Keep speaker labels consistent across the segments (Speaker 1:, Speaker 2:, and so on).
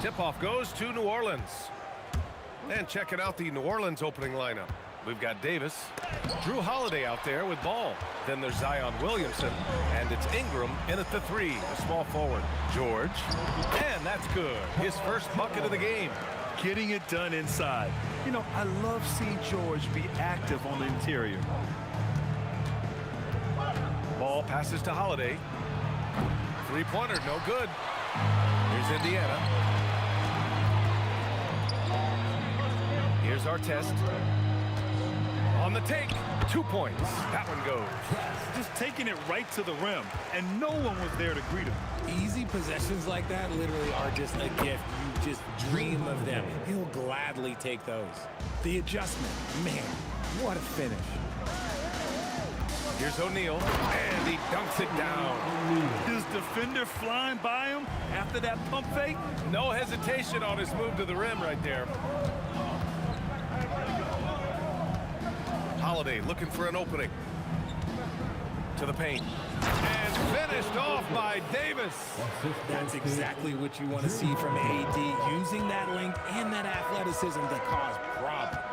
Speaker 1: Tip-off goes to New Orleans. And checking out the New Orleans opening lineup. We've got Davis, Drew Holiday out there with ball. Then there's Zion Williamson, and it's Ingram in at the 3, a small forward. George, and that's good. His first bucket of the game.
Speaker 2: Getting it done inside. You know, I love seeing George be active on the interior.
Speaker 1: Ball passes to Holiday. Three-pointer, no good. Here's Indiana. Here's our test. On the take, 2 points. That one goes.
Speaker 2: Just taking it right to the rim, and no one was there to greet him.
Speaker 3: Easy possessions like that literally are just a gift. You just dream of them. He'll gladly take those. The adjustment, man, what a finish.
Speaker 1: Here's O'Neal, and he dunks it down.
Speaker 2: His defender flying by him after that pump fake.
Speaker 1: No hesitation on his move to the rim right there. Holiday looking for an opening. To the paint. And finished off by Davis.
Speaker 3: That's exactly what you want to see from AD, using that length and that athleticism to cause problems.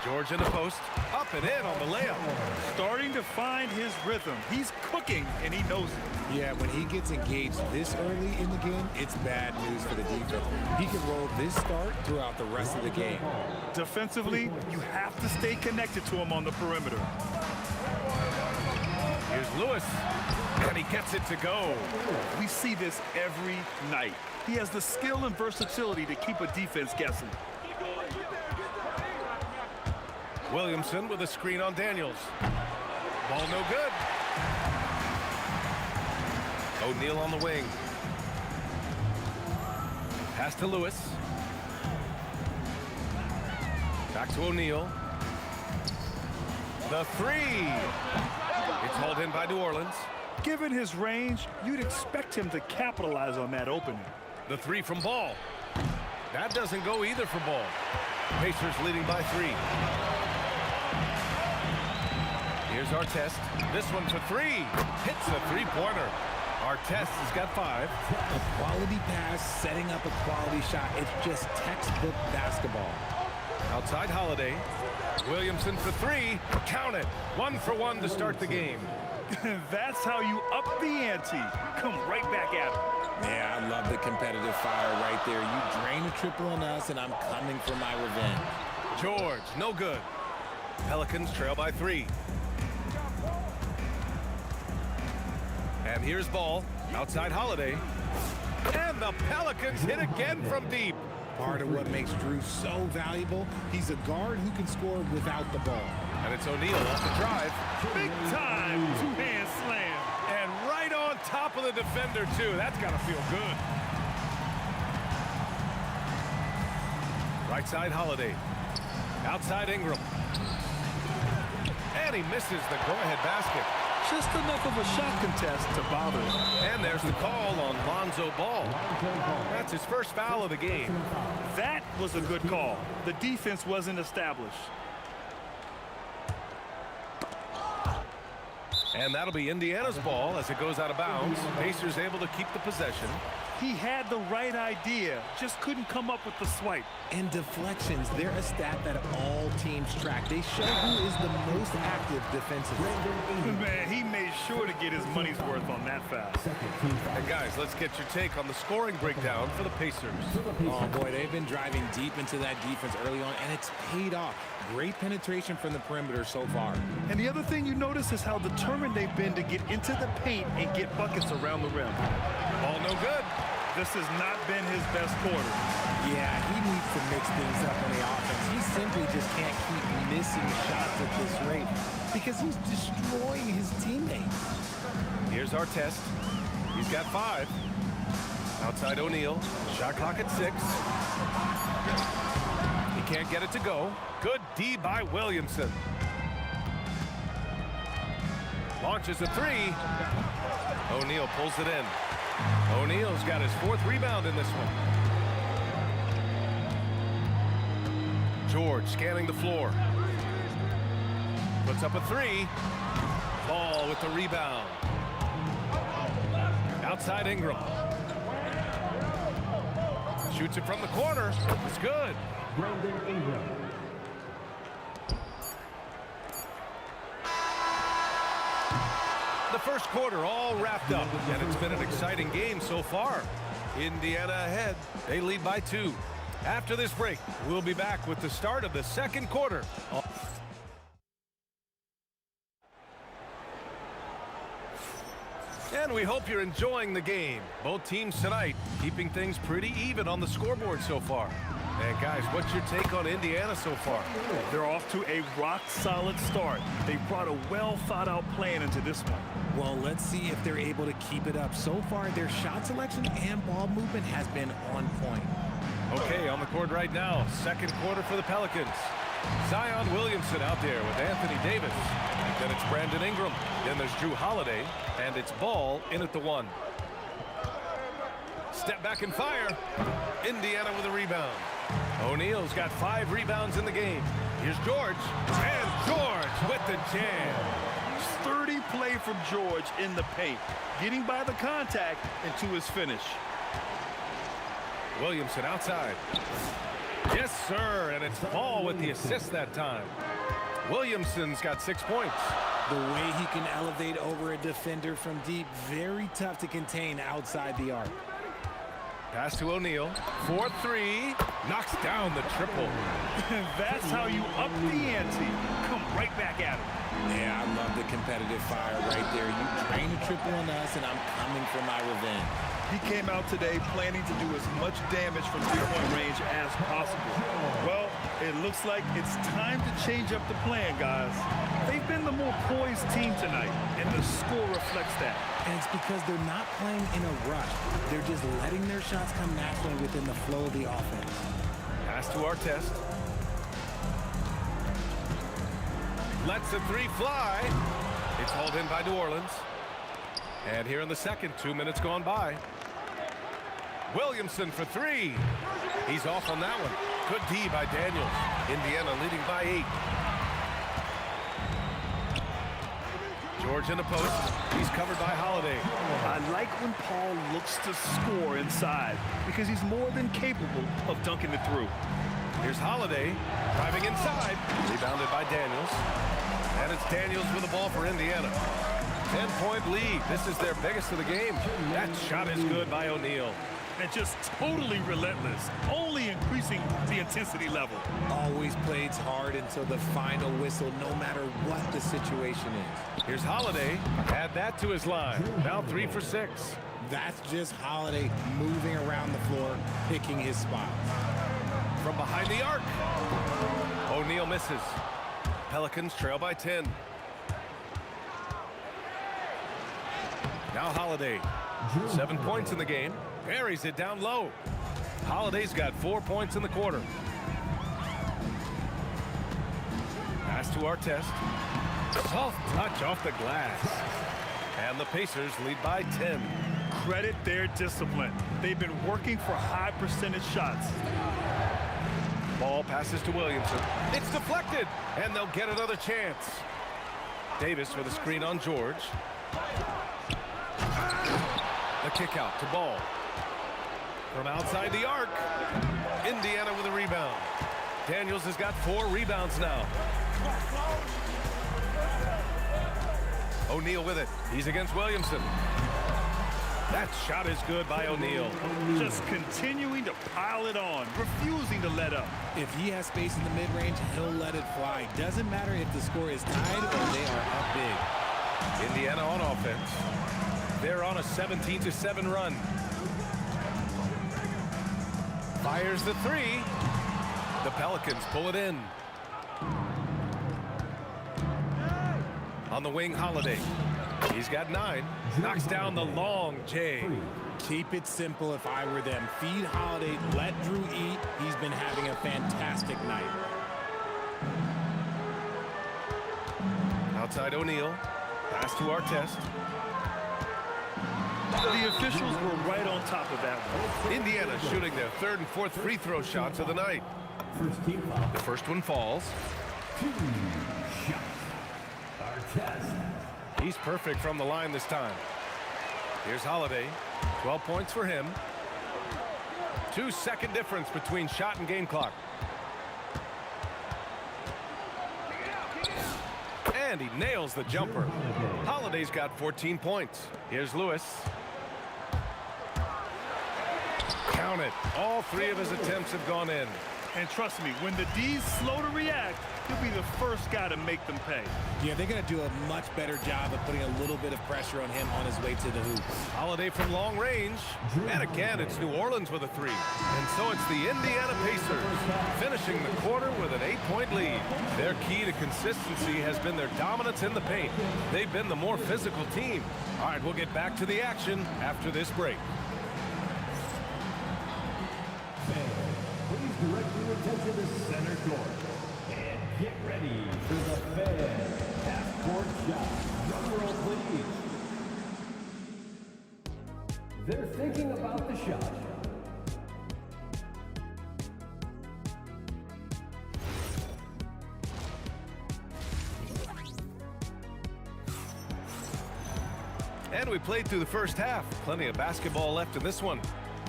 Speaker 1: George in the post, up and in on the layup.
Speaker 2: Starting to find his rhythm. He's cooking, and he knows it.
Speaker 3: Yeah, when he gets engaged this early in the game, it's bad news for the defense. He can roll this start throughout the rest of the game.
Speaker 2: Defensively, you have to stay connected to him on the perimeter.
Speaker 1: Here's Lewis, and he gets it to go.
Speaker 2: We see this every night. He has the skill and versatility to keep a defense guessing.
Speaker 1: Williamson with a screen on Daniels. Ball no good. O'Neal on the wing. Pass to Lewis. Back to O'Neal. The 3. It's hauled in by New Orleans.
Speaker 2: Given his range, you'd expect him to capitalize on that opening.
Speaker 1: The 3 from Ball. That doesn't go either for Ball. Pacers leading by 3. Here's our test. This one for 3. Hits a three-pointer. Our test has got 5.
Speaker 3: A quality pass, setting up a quality shot. It's just textbook basketball.
Speaker 1: Outside Holiday. Williamson for 3. Count it. 1 for 1 to start the game.
Speaker 2: That's how you up the ante. Come right back at him.
Speaker 3: Yeah, I love the competitive fire right there. You drain a triple on us, and I'm coming for my revenge.
Speaker 1: George, no good. Pelicans trail by 3. And here's Ball, outside Holiday. And the Pelicans hit again from deep.
Speaker 3: Part of what makes Drew so valuable, he's a guard who can score without the ball.
Speaker 1: And it's O'Neal off the drive.
Speaker 2: Big time two-hand slam.
Speaker 1: And right on top of the defender, too. That's got to feel good. Right side Holiday. Outside Ingram. And he misses the go-ahead basket.
Speaker 2: Just enough of a shot contest to bother him.
Speaker 1: And there's the call on Lonzo Ball. That's his first foul of the game.
Speaker 2: That was a good call. The defense wasn't established.
Speaker 1: And that'll be Indiana's ball as it goes out of bounds. Pacers able to keep the possession.
Speaker 2: He had the right idea, just couldn't come up with the swipe.
Speaker 3: And deflections, they're a stat that all teams track. They show who is the most active defensively.
Speaker 2: Man, he made sure to get his money's worth on that foul.
Speaker 1: And guys, let's get your take on the scoring breakdown for the Pacers.
Speaker 3: Oh boy, they've been driving deep into that defense early on, and it's paid off. Great penetration from the perimeter so far.
Speaker 2: And the other thing you notice is how determined they've been to get into the paint and get buckets around the rim.
Speaker 1: Ball no good.
Speaker 2: This has not been his best quarter.
Speaker 3: Yeah, he needs to mix things up on the offense. He simply just can't keep missing shots at this rate because he's destroying his teammates.
Speaker 1: Here's our test. He's got 5. Outside O'Neal. Shot clock at 6. He can't get it to go. Good D by Williamson. Launches a 3. O'Neal pulls it in. O'Neal's got his 4th rebound in this one. George scanning the floor. Puts up a 3. Ball with the rebound. Outside Ingram. Shoots it from the corner. It's good. The first quarter all wrapped up, and it's been an exciting game so far. Indiana ahead. They lead by 2. After this break, we'll be back with the start of the second quarter. And we hope you're enjoying the game. Both teams tonight keeping things pretty even on the scoreboard so far. And guys, what's your take on Indiana so far?
Speaker 2: They're off to a rock-solid start. They brought a well-thought-out plan into this one.
Speaker 3: Well, let's see if they're able to keep it up. So far, their shot selection and ball movement has been on point.
Speaker 1: Okay, on the court right now, second quarter for the Pelicans. Zion Williamson out there with Anthony Davis. Then it's Brandon Ingram. Then there's Drew Holiday. And it's Ball in at the 1. Step back and fire. Indiana with a rebound. O'Neal's got 5 rebounds in the game. Here's George. And George with the jam.
Speaker 2: Sturdy play from George in the paint, getting by the contact and to his finish.
Speaker 1: Williamson outside. Yes, sir, and it's Ball with the assist that time. Williamson's got 6 points.
Speaker 3: The way he can elevate over a defender from deep, very tough to contain outside the arc.
Speaker 1: Pass to O'Neal. 4-3. Knocks down the triple.
Speaker 2: That's how you up the ante. Come right back at him.
Speaker 3: Yeah, I love the competitive fire right there. You drain a triple on us, and I'm coming for my revenge.
Speaker 2: He came out today planning to do as much damage from three-point range as possible. Well, it looks like it's time to change up the plan, guys. They've been the more poised team tonight, and the score reflects that.
Speaker 3: And it's because they're not playing in a rush. They're just letting their shots come naturally within the flow of the offense.
Speaker 1: Pass to our test. Lets the 3 fly. It's hauled in by New Orleans. And here in the second, 2 minutes gone by. Williamson for 3. He's off on that one. Good D by Daniels. Indiana leading by 8. George in the post. He's covered by Holiday.
Speaker 2: I like when Paul looks to score inside because he's more than capable of dunking it through.
Speaker 1: Here's Holiday driving inside. Rebounded by Daniels. And it's Daniels with the ball for Indiana. 10-point lead. This is their biggest of the game. That shot is good by O'Neal.
Speaker 2: And just totally relentless, only increasing the intensity level.
Speaker 3: Always plays hard until the final whistle, no matter what the situation is.
Speaker 1: Here's Holiday. Add that to his line. Now 3 for 6.
Speaker 3: That's just Holiday moving around the floor, picking his spots.
Speaker 1: From behind the arc. O'Neal misses. Pelicans trail by 10. Now Holiday. 7 points in the game. Buries it down low. Holiday's got 4 points in the quarter. Pass to our test. Soft touch off the glass. And the Pacers lead by 10.
Speaker 2: Credit their discipline. They've been working for high percentage shots.
Speaker 1: Ball passes to Williamson. It's deflected, and they'll get another chance. Davis with a screen on George. The kick out to Ball. From outside the arc. Indiana with a rebound. Daniels has got 4 rebounds now. O'Neal with it. He's against Williamson. That shot is good by O'Neal.
Speaker 2: Just continuing to pile it on, refusing to let up.
Speaker 3: If he has space in the mid-range, he'll let it fly. Doesn't matter if the score is tied or they are up big.
Speaker 1: Indiana on offense. They're on a 17-7 run. Fires the 3. The Pelicans pull it in. On the wing, Holiday. He's got 9. Knocks down the long J.
Speaker 3: Keep it simple if I were them. Feed Holiday, let Drew eat. He's been having a fantastic night.
Speaker 1: Outside O'Neal. Pass to Artest.
Speaker 2: The officials were right on top of that one.
Speaker 1: Indiana shooting their 3rd and 4th free throw shots of the night. The first one falls.
Speaker 4: 2 shots. Artest.
Speaker 1: He's perfect from the line this time. Here's Holiday. 12 points for him. 2-second difference between shot and game clock. And he nails the jumper. Holiday's got 14 points. Here's Lewis. Count it. All 3 of his attempts have gone in.
Speaker 2: And trust me, when the D's slow to react, he'll be the first guy to make them pay.
Speaker 3: Yeah, they're going to do a much better job of putting a little bit of pressure on him on his way to the hoop.
Speaker 1: Holiday from long range. And again, it's New Orleans with a 3. And so it's the Indiana Pacers finishing the quarter with an 8-point lead. Their key to consistency has been their dominance in the paint. They've been the more physical team. All right, we'll get back to the action after this break.
Speaker 4: Please direct your attention to center court. And get ready for the Fan half-court shot. Drum roll, please. They're thinking about the shot.
Speaker 1: And we played through the first half. Plenty of basketball left in this one.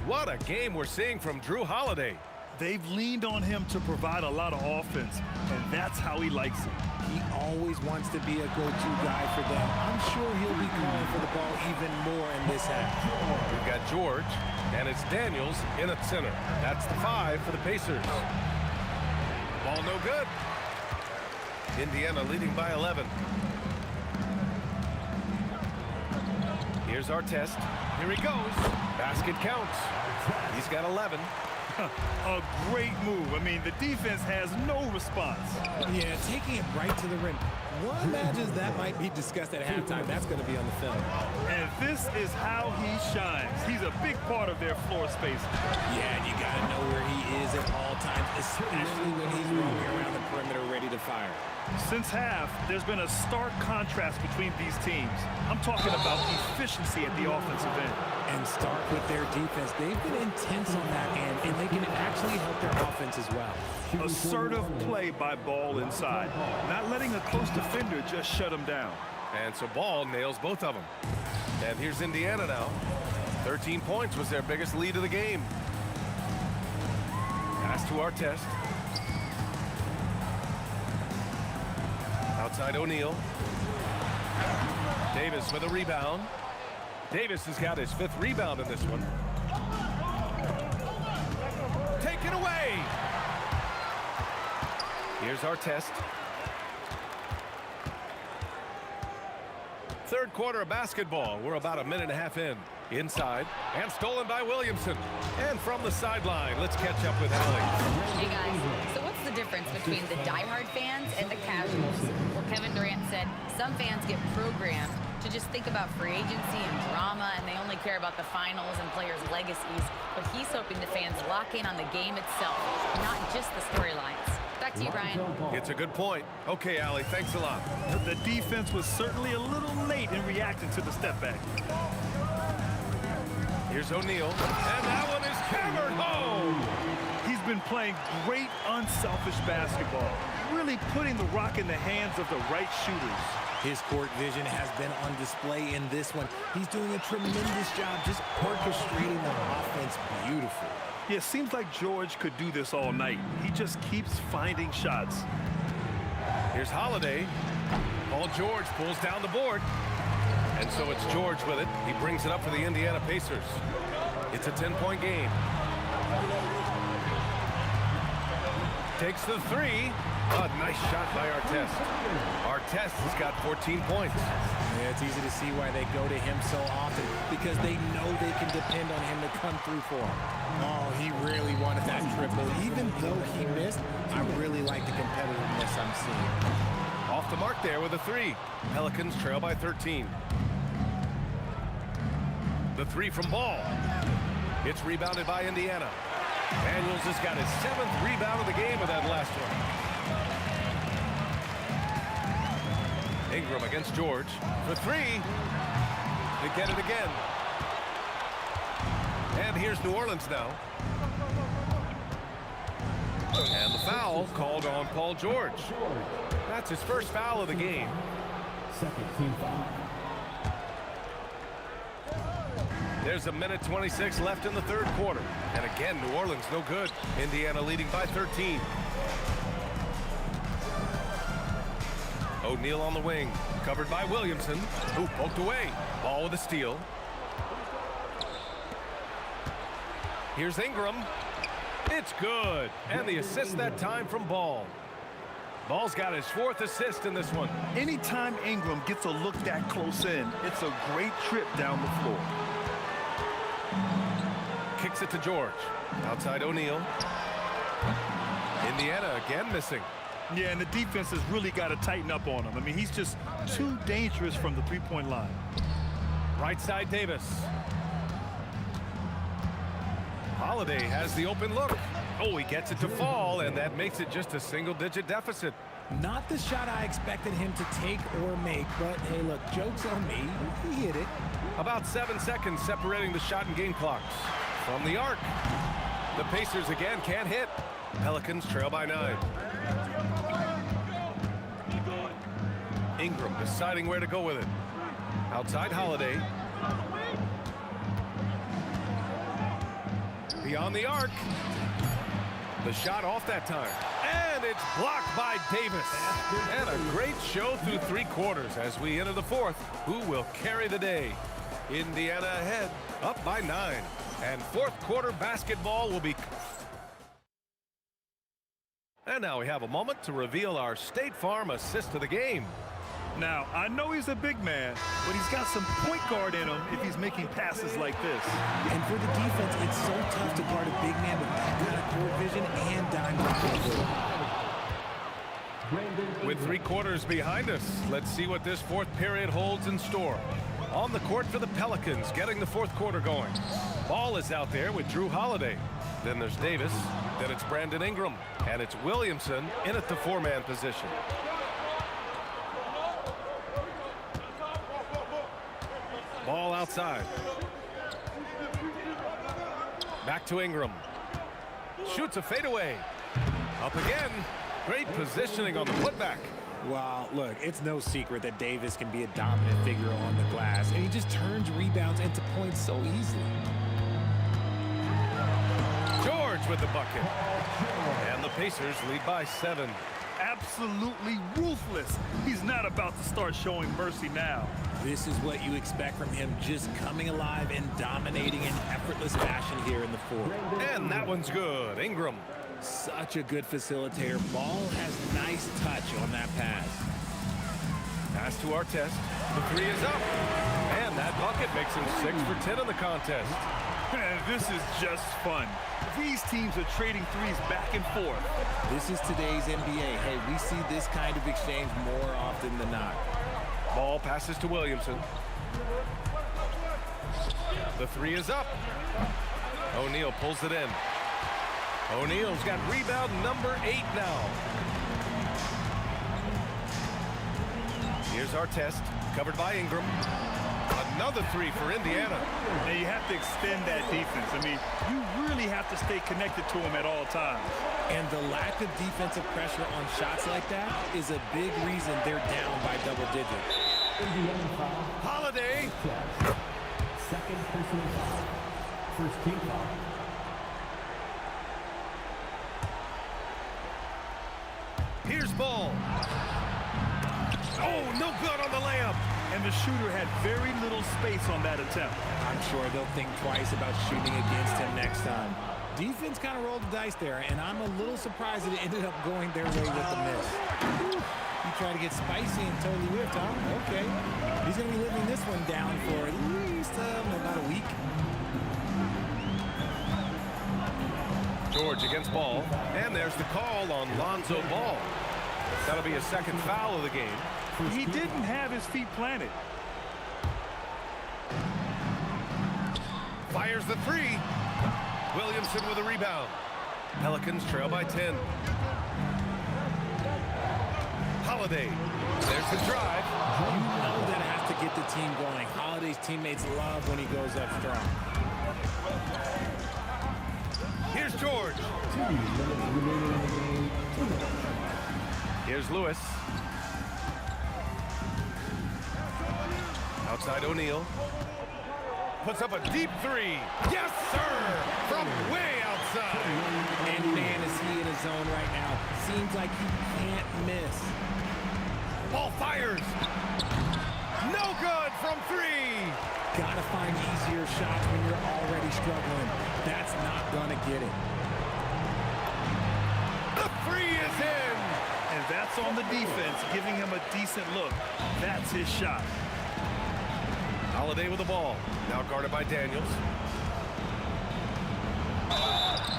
Speaker 1: What a game we're seeing from Drew Holiday.
Speaker 2: They've leaned on him to provide a lot of offense, and that's how he likes it.
Speaker 3: He always wants to be a go-to guy for them. I'm sure he'll be calling for the ball even more in this half.
Speaker 1: We've got George, and it's Daniels in at center. That's the 5 for the Pacers. Ball no good. Indiana leading by 11. Here's Artest. Here he goes. Basket counts. He's got 11.
Speaker 2: A great move. I mean, the defense has no response.
Speaker 3: Yeah, taking it right to the rim. One imagines that might be discussed at halftime. That's going to be on the film.
Speaker 2: And this is how he shines. He's a big part of their floor space.
Speaker 3: Yeah, and you got to know where he is at all times, especially when he's roaming around the perimeter ready to fire.
Speaker 2: Since half, there's been a stark contrast between these teams. I'm talking about efficiency at the offensive end.
Speaker 3: And start with their defense. They've been intense on that end, and they can actually help their offense as well.
Speaker 2: Assertive play by Ball inside. Not letting a close defender just shut him down.
Speaker 1: And so Ball nails both of them. And here's Indiana now. 13 points was their biggest lead of the game. Pass to Artest. Outside O'Neal. Davis with a rebound. Davis has got his 5th rebound in this one. Taken away. Here's Artest. Third quarter of basketball. We're about a minute and a half in. Inside and stolen by Williamson. And from the sideline, let's catch up with Allie.
Speaker 5: Hey guys, so what's the difference between the diehard fans and the casuals? Well, Kevin Durant said some fans get programmed to just think about free agency and drama, and they only care about the finals and players' legacies. But he's hoping the fans lock in on the game itself, not just the storylines. Back to you, Brian.
Speaker 1: It's a good point. Okay, Allie, thanks a lot.
Speaker 2: The defense was certainly a little late in reacting to the step back.
Speaker 1: Here's O'Neal, and that one is hammered home.
Speaker 2: He's been playing great, unselfish basketball, really putting the rock in the hands of the right shooters.
Speaker 3: His court vision has been on display in this one. He's doing a tremendous job just orchestrating the offense beautifully.
Speaker 2: Yeah, it seems like George could do this all night. He just keeps finding shots.
Speaker 1: Here's Holiday. Paul George pulls down the board. And so it's George with it. He brings it up for the Indiana Pacers. It's a 10-point game. Takes the three. A nice shot by Artest. Artest has got 14 points.
Speaker 3: Yeah, it's easy to see why they go to him so often, because they know they can depend on him to come through for them. Oh, he really wanted that triple. Even though he missed, I really like the competitiveness I'm seeing.
Speaker 1: Off the mark there with a three. Pelicans trail by 13. The three from Ball. It's rebounded by Indiana. Daniels has got his 7th rebound of the game with that last one. Ingram against George for three. They get it again. And here's New Orleans now. And the foul called on Paul George. That's his first foul of the game.
Speaker 4: Second team foul.
Speaker 1: There's a minute 26 left in the third quarter. And again, New Orleans no good. Indiana leading by 13. O'Neal on the wing, covered by Williamson, who poked away. Ball with a steal. Here's Ingram. It's good. And the assist that time from Ball. Ball's got his 4th assist in this one.
Speaker 2: Anytime Ingram gets a look that close in, it's a great trip down the floor.
Speaker 1: Kicks it to George. Outside O'Neal. Indiana again missing.
Speaker 2: Yeah, and the defense has really got to tighten up on him. I mean, he's just too dangerous from the three-point line.
Speaker 1: Right side Davis. Holiday has the open look. Oh, he gets it to fall, and that makes it just a single-digit deficit.
Speaker 3: Not the shot I expected him to take or make, but hey, look, joke's on me. He hit it.
Speaker 1: About 7 seconds separating the shot and game clocks. From the arc. The Pacers again can't hit. Pelicans trail by 9. Ingram deciding where to go with it. Outside Holiday. Beyond the arc. The shot off that time. And it's blocked by Davis. And a great show through 3 quarters as we enter the 4th. Who will carry the day? Indiana ahead, up by 9. And 4th quarter basketball will be... And now we have a moment to reveal our State Farm assist of the game.
Speaker 2: Now, I know he's a big man, but he's got some point guard in him if he's making passes like this.
Speaker 3: And for the defense, it's so tough to guard a big man with that kind of court vision and dime.
Speaker 1: With 3 quarters behind us, let's see what this 4th period holds in store. On the court for the Pelicans, getting the 4th quarter going. Ball is out there with Drew Holiday. Then there's Davis. Then it's Brandon Ingram. And it's Williamson in at the 4-man position. Ball outside. Back to Ingram. Shoots a fadeaway. Up again. Great positioning on the putback.
Speaker 3: Well, look, it's no secret that Davis can be a dominant figure on the glass, and he just turns rebounds into points so easily.
Speaker 1: George with the bucket. And the Pacers lead by 7.
Speaker 2: Absolutely ruthless. He's not about to start showing mercy now.
Speaker 3: This is what you expect from him, just coming alive and dominating in effortless fashion here in the 4th.
Speaker 1: And that one's good. Ingram.
Speaker 3: Such a good facilitator. Ball has nice touch on that pass.
Speaker 1: Pass to Artest. The 3 is up. And that bucket makes him 6 for 10 in the contest.
Speaker 2: Man, this is just fun. These teams are trading threes back and forth.
Speaker 3: This is today's NBA. Hey, we see this kind of exchange more often than not.
Speaker 1: Ball passes to Williamson. The 3 is up. O'Neal pulls it in. O'Neal's got rebound number 8 now. Here's Artest, covered by Ingram. A Another three for Indiana.
Speaker 2: And you have to extend that defense. I mean, you really have to stay connected to them at all times.
Speaker 3: And the lack of defensive pressure on shots like that is a big reason they're down by double digits.
Speaker 1: Holiday.
Speaker 4: Second personal foul. First team foul.
Speaker 1: Here's Ball. Oh, no good on the layup.
Speaker 2: And the shooter had very little space on that attempt.
Speaker 3: I'm sure they'll think twice about shooting against him next time. Defense kind of rolled the dice there, and I'm a little surprised that it ended up going their way with the miss. He tried to get spicy and totally whipped, huh? Okay. He's going to be living this one down for at least about a week.
Speaker 1: George against Ball. And there's the call on Lonzo Ball. That'll be a second foul of the game.
Speaker 2: He didn't have his feet planted.
Speaker 1: Fires the three. Williamson with a rebound. Pelicans trail by 10. Holiday. There's the drive.
Speaker 3: You know that has to get the team going. Holiday's teammates love when he goes up strong.
Speaker 1: Here's George. Here's Lewis. Outside O'Neal. Puts up a deep three. Yes, sir! From way outside.
Speaker 3: And man, is he in his zone right now. Seems like he can't miss.
Speaker 1: Ball fires. No good from three.
Speaker 3: Gotta find easier shots when you're already struggling. That's not gonna get it.
Speaker 1: The three is in.
Speaker 2: And that's on the defense, giving him a decent look. That's his shot.
Speaker 1: Holiday with the ball. Now guarded by Daniels.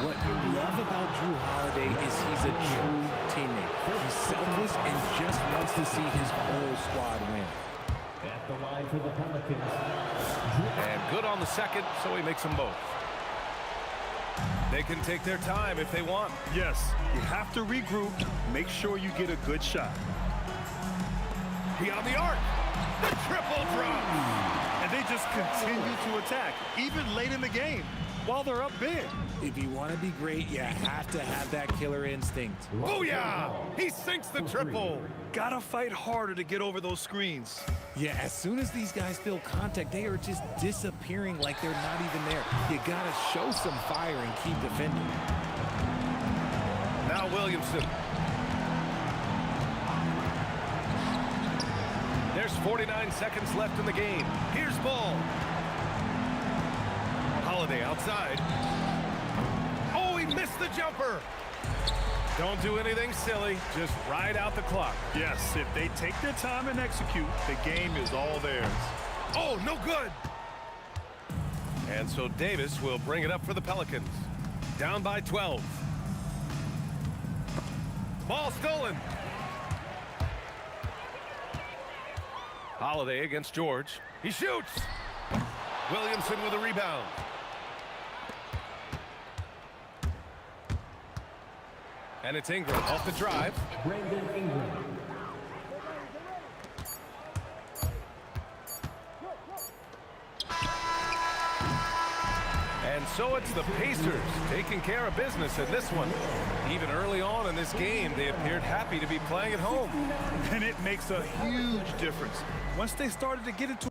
Speaker 3: What you love about Drew Holiday is he's a true teammate. He's selfless and just wants to see his whole squad win.
Speaker 4: At the line for the Pelicans.
Speaker 1: And good on the second, so he makes them both. They can take their time if they want.
Speaker 2: Yes, you have to regroup. Make sure you get a good shot.
Speaker 1: Beyond the arc. The triple drop.
Speaker 2: And they just continue to attack, even late in the game, while they're up big.
Speaker 3: If you want to be great, you have to have that killer instinct.
Speaker 1: Booyah! He sinks the triple.
Speaker 2: Gotta fight harder to get over those screens.
Speaker 3: Yeah, as soon as these guys feel contact, they are just disappearing like they're not even there. You gotta show some fire and keep defending.
Speaker 1: Now Williamson. There's 49 seconds left in the game. Here's Ball. Holiday outside. Oh, he missed the jumper. Don't do anything silly. Just ride out the clock.
Speaker 2: Yes, if they take their time and execute, the game is all theirs.
Speaker 1: Oh, no good. And so Davis will bring it up for the Pelicans. Down by 12. Ball stolen. Holiday against George. He shoots. Williamson with a rebound. And it's Ingram off the drive.
Speaker 4: Brandon Ingram.
Speaker 1: And so it's the Pacers taking care of business in this one. Even early on in this game, they appeared happy to be playing at home.
Speaker 2: And it makes a huge difference. Once they started to get into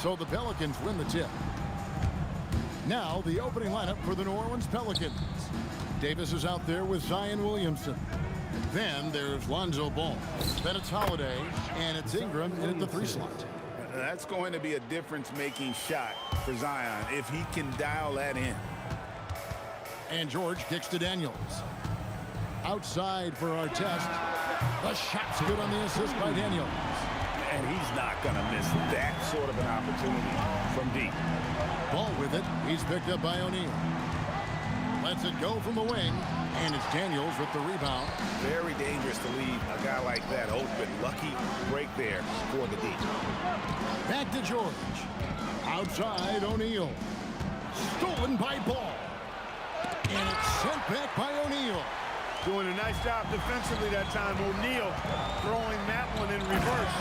Speaker 6: So the Pelicans win the tip. Now the opening lineup for the New Orleans Pelicans. Davis is out there with Zion Williamson. Then there's Lonzo Ball. Then it's Holiday, and it's Ingram in at the 3 slot.
Speaker 7: That's going to be a difference-making shot for Zion if he can dial that in.
Speaker 6: And George kicks to Daniels. Outside for our test. The shot's good on the assist by Daniels.
Speaker 7: And he's not going to miss that sort of an opportunity from deep.
Speaker 6: Ball with it. He's picked up by O'Neal. Lets it go from the wing. And it's Daniels with the rebound.
Speaker 7: Very dangerous to leave a guy like that open. Lucky break there for the D.
Speaker 6: Back to George. Outside O'Neal. Stolen by Ball. And it's sent back by O'Neal.
Speaker 2: Doing a nice job defensively that time. O'Neal throwing that one in reverse.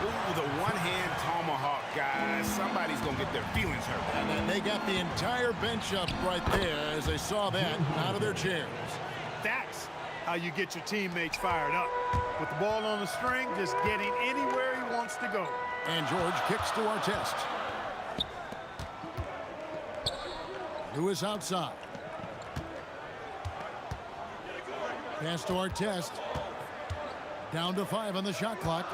Speaker 7: Ooh, the one-hand tomahawk, guys. Somebody's going to get their feelings hurt.
Speaker 6: And then they got the entire bench up right there as they saw that out of their chairs.
Speaker 2: That's how you get your teammates fired up. With the ball on the string, just getting anywhere he wants to go.
Speaker 6: And George kicks to our test. Lewis outside. Pass to our test. Down to 5 on the shot clock.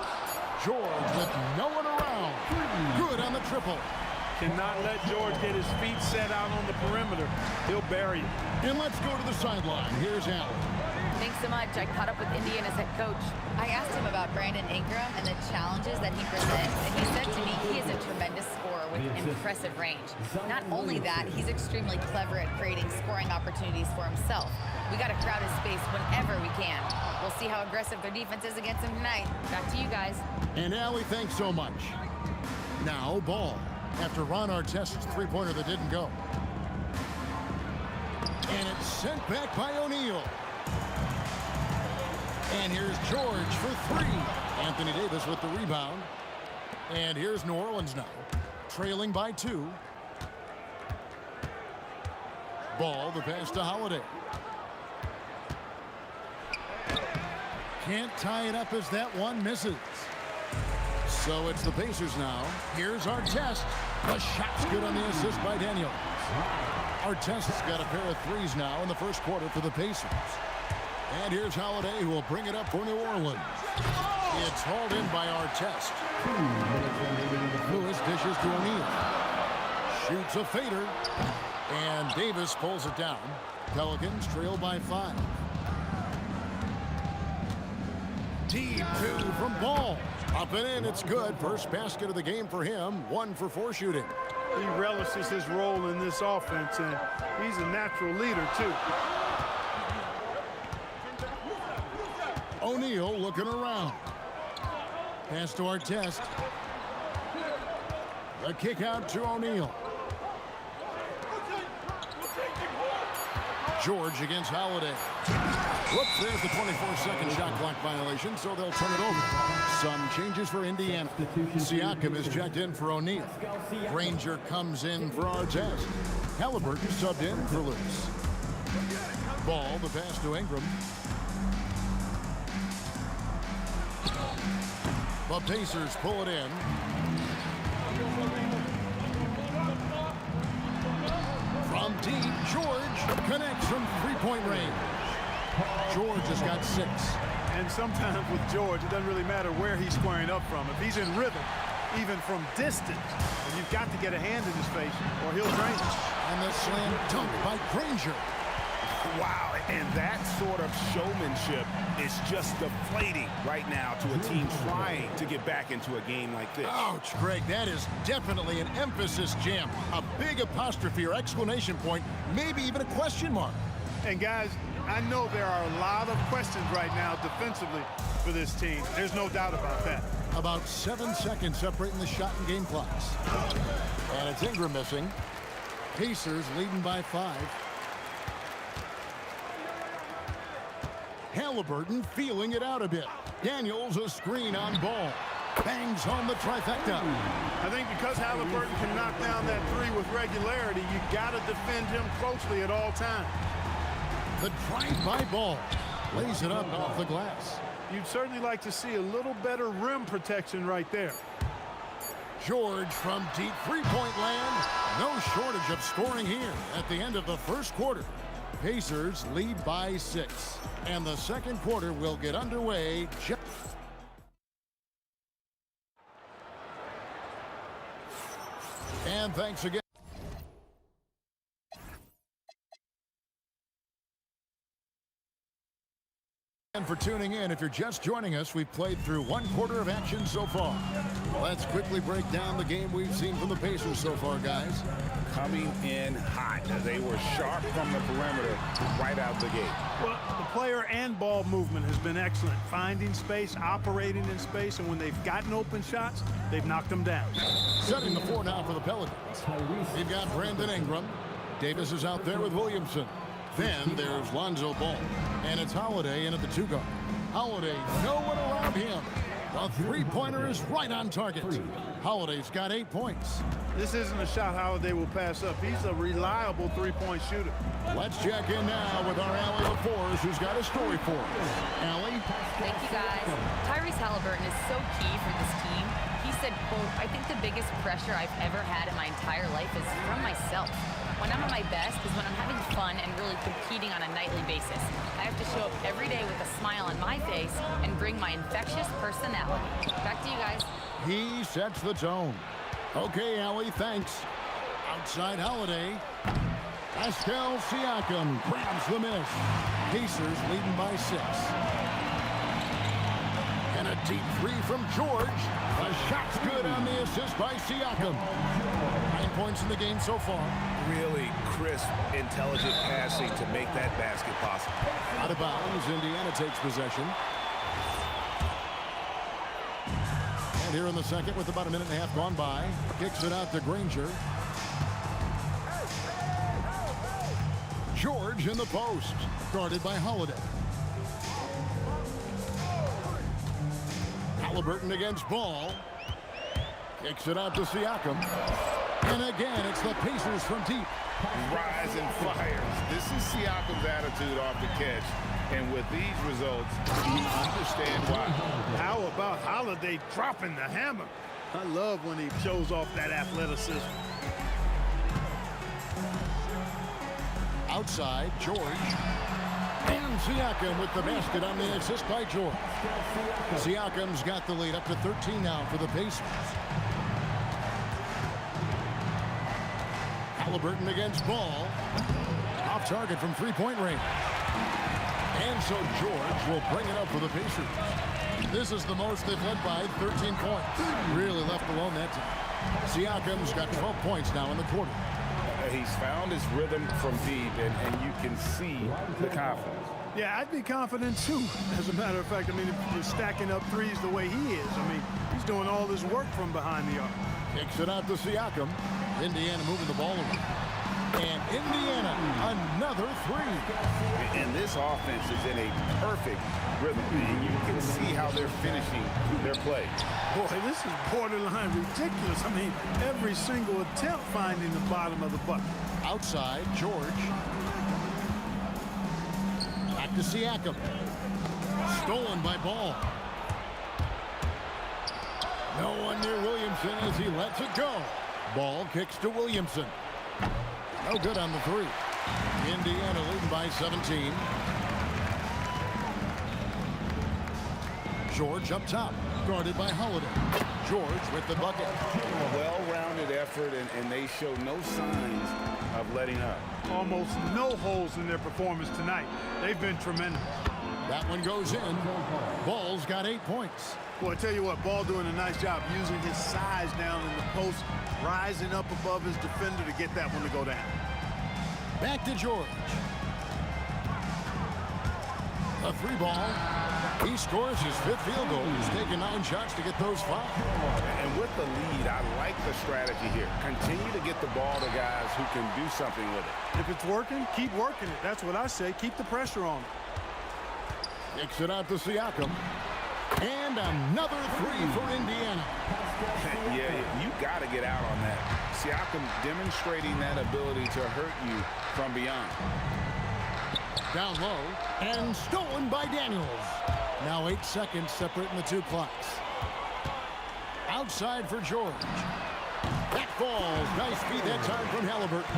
Speaker 6: George with no one around. Good on the triple.
Speaker 2: Cannot let George get his feet set out on the perimeter. He'll bury you.
Speaker 6: And let's go to the sideline. Here's Allen.
Speaker 5: Thanks so much. I caught up with Indiana's head coach. I asked him about Brandon Ingram and the challenges that he presents, and he said to me he is a tremendous scorer with impressive range. Not only that, he's extremely clever at creating scoring opportunities for himself. We got to crowd his space whenever we can. We'll see how aggressive their defense is against him tonight. Back to you guys.
Speaker 6: And Allie, thanks so much. Now Ball. After Ron Artest's three-pointer that didn't go. And it's sent back by O'Neal. And here's George for 3. Anthony Davis with the rebound. And here's New Orleans now, trailing by 2. Ball, the pass to Holiday. Can't tie it up as that one misses. So it's the Pacers now. Here's our test. The shot's good on the assist by Daniels. Our test's got a pair of 3s now in the first quarter for the Pacers. And here's Holiday, who will bring it up for New Orleans. It's hauled in by our test. Lewis dishes to O'Neal. Shoots a fader. And Davis pulls it down. Pelicans trail by 5. Deep 2 from Ball. Up and in, it's good. First basket of the game for him. 1 for 4 shooting.
Speaker 2: He relishes his role in this offense, and he's a natural leader, too.
Speaker 6: O'Neal looking around. Pass to our test. The kick out to O'Neal. George against Holiday. Whoops, there's the 24-second shot clock violation, so they'll turn it over. Some changes for Indiana. Siakam is checked in for O'Neal. Granger comes in for our test. Halliburton subbed in for Lewis. Ball, the pass to Ingram. The Pacers pull it in. From deep, George connects from three-point range. George has got 6.
Speaker 2: And sometimes with George, it doesn't really matter where he's squaring up from. If he's in rhythm, even from distance, you've got to get a hand in his face or he'll drain it.
Speaker 6: And the slam dunk by Granger.
Speaker 7: Wow, and that sort of showmanship is just deflating right now to a team trying to get back into a game like this.
Speaker 6: Ouch, Greg, that is definitely an emphasis jam. A big apostrophe or exclamation point, maybe even a question mark.
Speaker 2: And guys, I know there are a lot of questions right now defensively for this team. There's no doubt about that.
Speaker 6: About 7 seconds separating the shot and game clocks. And it's Ingram missing. Pacers leading by 5. Halliburton feeling it out a bit. Daniels a screen on Ball. Bangs home the trifecta.
Speaker 2: I think because Halliburton can knock down that 3 with regularity, you got to defend him closely at all times.
Speaker 6: The drive by Ball. Lays it up off the glass.
Speaker 2: You'd certainly like to see a little better rim protection right there.
Speaker 6: George from deep three-point land. No shortage of scoring here at the end of the first quarter. Pacers lead by 6. And the second quarter will get underway. And thanks again for tuning in. If you're just joining us, we've played through one quarter of action so far. Let's quickly break down the game we've seen from the Pacers so far, guys.
Speaker 7: Coming in hot. They were sharp from the perimeter right out the gate.
Speaker 8: Well, the player and ball movement has been excellent. Finding space, operating in space, and when they've gotten open shots, they've knocked them down.
Speaker 6: Setting the floor now for the Pelicans. They've got Brandon Ingram. Davis is out there with Williamson. Then there's Lonzo Ball. And it's Holiday in at the 2 guard. Holiday, no one around him. The three-pointer is right on target. Holiday's got 8 points.
Speaker 8: This isn't a shot Holiday will pass up. He's a reliable three-point shooter.
Speaker 6: Let's check in now with our Allie LaForce, who's got a story for us. Allie?
Speaker 5: Thank you, guys. Tyrese Halliburton is so key for this team. He said, quote, "I think the biggest pressure I've ever had in my entire life is from myself. When I'm at my best is when I'm having fun and really competing on a nightly basis. I have to show up every day with a smile on my face and bring my infectious personality." Back to you guys.
Speaker 6: He sets the tone. Okay, Allie, thanks. Outside Holiday. Pascal Siakam grabs the miss. Pacers leading by 6. And a deep 3 from George. The shot's good on the assist by Siakam. 9 points in the game so far.
Speaker 7: Really crisp, intelligent passing to make that basket possible.
Speaker 6: Out of bounds, Indiana takes possession. And here in the second with about a minute and a half gone by. Kicks it out to Granger. George in the post. Guarded by Holiday. Halliburton against Ball. Kicks it out to Siakam. And again, it's the Pacers from deep.
Speaker 7: Rise and fires. This is Siakam's attitude off the catch. And with these results, you understand why.
Speaker 8: How about Holiday dropping the hammer? I love when he shows off that athleticism.
Speaker 6: Outside, George. And Siakam with the basket on the assist by George. Siakam's got the lead up to 13 now for the Pacers. Halliburton against Ball. Off target from three-point range. And so George will bring it up for the Pacers. This is the most they've led by, 13 points. Really left alone that time. Siakam's got 12 points now in the quarter.
Speaker 7: He's found his rhythm from deep, and you can see the confidence.
Speaker 8: Yeah, I'd be confident too. As a matter of fact, I mean, if he's stacking up threes the way he is, I mean, he's doing all this work from behind the arc.
Speaker 6: Kicks it out to Siakam. Indiana moving the ball around. And Indiana, another 3.
Speaker 7: And this offense is in a perfect rhythm. And you can see how they're finishing their play.
Speaker 8: Boy, this is borderline ridiculous. I mean, every single attempt finding the bottom of the bucket.
Speaker 6: Outside, George. Back to Siakam. Stolen by Ball. No one near Williamson as he lets it go. Ball kicks to Williamson. No good on the 3. Indiana leading by 17. George up top, guarded by Holiday. George with the bucket.
Speaker 7: Well-rounded effort, and they show no signs of letting up.
Speaker 8: Almost no holes in their performance tonight. They've been tremendous.
Speaker 6: That one goes in. Ball's got 8 points.
Speaker 8: Well, I tell you what, Ball doing a nice job using his size down in the post, rising up above his defender to get that one to go down.
Speaker 6: Back to George. A 3 ball. He scores his 5th field goal. He's taken 9 shots to get those 5.
Speaker 7: And with the lead, I like the strategy here. Continue to get the ball to guys who can do something with it.
Speaker 8: If it's working, keep working it. That's what I say. Keep the pressure on it.
Speaker 6: Kicks it out to Siakam. And another 3 for Indiana.
Speaker 7: Yeah, you got to get out on that. Siakam demonstrating that ability to hurt you from beyond.
Speaker 6: Down low and stolen by Daniels. Now 8 seconds separating the 2 clocks. Outside for George. That falls. Nice feed that time from Halliburton.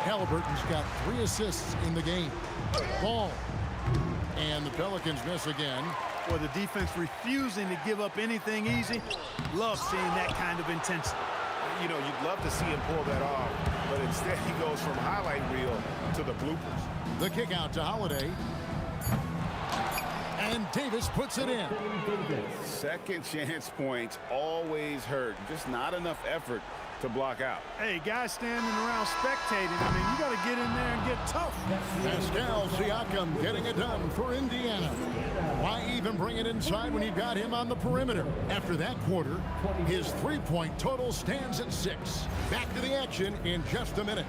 Speaker 6: Halliburton's got 3 assists in the game. Ball. And the Pelicans miss again.
Speaker 8: Or the defense refusing to give up anything easy. Love seeing that kind of intensity.
Speaker 7: You know, you'd love to see him pull that off, but instead he goes from highlight reel to the bloopers.
Speaker 6: The kick out to Holiday. And Davis puts it in.
Speaker 7: Second chance points always hurt. Just not enough effort to block out.
Speaker 8: Hey, guys standing around spectating. I mean, you got to get in there and get tough.
Speaker 6: Pascal Siakam getting it done for Indiana. Why even bring it inside when you've got him on the perimeter? After that quarter, his three-point total stands at 6. Back to the action in just a minute.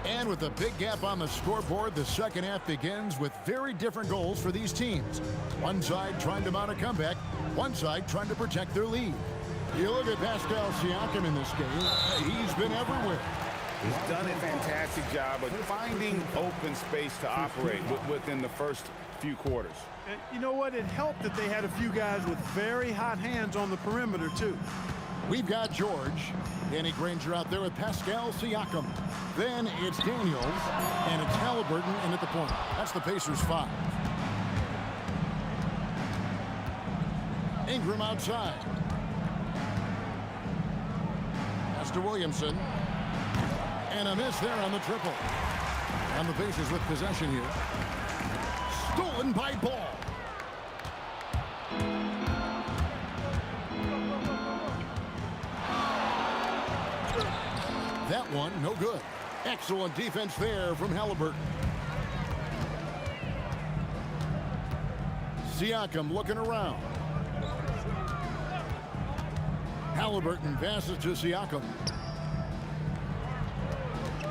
Speaker 6: And with a big gap on the scoreboard, the second half begins with very different goals for these teams. One side trying to mount a comeback, one side trying to protect their lead. You look at Pascal Siakam in this game, he's been everywhere.
Speaker 7: He's done a fantastic job of finding open space to operate within the first few quarters.
Speaker 8: And you know what? It helped that they had a few guys with very hot hands on the perimeter, too.
Speaker 6: We've got George. Danny Granger out there with Pascal Siakam. Then it's Daniels, and it's Halliburton in at the point. That's the Pacers' 5. Ingram outside. Pass to Williamson. And a miss there on the triple. And the Pacers with possession here. Stolen by Ball. That one, no good. Excellent defense there from Halliburton. Siakam looking around. Halliburton passes to Siakam.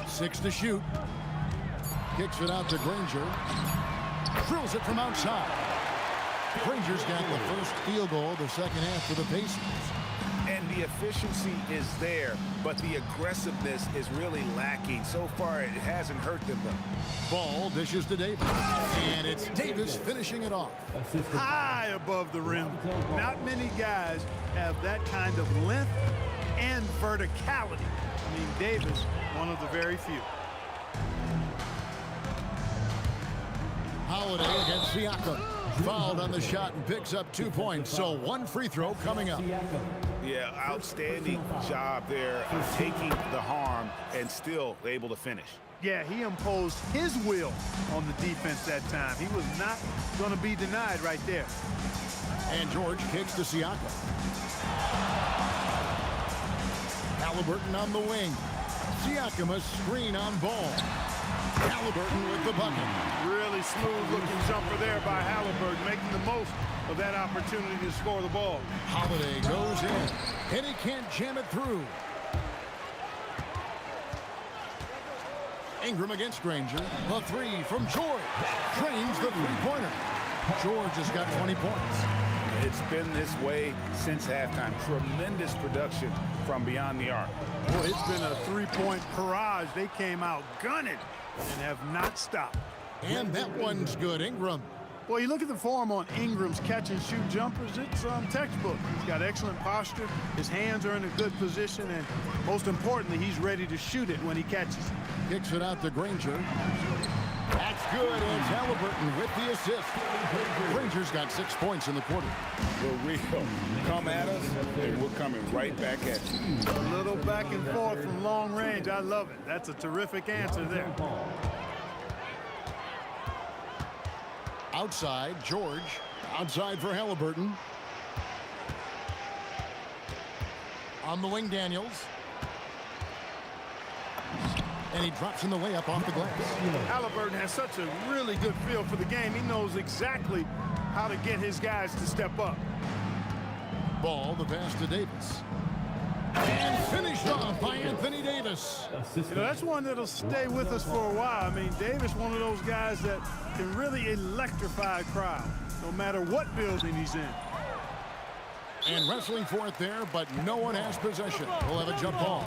Speaker 6: 6 to shoot. Kicks it out to Granger. Drills it from outside. Granger's got the first field goal of the second half for the Pacers.
Speaker 7: And the efficiency is there, but the aggressiveness is really lacking. So far, it hasn't hurt them, though.
Speaker 6: Ball dishes to Davis. And it's Davis finishing it off.
Speaker 8: High above the rim. Not many guys have that kind of length and verticality. I mean, Davis, one of the very few.
Speaker 6: Holiday against Siakam. Fouled on the shot and picks up 2 points. So 1 free throw coming up.
Speaker 7: Yeah, outstanding job there of taking the harm and still able to finish.
Speaker 8: Yeah, he imposed his will on the defense that time. He was not going to be denied right there.
Speaker 6: And George kicks to Siakam. Halliburton on the wing. Siakam a screen on Ball. Halliburton with the bucket.
Speaker 8: Really smooth-looking jumper there by Halliburton, making the most of that opportunity to score the ball.
Speaker 6: Holiday goes in, and he can't jam it through. Ingram against Granger. A 3 from George. Drains the three-pointer. George has got 20 points.
Speaker 7: It's been this way since halftime. Tremendous production from beyond the arc.
Speaker 8: Boy, it's been a three-point barrage. They came out gunning and have not stopped.
Speaker 6: And that one's good. Ingram.
Speaker 8: Well, you look at the form on Ingram's catch-and-shoot jumpers, it's textbook. He's got excellent posture. His hands are in a good position, and most importantly, he's ready to shoot it when he catches it.
Speaker 6: Kicks it out to Granger. That's good. And Halliburton with the assist. Granger's got 6 points in the quarter.
Speaker 7: We're real. Come at us, and we're coming right back at you.
Speaker 8: A little back and forth from long range. I love it. That's a terrific answer there.
Speaker 6: Outside, George. Outside for Halliburton. On the wing, Daniels. And he drops in the layup off the glass.
Speaker 8: Halliburton has such a really good feel for the game. He knows exactly how to get his guys to step up.
Speaker 6: Ball, the pass to Davis. And finished off by Anthony Davis.
Speaker 8: You know, that's one that'll stay with us for a while. I mean, Davis, one of those guys that can really electrify a crowd, no matter what building he's in.
Speaker 6: And wrestling for it there, but no one has possession. We'll have a jump ball.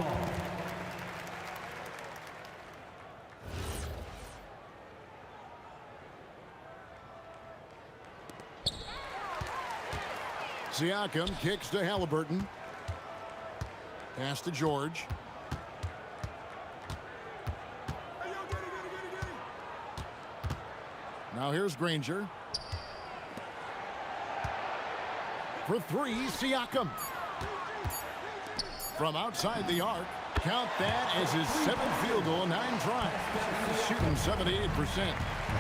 Speaker 6: Siakam kicks to Halliburton. Pass to George. Now here's Granger. For three, Siakam. From outside the arc, count that as his 7th field goal, 9 tries. He's shooting 78%.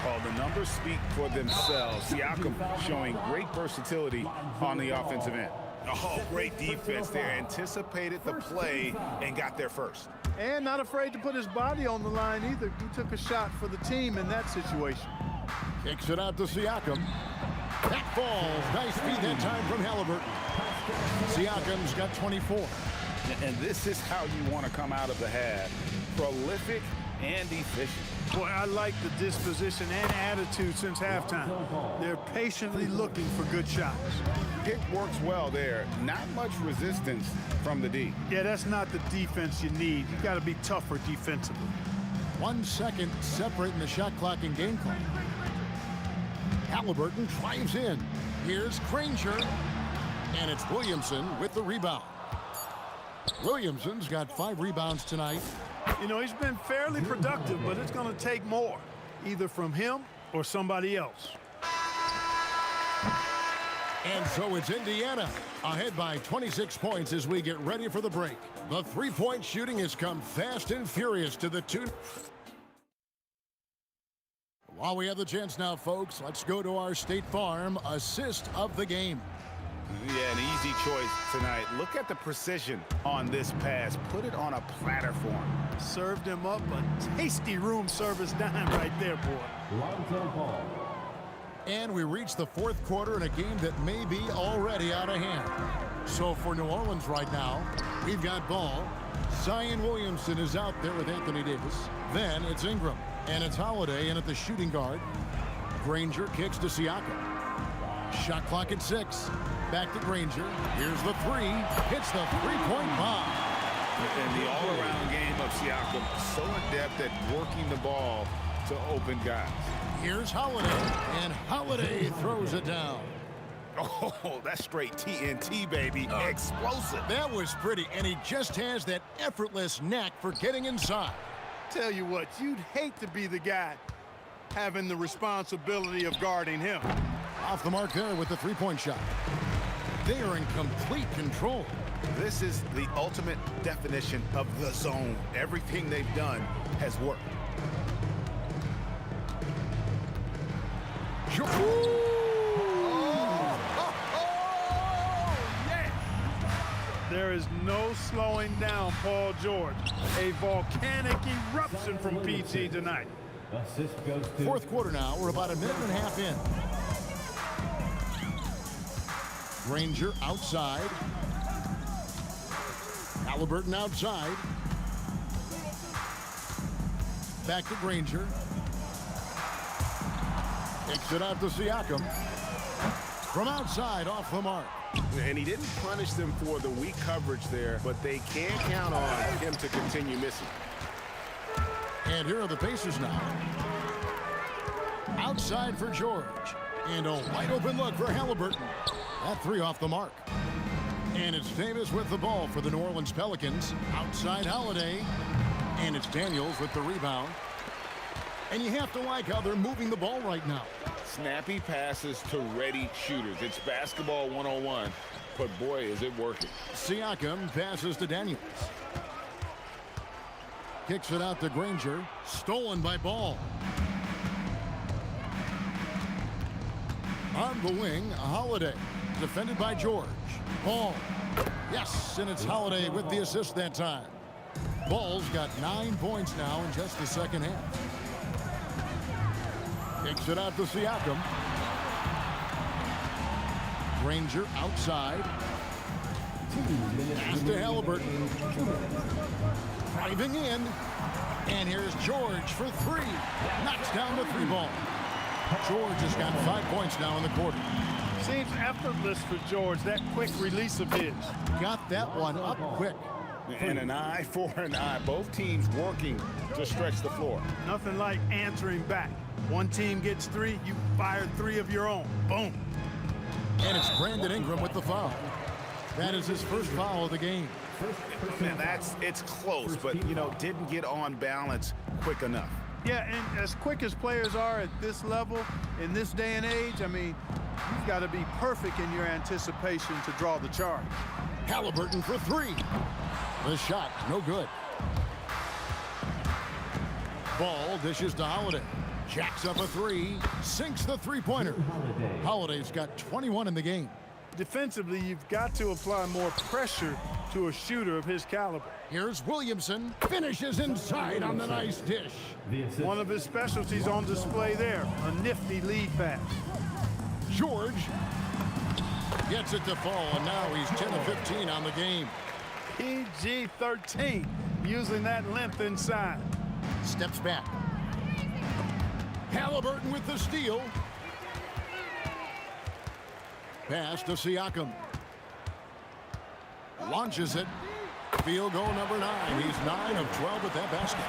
Speaker 7: Oh, the numbers speak for themselves. Siakam showing great versatility on the offensive end. Oh, great defense there. Anticipated the play and got there first.
Speaker 8: And not afraid to put his body on the line either. He took a shot for the team in that situation.
Speaker 6: Kicks it out to Siakam. That falls. Nice feed that time from Halliburton. Siakam's got 24.
Speaker 7: And this is how you want to come out of the half. Prolific and efficient.
Speaker 8: Boy, I like the disposition and attitude since halftime. They're patiently looking for good shots.
Speaker 7: Pick works well there. Not much resistance from the D.
Speaker 8: Yeah, that's not the defense you need. You got to be tougher defensively.
Speaker 6: 1 second separating the shot clock and game clock. Halliburton drives in. Here's Granger. And it's Williamson with the rebound. Williamson's got 5 rebounds tonight.
Speaker 8: You know, he's been fairly productive, but it's going to take more, either from him or somebody else.
Speaker 6: And so it's Indiana ahead by 26 points as we get ready for the break. The three-point shooting has come fast and furious to the 2. While we have the chance now, folks, let's go to our State Farm assist of the game.
Speaker 7: Yeah, an easy choice tonight. Look at the precision on this pass. Put it on a platter for him.
Speaker 8: Served him up a tasty room service dime right there, boy.
Speaker 4: Lonzo Ball.
Speaker 6: And we reach the 4th quarter in a game that may be already out of hand. So for New Orleans right now, we've got ball. Zion Williamson is out there with Anthony Davis. Then it's Ingram. And it's Holiday in at the shooting guard. Granger kicks to Siakam. Shot clock at 6. Back to Granger. Here's the 3. Hits the three-point bomb.
Speaker 7: And the all-around game of Siakam, so adept at working the ball to open guys.
Speaker 6: Here's Holiday, and Holiday throws it down.
Speaker 7: Oh, that's straight TNT, baby. Explosive.
Speaker 6: That was pretty, and he just has that effortless knack for getting inside.
Speaker 8: Tell you what, you'd hate to be the guy having the responsibility of guarding him.
Speaker 6: Off the mark there with the three-point shot. They are in complete control.
Speaker 7: This is the ultimate definition of the zone. Everything they've done has worked.
Speaker 8: There is no slowing down Paul George. A volcanic eruption from PG tonight.
Speaker 4: Assist goes to
Speaker 6: 4th quarter now. We're about a minute and a half in. Granger outside. Halliburton outside. Back to Granger. Kicks it out to Siakam. From outside, off the mark.
Speaker 7: And he didn't punish them for the weak coverage there, but they can't count on him to continue missing.
Speaker 6: And here are the Pacers now. Outside for George. And a wide open look for Halliburton. That 3 off the mark. And it's Davis with the ball for the New Orleans Pelicans. Outside Holiday. And it's Daniels with the rebound. And you have to like how they're moving the ball right now.
Speaker 7: Snappy passes to ready shooters. It's basketball 101, but boy, is it working.
Speaker 6: Siakam passes to Daniels. Kicks it out to Granger. Stolen by Ball. On the wing, Holiday. Defended by George. Ball. Yes, and it's Holiday with the assist that time. Ball's got 9 points now in just the second half. Kicks it out to Siakam. Granger outside. Pass to Halliburton. Driving in. And here's George for 3. Knocks down the 3 ball. George has got 5 points now in the quarter.
Speaker 8: Seems effortless for George, that quick release of his.
Speaker 6: Got that one up quick.
Speaker 7: And an eye for an eye. Both teams working to stretch the floor.
Speaker 8: Nothing like answering back. One team gets 3, you fire 3 of your own. Boom.
Speaker 6: And it's Brandon Ingram with the foul. That is his first foul of the game.
Speaker 7: Man, it's close, but, you know, didn't get on balance quick enough.
Speaker 8: Yeah, and as quick as players are at this level, in this day and age, I mean, you've got to be perfect in your anticipation to draw the charge.
Speaker 6: Halliburton for 3. The shot, no good. Ball dishes to Holiday. Jacks up a 3, sinks the three-pointer. Holiday's got 21 in the game.
Speaker 8: Defensively, you've got to apply more pressure to a shooter of his caliber.
Speaker 6: Here's Williamson, finishes inside on the nice dish.
Speaker 8: One of his specialties on display there, a nifty lead pass.
Speaker 6: George gets it to fall, and now he's 10 of 15 on the game.
Speaker 8: PG-13, using that length inside.
Speaker 6: Steps back. Halliburton with the steal. Pass to Siakam. Launches it. Field goal number 9. He's 9 of 12 at that basket.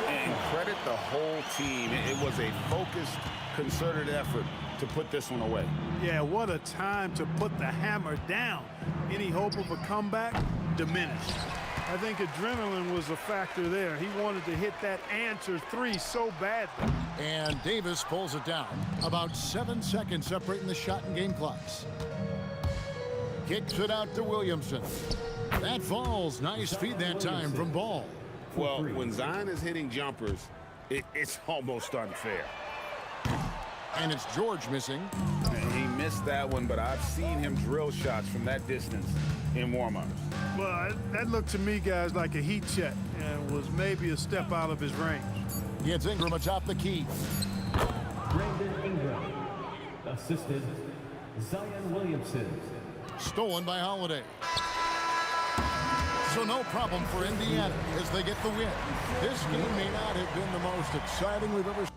Speaker 7: And credit the whole team. It was a focused, concerted effort to put this one away.
Speaker 8: Yeah, what a time to put the hammer down. Any hope of a comeback diminished. I think adrenaline was a factor there. He wanted to hit that answer 3 so badly.
Speaker 6: And Davis pulls it down. About 7 seconds separating the shot and game clocks. Kicks it out to Williamson. That falls. Nice feed that time from Ball.
Speaker 7: Well, when Zion is hitting jumpers, it's almost unfair.
Speaker 6: And it's George missing.
Speaker 7: And he missed that one, but I've seen him drill shots from that distance in warm-ups.
Speaker 8: Well, that looked to me, guys, like a heat check and was maybe a step out of his range.
Speaker 6: Gets Ingram atop the key.
Speaker 4: Brandon Ingram. Assisted, Zion Williamson.
Speaker 6: Stolen by Holiday. So no problem for Indiana as they get the win. This game may not have been the most exciting we've ever seen.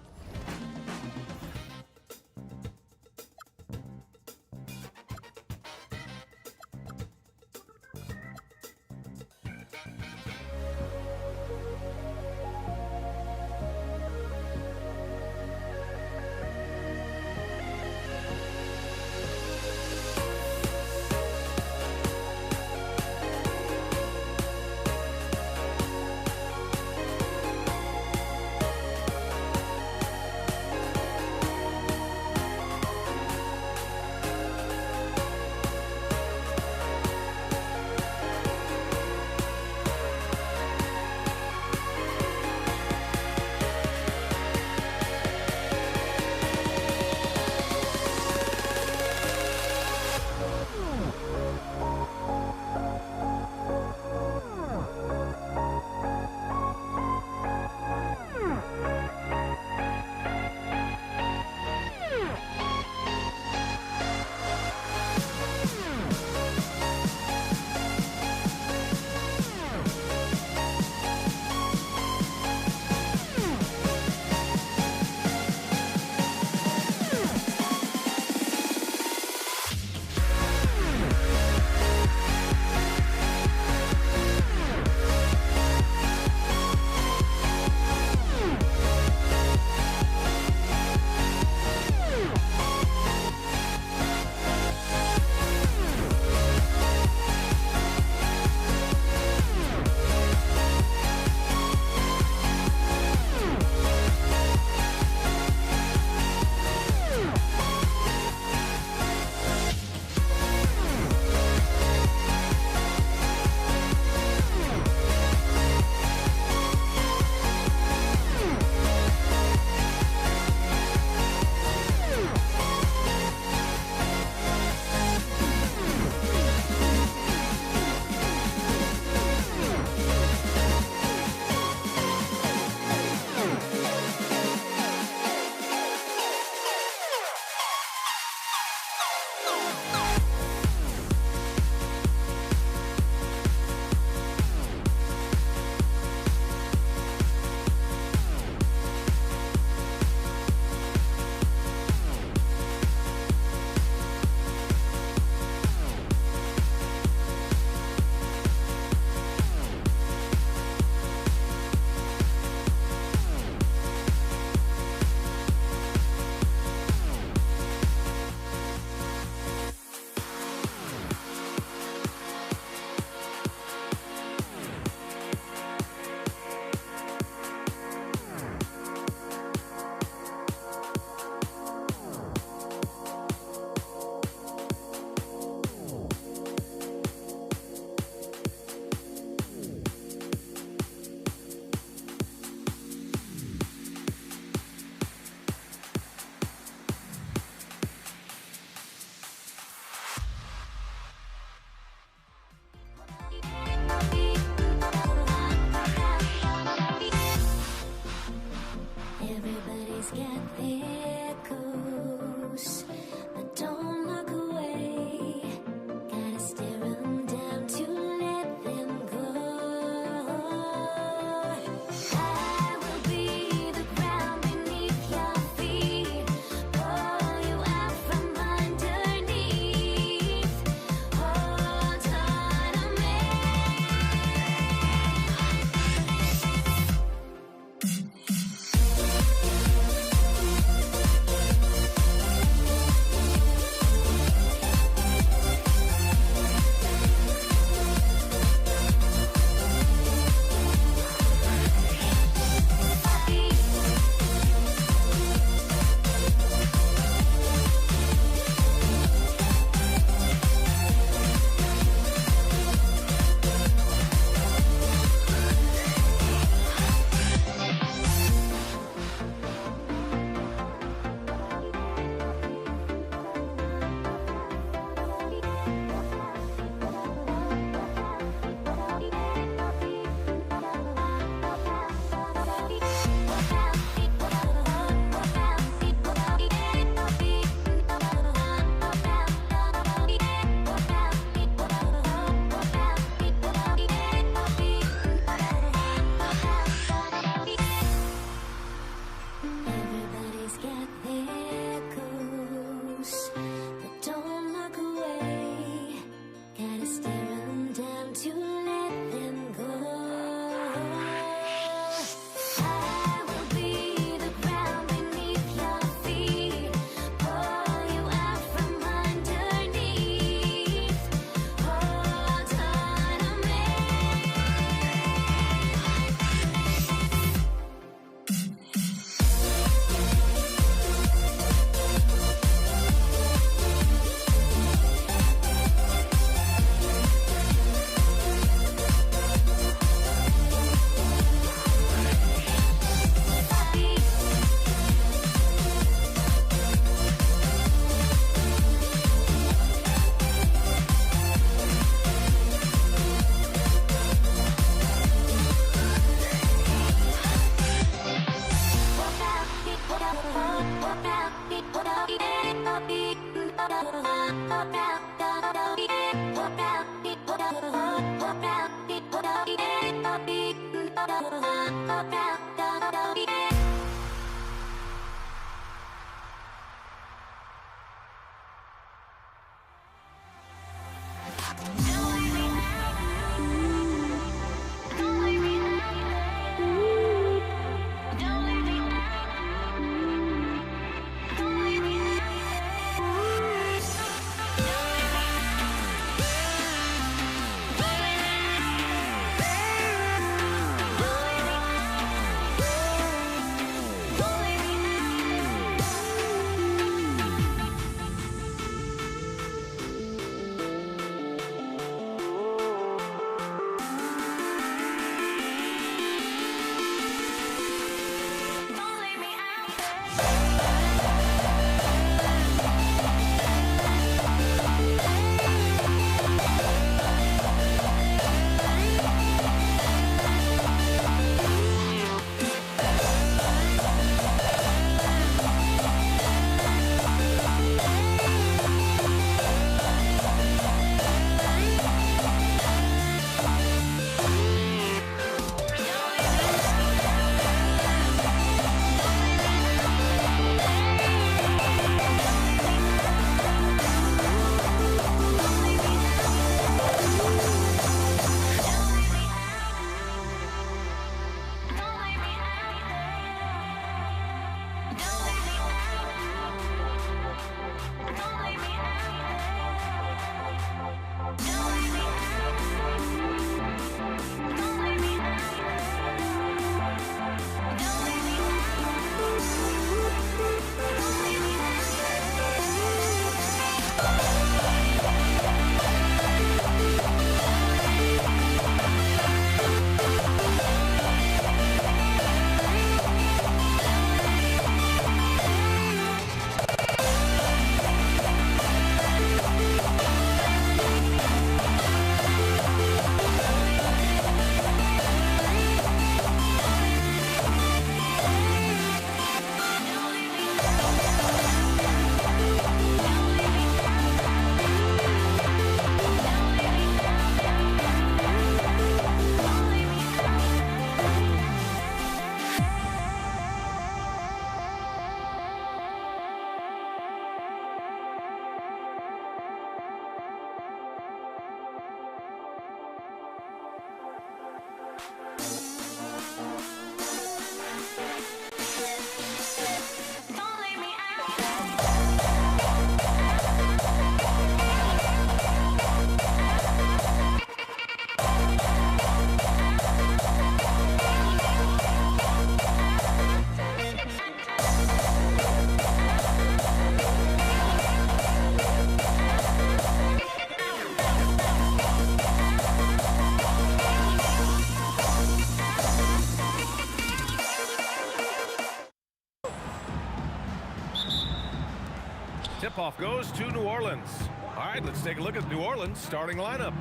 Speaker 1: Tip-off goes to New Orleans. All right, let's take a look at New Orleans' starting lineup.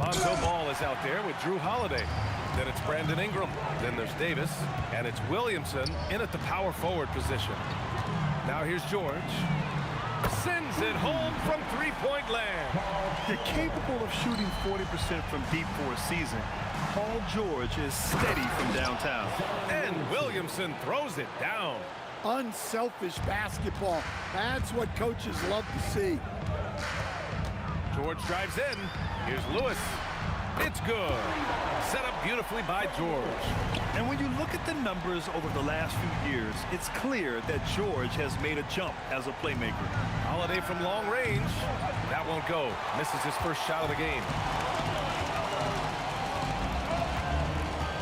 Speaker 1: Lonzo Ball is out there with Drew Holiday. Then it's Brandon Ingram. Then there's Davis. And it's Williamson in at the power forward position. Now here's George. Sends it home from three-point land.
Speaker 2: They're capable of shooting 40% from deep for a season. Paul George is steady from downtown.
Speaker 1: And Williamson throws it down.
Speaker 9: Unselfish basketball. That's what coaches love to see.
Speaker 1: George drives in. Here's Lewis. It's good. Set up beautifully by George.
Speaker 2: And when you look at the numbers over the last few years, it's clear that George has made a jump as a playmaker.
Speaker 1: Holiday from long range. That won't go. Misses his first shot of the game.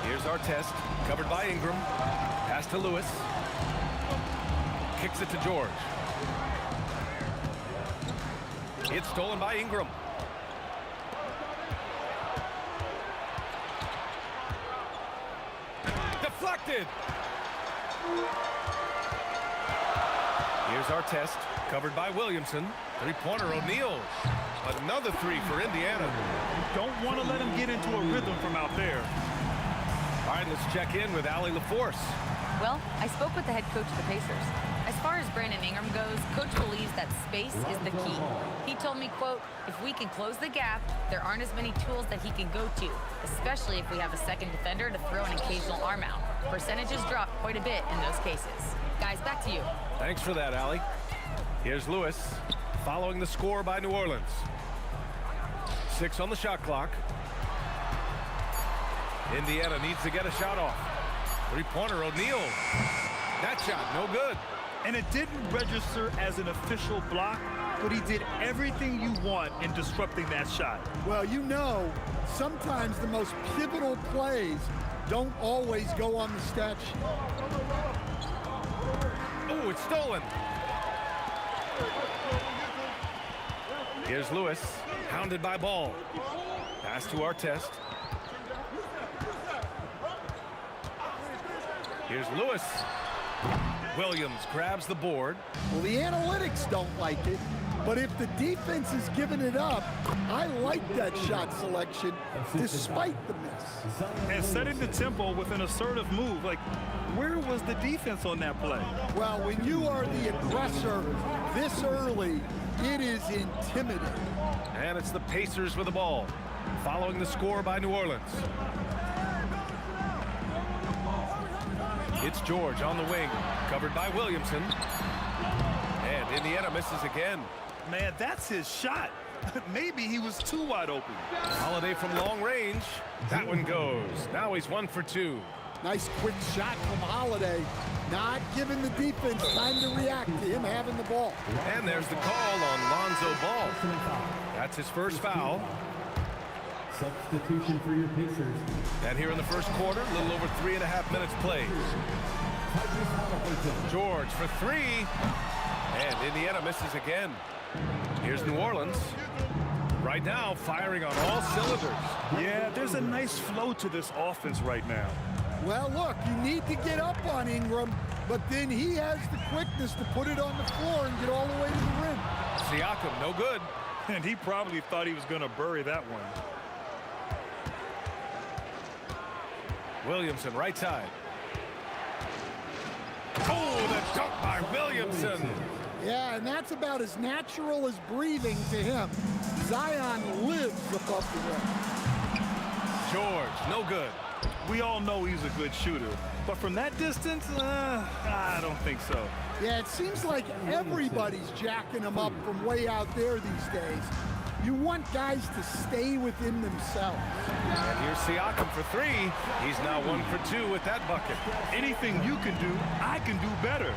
Speaker 1: Here's our test. Covered by Ingram. Pass to Lewis. Kicks it to George. It's stolen by Ingram. Deflected. Here's our test. Covered by Williamson. Three-pointer O'Neal. Another three for Indiana.
Speaker 2: You don't want to let him get into a rhythm from out there.
Speaker 1: All right, let's check in with Allie LaForce.
Speaker 5: Well, I spoke with the head coach of the Pacers. I far as Brandon Ingram goes, Coach believes that space is the key. He told me, quote, if we can close the gap, there aren't as many tools that he can go to, especially if we have a second defender to throw an occasional arm out. Percentages drop quite a bit in those cases. Guys, back to you.
Speaker 1: Thanks for that, Allie. Here's Lewis, following the score by New Orleans. 6 on the shot clock. Indiana needs to get a shot off. Three-pointer, O'Neal. That shot, no good.
Speaker 2: And it didn't register as an official block, but he did everything you want in disrupting that shot.
Speaker 9: Well, you know, sometimes the most pivotal plays don't always go on the stat sheet.
Speaker 1: Oh, it's stolen. Here's Lewis, hounded by Ball. Pass to Artest. Here's Lewis. Williams grabs the board.
Speaker 9: Well, the analytics don't like it, but if the defense is giving it up, I like that shot selection despite the miss.
Speaker 2: And setting the tempo with an assertive move. Like, where was the defense on that play?
Speaker 9: Well, when you are the aggressor this early, it is intimidating.
Speaker 1: And it's the Pacers with the ball, following the score by New Orleans. It's George on the wing, covered by Williamson. And Indiana misses again.
Speaker 2: Man, that's his shot. Maybe he was too wide open.
Speaker 1: Holiday from long range. That one goes. Now he's 1 for 2.
Speaker 9: Nice quick shot from Holiday, not giving the defense time to react to him having the ball.
Speaker 1: And there's the call on Lonzo Ball. That's his first foul.
Speaker 4: Substitution for your Pacers.
Speaker 1: And here in the first quarter, a little over 3.5 minutes played. George for 3. And Indiana misses again. Here's New Orleans. Right now, firing on all cylinders.
Speaker 2: Yeah, there's a nice flow to this offense right now.
Speaker 9: Well, look, you need to get up on Ingram, but then he has the quickness to put it on the floor and get all the way to the rim.
Speaker 1: Siakam, no good.
Speaker 2: And he probably thought he was going to bury that one.
Speaker 1: Williamson, right side. Oh, the dunk by Williamson.
Speaker 9: Yeah, and that's about as natural as breathing to him. Zion lives above the rim.
Speaker 1: George, no good.
Speaker 2: We all know he's a good shooter, but from that distance, I don't think so.
Speaker 9: Yeah, it seems like everybody's jacking him up from way out there these days. You want guys to stay within themselves.
Speaker 1: And here's Siakam for 3. He's now 1 for 2 with that bucket.
Speaker 2: Anything you can do, I can do better.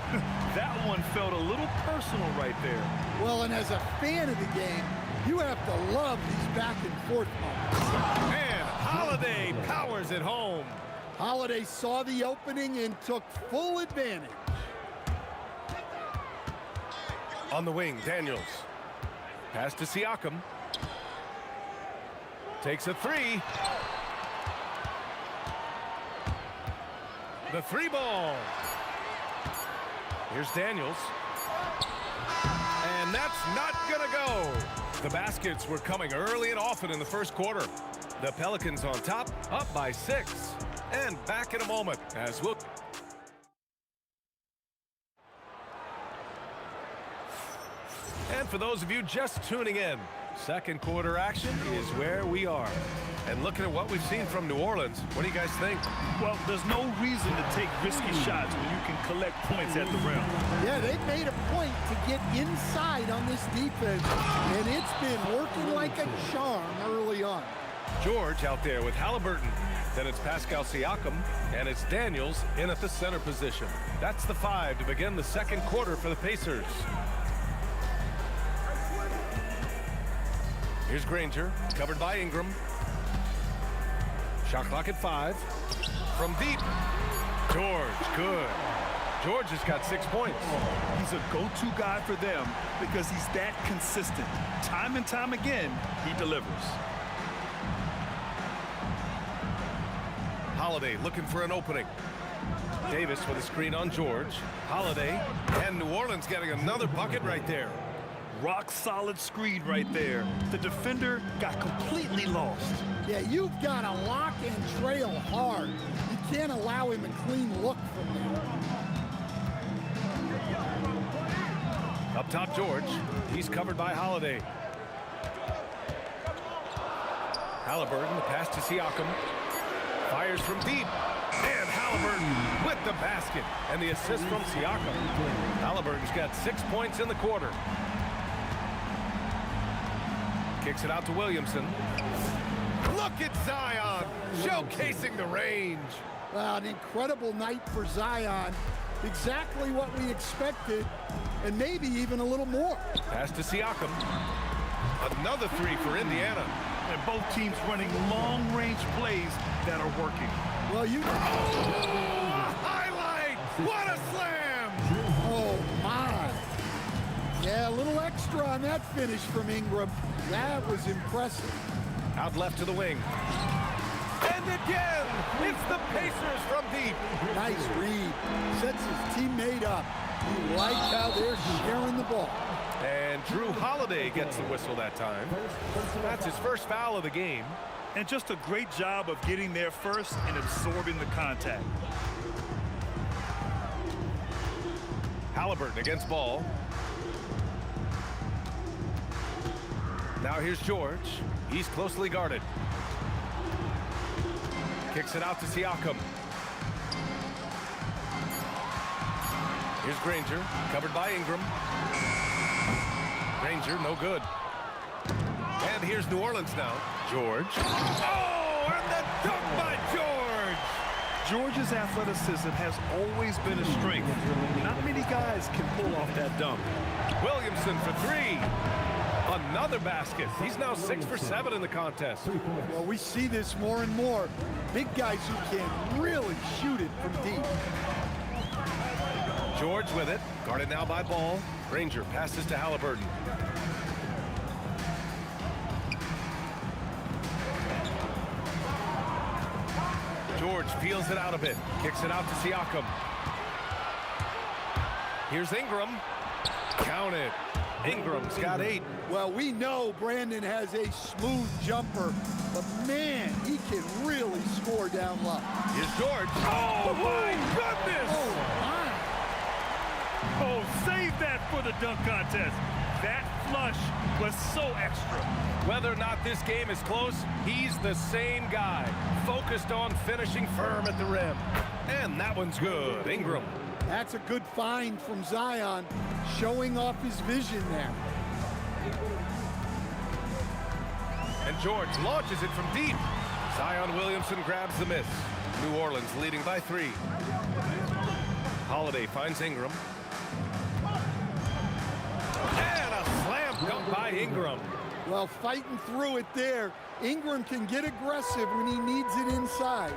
Speaker 2: That one felt a little personal right there.
Speaker 9: Well, and as a fan of the game, you have to love these back and forth moments.
Speaker 1: And Holiday powers it home.
Speaker 9: Holiday saw the opening and took full advantage.
Speaker 1: On the wing, Daniels. Pass to Siakam. Takes a 3. The 3 ball. Here's Daniels. And that's not gonna go. The baskets were coming early and often in the first quarter. The Pelicans on top, up by 6. And back in a moment as we'll... And for those of you just tuning in, second quarter action is where we are. And looking at what we've seen from New Orleans, what do you guys think?
Speaker 2: Well, there's no reason to take risky shots when you can collect points at the rim.
Speaker 9: Yeah, they've made a point to get inside on this defense, and it's been working like a charm early on.
Speaker 1: George out there with Halliburton. Then it's Pascal Siakam, and it's Daniels in at the center position. That's the 5 to begin the second quarter for the Pacers. Here's Granger, covered by Ingram. Shot clock at 5. From deep. George, good. George has got 6 points.
Speaker 2: He's a go-to guy for them because he's that consistent. Time and time again, he delivers.
Speaker 1: Holiday looking for an opening. Davis with a screen on George. Holiday, and New Orleans getting another bucket right there.
Speaker 2: Rock solid screen right there. The defender got completely lost.
Speaker 9: Yeah, you've got to lock and trail hard. You can't allow him a clean look from there.
Speaker 1: Up top, George. He's covered by Holiday. Halliburton, the pass to Siakam. Fires from deep. And Halliburton with the basket. And the assist from Siakam. Halliburton's got 6 points in the quarter. Kicks it out to Williamson. Look at Zion, showcasing the range.
Speaker 9: Well, an incredible night for Zion. Exactly what we expected, and maybe even a little more.
Speaker 1: Pass to Siakam. Another three for Indiana.
Speaker 2: And both teams running long-range plays that are working.
Speaker 9: Well, you...
Speaker 1: Oh, highlight! What a slam!
Speaker 9: Oh, my. Yeah, a little extra on that finish from Ingram. That was impressive.
Speaker 1: Out left to the wing. And again, it's the Pacers from deep.
Speaker 9: Nice read. Sets his teammate up. You like how they're sharing the ball.
Speaker 1: And Drew Holiday gets the whistle that time. That's his first foul of the game.
Speaker 2: And just a great job of getting there first and absorbing the contact.
Speaker 1: Halliburton against ball. Now here's George. He's closely guarded. Kicks it out to Siakam. Here's Granger, covered by Ingram. Granger, no good. And here's New Orleans now. George. Oh, and the dunk by George!
Speaker 2: George's athleticism has always been a strength. Not many guys can pull off that dunk.
Speaker 1: Williamson for three. Another basket. He's now 6 for 7 in the contest.
Speaker 9: Well, we see this more and more. Big guys who can really shoot it from deep.
Speaker 1: George with it. Guarded now by Ball. Granger passes to Halliburton. George feels it out a bit. Kicks it out to Siakam. Here's Ingram. Count it. Ingram's got 8.
Speaker 9: Well, we know Brandon has a smooth jumper, but man, he can really score down low.
Speaker 1: Here's George. Oh, my goodness!
Speaker 9: Oh, my.
Speaker 2: Oh, save that for the dunk contest. That flush was so extra.
Speaker 1: Whether or not this game is close, he's the same guy, focused on finishing firm at the rim. And that one's good. Ingram.
Speaker 9: That's a good find from Zion, showing off his vision there.
Speaker 1: And George launches it from deep. Zion Williamson grabs the miss. New Orleans leading by 3. Holiday finds Ingram. And a slam dunk by Ingram.
Speaker 9: Well, fighting through it there. Ingram can get aggressive when he needs it inside.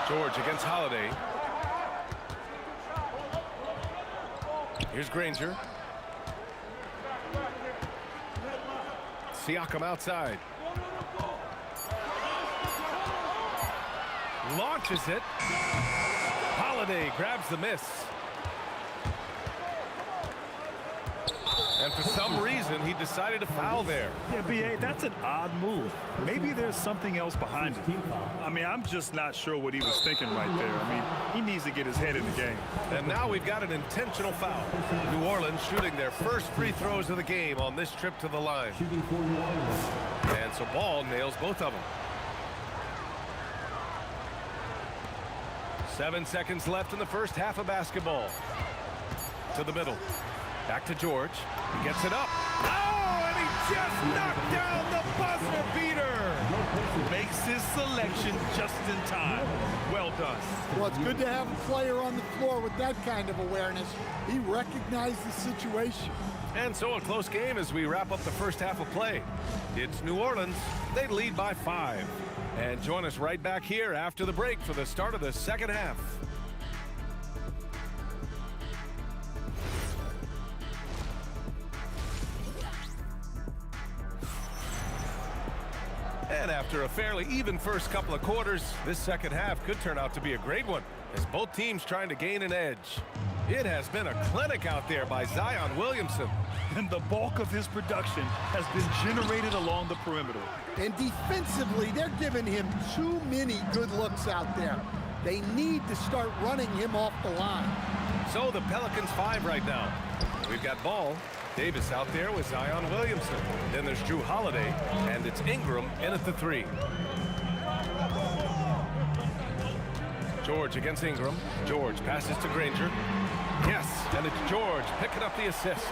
Speaker 1: George against Holiday. Here's Granger. Siakam outside. Launches it. Holiday grabs the miss. And for some reason, he decided to foul there.
Speaker 2: Yeah, B.A., that's an odd move. Maybe there's something else behind it. I mean, I'm just not sure what he was thinking right there. I mean, he needs to get his head in the game.
Speaker 1: And now we've got an intentional foul. New Orleans shooting their first free throws of the game on this trip to the line. And so Ball nails both of them. 7 seconds left in the first half of basketball. To the middle. Back to George. He gets it up. Oh, and he just knocked down the buzzer beater.
Speaker 2: Makes his selection just in time. Well done.
Speaker 9: Well, it's good to have a player on the floor with that kind of awareness. He recognized the situation.
Speaker 1: And so a close game as we wrap up the first half of play. It's New Orleans. They lead by 5. And join us right back here after the break for the start of the second half. And after a fairly even first couple of quarters, this second half could turn out to be a great one as both teams trying to gain an edge. It has been a clinic out there by Zion Williamson.
Speaker 2: And the bulk of his production has been generated along the perimeter.
Speaker 9: And defensively, they're giving him too many good looks out there. They need to start running him off the line.
Speaker 1: So the Pelicans 5 right now. We've got ball. Davis out there with Zion Williamson. Then there's Drew Holiday, and it's Ingram in at the 3. George against Ingram. George passes to Granger. Yes, and it's George picking up the assist.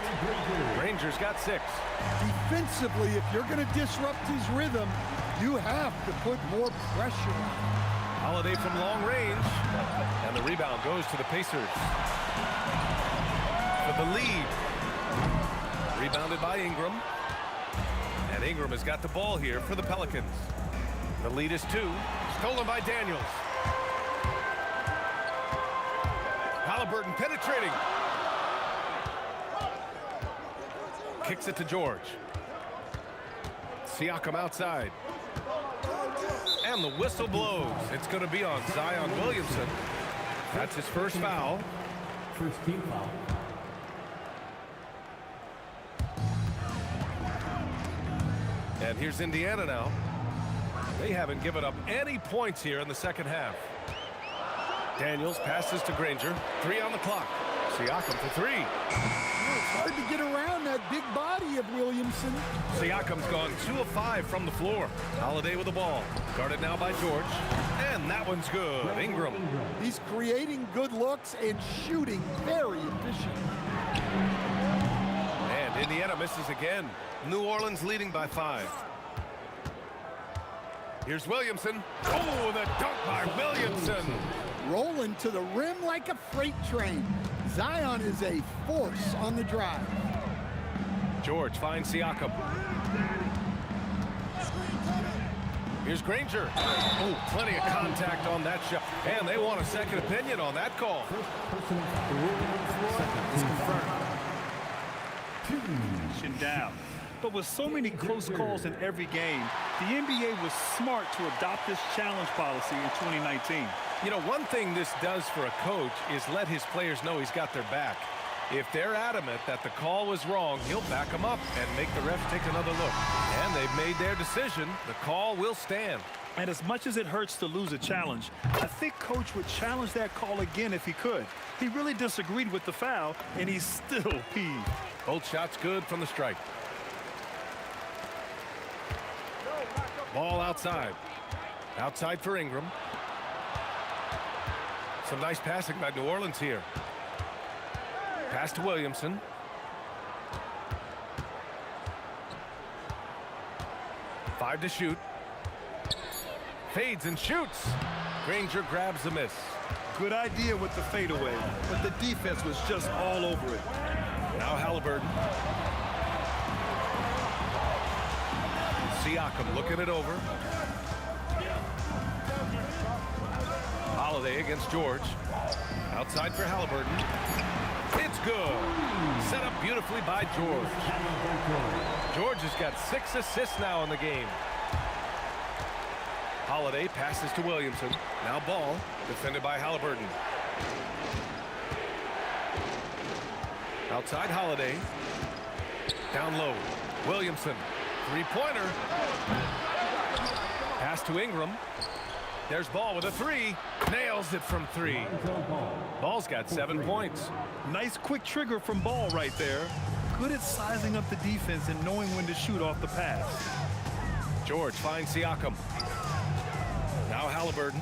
Speaker 1: Granger's got 6.
Speaker 9: Defensively, if you're going to disrupt his rhythm, you have to put more pressure on him.
Speaker 1: Holiday from long range, and the rebound goes to the Pacers. For the lead. Rebounded by Ingram. And Ingram has got the ball here for the Pelicans. The lead is 2. Stolen by Daniels. Halliburton penetrating. Kicks it to George. Siakam outside. And the whistle blows. It's going to be on Zion Williamson. That's his first foul.
Speaker 4: First team foul.
Speaker 1: And here's Indiana now. They haven't given up any points here in the second half. Daniels passes to Granger. 3 on the clock. Siakam for 3.
Speaker 9: It's hard to get around that big body of Williamson.
Speaker 1: Siakam's gone 2 of 5 from the floor. Holiday with the ball. Guarded now by George. And that one's good. Ingram.
Speaker 9: He's creating good looks and shooting very efficient.
Speaker 1: And Indiana misses again. New Orleans leading by 5. Here's Williamson. Oh, the dunk by Williamson.
Speaker 9: Rolling to the rim like a freight train. Zion is a force on the drive.
Speaker 1: George finds Siakam. Here's Granger. Oh, plenty of contact on that shot. And they want a second opinion on that call.
Speaker 2: Down. But with so many close calls in every game, the NBA was smart to adopt this challenge policy in 2019.
Speaker 1: You know, one thing this does for a coach is let his players know he's got their back. If they're adamant that the call was wrong, he'll back them up and make the refs take another look. And they've made their decision. The call will stand.
Speaker 2: And as much as it hurts to lose a challenge, I think Coach would challenge that call again if he could. He really disagreed with the foul, and he's still peeved.
Speaker 1: Both shots good from the strike. Ball outside. Outside for Ingram. Some nice passing by New Orleans here. Pass to Williamson. Five to shoot. Fades and shoots. Granger grabs the miss.
Speaker 2: Good idea with the fadeaway, but the defense was just all over it.
Speaker 1: Now Halliburton. Siakam looking it over. Holiday against George. Outside for Halliburton. It's good. Set up beautifully by George. George has got 6 assists now in the game. Holiday passes to Williamson. Now ball. Defended by Halliburton. Outside Holiday. Down low. Williamson. Three-pointer. Pass to Ingram. There's Ball with a 3. Nails it from 3. Ball's got 7 points.
Speaker 2: Nice quick trigger from Ball right there. Good at sizing up the defense and knowing when to shoot off the pass.
Speaker 1: George finds Siakam. Now Halliburton.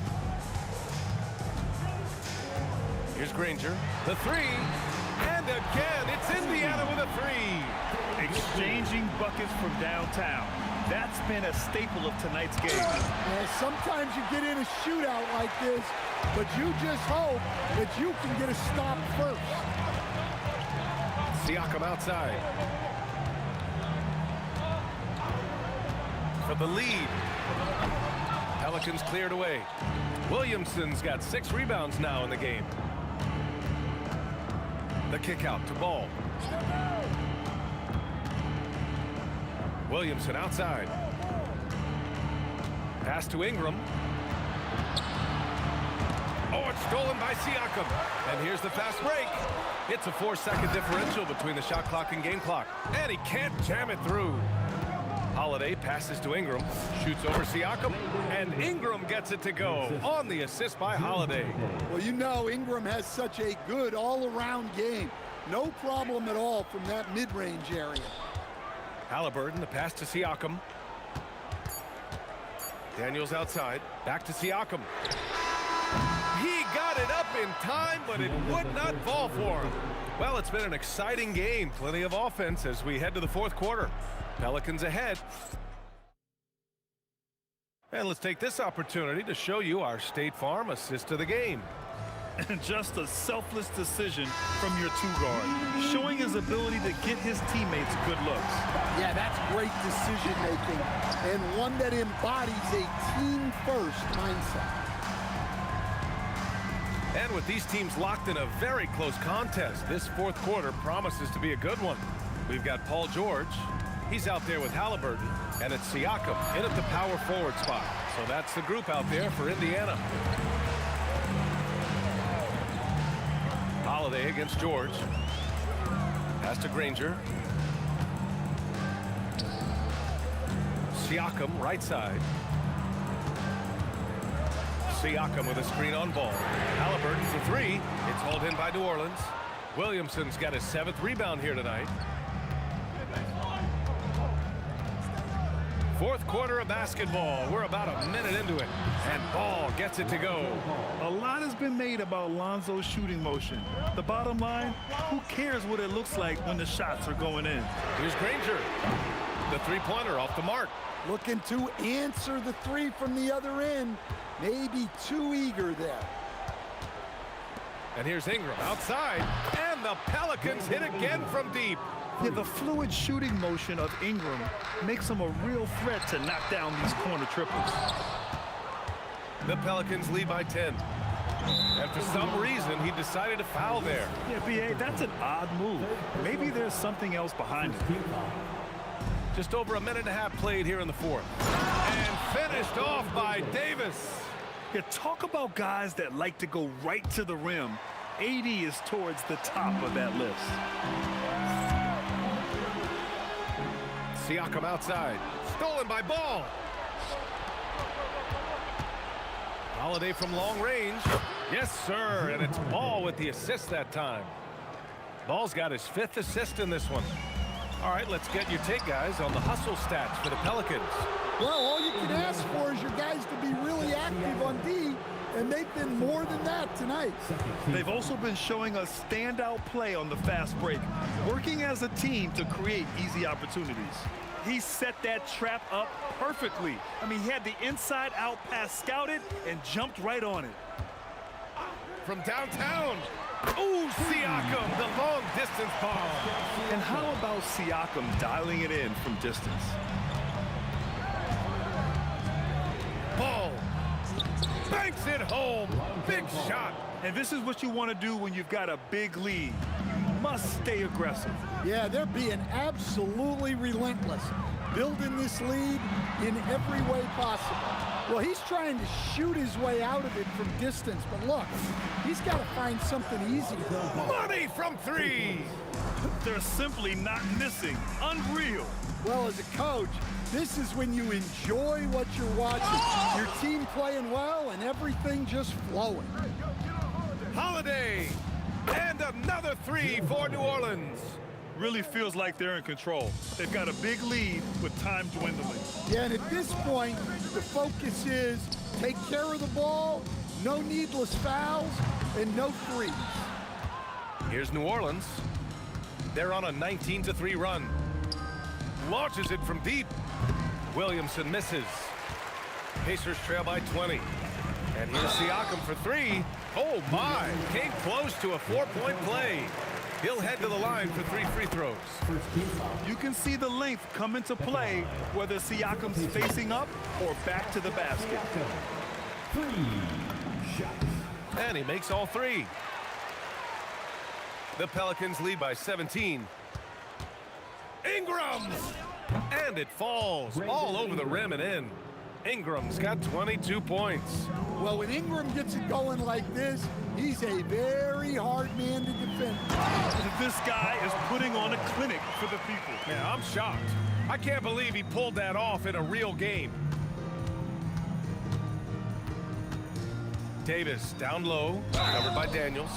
Speaker 1: Here's Granger. The 3. And again, it's Indiana with a 3.
Speaker 2: Exchanging buckets from downtown. That's been a staple of tonight's game.
Speaker 9: Well, sometimes you get in a shootout like this, but you just hope that you can get a stop first.
Speaker 1: Siakam outside. For the lead. Pelicans cleared away. Williamson's got 6 rebounds now in the game. The kick out to Ball. Williamson outside. Pass to Ingram. Oh, it's stolen by Siakam. And here's the fast break. It's a 4-second differential between the shot clock and game clock. And he can't jam it through. Holiday passes to Ingram, shoots over Siakam, and Ingram gets it to go on the assist by Holiday.
Speaker 9: Well, you know Ingram has such a good all-around game. No problem at all from that mid-range area.
Speaker 1: Halliburton, the pass to Siakam. Daniels outside, back to Siakam. He got it up in time, but it would not fall for him. Well, it's been an exciting game. Plenty of offense as we head to the fourth quarter. Pelicans ahead. And let's take this opportunity to show you our State Farm assist of the game.
Speaker 2: And just a selfless decision from your two-guard, showing his ability to get his teammates good looks.
Speaker 9: Yeah, that's great decision-making, and one that embodies a team-first mindset.
Speaker 1: And with these teams locked in a very close contest, this fourth quarter promises to be a good one. We've got Paul George. He's out there with Halliburton, and it's Siakam in at the power forward spot. So that's the group out there for Indiana. Holiday against George. Pass to Granger. Siakam right side. Siakam with a screen on Ball. Halliburton for three. It's hauled in by New Orleans. Williamson's got his 7th rebound here tonight. Fourth quarter of basketball. We're about a minute into it. And Ball gets it to go.
Speaker 2: A lot has been made about Lonzo's shooting motion. The bottom line, who cares what it looks like when the shots are going in?
Speaker 1: Here's Granger. The three-pointer off the mark.
Speaker 9: Looking to answer the three from the other end. Maybe too eager there.
Speaker 1: And here's Ingram outside. And the Pelicans hit again from deep.
Speaker 2: Yeah, the fluid shooting motion of Ingram makes him a real threat to knock down these corner triples.
Speaker 1: The Pelicans lead by 10. And for some reason, he decided to foul there.
Speaker 2: Yeah, B.A., that's an odd move. Maybe there's something else behind it.
Speaker 1: Just over a minute and a half played here in the fourth. And finished off by Davis.
Speaker 2: Yeah, talk about guys that like to go right to the rim. AD is towards the top of that list.
Speaker 1: Siakam outside. Stolen by Ball. Holiday from long range. Yes, sir. And it's Ball with the assist that time. Ball's got his 5th assist in this one. All right, let's get your take, guys, on the hustle stats for the Pelicans.
Speaker 9: Well, all you can ask for is your guys to be really active on D, and they've been more than that tonight.
Speaker 2: They've also been showing us standout play on the fast break, working as a team to create easy opportunities. He set that trap up perfectly. I mean, he had the inside-out pass scouted and jumped right on it.
Speaker 1: From downtown. Ooh, Siakam, the long-distance ball.
Speaker 2: And how about Siakam dialing it in from distance?
Speaker 1: Ball. Banks it home. Big shot.
Speaker 2: And this is what you want to do when you've got a big lead. You must stay aggressive.
Speaker 9: Yeah, they're being absolutely relentless, building this lead in every way possible. Well, he's trying to shoot his way out of it from distance, but look, he's got to find something easy.
Speaker 1: Money from three.
Speaker 2: They're simply not missing. Unreal.
Speaker 9: Well, as a coach, this is when you enjoy what you're watching. Your team playing well and everything just flowing.
Speaker 1: Holiday. And another three for New Orleans.
Speaker 2: Really feels like they're in control. They've got a big lead with time dwindling.
Speaker 9: Yeah, and at this point, the focus is take care of the ball, no needless fouls, and no threes.
Speaker 1: Here's New Orleans. They're on a 19-3 run. Launches it from deep. Williamson misses. Pacers trail by 20. And here's Siakam for three. Oh, my. Came close to a 4-point play. He'll head to the line for 3 free throws.
Speaker 2: You can see the length come into play, whether Siakam's facing up or back to the basket.
Speaker 1: And he makes all three. The Pelicans lead by 17. Ingram! And it falls all over the rim and in. Ingram's got 22 points.
Speaker 9: Well, when Ingram gets it going like this, he's a very hard man to defend.
Speaker 2: This guy is putting on a clinic for the people.
Speaker 1: Man, I'm shocked. I can't believe he pulled that off in a real game. Davis down low, covered by Daniels.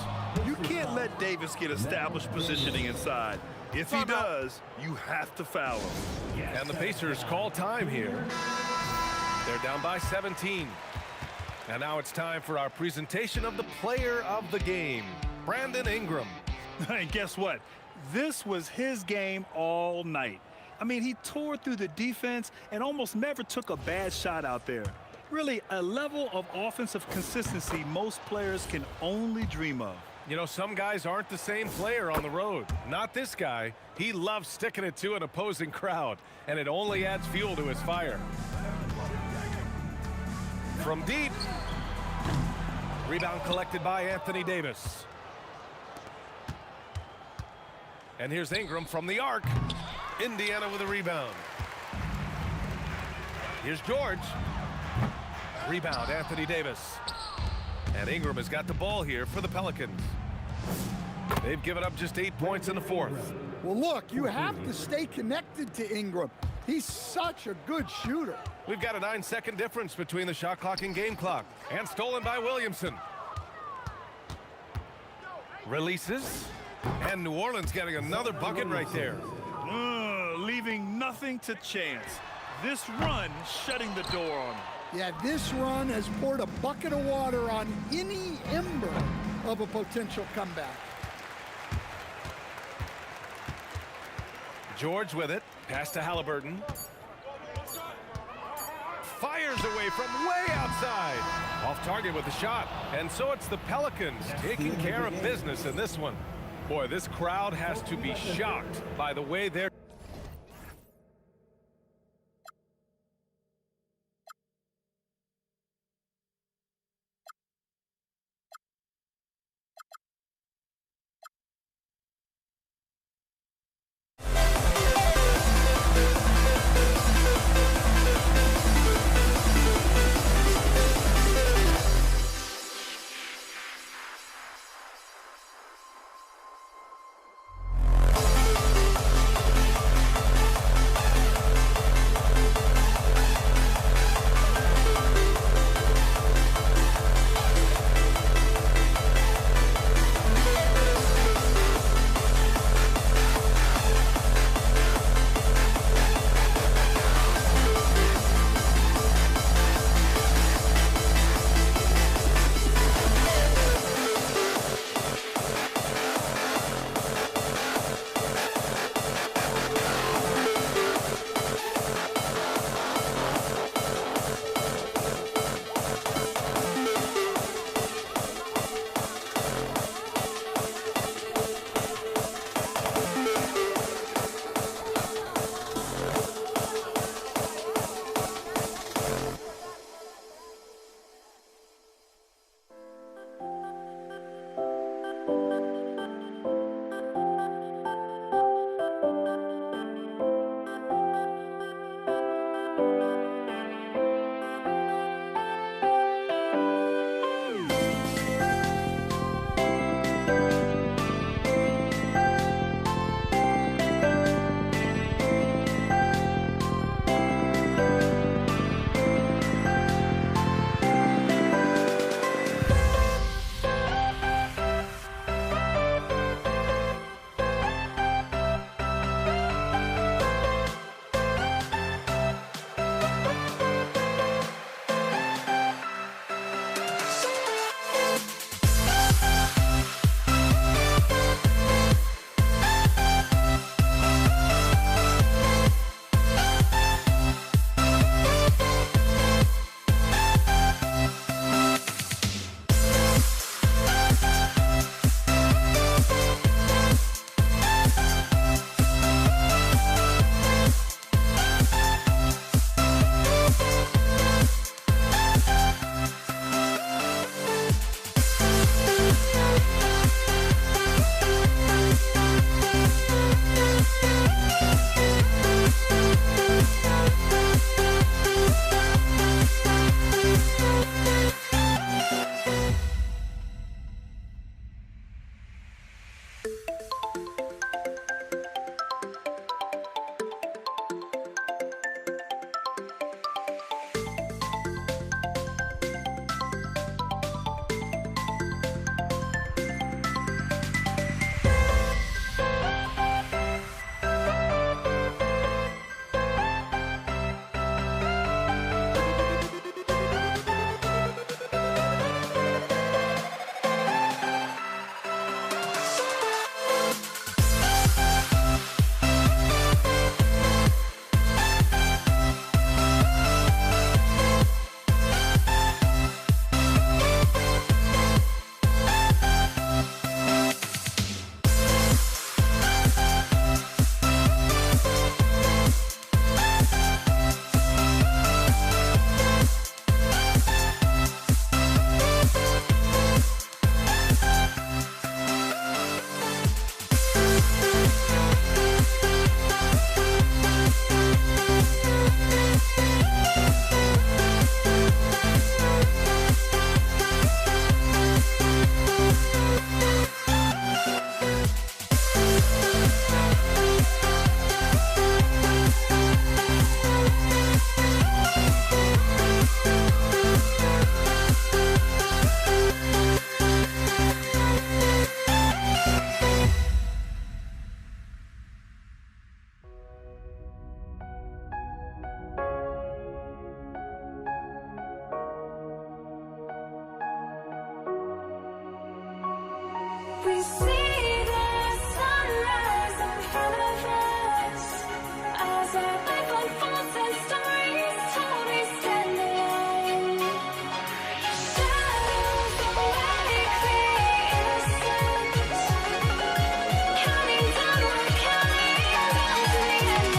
Speaker 2: You can't let Davis get established positioning inside. If he does, you have to foul him.
Speaker 1: And the Pacers call time here. They're down by 17. And now it's time for our presentation of the player of the game, Brandon Ingram.
Speaker 2: And guess what? This was his game all night. I mean, he tore through the defense and almost never took a bad shot out there. Really, a level of offensive consistency most players can only dream of.
Speaker 1: You know, some guys aren't the same player on the road. Not this guy. He loves sticking it to an opposing crowd, and it only adds fuel to his fire. From deep. Rebound collected by Anthony Davis. And here's Ingram from the arc. Indiana with a rebound. Here's George. Rebound, Anthony Davis. And Ingram has got the ball here for the Pelicans. They've given up just 8 points in the fourth.
Speaker 9: Well, look, you have to stay connected to Ingram. He's such a good shooter.
Speaker 1: We've got a 9-second difference between the shot clock and game clock. And stolen by Williamson. Releases. And New Orleans getting another bucket right there.
Speaker 2: Leaving nothing to chance. This run shutting the door on him.
Speaker 9: Yeah, this run has poured a bucket of water on any ember of a potential comeback.
Speaker 1: George with it. Pass to Halliburton. Fires away from way outside. Off target with the shot. And so it's the Pelicans taking care of business in this one. Boy, this crowd has to be shocked by the way they're
Speaker 10: We see the sunrise in front of us as our life unfolds and stories told. We stand alone. Shadows awake the innocence, counting down, we're counting down to the end.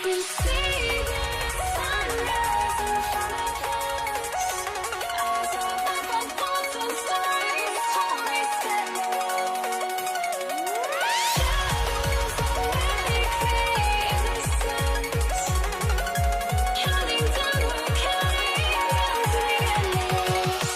Speaker 10: We see the sunrise in front of us as our life unfolds and stories told. We stand alone. Shadows awake the innocence, counting down, we're counting down to the endless.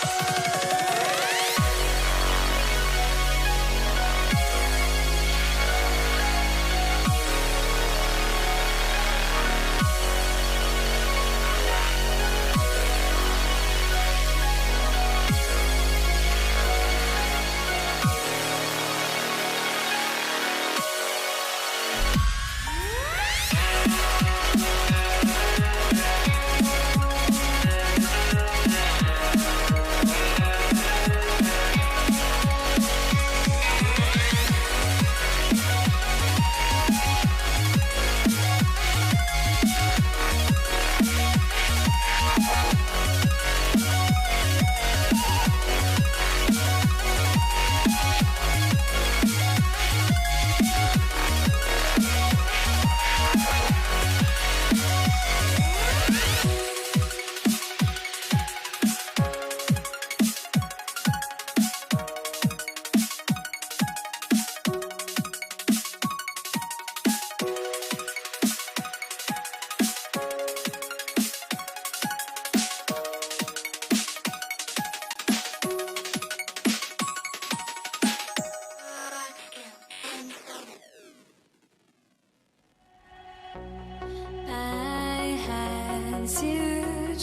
Speaker 10: I had to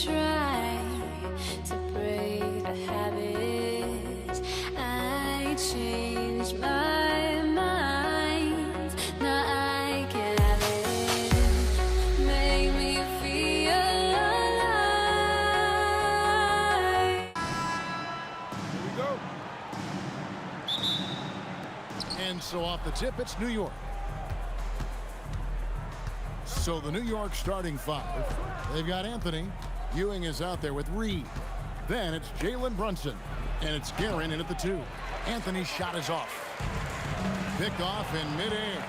Speaker 10: try to break the habit. I changed my mind. Now I can have it. Make me feel alive.
Speaker 6: And so off the tip, it's New York. So the New York starting five, they've got Anthony. Ewing is out there with Reed. Then it's Jalen Brunson. And it's Guerin in at the 2. Anthony's shot is off. Picked off in midair.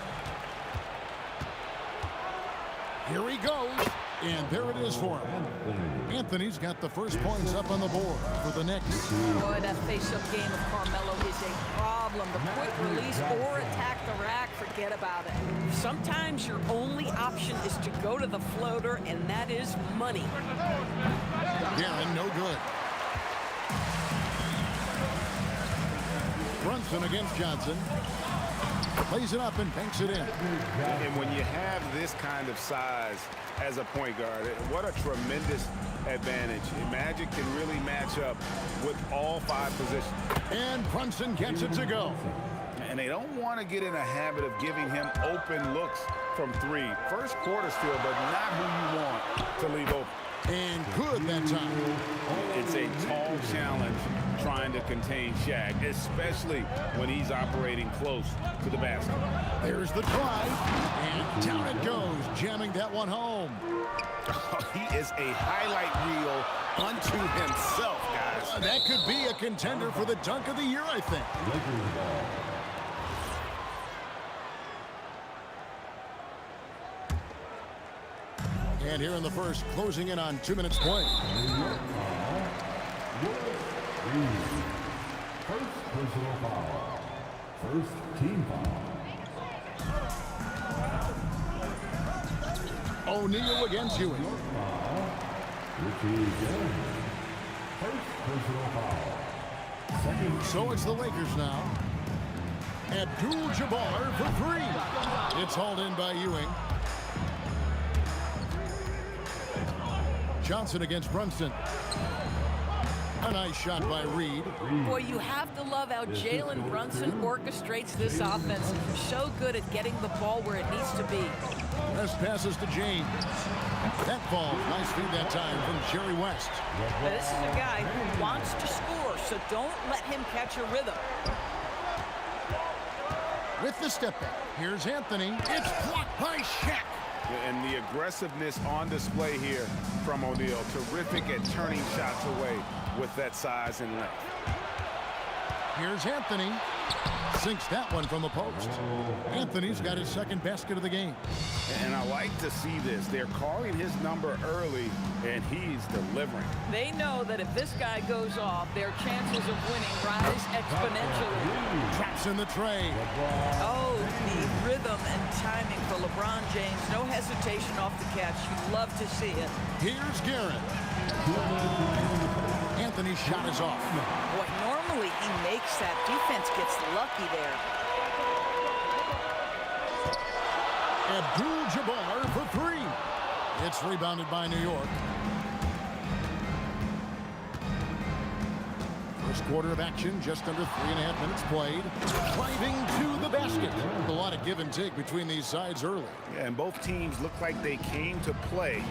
Speaker 6: Here he goes. And there it is for him. Anthony's got the first points up on the board for the Knicks.
Speaker 11: Boy, that face-up game of Carmelo is a problem. The quick release or attack the rack, forget about it. Sometimes your only option is to go to the floater, and that is money.
Speaker 6: Guerin, no good. Brunson against Johnson. Plays it up and banks it in.
Speaker 7: And when you have this kind of size as a point guard, what a tremendous advantage. Magic can really match up with all 5 positions.
Speaker 6: And Brunson gets it to go.
Speaker 7: And they don't want to get in a habit of giving him open looks from 3. First quarter still, but not who you want to leave open.
Speaker 6: And good that time.
Speaker 7: It's a tall challenge trying to contain Shaq, especially when he's operating close to the basket.
Speaker 6: There's the drive, and down it goes, jamming that one home.
Speaker 7: He is a highlight reel unto himself, guys.
Speaker 6: That could be a contender for the dunk of the year, I think. And here in the first, closing in on 2 minutes play.
Speaker 4: First personal foul. First team foul.
Speaker 6: O'Neal against Ewing.
Speaker 4: Which is first personal foul. Second.
Speaker 6: So it's the Lakers now. Abdul-Jabbar for 3. It's hauled in by Ewing. Johnson against Brunson. A nice shot by Reed.
Speaker 11: Boy, you have to love how Jalen Brunson orchestrates this offense. So good at getting the ball where it needs to be.
Speaker 6: Best passes to James. That ball, nice feed that time from Jerry West.
Speaker 11: Now, this is a guy who wants to score, so don't let him catch a rhythm.
Speaker 6: With the step back, here's Anthony. It's blocked by Shaq.
Speaker 7: And the aggressiveness on display here from O'Neal. Terrific at turning shots away with that size and length.
Speaker 6: Here's Anthony. Sinks that one from the post. Anthony's got his second basket of the game.
Speaker 7: And I like to see this. They're calling his number early, and he's delivering.
Speaker 11: They know that if this guy goes off, their chances of winning rise exponentially.
Speaker 6: Traps in the tray.
Speaker 11: Oh, the rhythm and timing for LeBron James. No hesitation off the catch. You'd love to see it.
Speaker 6: Here's Garrett. Anthony's shot is off.
Speaker 11: Boy, normally he makes that. Defense gets lucky there.
Speaker 6: Abdul-Jabbar for 3. It's rebounded by New York. First quarter of action, just under 3.5 minutes played. Driving to the basket. A lot of give and take between these sides early.
Speaker 7: Yeah, and both teams look like they came to play.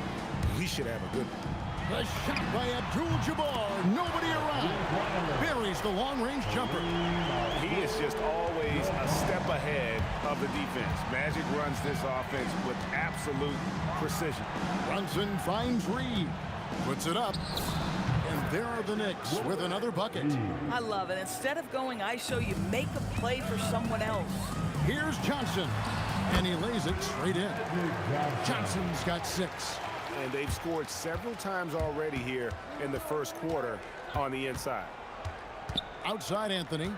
Speaker 7: We should have a good one.
Speaker 6: The shot by Abdul-Jabbar. Nobody around. Buries the long-range jumper.
Speaker 7: He is just always a step ahead of the defense. Magic runs this offense with absolute precision.
Speaker 6: Brunson finds Reed. Puts it up. And there are the Knicks with another bucket.
Speaker 11: I love it. Instead of going ISO, you make a play for someone else.
Speaker 6: Here's Johnson. And he lays it straight in. Johnson's got 6.
Speaker 7: And they've scored several times already here in the first quarter on the inside.
Speaker 6: Outside Anthony.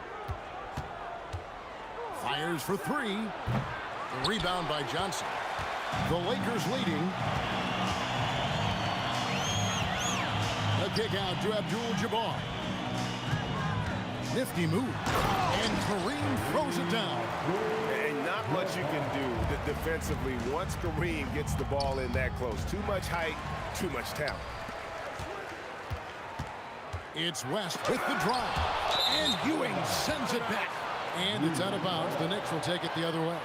Speaker 6: Fires for 3. Rebound by Johnson. The Lakers leading. A kick out to Abdul-Jabbar. Nifty move. And Kareem throws it down.
Speaker 7: And not much you can do defensively once Kareem gets the ball in that close. Too much height, too much talent.
Speaker 6: It's West with the drive. And Ewing sends it back. And it's out of bounds. The Knicks will take it the other way.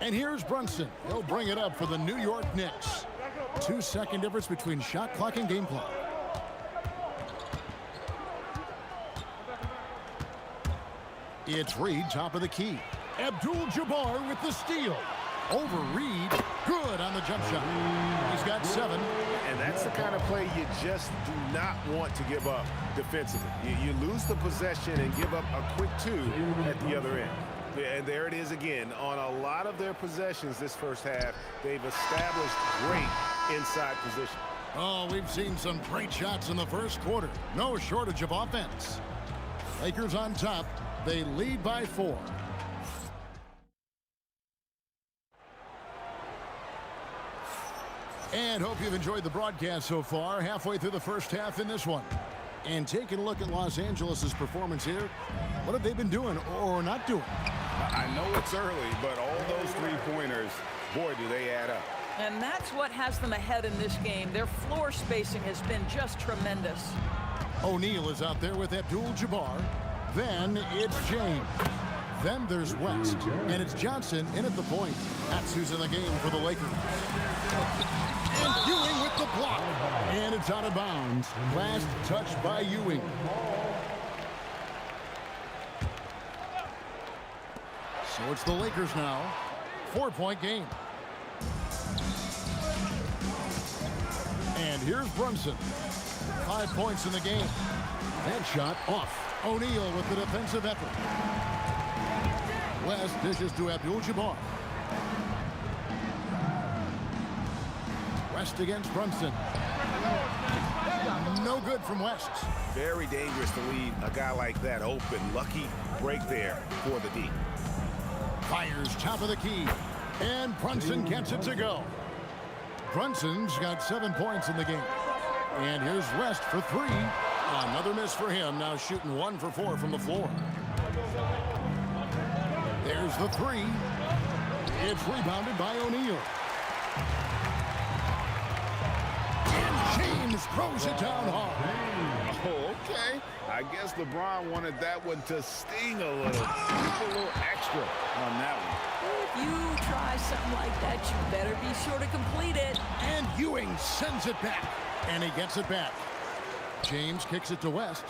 Speaker 6: And here's Brunson. He'll bring it up for the New York Knicks. 2-second difference between shot clock and game clock. It's Reed, top of the key. Abdul-Jabbar with the steal. Over Reed. Good on the jump shot. He's got 7.
Speaker 7: And that's the kind of play you just do not want to give up defensively. You lose the possession and give up a quick 2 at the other end. And there it is again. On a lot of their possessions this first half, they've established great inside position.
Speaker 6: Oh, we've seen some great shots in the first quarter. No shortage of offense. Lakers on top. They lead by 4. And hope you've enjoyed the broadcast so far. Halfway through the first half in this one. And taking a look at Los Angeles' performance here, what have they been doing or not doing?
Speaker 2: I know it's early, but all those three-pointers, boy, do they add up.
Speaker 11: And that's what has them ahead in this game. Their floor spacing has been just tremendous.
Speaker 6: O'Neal is out there with Abdul-Jabbar. Then it's James. Then there's West. And it's Johnson in at the point. That's who's in the game for the Lakers. And Ewing with the block. And it's out of bounds. Last touch by Ewing. So it's the Lakers now. 4-point game. And here's Brunson. 5 points in the game. That shot off. O'Neal with the defensive effort. West dishes to Abdul-Jabbar. West against Brunson. No good from West.
Speaker 7: Very dangerous to leave a guy like that open. Lucky break there for the D.
Speaker 6: Fires top of the key. And Brunson gets it to go. Brunson's got 7 points in the game. And here's West for 3. Another miss for him. Now shooting 1 for 4 from the floor. There's the 3. It's rebounded by O'Neal. And James throws it down hard.
Speaker 2: Oh, okay. I guess LeBron wanted that one to sting a little. Keep a little extra on that one.
Speaker 11: If you try something like that, you better be sure to complete it.
Speaker 6: And Ewing sends it back. And he gets it back. James kicks it to West.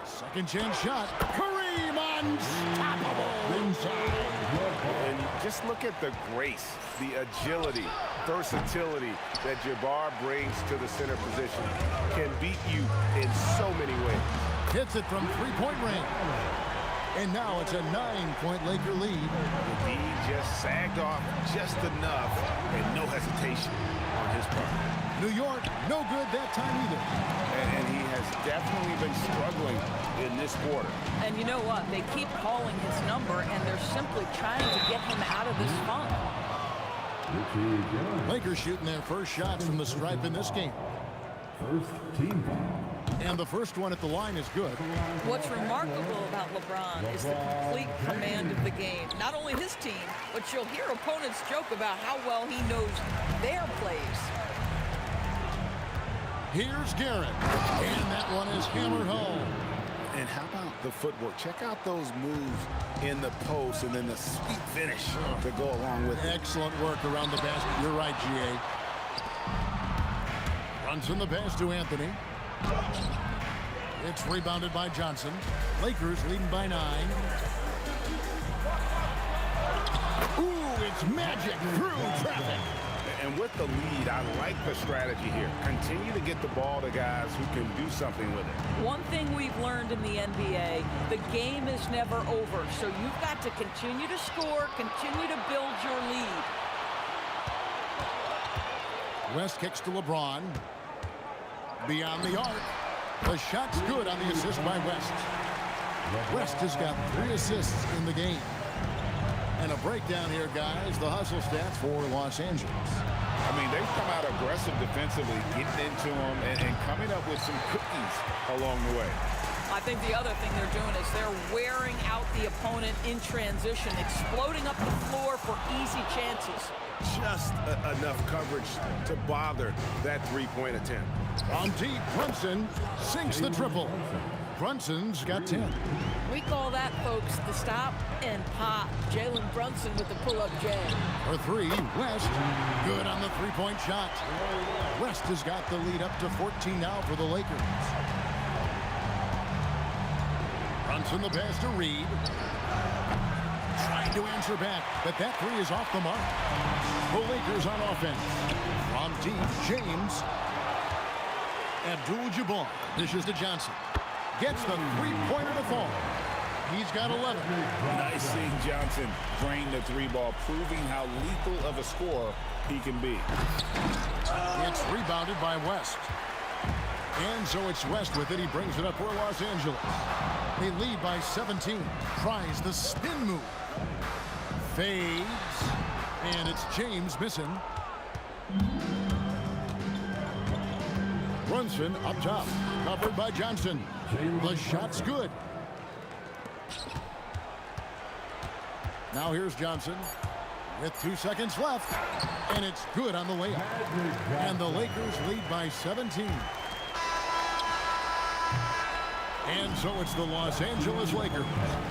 Speaker 6: Second chance shot. Kareem unstoppable inside.
Speaker 7: And just look at the grace, the agility, versatility that Jabbar brings to the center position. Can beat you in so many ways.
Speaker 6: Hits it from 3-point range. And now it's a 9-point Laker lead.
Speaker 7: The D just sagged off just enough and no hesitation on his part.
Speaker 6: New York, no good that time either.
Speaker 2: And he has definitely been struggling in this quarter.
Speaker 11: And you know what? They keep calling his number, and they're simply trying to get him out of this funk.
Speaker 6: Lakers shooting their first shots from the stripe in this game.
Speaker 4: First team foul.
Speaker 6: And the first one at the line is good.
Speaker 11: What's remarkable about LeBron is the complete command of the game. Not only his team, but you'll hear opponents joke about how well he knows their plays.
Speaker 6: Here's Garrett. And that one is hammered home.
Speaker 7: And how about the footwork? Check out those moves in the post and then the sweet finish to go along with it.
Speaker 6: Excellent work around the basket. You're right, G.A. Runs in the pass to Anthony. It's rebounded by Johnson. Lakers leading by 9. Ooh, it's magic through traffic.
Speaker 7: And with the lead, I like the strategy here. Continue to get the ball to guys who can do something with it.
Speaker 11: One thing we've learned in the NBA, the game is never over. So you've got to continue to score, continue to build your lead.
Speaker 6: West kicks to LeBron. Beyond the arc. The shot's good on the assist by West. West has got 3 assists in the game. And a breakdown here, guys. The hustle stats for Los Angeles.
Speaker 2: I mean, they've come out aggressive defensively, getting into them and coming up with some cookies along the way.
Speaker 11: I think the other thing they're doing is they're wearing out the opponent in transition, exploding up the floor for easy chances.
Speaker 7: Just enough coverage to bother that three-point attempt.
Speaker 6: On deep, Brunson sinks the triple. Brunson's got 10.
Speaker 11: We call that, folks, the stop and pop. Jalen Brunson with the pull-up J.
Speaker 6: For 3, West. Good on the three-point shot. West has got the lead up to 14 now for the Lakers. Brunson the pass to Reed. Trying to answer back, but that 3 is off the mark. The Lakers on offense. From deep, James. Abdul-Jabbar dishes to Johnson. Gets the three-pointer to fall. He's got 11.
Speaker 2: Nice seeing Johnson drain the 3 ball, proving how lethal of a scorer he can be.
Speaker 6: It's rebounded by West. And so it's West with it. He brings it up for Los Angeles. They lead by 17. Tries the spin move. Fades. And it's James missing. Brunson up top, covered by Johnson. The shot's good. Now here's Johnson with 2 seconds left, and it's good on the layup. And the Lakers lead by 17. And so it's the Los Angeles Lakers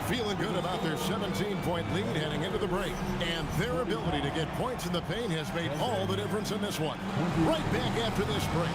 Speaker 6: feeling good about their 17-point lead heading into the break. And their ability to get points in the paint has made all the difference in this one. Right back after this break.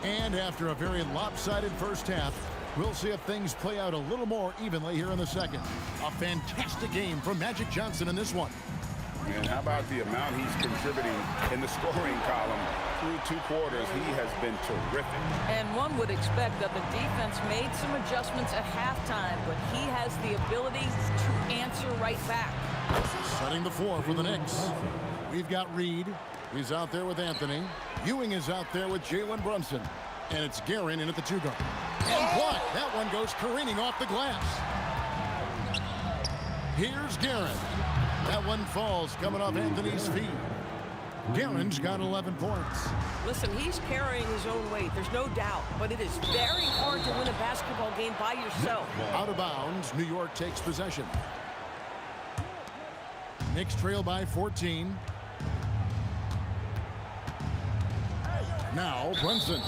Speaker 6: And after a very lopsided first half, we'll see if things play out a little more evenly here in the second. A fantastic game from Magic Johnson in this one.
Speaker 12: And how about the amount he's contributing in the scoring column through 2 quarters? He has been terrific.
Speaker 11: And one would expect that the defense made some adjustments at halftime, but he has the ability to answer right back.
Speaker 6: Setting the floor for the Knicks. We've got Reed. He's out there with Anthony. Ewing is out there with Jalen Brunson. And it's Guerin in at the 2-guard. And blocked. That one goes careening off the glass. Here's Guerin. That one falls coming off Anthony's feet. Guerin's got 11 points.
Speaker 11: Listen, he's carrying his own weight. There's no doubt. But it is very hard to win a basketball game by yourself.
Speaker 6: Out of bounds, New York takes possession. Knicks trail by 14. Now Brunson,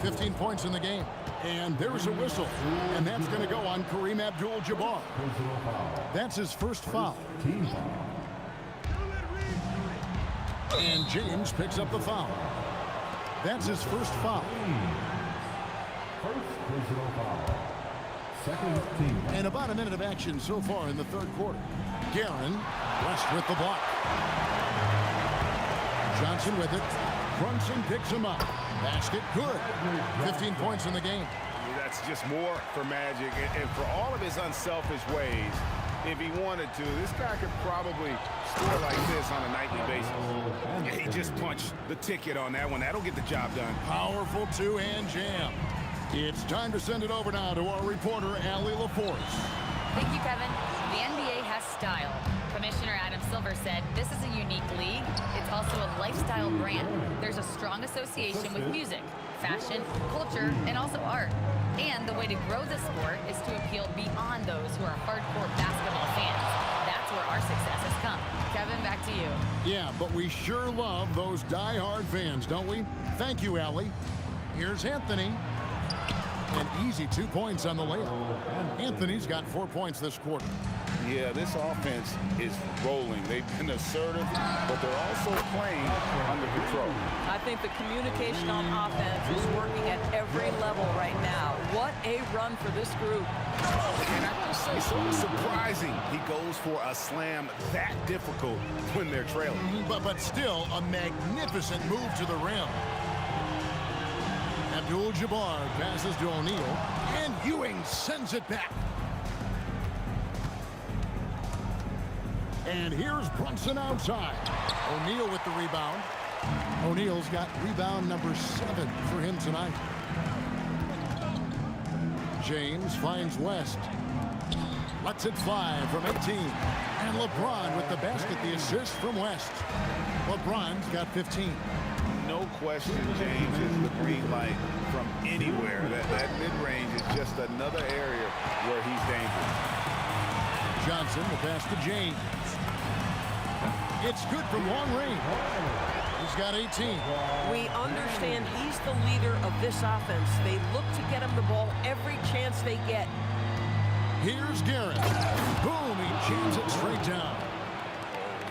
Speaker 6: 15 points in the game. And there's a whistle. And that's going to go on Kareem Abdul-Jabbar. That's his first foul. And James picks up the foul. That's his first foul. And about a minute of action so far in the third quarter. Guerin, West with the block. Johnson with it. Brunson picks him up. Basket good. 15 points in the game.
Speaker 7: That's just more for Magic. And for all of his unselfish ways, if he wanted to, this guy could probably score like this on a nightly basis. He just punched the ticket on that one. That'll get the job done.
Speaker 6: Powerful two-hand jam. It's time to send it over now to our reporter, Allie LaForce.
Speaker 5: Thank you, Kevin. The NBA has style. Commissioner Adam Silver said this is a unique league. It's also a lifestyle brand. There's a strong association with music, fashion, culture, and also art. And the way to grow the sport is to appeal beyond those who are hardcore basketball fans. That's where our success has come. Kevin, back to you.
Speaker 6: Yeah, but we sure love those die-hard fans, don't we? Thank you, Allie. Here's Anthony. An easy 2 points on the layup. Anthony's got 4 points this quarter.
Speaker 12: Yeah, this offense is rolling. They've been assertive, but they're also playing under control.
Speaker 11: I think the communication on offense is working at every level right now. What a run for this group.
Speaker 7: And I have to say, so surprising he goes for a slam that difficult when they're trailing.
Speaker 6: But still, a magnificent move to the rim. Abdul-Jabbar passes to O'Neal, and Ewing sends it back. And here's Brunson outside. O'Neal with the rebound. O'Neal's got rebound number 7 for him tonight. James finds West. Lets it fly from 18. And LeBron with the basket, the assist from West. LeBron's got 15.
Speaker 7: No question, James is the green light from anywhere. That mid-range is just another area where he's dangerous.
Speaker 6: Johnson, the pass to James. It's good from long range. He's got 18.
Speaker 11: We understand he's the leader of this offense. They look to get him the ball every chance they get.
Speaker 6: Here's Guerin. Boom, he jams it straight down.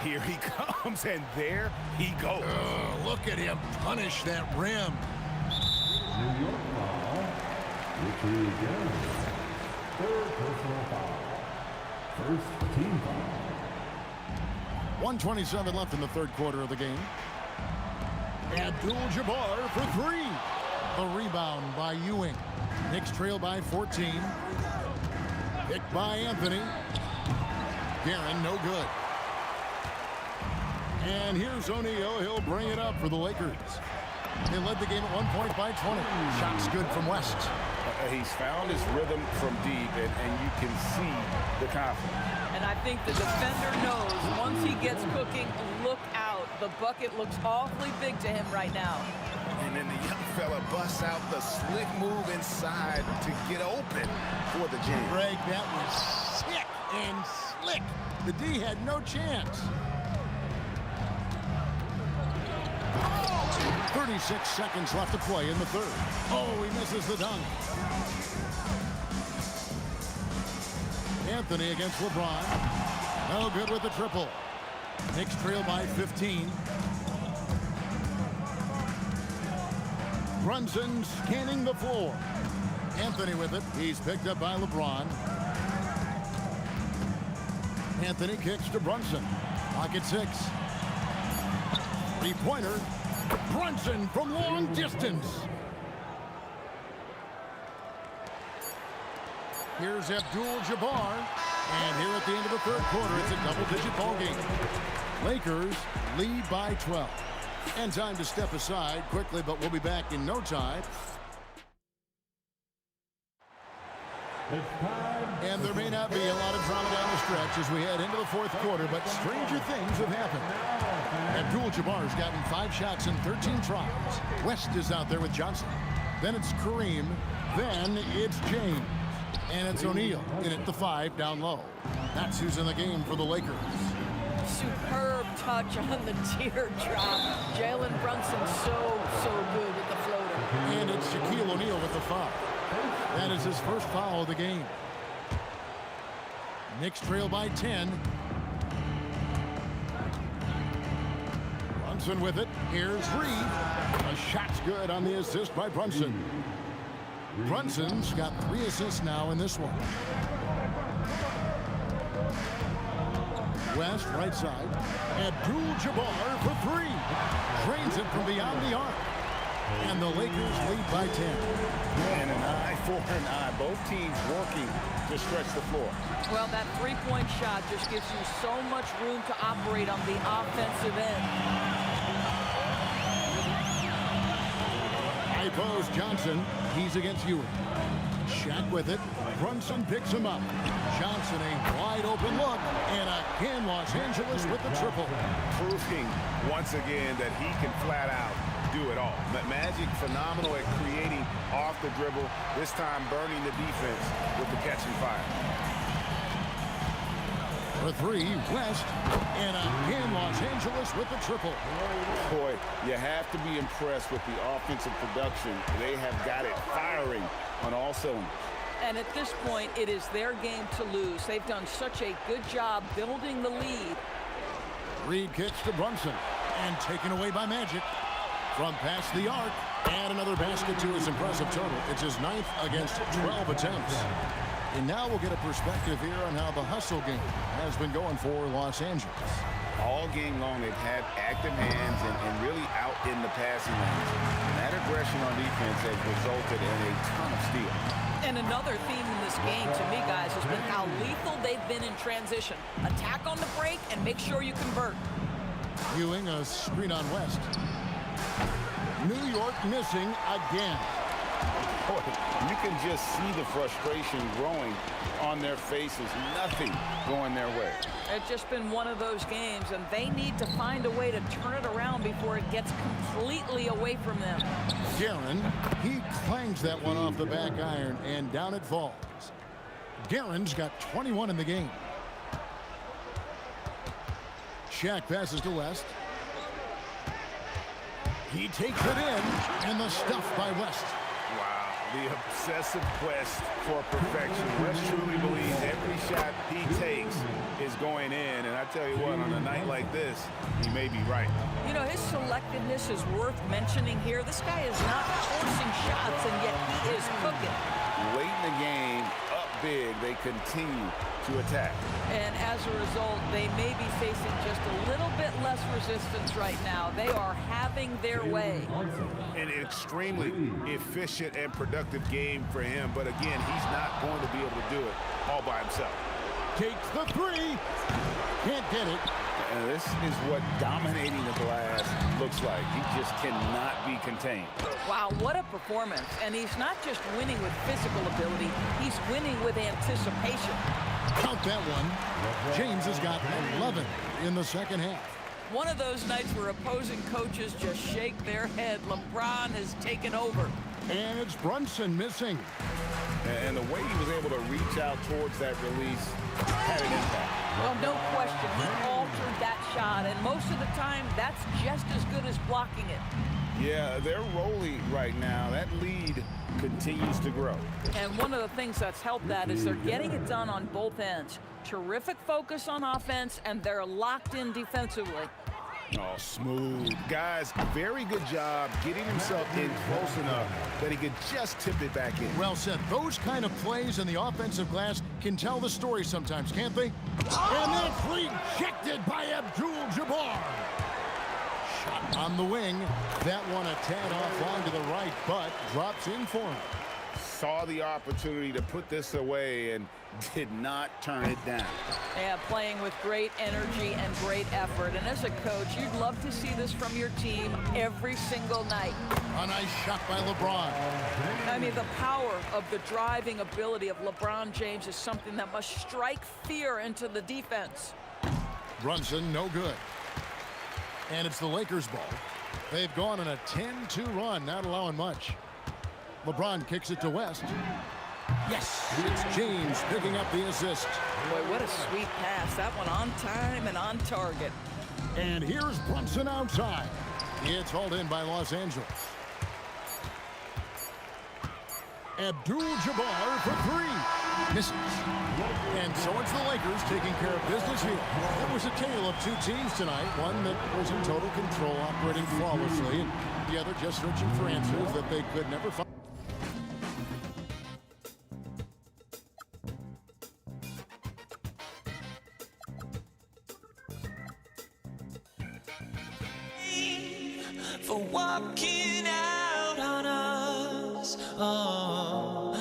Speaker 7: Here he comes, and there he goes.
Speaker 6: Look at him punish that rim.
Speaker 4: New York foul. Richie Guerin. Third personal foul. First team foul.
Speaker 6: 1:27 left in the third quarter of the game. Abdul-Jabbar for 3. A rebound by Ewing. Knicks trail by 14. Picked by Anthony. Guerin, no good. And here's O'Neal. He'll bring it up for the Lakers. They led the game at 1 point by 20. Shots good from West.
Speaker 12: He's found his rhythm from deep, and you can see the confidence.
Speaker 11: And I think the defender knows once he gets cooking, look out. The bucket looks awfully big to him right now.
Speaker 7: And then the young fella busts out the slick move inside to get open for the jam.
Speaker 6: Greg, that was sick and slick. The D had no chance. 36 seconds left to play in the third. Oh, he misses the dunk. Anthony against LeBron. No good with the triple. Knicks trail by 15. Brunson scanning the floor. Anthony with it. He's picked up by LeBron. Anthony kicks to Brunson. Pocket 6. Three-pointer. Brunson from long distance. Here's Abdul-Jabbar. And here at the end of the third quarter, it's a double-digit ball game. Lakers lead by 12. And time to step aside quickly, but we'll be back in no time. And there may not be a lot of drama down the stretch as we head into the fourth quarter, but stranger things have happened. Abdul-Jabbar's gotten 5 shots in 13 tries. West is out there with Johnson. Then it's Kareem. Then it's James. And it's O'Neal in at the 5 down low. That's who's in the game for the Lakers.
Speaker 11: Superb touch on the teardrop. Jalen Brunson so good with the floater.
Speaker 6: And it's Shaquille O'Neal with the foul. That is his first foul of the game. Knicks trail by 10. Brunson with it. Here's Reed. A shot's good on the assist by Brunson. Brunson's got 3 assists now in this one. West, right side. Abdul-Jabbar for 3. Drains it from beyond the arc. And the Lakers lead by 10.
Speaker 12: And an eye for an eye. Both teams working to stretch the floor.
Speaker 11: Well, that three-point shot just gives you so much room to operate on the offensive end.
Speaker 6: High post Johnson. He's against Ewing. Shaq with it. Brunson picks him up. Johnson a wide open look. And again, Los Angeles with the triple.
Speaker 7: Proving once again that he can flat out do it all. Magic phenomenal at creating off the dribble. This time burning the defense with the catch and fire.
Speaker 6: For 3, West. And again, Los Angeles with the triple.
Speaker 12: Boy, you have to be impressed with the offensive production. They have got it firing on all cylinders.
Speaker 11: And at this point, it is their game to lose. They've done such a good job building the lead.
Speaker 6: Reed kicks to Brunson. And taken away by Magic. From past the arc. And another basket to his impressive total. It's his 9th against 12 attempts. And now we'll get a perspective here on how the hustle game has been going for Los Angeles.
Speaker 12: All game long, they've had active hands and really out in the passing lanes. And that aggression on defense has resulted in a ton of steals.
Speaker 11: And another theme in this game, to me, guys, has been how lethal they've been in transition. Attack on the break and make sure you convert.
Speaker 6: Ewing, a screen on West. New York missing again.
Speaker 12: Boy, you can just see the frustration growing on their faces. Nothing going their way.
Speaker 11: It's just been one of those games, and they need to find a way to turn it around before it gets completely away from them.
Speaker 6: Guerin, he clangs that one off the back iron, and down it falls. Guerin's got 21 in the game. Shaq passes to West. He takes it in, and the stuff by West.
Speaker 7: Wow, the obsessive quest for perfection. West truly believes every shot he takes is going in, and I tell you what, on a night like this, he may be right.
Speaker 11: You know, his selectiveness is worth mentioning here. This guy is not forcing shots, and yet he is cooking.
Speaker 12: Late in the game, up big, they continue to attack.
Speaker 11: And as a result, they may be facing just a little bit less resistance right now. They are having their way.
Speaker 7: An extremely efficient and productive game for him. But again, he's not going to be able to do it all by himself.
Speaker 6: Takes the three. Can't get it.
Speaker 12: And this is what dominating the glass looks like. He just cannot be contained.
Speaker 11: Wow, what a performance. And he's not just winning with physical ability, he's winning with anticipation.
Speaker 6: Count that one. James has got 11 in the second half.
Speaker 11: One of those nights where opposing coaches just shake their head. LeBron has taken over.
Speaker 6: And it's Brunson missing.
Speaker 12: And the way he was able to reach out towards that release had an impact.
Speaker 11: Well, no question, he altered that shot, and most of the time, that's just as good as blocking it.
Speaker 12: Yeah, they're rolling right now. That lead continues to grow.
Speaker 11: And one of the things that's helped that is they're getting it done on both ends. Terrific focus on offense, and they're locked in defensively.
Speaker 7: Oh, smooth. Guys, very good job getting himself in close enough that he could just tip it back in.
Speaker 6: Well said. Those kind of plays in the offensive glass can tell the story sometimes, can't they? And that's rejected by Abdul-Jabbar. Shot on the wing. That one a tad offline to the right, but drops in for him.
Speaker 12: Saw the opportunity to put this away and did not turn it down.
Speaker 11: Yeah, playing with great energy and great effort. And as a coach, you'd love to see this from your team every single night.
Speaker 6: A nice shot by LeBron.
Speaker 11: I mean, the power of the driving ability of LeBron James is something that must strike fear into the defense.
Speaker 6: Brunson, no good. And it's the Lakers' ball. They've gone on a 10-2 run, not allowing much. LeBron kicks it to West. Yes, it's James picking up the assist.
Speaker 11: Boy, what a sweet pass. That one on time and on target.
Speaker 6: And here's Brunson outside. It's hauled in by Los Angeles. Abdul-Jabbar for three. Misses. And so it's the Lakers taking care of business here. It was a tale of two teams tonight. One that was in total control, operating flawlessly, and the other just searching for answers that they could never find.
Speaker 13: For walking out on us, or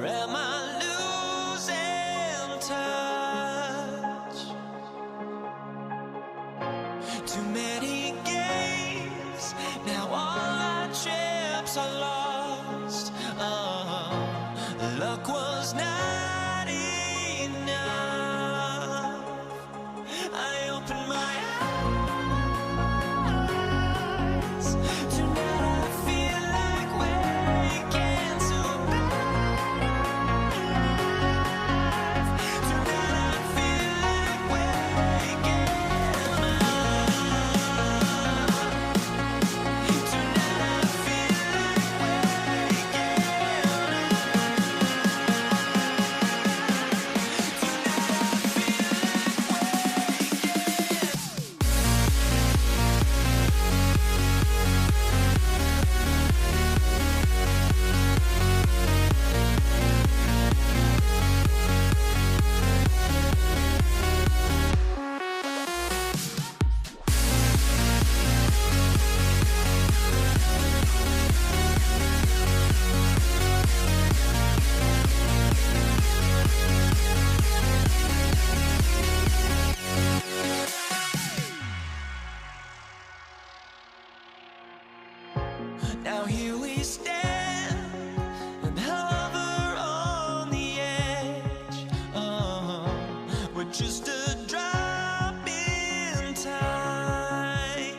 Speaker 13: am I losing touch? Too many games, now all our chips are lost. Luck was not enough. I opened my eyes. Now here we stand and hover on the edge. We're just a drop in time.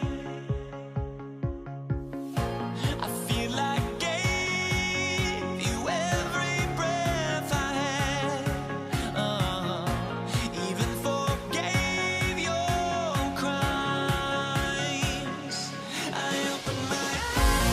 Speaker 13: I feel like I gave you every breath I had. Even forgave your crimes. I opened my eyes.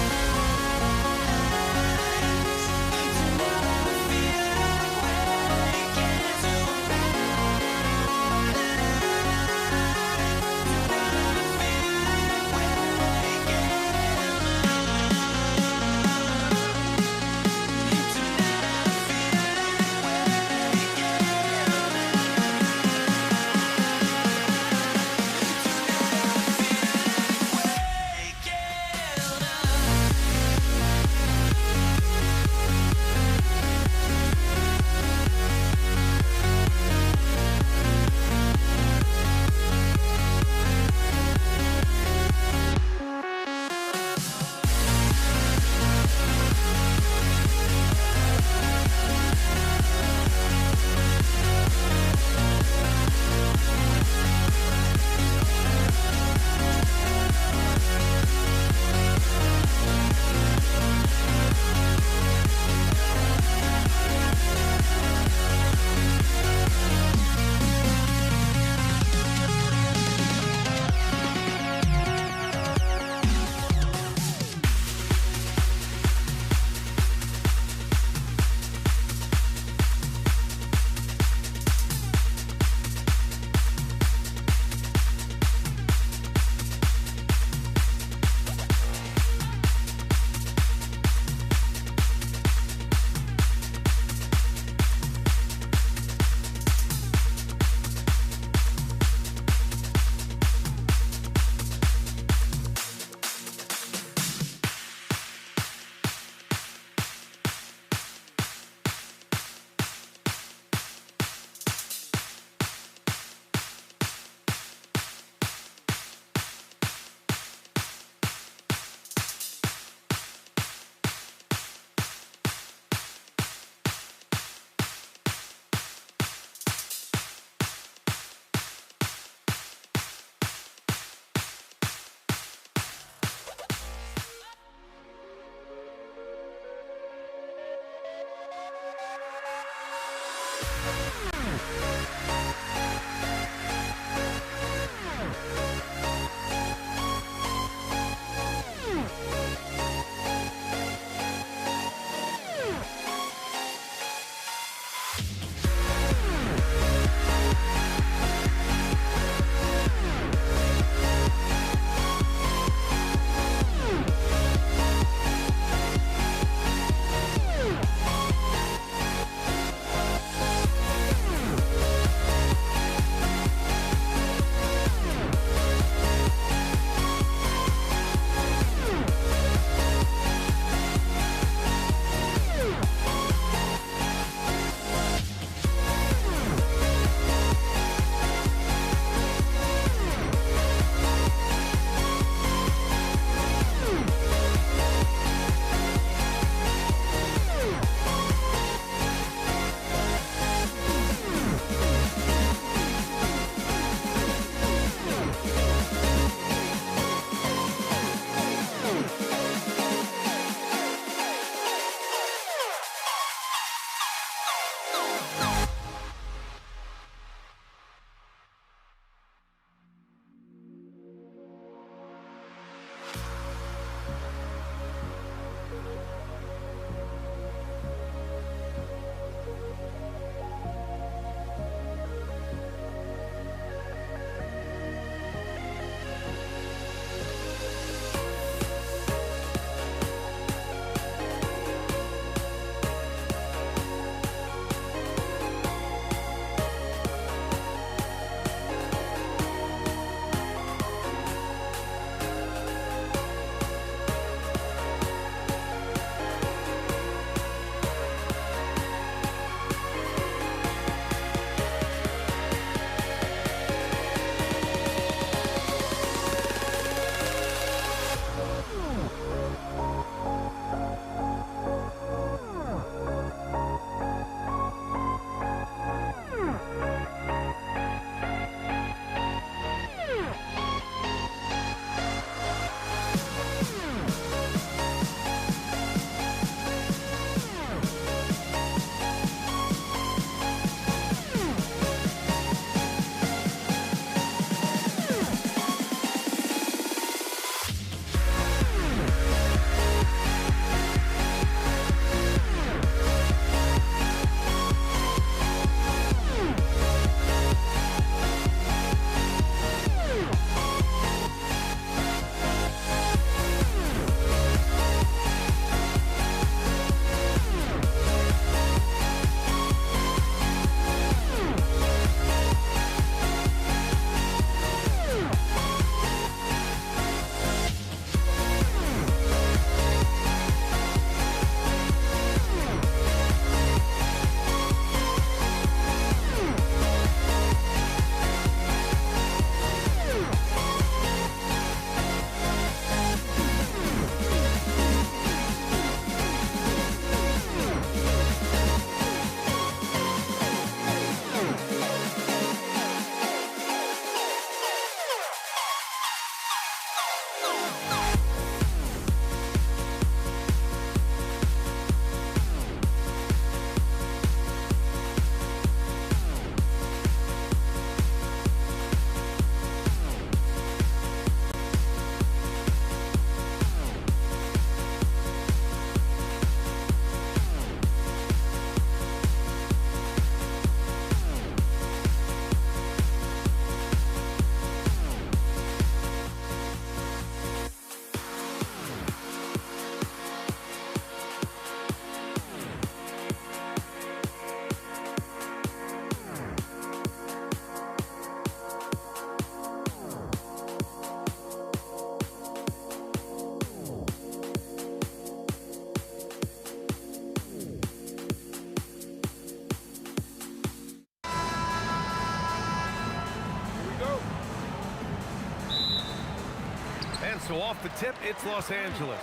Speaker 1: So off the tip, it's Los Angeles.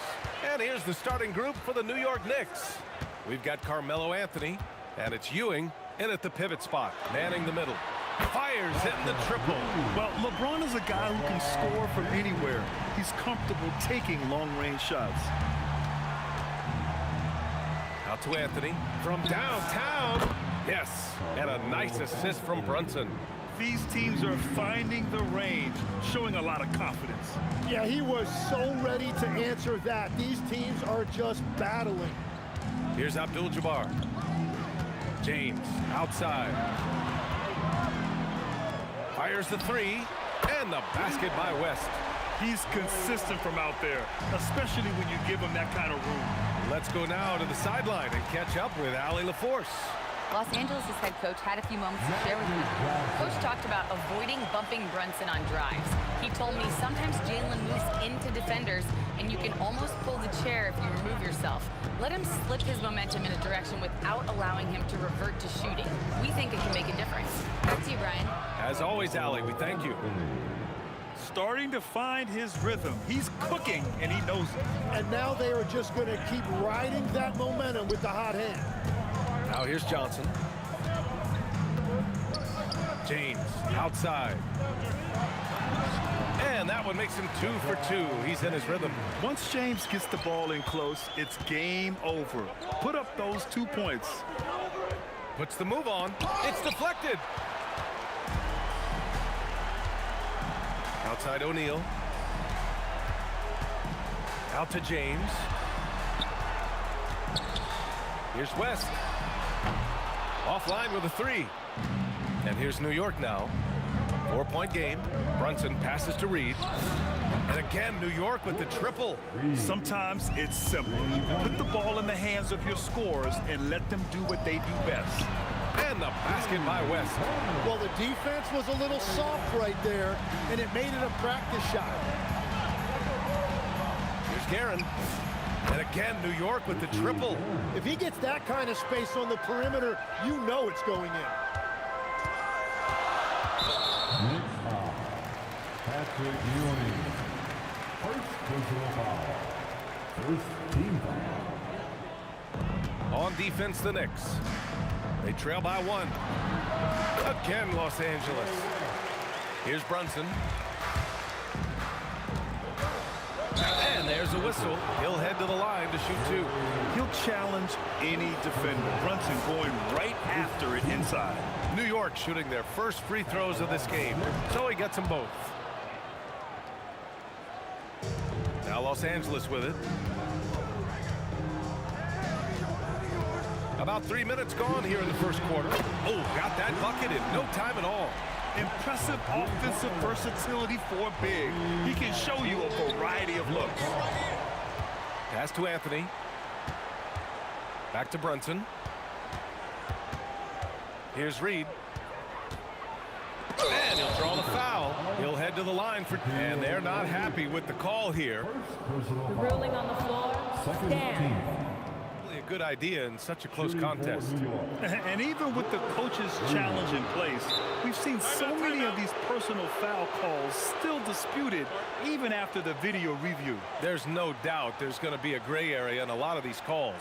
Speaker 1: And here's the starting group for the New York Knicks. We've got Carmelo Anthony, and it's Ewing in at the pivot spot, manning the middle. Fires, hitting the triple.
Speaker 2: Well, LeBron is a guy who can score from anywhere. He's comfortable taking long-range shots.
Speaker 1: Out to Anthony from downtown. Yes, and a nice assist from Brunson.
Speaker 2: These teams are finding the range, showing a lot of confidence.
Speaker 9: Yeah, he was so ready to answer that. These teams are just battling.
Speaker 1: Here's Abdul-Jabbar. James outside. Fires the three, and the basket by West.
Speaker 2: He's consistent from out there, especially when you give him that kind of room.
Speaker 1: Let's go now to the sideline and catch up with Allie LaForce.
Speaker 5: Los Angeles' head coach had a few moments to share with me. Coach talked about avoiding bumping Brunson on drives. He told me sometimes Jalen moves into defenders, and you can almost pull the chair if you remove yourself. Let him slip his momentum in a direction without allowing him to revert to shooting. We think it can make a difference. Back to you, Brian.
Speaker 1: As always, Allie, we thank you.
Speaker 2: Starting to find his rhythm. He's cooking, and he knows it.
Speaker 9: And now they are just going to keep riding that momentum with the hot hand.
Speaker 1: Now here's Johnson. James outside. And that one makes him 2 for 2. He's in his rhythm.
Speaker 2: Once James gets the ball in close, it's game over. Put up those 2 points.
Speaker 1: Puts the move on. It's deflected. Outside O'Neal. Out to James. Here's West. Offline with a 3. And here's New York now. 4-point game. Brunson passes to Reed. And again, New York with the triple.
Speaker 2: Sometimes it's simple. Put the ball in the hands of your scorers and let them do what they do best.
Speaker 1: And the basket by West.
Speaker 9: Well, the defense was a little soft right there, and it made it a practice shot.
Speaker 1: Here's Guerin. And again, New York with the triple.
Speaker 9: If he gets that kind of space on the perimeter, you know it's going in.
Speaker 4: Next foul, Patrick Ewing. First personal foul. First team foul.
Speaker 1: On defense, the Knicks. They trail by 1. Again, Los Angeles. Here's Brunson. And there's a whistle. He'll head to the line to shoot 2.
Speaker 2: He'll challenge any defender. Brunson going right after it inside.
Speaker 1: New York shooting their first free throws of this game, so he gets them both. Now Los Angeles with it. About 3 minutes gone here in the first quarter. Oh, got that bucket in no time at all.
Speaker 2: Impressive offensive versatility for big. He can show you a variety of looks.
Speaker 1: Pass to Anthony. Back to Brunson. Here's Reed. And he'll draw the foul. He'll head to the line for... And they're not happy with the call here.
Speaker 10: The ruling on the floor, stand.
Speaker 1: Really a good idea in such a close contest.
Speaker 2: And even with the coach's challenge in place, we've seen so many of these personal foul calls still disputed even after the video review.
Speaker 1: There's no doubt there's going to be a gray area in a lot of these calls.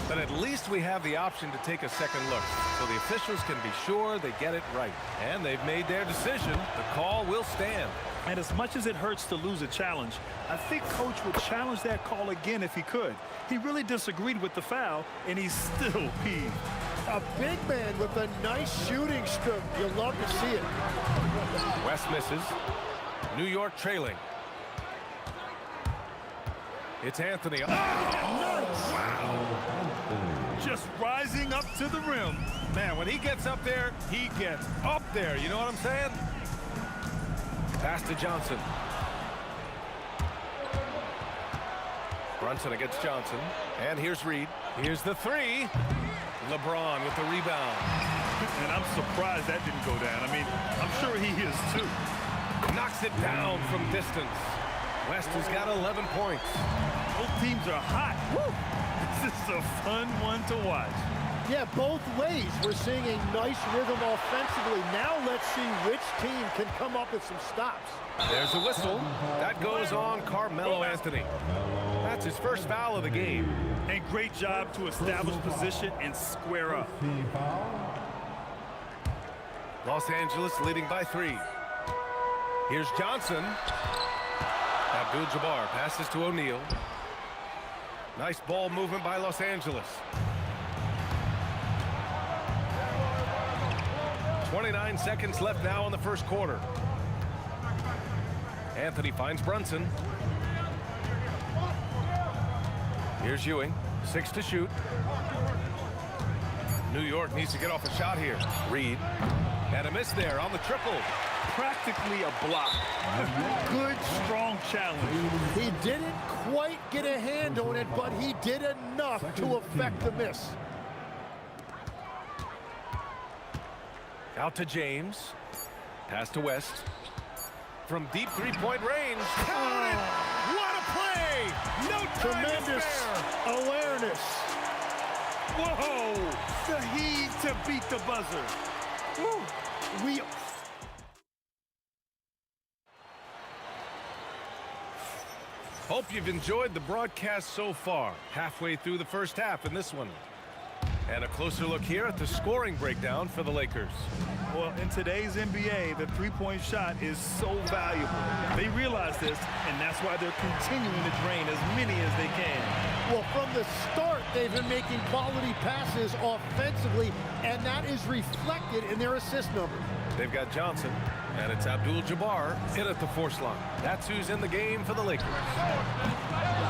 Speaker 1: But at least we have the option to take a second look, so the officials can be sure they get it right. And they've made their decision. The call will stand.
Speaker 2: And as much as it hurts to lose a challenge, I think Coach would challenge that call again if he could. He really disagreed with the foul, and he's still peeved.
Speaker 9: A big man with a nice shooting stroke. You'll love to see it.
Speaker 1: West misses. New York trailing. It's Anthony. Oh,
Speaker 9: Nice.
Speaker 1: wow. Just rising up to the rim. Man, when he gets up there, he gets up there. You know what I'm saying? Pass to Johnson. Brunson against Johnson. And here's Reed. Here's the 3. LeBron with the rebound.
Speaker 2: And I'm surprised that didn't go down. I mean, I'm sure he is too.
Speaker 1: Knocks it down from distance. West has got 11 points.
Speaker 2: Both teams are hot. Woo! This is a fun one to watch.
Speaker 9: Yeah, both ways. We're seeing a nice rhythm offensively. Now let's see which team can come up with some stops.
Speaker 1: There's a whistle. That goes on Carmelo Anthony. That's his first foul of the game.
Speaker 2: And great job to establish position and square up.
Speaker 1: Los Angeles leading by 3. Here's Johnson. Abdul-Jabbar passes to O'Neal. Nice ball movement by Los Angeles. 29 seconds left now in the first quarter. Anthony finds Brunson. Here's Ewing. 6 to shoot. New York needs to get off a shot here. Reed. And a miss there on the triple.
Speaker 2: Practically a block. Good, strong challenge.
Speaker 9: He didn't quite get a hand on it, but he did enough to affect the miss.
Speaker 1: Out to James. Pass to West. From deep three-point range. Count it! What a play! No time
Speaker 9: Tremendous
Speaker 1: to spare.
Speaker 9: awareness.
Speaker 2: Whoa! The heat to beat the buzzer.
Speaker 9: We
Speaker 1: Hope you've enjoyed the broadcast so far. Halfway through the first half in this one. And a closer look here at the scoring breakdown for the Lakers.
Speaker 2: Well, in today's NBA, the three-point shot is so valuable. They realize this, and that's why they're continuing to drain as many as they can.
Speaker 9: Well, from the start, they've been making quality passes offensively, and that is reflected in their assist number.
Speaker 1: They've got Johnson, and it's Abdul-Jabbar in at the force line. That's who's in the game for the Lakers.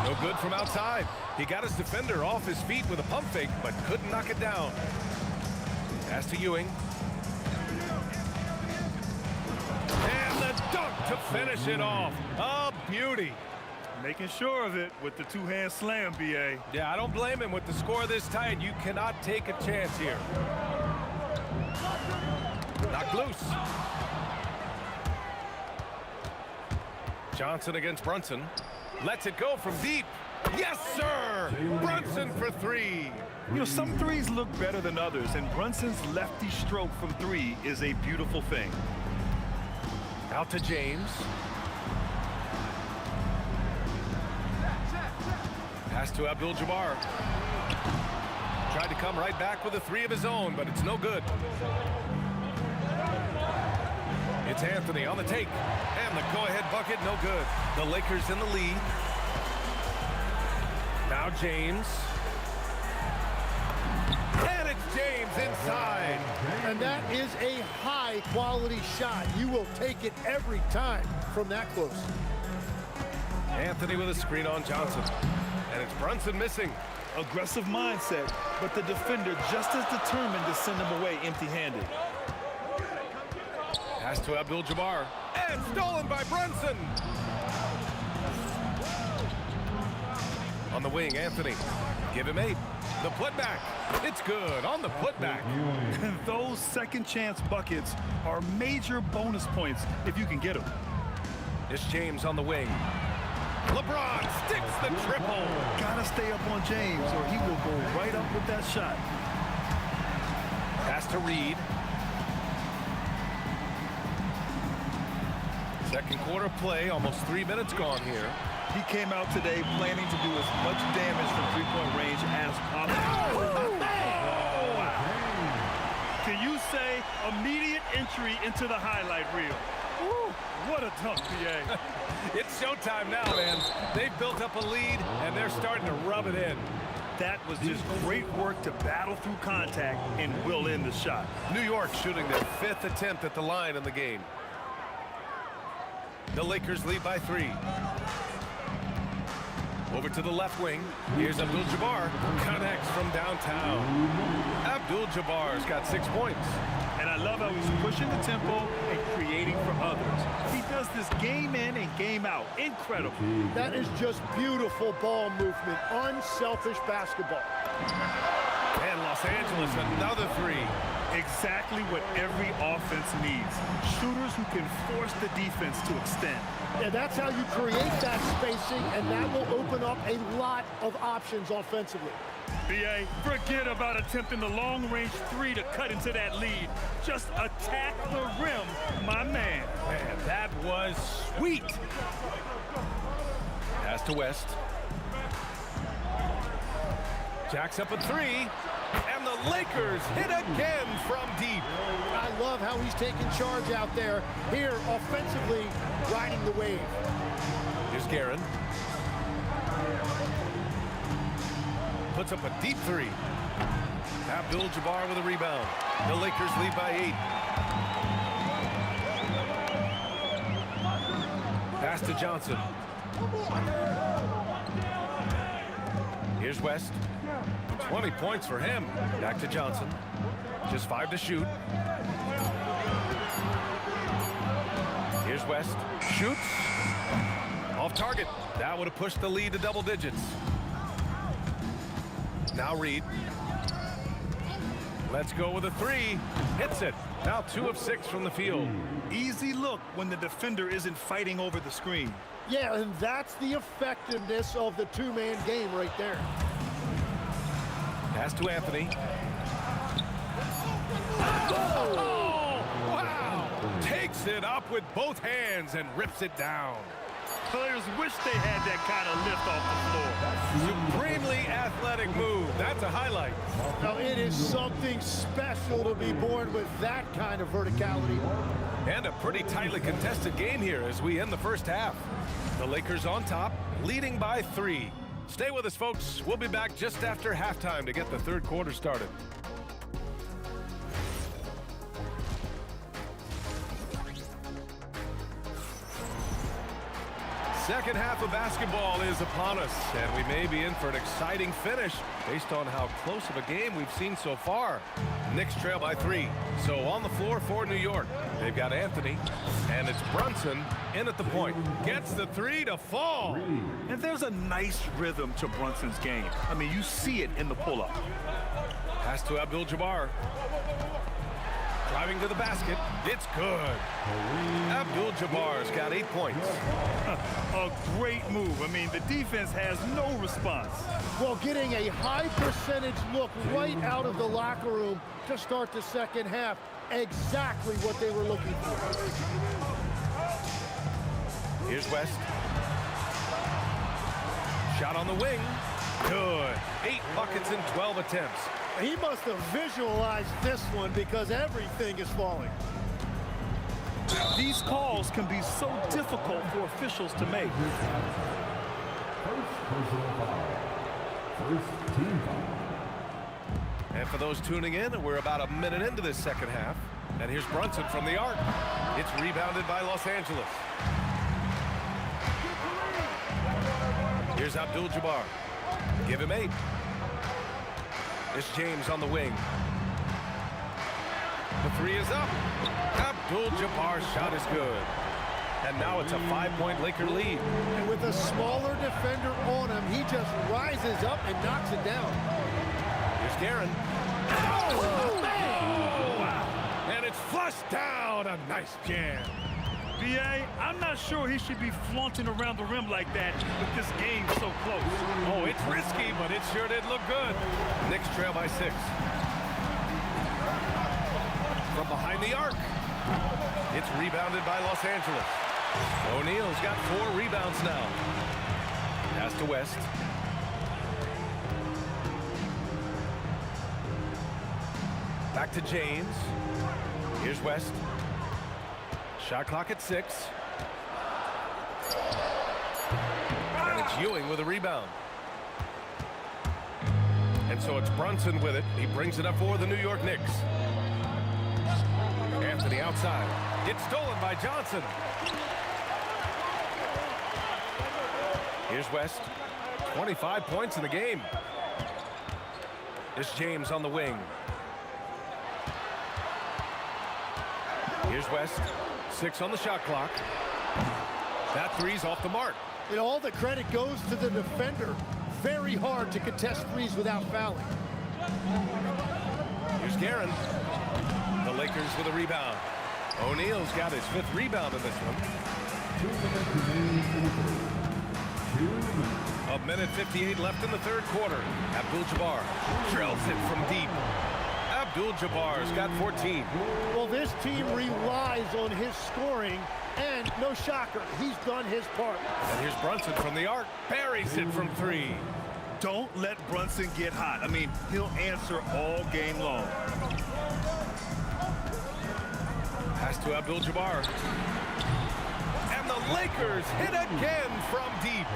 Speaker 1: No good from outside. He got his defender off his feet with a pump fake, but couldn't knock it down. Pass to Ewing. And the dunk to finish it off. A beauty.
Speaker 2: Making sure of it with the two-hand slam, B.A.
Speaker 1: Yeah, I don't blame him with the score this tight. You cannot take a chance here. Knocked loose. Johnson against Brunson. Lets it go from deep. Yes, sir! Brunson for 3.
Speaker 2: You know, some threes look better than others, and Brunson's lefty stroke from 3 is a beautiful thing.
Speaker 1: Out to James. Pass to Abdul-Jabbar. Tried to come right back with a 3 of his own, but it's no good. It's Anthony on the take. And the go-ahead bucket, no good. The Lakers in the lead. Now James. And it's James inside.
Speaker 9: And that is a high-quality shot. You will take it every time from that close.
Speaker 1: Anthony with a screen on Johnson. And it's Brunson missing.
Speaker 2: Aggressive mindset, but the defender just as determined to send him away empty-handed.
Speaker 1: Pass to Abdul-Jabbar. And stolen by Brunson. On the wing, Anthony. Give him 8. The putback. It's good on the putback.
Speaker 2: Those second chance buckets are major bonus points if you can get them.
Speaker 1: It's James on the wing. LeBron sticks the triple.
Speaker 2: Gotta stay up on James or he will go right up with that shot.
Speaker 1: Pass to Reed. Second quarter play, almost 3 minutes gone here.
Speaker 2: He came out today planning to do as much damage from three-point range as possible. Can you say immediate entry into the highlight reel? Woo, what a dunk, PA.
Speaker 1: It's showtime now, man. They've built up a lead, and they're starting to rub it in.
Speaker 2: That was just great work to battle through contact and will end the shot.
Speaker 1: New York shooting their 5th attempt at the line in the game. The Lakers lead by 3. Over to the left wing. Here's Abdul-Jabbar. Connects from downtown. Abdul-Jabbar's got 6 points.
Speaker 2: And I love how he's pushing the tempo and creating for others. He does this game in and game out. Incredible.
Speaker 9: That is just beautiful ball movement. Unselfish basketball.
Speaker 1: And Los Angeles, another three.
Speaker 2: Exactly what every offense needs. Shooters who can force the defense to extend.
Speaker 14: Yeah, that's how you create that spacing, and that will open up a lot of options offensively.
Speaker 2: BA, forget about attempting the long-range three to cut into that lead. Just attack the rim, my man.
Speaker 1: Man, that was sweet. Pass to West. Jacks up a three. And the Lakers hit again from deep.
Speaker 14: I love how he's taking charge out there. Here, offensively, riding the wave.
Speaker 1: Here's Guerin. Puts up a deep three. Abdul-Jabbar with a rebound. The Lakers lead by 8. Pass to Johnson. Here's West. 20 points for him. Back to Johnson. Just 5 to shoot. Here's West. Shoots. Off target. That would have pushed the lead to double digits. Now Reed. Let's go with a three. Hits it. Now 2 of 6 from the field.
Speaker 2: Easy look when the defender isn't fighting over the screen.
Speaker 14: Yeah, and that's the effectiveness of the two-man game right there.
Speaker 1: Pass to Anthony. Oh, wow! Takes it up with both hands and rips it down.
Speaker 2: Players wish they had that kind of lift off the floor.
Speaker 1: Supremely athletic move. That's a highlight.
Speaker 14: Now, it is something special to be born with that kind of verticality.
Speaker 1: And a pretty tightly contested game here as we end the first half. The Lakers on top, leading by 3. Stay with us, folks. We'll be back just after halftime to get the third quarter started. Second half of basketball is upon us, and we may be in for an exciting finish based on how close of a game we've seen so far. Knicks trail by 3. So on the floor for New York, they've got Anthony, and it's Brunson in at the point. Gets the 3 to fall.
Speaker 2: And there's a nice rhythm to Brunson's game. I mean, you see it in the pull-up.
Speaker 1: Pass to Abdul-Jabbar. Driving to the basket. It's good. Abdul-Jabbar's got 8 points.
Speaker 2: A great move. I mean, the defense has no response.
Speaker 14: Well, getting a high percentage look right out of the locker room to start the second half. Exactly what they were looking for.
Speaker 1: Here's West. Shot on the wing. Good. 8 buckets in 12 attempts.
Speaker 14: He must have visualized this one because everything is falling.
Speaker 2: These calls can be so difficult for officials to make.
Speaker 4: First team foul.
Speaker 1: And for those tuning in, we're about a minute into this second half. And here's Brunson from the arc. It's rebounded by Los Angeles. Here's Abdul-Jabbar. Give him 8. It's James on the wing. The 3 is up. Abdul-Jabbar's shot is good. And now it's a 5-point Laker lead.
Speaker 14: And with a smaller defender on him, he just rises up and knocks it down.
Speaker 1: Here's Guerin. Oh, man! And it's flushed down. A nice jam.
Speaker 2: BA, I'm not sure he should be flaunting around the rim like that with this game so close.
Speaker 1: Oh, it's risky, but it sure did look good. Knicks trail by 6. From behind the arc. It's rebounded by Los Angeles. O'Neal's got 4 rebounds now. Pass to West. Back to James. Here's West. Shot clock at 6. And it's Ewing with a rebound. And so it's Brunson with it. He brings it up for the New York Knicks. Anthony outside. It's stolen by Johnson. Here's West. 25 points in the game. It's James on the wing. Here's West. 6 on the shot clock. That 3's off the mark.
Speaker 14: And all the credit goes to the defender. Very hard to contest threes without fouling.
Speaker 1: Here's Guerin. The Lakers with a rebound. O'Neal's got his 5th rebound in this one.
Speaker 4: 2 minutes remaining in the third. 2 minutes.
Speaker 1: A minute 58 left in the third quarter. Abdul-Jabbar drills it from deep. Abdul-Jabbar's got 14.
Speaker 14: Well, this team relies on his scoring, and no shocker, he's done his part.
Speaker 1: And here's Brunson from the arc. Buries it from 3.
Speaker 2: Don't let Brunson get hot. I mean, he'll answer all game long.
Speaker 1: Pass to Abdul-Jabbar. And the Lakers hit again from deep.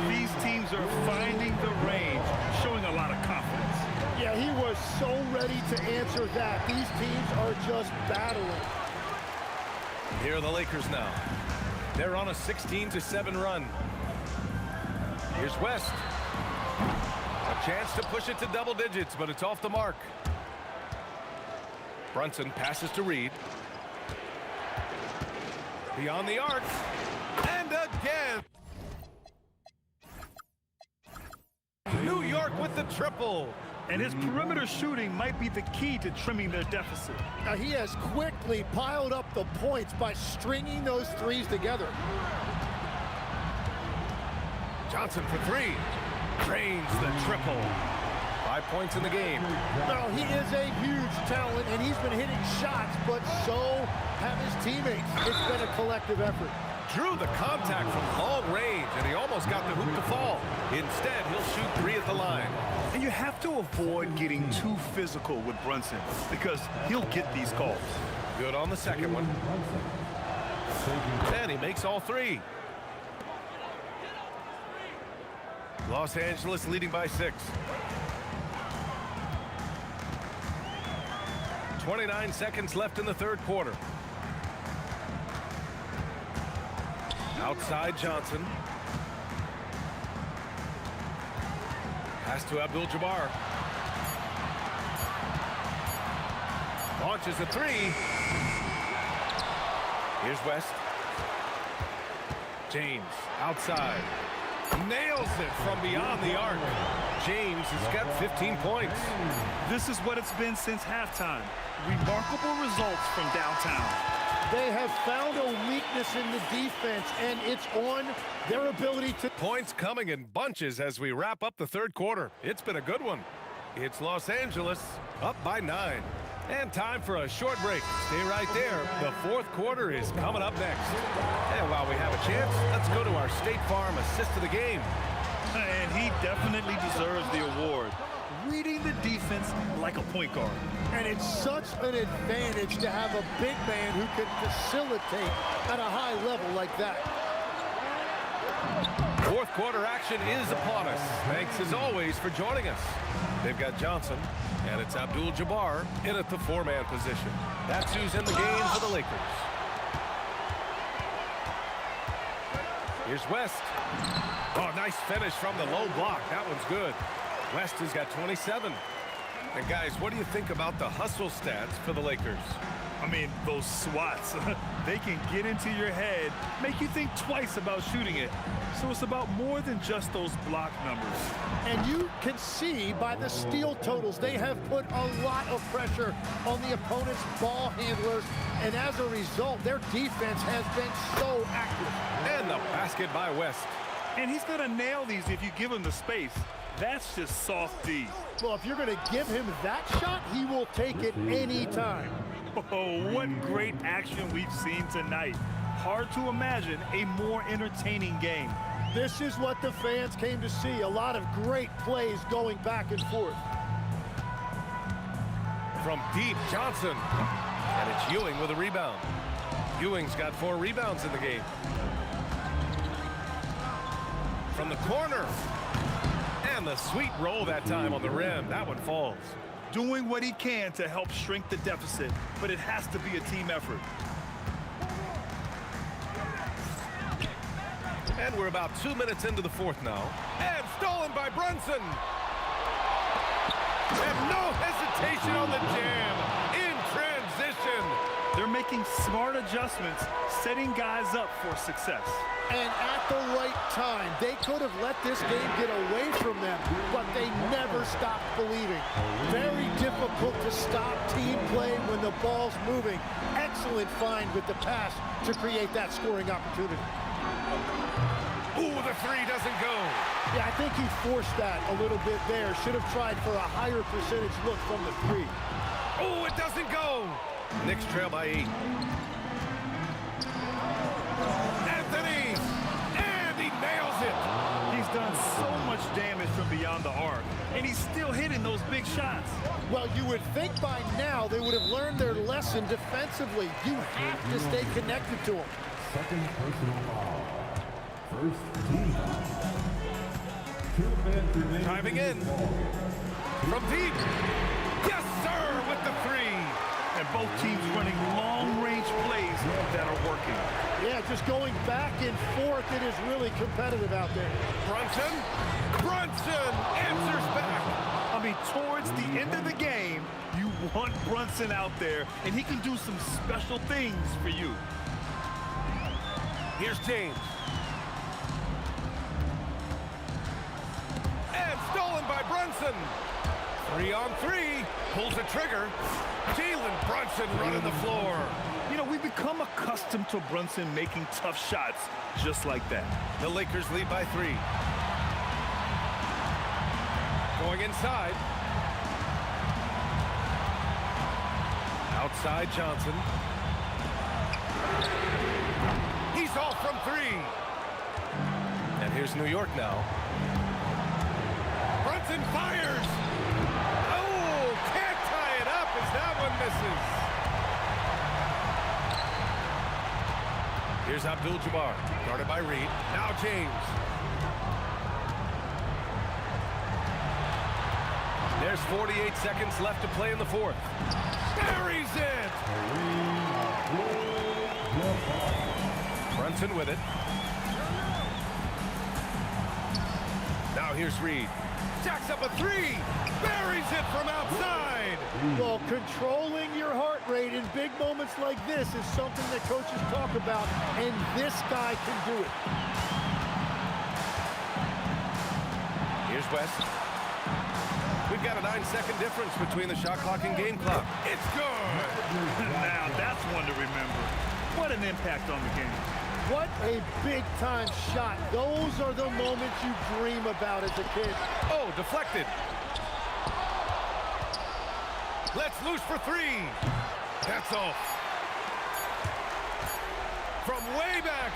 Speaker 2: These teams are finding the range, showing a lot of confidence.
Speaker 14: Yeah, he was so ready to answer that. These teams are just battling.
Speaker 1: Here are the Lakers now. They're on a 16-7 run. Here's West. A chance to push it to double digits, but it's off the mark. Brunson passes to Reed. Beyond the arc. And again. New York with the triple.
Speaker 2: And his perimeter shooting might be the key to trimming their deficit.
Speaker 14: Now, he has quickly piled up the points by stringing those threes together.
Speaker 1: Johnson for 3. Drains the triple. 5 points in the game.
Speaker 14: Now, he is a huge talent, and he's been hitting shots, but so have his teammates. It's been a collective effort.
Speaker 1: Drew the contact from long range, and he almost got the hoop to fall. Instead, he'll shoot 3 at the line.
Speaker 2: And you have to avoid getting too physical with Brunson because he'll get these calls.
Speaker 1: Good on the second one. And he makes all 3. Los Angeles leading by 6. 29 seconds left in the third quarter. Outside Johnson. Pass to Abdul-Jabbar. Launches a 3. Here's West. James outside. Nails it from beyond the arc. James has got 15 points.
Speaker 2: This is what it's been since halftime. Remarkable results from downtown.
Speaker 14: They have found a weakness in the defense, and it's on their ability to...
Speaker 1: Points coming in bunches as we wrap up the third quarter. It's been a good one. It's Los Angeles up by 9. And time for a short break. Stay right there. The fourth quarter is coming up next. And while we have a chance, let's go to our State Farm assist of the game.
Speaker 2: And he definitely deserves the award. Reading the defense like a point guard.
Speaker 14: And it's such an advantage to have a big man who can facilitate at a high level like that.
Speaker 1: Fourth quarter action is upon us. Thanks as always for joining us. They've got Johnson, and it's Abdul-Jabbar in at the 4-man position. That's who's in the game for the Lakers. Here's West. Oh, nice finish from the low block. That one's good. West has got 27. And guys, what do you think about the hustle stats for the Lakers?
Speaker 2: I mean, those swats, they can get into your head, make you think twice about shooting it. So it's about more than just those block numbers.
Speaker 14: And you can see by the steal totals, they have put a lot of pressure on the opponent's ball handlers. And as a result, their defense has been so active.
Speaker 1: And the basket by West.
Speaker 2: And he's going to nail these if you give him the space. That's just soft D.
Speaker 14: Well, if you're going to give him that shot, he will take it any time.
Speaker 2: Oh, what great action we've seen tonight. Hard to imagine a more entertaining game.
Speaker 14: This is what the fans came to see. A lot of great plays going back and forth.
Speaker 1: From deep, Johnson. And it's Ewing with a rebound. Ewing's got 4 rebounds in the game. From the corner. And the sweet roll that time on the rim. That one falls.
Speaker 2: Doing what he can to help shrink the deficit, but it has to be a team effort.
Speaker 1: And we're about 2 minutes into the fourth now. And stolen by Brunson. And no hesitation on the jam. In transition.
Speaker 2: They're making smart adjustments, setting guys up for success.
Speaker 14: And at the right time, they could have let this game get away from them, but they never stopped believing. Very difficult to stop team play when the ball's moving. Excellent find with the pass to create that scoring opportunity.
Speaker 1: Ooh, the three doesn't go.
Speaker 14: Yeah, I think he forced that a little bit there. Should have tried for a higher percentage look from the three.
Speaker 1: Oh, it doesn't go. Knicks trail by 8. Anthony, and he nails it.
Speaker 2: He's done so much damage from beyond the arc, and he's still hitting those big shots.
Speaker 14: Well, you would think by now they would have learned their lesson defensively. You have to stay connected to him.
Speaker 4: Second personal foul. First team foul. 2 minutes remaining.
Speaker 1: Driving in. From deep. Yes, sir, with the three.
Speaker 2: And both teams running long-range plays that are working.
Speaker 14: Yeah, just going back and forth, it is really competitive out there.
Speaker 1: Brunson answers back.
Speaker 2: I mean, towards the end of the game, you want Brunson out there, and he can do some special things for you.
Speaker 1: Here's James. And stolen by Brunson. 3-on-3. Pulls the trigger. Jalen Brunson running the floor.
Speaker 2: You know, we've become accustomed to Brunson making tough shots just like that.
Speaker 1: The Lakers lead by 3. Going inside. Outside Johnson. He's off from 3. And here's New York now. Brunson fires. Oh, can't tie it up as that one misses. Here's Abdul-Jabbar, guarded by Reed. Now James. There's 48 seconds left to play in the fourth. Buries it! Brunson with it. Now here's Reed. Jacks up a 3. Buries it from outside.
Speaker 14: Well, controlling your heart rate in big moments like this is something that coaches talk about, and this guy can do it.
Speaker 1: Here's West. We've got a 9-second difference between the shot clock and game clock. It's good.
Speaker 2: Now, that's one to remember. What an impact on the game.
Speaker 14: What a big-time shot. Those are the moments you dream about as a kid.
Speaker 1: Oh, deflected. Let's loose for 3. That's off. From way back.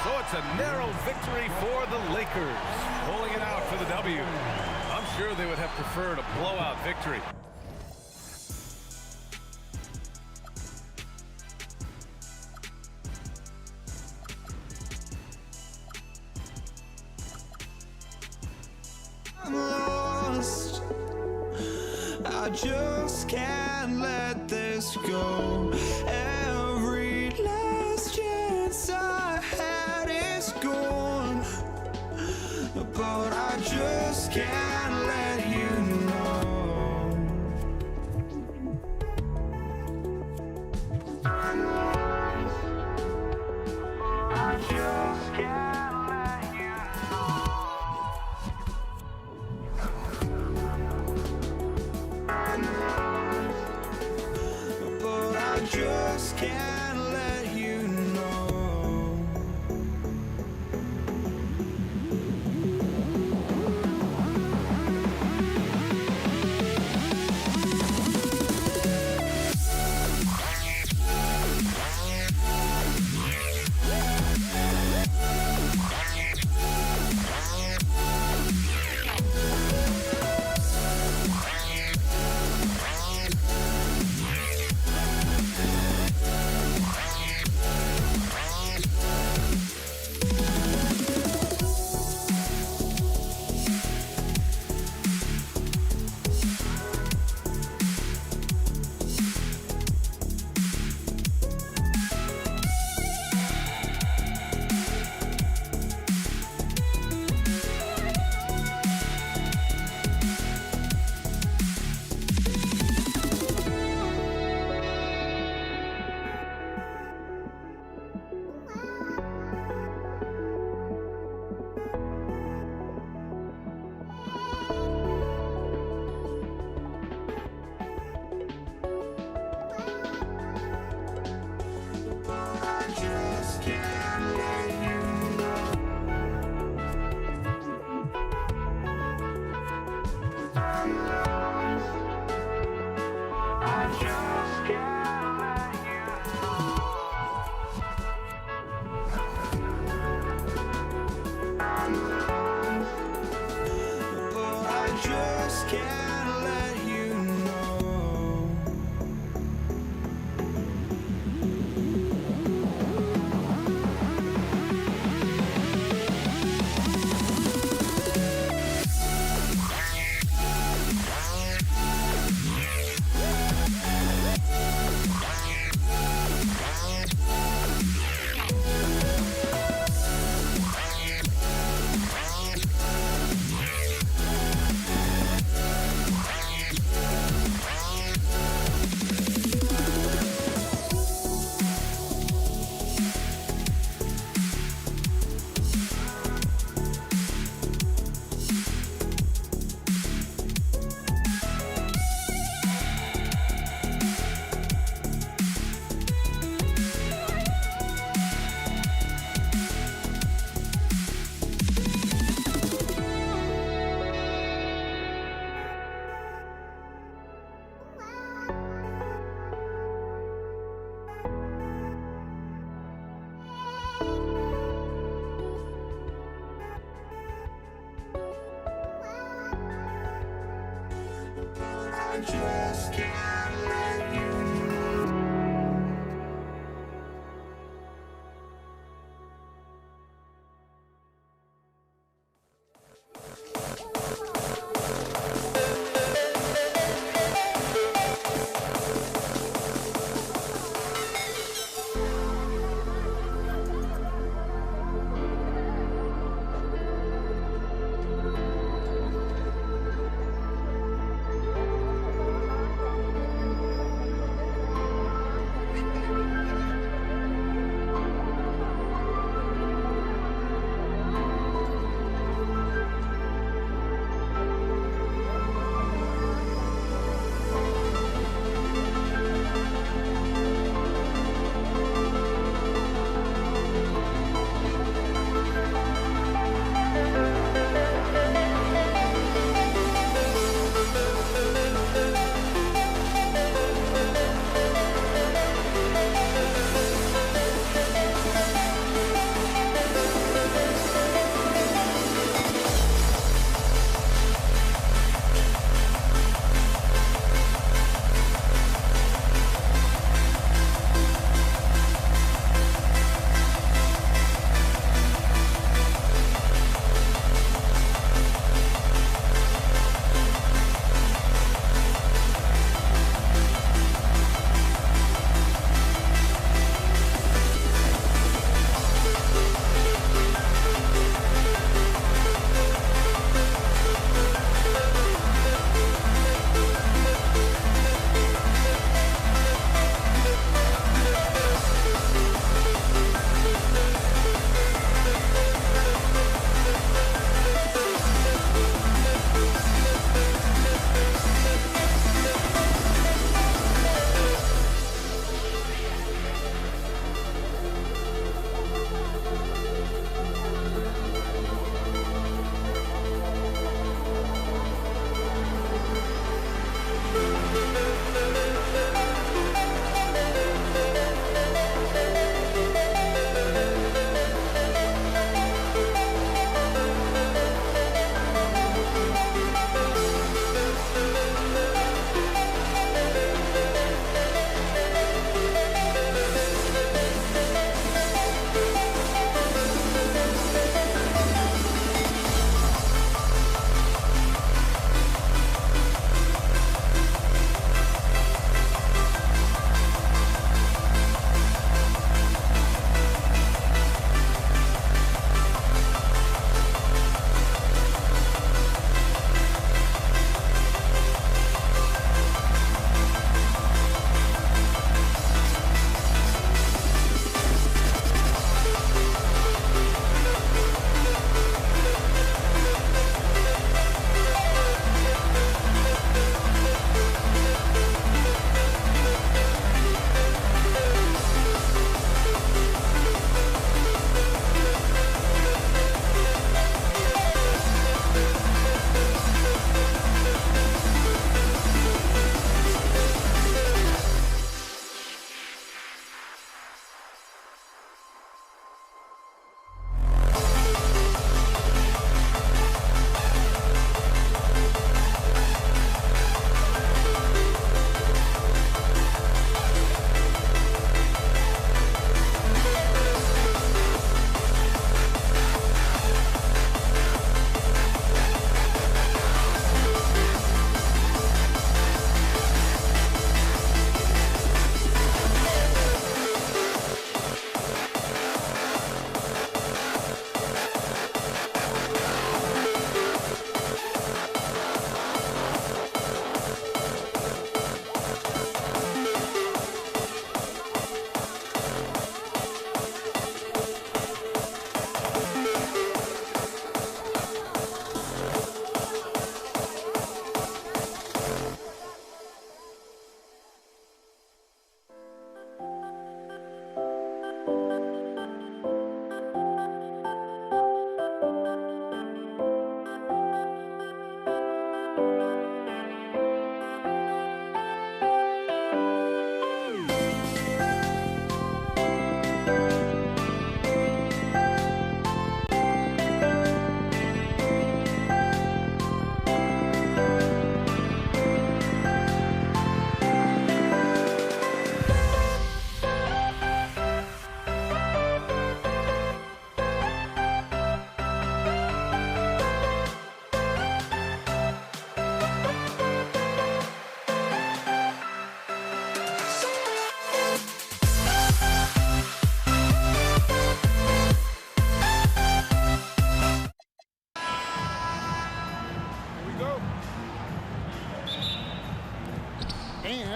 Speaker 1: So it's a narrow victory for the Lakers. Pulling it out for the W. I'm sure they would have preferred a blowout victory.
Speaker 13: I'm lost. I just can't let this go. Every last chance I had is gone, but I just can't let you know. I just can't let you but I just can't let you know. can't let you know. I just can't let you know.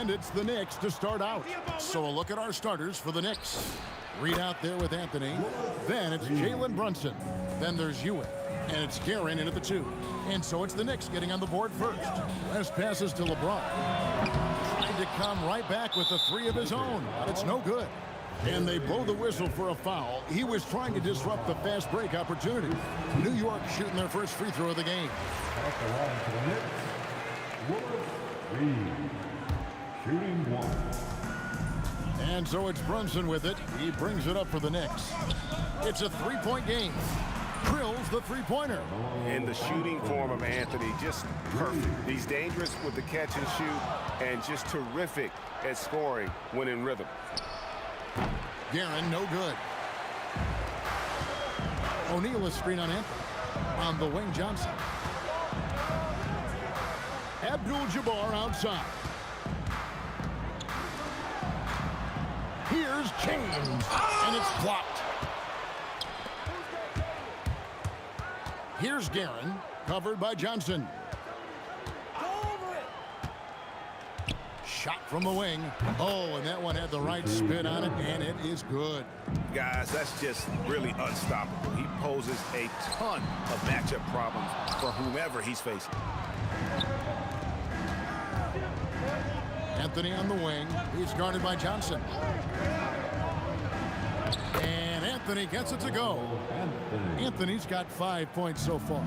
Speaker 6: And it's the Knicks to start out. So a look at our starters for the Knicks. Reed out there with Anthony. Then it's Jalen Brunson. Then there's Ewing. And it's Guerin in at the 2. And so it's the Knicks getting on the board first. West passes to LeBron. Trying to come right back with the 3 of his own, but it's no good. And they blow the whistle for a foul. He was trying to disrupt the fast break opportunity. New York shooting their first free throw of the game.
Speaker 4: At the line for the Knicks, Willis Reed, shooting 1.
Speaker 6: And so it's Brunson with it. He brings it up for the Knicks. It's a 3-point game. Drills the three-pointer.
Speaker 7: In the shooting form of Anthony, just perfect. He's dangerous with the catch and shoot and just terrific at scoring when in rhythm.
Speaker 6: Guerin, no good. O'Neal is screen on Anthony. On the wing, Johnson. Abdul-Jabbar outside. Here's James, and it's blocked. Here's Guerin, covered by Johnson. Shot from the wing. Oh, and that one had the right spin on it, and it is good.
Speaker 7: Guys, that's just really unstoppable. He poses a ton of matchup problems for whomever he's facing.
Speaker 6: Anthony on the wing. He's guarded by Johnson. And Anthony gets it to go. Anthony's got 5 points so far.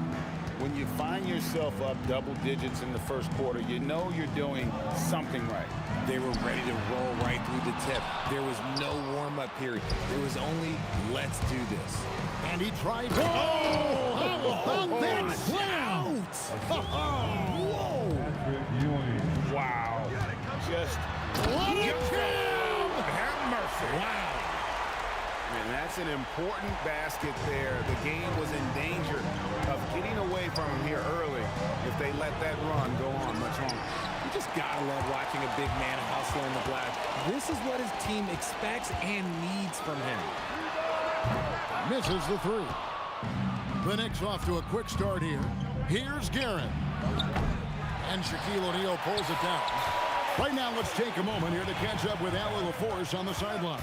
Speaker 12: When you find yourself up double digits in the first quarter, you know you're doing something right.
Speaker 3: They were ready to roll right through the tip. There was no warm-up period. There was only, let's do this.
Speaker 6: And he tried to... Oh! How about that slam? Whoa!
Speaker 12: Wow. Just...
Speaker 6: Have mercy. Wow.
Speaker 7: And that's an important basket there. The game was in danger of getting away from him here early if they let that run go on much longer.
Speaker 3: You just gotta love watching a big man hustle in the glass. This is what his team expects and needs from him.
Speaker 6: Misses the 3. The Knicks off to a quick start here. Here's Guerin. And Shaquille O'Neal pulls it down. Right now, let's take a moment here to catch up with Allie LaForce on the sidelines.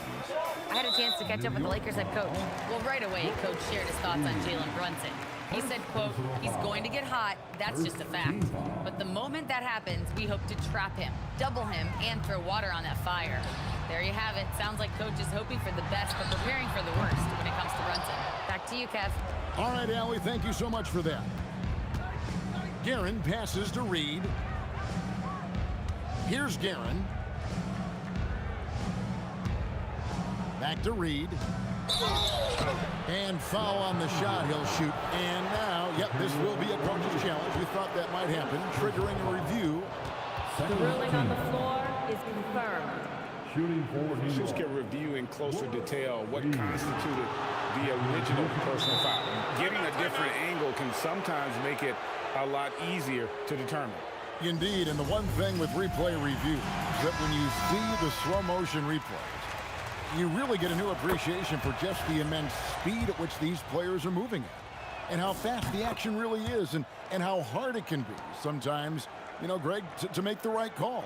Speaker 5: I had a chance to catch up with the Lakers head coach. Well, right away, Coach shared his thoughts on Jalen Brunson. He said, quote, he's going to get hot. That's just a fact. But the moment that happens, we hope to trap him, double him, and throw water on that fire. There you have it. Sounds like Coach is hoping for the best, but preparing for the worst when it comes to Brunson. Back to you, Kev.
Speaker 6: All right, Allie, thank you so much for that. Guerin passes to Reed. Here's Guerin. Back to Reed. And foul on the shot he'll shoot. And now, yep, this will be a coach's challenge. We thought that might happen, triggering a review.
Speaker 15: The ruling on the floor is confirmed.
Speaker 4: Shooting 4.
Speaker 12: Officials can review in closer detail what constituted the original personal foul. Getting a different angle can sometimes make it a lot easier to determine.
Speaker 6: Indeed, and the one thing with replay review is that when you see the slow motion replays, you really get a new appreciation for just the immense speed at which these players are moving at, and how fast the action really is, and how hard it can be sometimes, you know, Greg, to make the right call.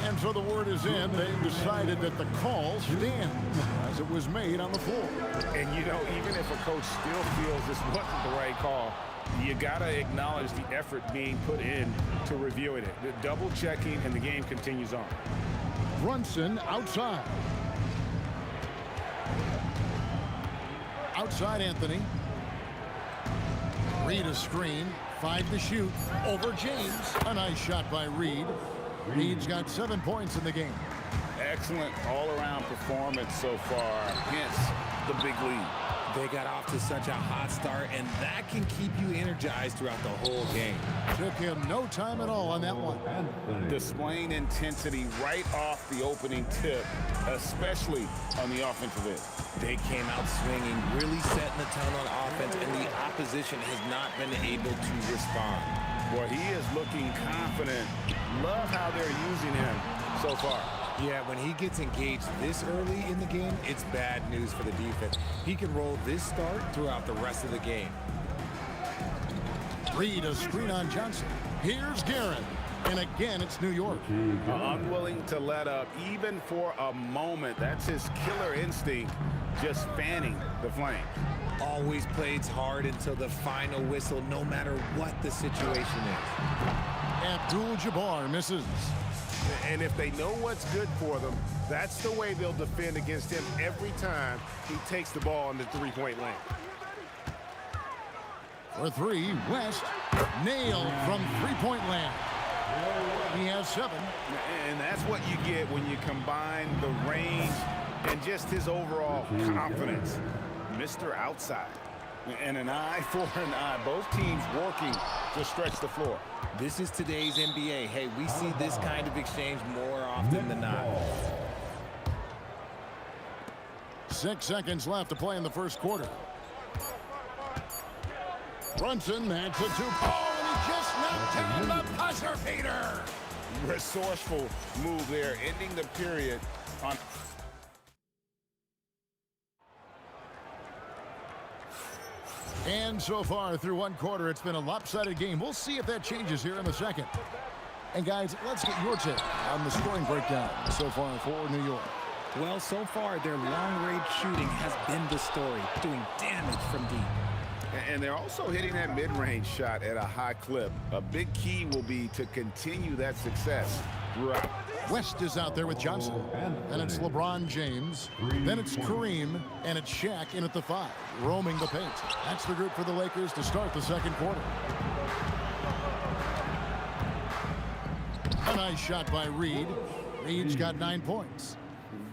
Speaker 6: And so the word is in. They've decided that the call stands as it was made on the floor.
Speaker 12: And, you know, even if a coach still feels this wasn't the right call, you got to acknowledge the effort being put in to reviewing it. The double checking, and the game continues on.
Speaker 6: Brunson outside. Outside Anthony. Reed a screen. 5 to shoot. Over James. A nice shot by Reed. Reed's got 7 points in the game.
Speaker 12: Excellent all-around performance so far, hence the big lead.
Speaker 3: They got off to such a hot start, and that can keep you energized throughout the whole game.
Speaker 6: Took him no time at all on that one.
Speaker 12: Displaying intensity right off the opening tip, especially on the offensive end.
Speaker 3: They came out swinging, really setting the tone on offense, and the opposition has not been able to respond.
Speaker 12: Well, he is looking confident. Love how they're using him so far.
Speaker 3: Yeah, when he gets engaged this early in the game, it's bad news for the defense. He can roll this start throughout the rest of the game.
Speaker 6: Reed a screen on Johnson. Here's Guerin. And again, it's New York.
Speaker 12: Unwilling to let up even for a moment. That's his killer instinct, just fanning the flame.
Speaker 3: Always plays hard until the final whistle, no matter what the situation is.
Speaker 6: Abdul-Jabbar misses.
Speaker 7: And if they know what's good for them, that's the way they'll defend against him every time he takes the ball in the three-point lane.
Speaker 6: For three, West nailed from three-point land. He has 7.
Speaker 12: And that's what you get when you combine the range and just his overall confidence. Mr. Outside. And an eye for an eye. Both teams working to stretch the floor.
Speaker 3: This is today's NBA. Hey, we see this kind of exchange more often than not.
Speaker 6: 6 seconds left to play in the first quarter. Brunson, that's a 2. Oh, and he just knocked down the buzzer beater.
Speaker 12: Resourceful move there, ending the period on.
Speaker 6: And so far through one quarter, it's been a lopsided game. We'll see if that changes here in the second. And guys, let's get your take on the scoring breakdown so far for New York.
Speaker 3: Well, so far, their long-range shooting has been the story, doing damage from deep.
Speaker 12: And they're also hitting that mid-range shot at a high clip. A big key will be to continue that success throughout.
Speaker 6: West is out there with Johnson. Then it's LeBron James. Then it's Kareem. And it's Shaq in at the 5, roaming the paint. That's the group for the Lakers to start the second quarter. A nice shot by Reed. Reed's got 9 points.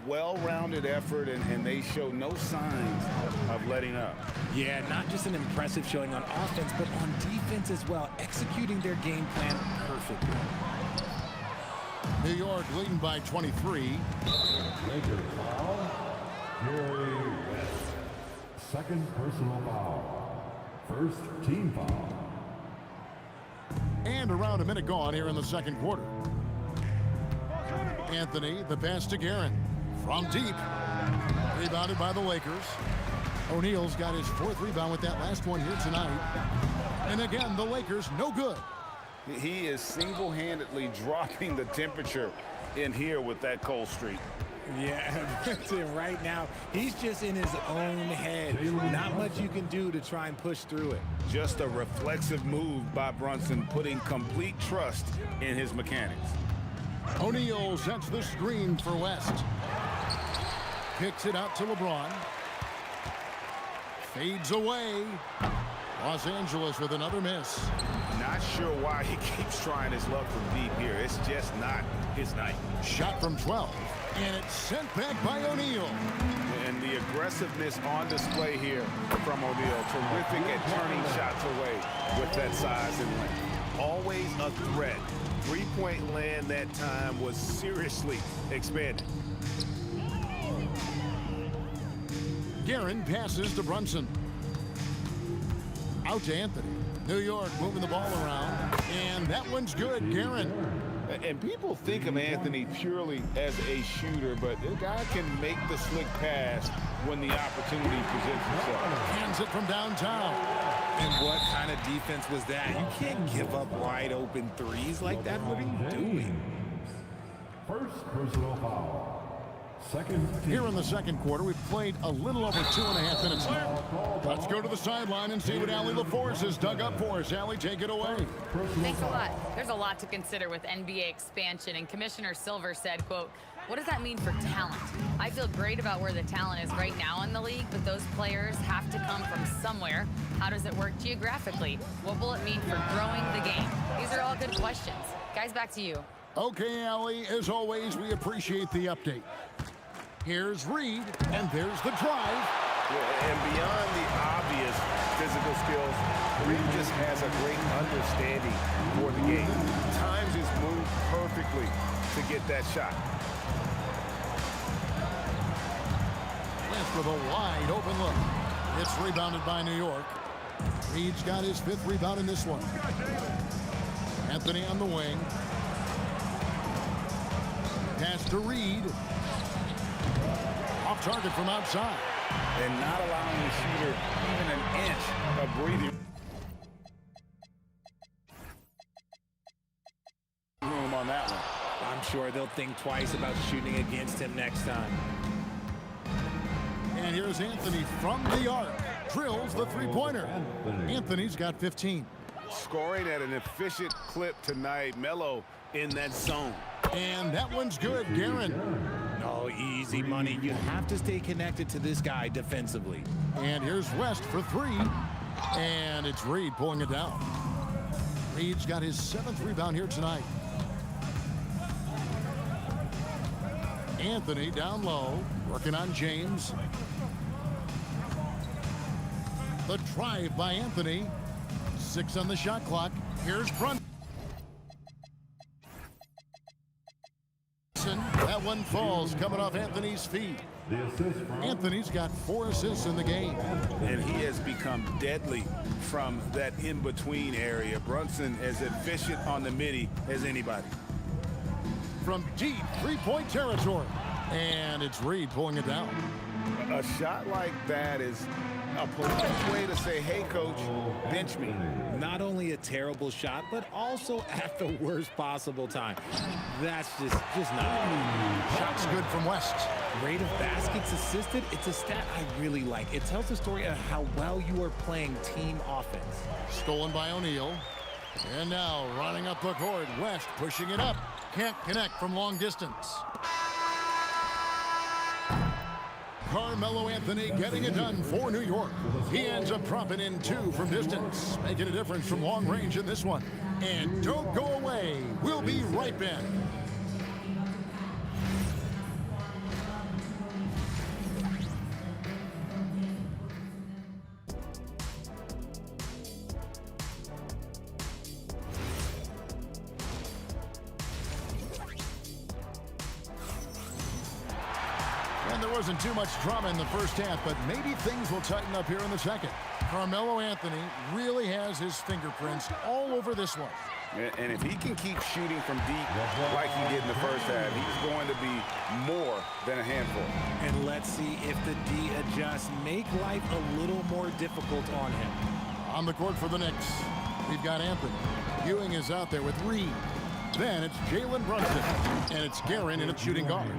Speaker 12: Well-rounded effort, and they show no signs of letting up.
Speaker 3: Yeah, not just an impressive showing on offense, but on defense as well, executing their game plan perfectly.
Speaker 6: New York leading by 23.
Speaker 4: Lakers foul. Jerry West. Second personal foul. First team foul.
Speaker 6: And around a minute gone here in the second quarter. Anthony, the pass to Guerin. From deep. Rebounded by the Lakers. O'Neal's got his 4th rebound with that last one here tonight. And again, the Lakers no good.
Speaker 12: He is single-handedly dropping the temperature in here with that cold streak.
Speaker 3: Yeah, right now, he's just in his own head. Not much you can do to try and push through it.
Speaker 12: Just a reflexive move by Brunson, putting complete trust in his mechanics.
Speaker 6: O'Neal sets the screen for West. Kicks it out to LeBron. Fades away. Los Angeles with another miss.
Speaker 12: Not sure why he keeps trying his luck from deep here. It's just not his night.
Speaker 6: Shot from 12. And it's sent back by O'Neal.
Speaker 12: And the aggressiveness on display here from O'Neal. Terrific at turning shots away with that size and length.
Speaker 7: Always a threat. Three-point land that time was seriously expanded.
Speaker 6: Guerin passes to Brunson. Out to Anthony. New York moving the ball around. And that one's good. Guerin.
Speaker 12: And people think of Anthony purely as a shooter, but the guy can make the slick pass when the opportunity presents itself.
Speaker 6: Hands it from downtown.
Speaker 3: And what kind of defense was that? You can't give up wide open threes like that. What are you doing?
Speaker 4: First personal foul. Second team.
Speaker 6: Here in the second quarter, we've played a little over 2.5 minutes left. Let's go to the sideline and see what Allie LaForce has dug up for us. Allie, take it away.
Speaker 5: Thanks a lot. There's a lot to consider with NBA expansion, and Commissioner Silver said, quote, "What does that mean for talent? I feel great about where the talent is right now in the league, but those players have to come from somewhere. How does it work geographically? What will it mean for growing the game?" These are all good questions. Guys, back to you.
Speaker 6: Okay, Allie, as always, we appreciate the update. Here's Reed, and there's the drive.
Speaker 12: And beyond the obvious physical skills, Reed just has a great understanding for the game. Times his move perfectly to get that shot.
Speaker 6: West with a wide open look. It's rebounded by New York. Reed's got his 5th rebound in this one. Anthony on the wing. Pass to Reed. Off target from outside.
Speaker 12: And not allowing the shooter even an inch of breathing on that one.
Speaker 3: I'm sure they'll think twice about shooting against him next time.
Speaker 6: And here's Anthony from the arc. Drills the three-pointer. Anthony's got 15.
Speaker 12: Scoring at an efficient clip tonight. Melo in that zone.
Speaker 6: And that one's good, Guerin.
Speaker 3: No, easy money. You have to stay connected to this guy defensively.
Speaker 6: And here's West for three. And it's Reed pulling it down. Reed's got his 7th rebound here tonight. Anthony down low, working on James. The drive by Anthony. 6 on the shot clock. Here's Brunson. That one falls, coming off Anthony's feet. Anthony's got 4 assists in the game.
Speaker 12: And he has become deadly from that in-between area. Brunson as efficient on the midi as anybody.
Speaker 6: From deep three-point territory. And it's Reed pulling it down.
Speaker 12: A shot like that is a polite way to say, hey, coach, bench me.
Speaker 3: Not only a terrible shot, but also at the worst possible time. That's just not.
Speaker 6: Shot's good from West.
Speaker 3: Rate of baskets assisted, it's a stat I really like. It tells the story of how well you are playing team offense.
Speaker 6: Stolen by O'Neal. And now running up the court, West pushing it up. Can't connect from long distance. Carmelo Anthony getting it done for New York. He ends up dropping in 2 from distance, making a difference from long range in this one. And don't go away. We'll be right back. And there wasn't too much drama in the first half, but maybe things will tighten up here in the second. Carmelo Anthony really has his fingerprints all over this one.
Speaker 12: And if he can keep shooting from deep like he did in the first half, he's going to be more than a handful.
Speaker 3: And let's see if the D adjusts, make life a little more difficult on him.
Speaker 6: On the court for the Knicks, we've got Anthony. Ewing is out there with Reed. Then it's Jalen Brunson, and it's Guerin in at shooting guard.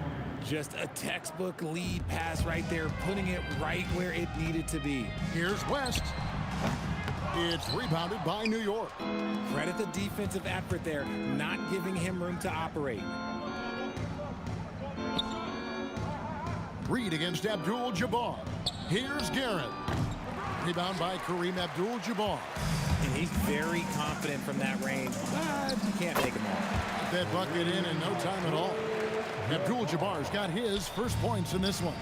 Speaker 3: Just a textbook lead pass right there, putting it right where it needed to be.
Speaker 6: Here's West. It's rebounded by New York.
Speaker 3: Credit the defensive effort there, not giving him room to operate.
Speaker 6: Reed against Abdul-Jabbar. Here's Guerin. Rebound by Kareem Abdul-Jabbar.
Speaker 3: And he's very confident from that range, but you can't make him all.
Speaker 6: That bucket in no time at all. Abdul-Jabbar's got his first points in this one.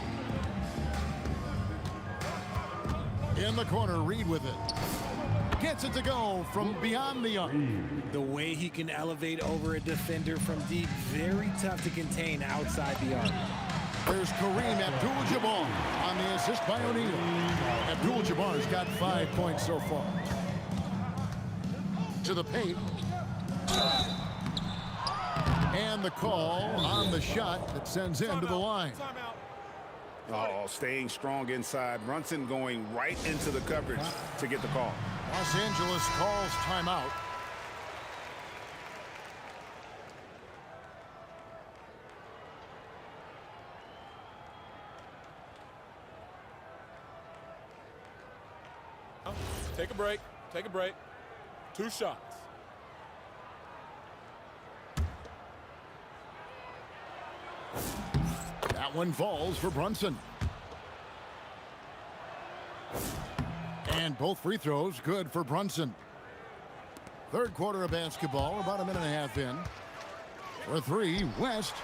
Speaker 6: In the corner, Reed with it. Gets it to go from beyond the arc.
Speaker 3: The way he can elevate over a defender from deep, very tough to contain outside the arc.
Speaker 6: There's Kareem Abdul-Jabbar on the assist by O'Neal. Abdul-Jabbar's got 5 points so far. To the paint. And the call on the shot that sends him to the line.
Speaker 12: Oh, staying strong inside. Brunson going right into the coverage to get the call.
Speaker 6: Los Angeles calls timeout.
Speaker 16: Take a break. Take a break. 2 shots.
Speaker 6: That one falls for Brunson. And both free throws good for Brunson. Third quarter of basketball, about a minute and a half in. For 3, West.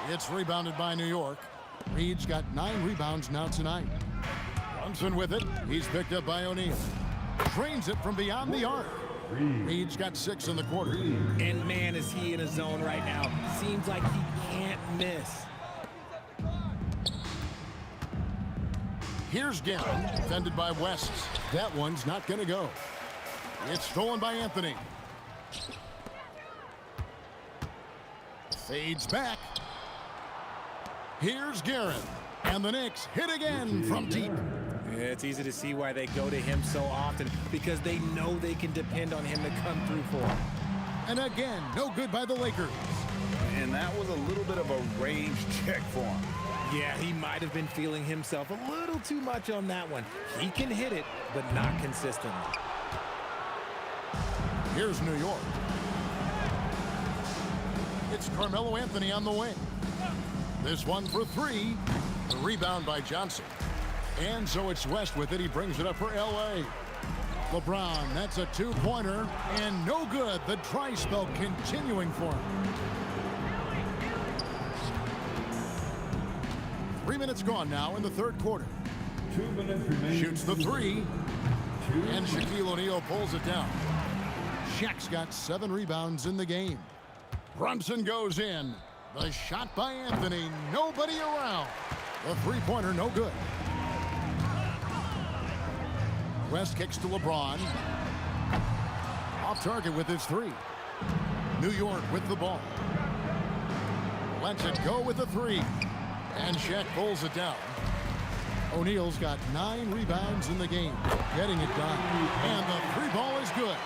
Speaker 6: It's rebounded by New York. Reed's got 9 rebounds now tonight. Brunson with it. He's picked up by O'Neal. Drains it from beyond the arc. Reed's got 6 in the quarter.
Speaker 3: And man, is he in a zone right now. Seems like he can't miss.
Speaker 6: Here's Guerin, defended by West. That one's not going to go. It's stolen by Anthony. Fades back. Here's Guerin. And the Knicks hit again from deep.
Speaker 3: It's easy to see why they go to him so often, because they know they can depend on him to come through for them.
Speaker 6: And again, no good by the Lakers.
Speaker 12: And that was a little bit of a range check for him.
Speaker 3: Yeah, he might have been feeling himself a little too much on that one. He can hit it, but not consistently.
Speaker 6: Here's New York. It's Carmelo Anthony on the wing. This one for three. The rebound by Johnson. And so it's West with it. He brings it up for L.A. LeBron, that's a two-pointer, and no good. The dry spell continuing for him. 3 minutes gone now in the third quarter.
Speaker 4: 2 minutes remaining.
Speaker 6: Shoots the three, and Shaquille O'Neal pulls it down. Shaq's got 7 rebounds in the game. Brunson goes in. The shot by Anthony, nobody around. The three-pointer, no good. West kicks to LeBron. Off target with his three. New York with the ball. Lets it go with the three. And Shaq pulls it down. O'Neal's got 9 rebounds in the game. Getting it done. And the three ball is good.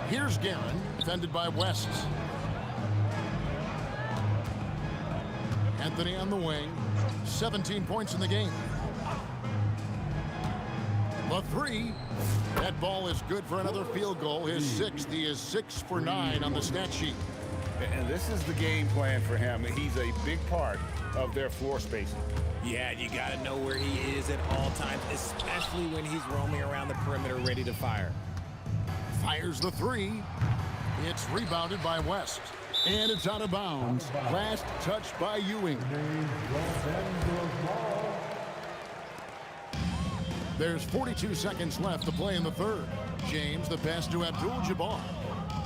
Speaker 6: Here's Guerin, defended by West. Anthony on the wing. 17 points in the game. The three. That ball is good for another field goal. His 6th. He is 6 for 9 on the stat sheet.
Speaker 12: And this is the game plan for him. He's a big part of their floor spacing.
Speaker 3: Yeah, you got to know where he is at all times, especially when he's roaming around the perimeter ready to fire.
Speaker 6: Fires the three. It's rebounded by West. And it's out of bounds. Last touch by Ewing. There's 42 seconds left to play in the third. James, the pass to Abdul-Jabbar.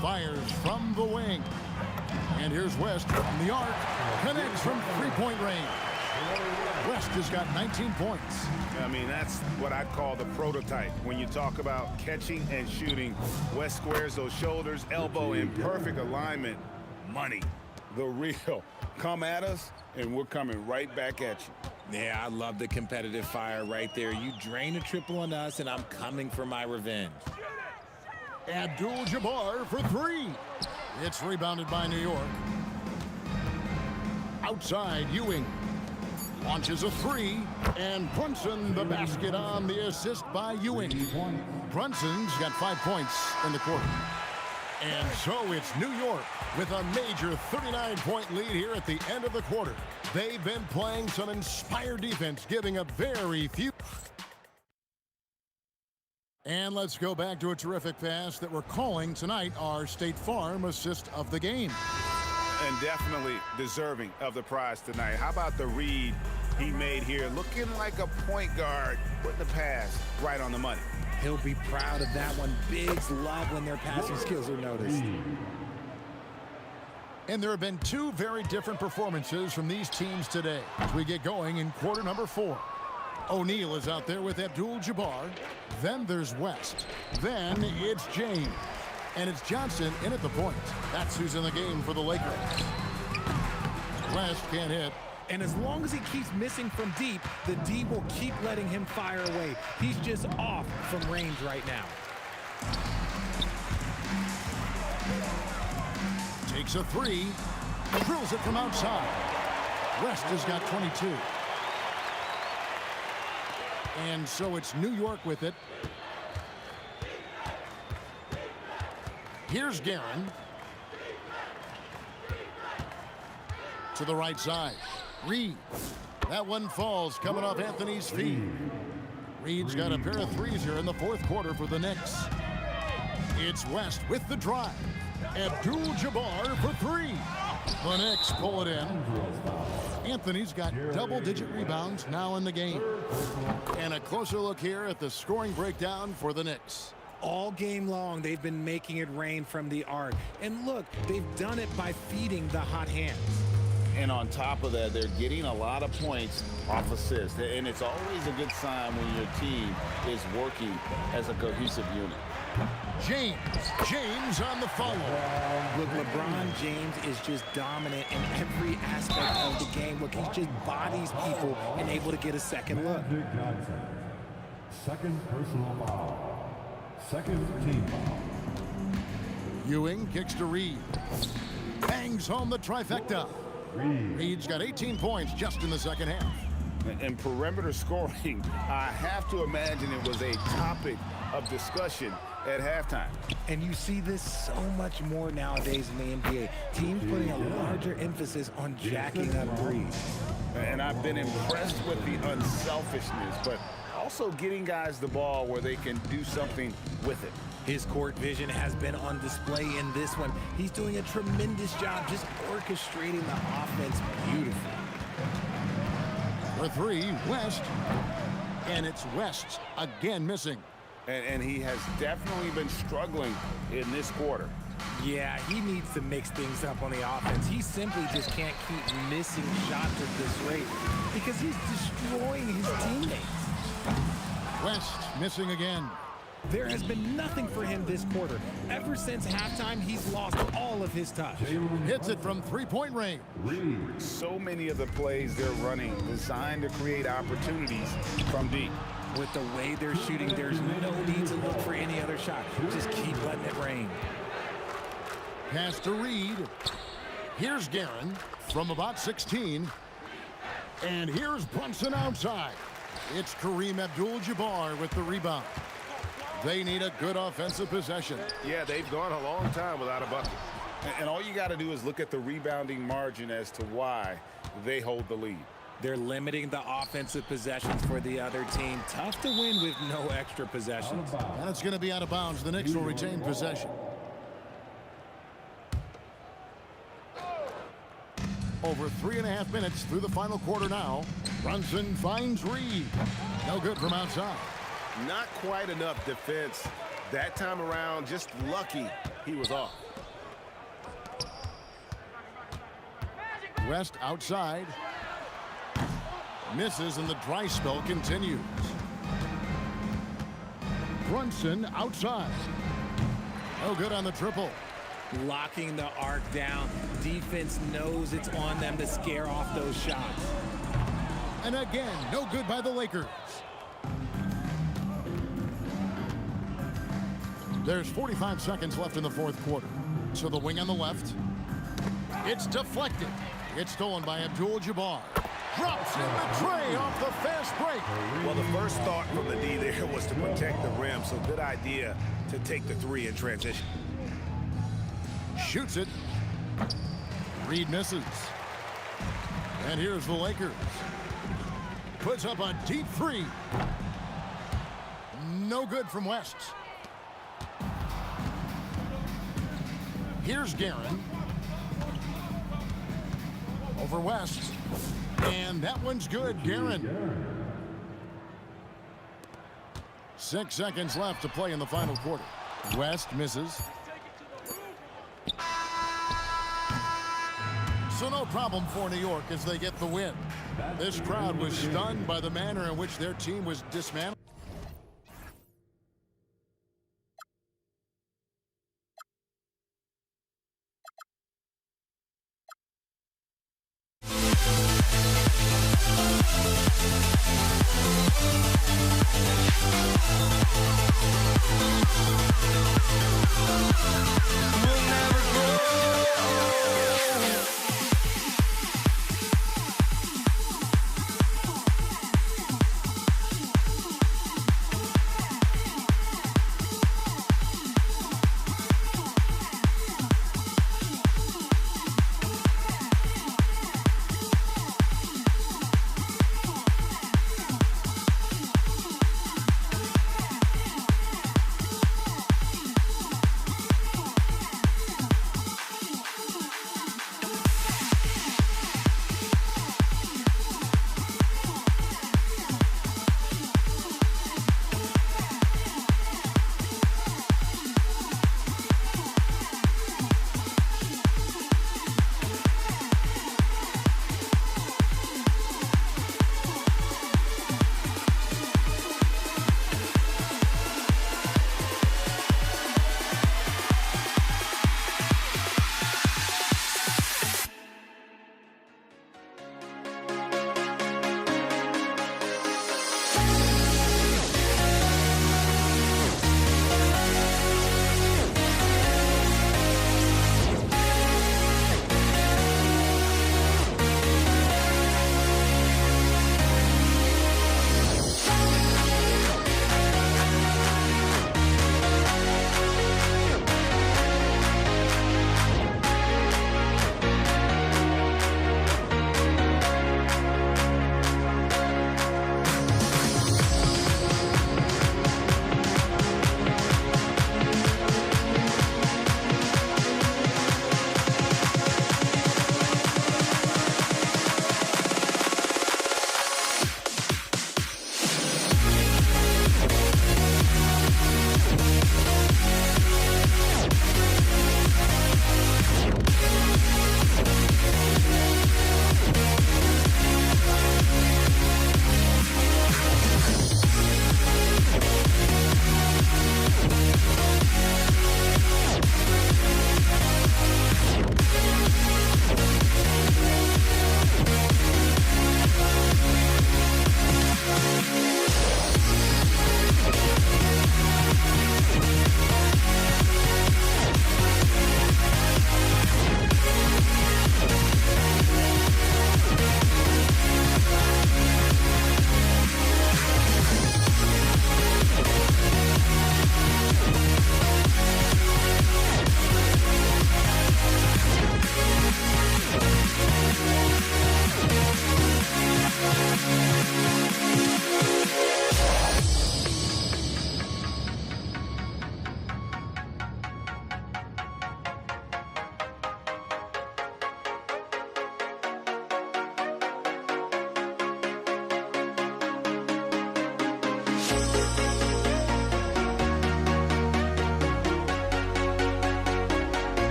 Speaker 6: Fires from the wing. And here's West from the arc. Connects from three-point range. West has got 19 points.
Speaker 12: I mean, that's what I'd call the prototype. When you talk about catching and shooting, West squares those shoulders, elbow in perfect alignment. Money, the real. Come at us, and we're coming right back at you.
Speaker 3: Yeah, I love the competitive fire right there. You drain a triple on us, and I'm coming for my revenge.
Speaker 6: Abdul-Jabbar for three. It's rebounded by New York. Outside, Ewing launches a three, and Brunson the basket on the assist by Ewing. Brunson's got 5 points in the quarter. And so it's New York with a major 39-point lead here at the end of the quarter. They've been playing some inspired defense, giving up very few. And let's go back to a terrific pass that we're calling tonight our State Farm assist of the game.
Speaker 12: And definitely deserving of the prize tonight. How about the read he made here? Looking like a point guard, putting the pass right on the money.
Speaker 3: He'll be proud of that one. Bigs love when their passing skills are noticed.
Speaker 6: And there have been two very different performances from these teams today as we get going in quarter number 4. O'Neal is out there with Abdul-Jabbar. Then there's West. Then it's James. And it's Johnson in at the point. That's who's in the game for the Lakers. West can't hit.
Speaker 3: And as long as he keeps missing from deep, the D will keep letting him fire away. He's just off from range right now.
Speaker 6: Takes a three. Drills it from outside. West has got 22. And so it's New York with it. Here's Guerin. To the right side. Reed. That one falls coming off Anthony's feet. Reed's got a pair of threes here in the fourth quarter for the Knicks. It's West with the drive. Abdul-Jabbar for three. The Knicks pull it in. Anthony's got double-digit rebounds now in the game. And a closer look here at the scoring breakdown for the Knicks.
Speaker 3: All game long, they've been making it rain from the arc. And look, they've done it by feeding the hot hands.
Speaker 12: And on top of that, they're getting a lot of points off assists. And it's always a good sign when your team is working as a cohesive unit.
Speaker 6: James on the follow.
Speaker 3: Look, LeBron James is just dominant in every aspect of the game. Look, he just bodies people and able to get a second look.
Speaker 4: Johnson. Second personal foul. Second team foul.
Speaker 6: Ewing kicks to Reed. Bangs home the trifecta. Reed's got 18 points just in the second half.
Speaker 12: And perimeter scoring, I have to imagine it was a topic of discussion at halftime.
Speaker 3: And you see this so much more nowadays in the NBA. Teams putting a larger emphasis on jacking up threes.
Speaker 12: And I've been impressed with the unselfishness, but also getting guys the ball where they can do something with it.
Speaker 3: His court vision has been on display in this one. He's doing a tremendous job just orchestrating the offense beautifully.
Speaker 6: For three, West. And it's West again missing.
Speaker 12: And he has definitely been struggling in this quarter.
Speaker 3: Yeah, he needs to mix things up on the offense. He simply just can't keep missing shots at this rate because he's destroying his teammates.
Speaker 6: West missing again.
Speaker 3: There has been nothing for him this quarter. Ever since halftime, he's lost all of his touch.
Speaker 6: Hits it from three-point range.
Speaker 12: So many of the plays they're running designed to create opportunities from deep.
Speaker 3: With the way they're shooting, there's no need to look for any other shot. Just keep letting it rain.
Speaker 6: Pass to Reed. Here's Guerin from about 16. And here's Brunson outside. It's Kareem Abdul-Jabbar with the rebound. They need a good offensive possession.
Speaker 7: Yeah, they've gone a long time without a bucket.
Speaker 12: And all you got to do is look at the rebounding margin as to why they hold the lead.
Speaker 3: They're limiting the offensive possessions for the other team. Tough to win with no extra possessions.
Speaker 6: That's going to be out of bounds. The Knicks will retain possession. Over 3.5 minutes through the final quarter now. Brunson finds Reed. No good from outside.
Speaker 7: Not quite enough defense that time around. Just lucky he was off.
Speaker 6: West outside. Misses and the dry spell continues. Brunson outside. No good on the triple.
Speaker 3: Locking the arc down. Defense knows it's on them to scare off those shots.
Speaker 6: And again, no good by the Lakers. There's 45 seconds left in the fourth quarter. So the wing on the left. It's deflected. It's stolen by Abdul-Jabbar. Drops in the tray off the fast break.
Speaker 7: Well, the first thought from the D there was to protect the rim, so good idea to take the three in transition.
Speaker 6: Shoots it. Reed misses. And here's the Lakers. Puts up a deep three. No good from West. Here's Guerin. Over West. And that one's good, Guerin. 6 seconds left to play in the final quarter. West misses. So no problem for New York as they get the win. This crowd was stunned by the manner in which their team was dismantled.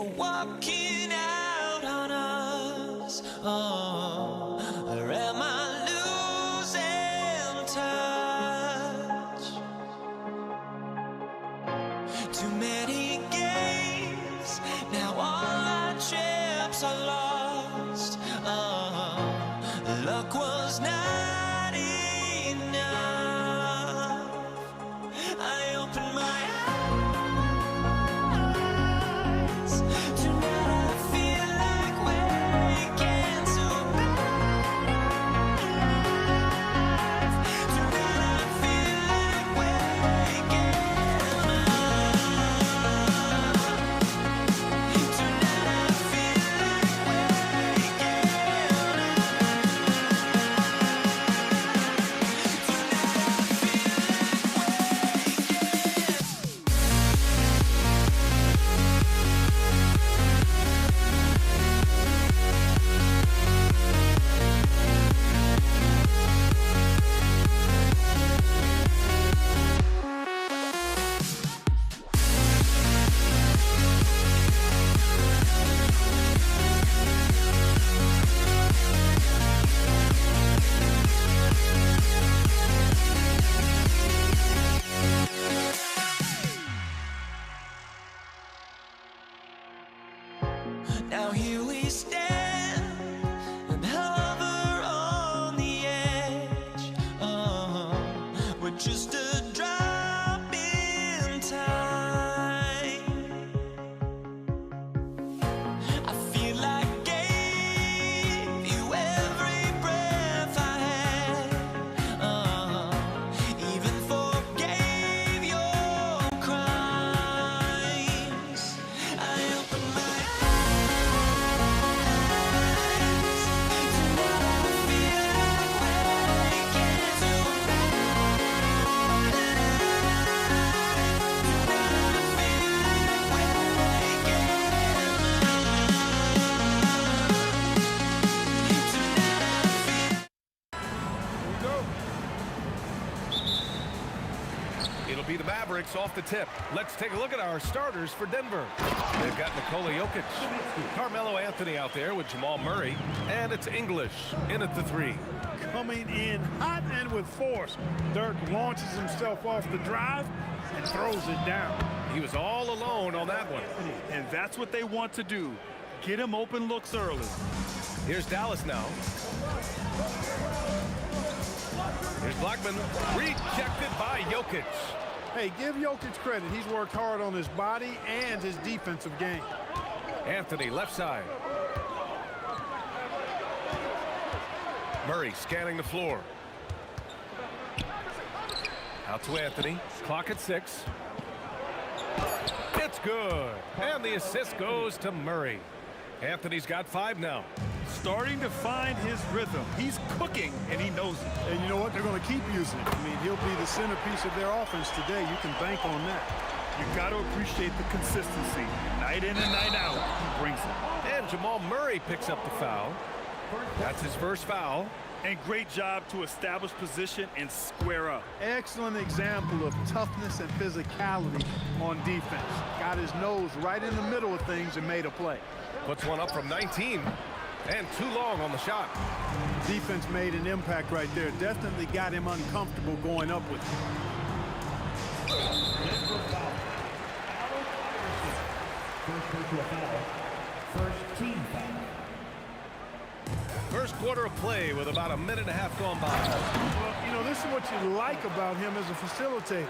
Speaker 13: are walking out on us. Oh, or am I losing touch? Too many games, now all our chips are lost. Oh, luck was not enough. I opened my eyes. Tonight I feel like waking to life. Tonight I feel like waking up. Tonight I feel like waking Now here we stand and hover on the edge. We're just a drop in time. I feel like I gave you every breath I had. Even forgave your crimes. I opened my
Speaker 1: It'll be the Mavericks off the tip. Let's take a look at our starters for Denver. They've got Nikola Jokic, Carmelo Anthony out there with Jamal Murray, and it's English in at the 3.
Speaker 8: Coming in hot and with force. Dirk launches himself off the drive and throws it down.
Speaker 1: He was all alone on that one.
Speaker 2: And that's what they want to do. Get him open looks early.
Speaker 1: Here's Dallas now. Here's Blackman, rejected by Jokic.
Speaker 8: Hey, give Jokic credit. He's worked hard on his body and his defensive game.
Speaker 1: Anthony, left side. Murray scanning the floor. Out to Anthony. Clock at 6. It's good. And the assist goes to Murray. Anthony's got 5 now.
Speaker 2: Starting to find his rhythm. He's cooking, and he knows it.
Speaker 8: And you know what? They're going to keep using it. I mean, he'll be the centerpiece of their offense today. You can bank on that.
Speaker 2: You got to appreciate the consistency. Night in and night out, he brings it.
Speaker 1: And Jamal Murray picks up the foul. That's his first foul.
Speaker 2: And great job to establish position and square up.
Speaker 8: Excellent example of toughness and physicality on defense. Got his nose right in the middle of things and made a play.
Speaker 1: Puts one up from 19. And too long on the shot.
Speaker 8: Defense made an impact right there. Definitely got him uncomfortable going up with it.
Speaker 4: First team foul.
Speaker 1: First quarter of play with about a minute and a half gone by.
Speaker 8: Well, you know, this is what you like about him as a facilitator.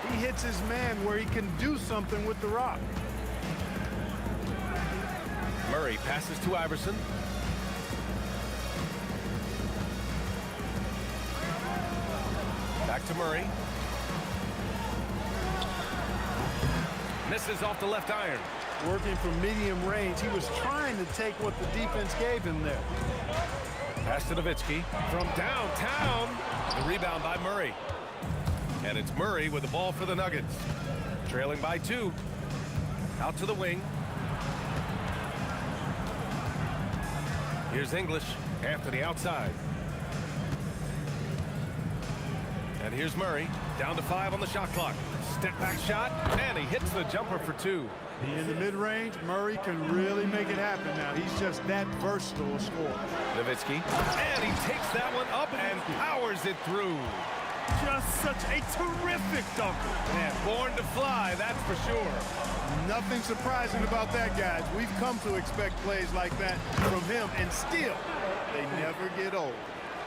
Speaker 8: He hits his man where he can do something with the rock.
Speaker 1: Murray passes to Iverson. Back to Murray. Misses off the left iron.
Speaker 8: Working from medium range. He was trying to take what the defense gave him there.
Speaker 1: Pass to Nowitzki from downtown. The rebound by Murray. And it's Murray with the ball for the Nuggets. Trailing by 2. Out to the wing. Here's English. Anthony outside. And here's Murray. Down to 5 on the shot clock. Step back shot, and he hits the jumper for two.
Speaker 8: In the mid-range, Murray can really make it happen now. He's just that versatile a scorer.
Speaker 1: Nowitzki, and he takes that one up and powers it through.
Speaker 2: Just such a terrific dunker.
Speaker 1: Man, born to fly, that's for sure.
Speaker 8: Nothing surprising about that, guys. We've come to expect plays like that from him, and still, they never get old.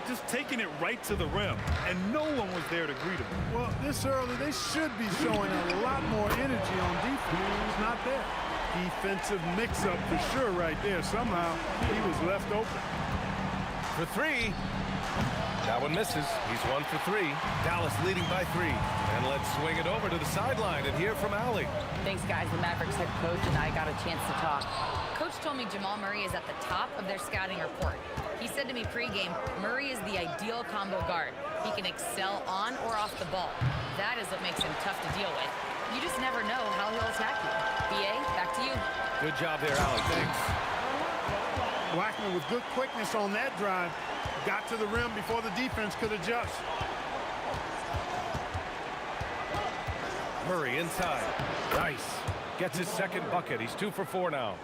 Speaker 2: Just taking it right to the rim, and no one was there to greet him.
Speaker 8: Well, this early, they should be showing a lot more energy on defense. It's not there. Defensive mix-up for sure right there. Somehow, he was left open.
Speaker 1: For three. That one misses. He's 1 for 3. Dallas leading by 3. And let's swing it over to the sideline and hear from Allie.
Speaker 5: Thanks, guys. The Mavericks head coach and I got a chance to talk. Coach told me Jamal Murray is at the top of their scouting report. He said to me pregame, Murray is the ideal combo guard. He can excel on or off the ball. That is what makes him tough to deal with. You just never know how he'll attack you. BA, back to you.
Speaker 1: Good job there, Allie. Thanks.
Speaker 8: Blackman with good quickness on that drive. Got to the rim before the defense could adjust.
Speaker 1: Murray inside. Nice. Gets his second bucket. He's 2 for 4 now.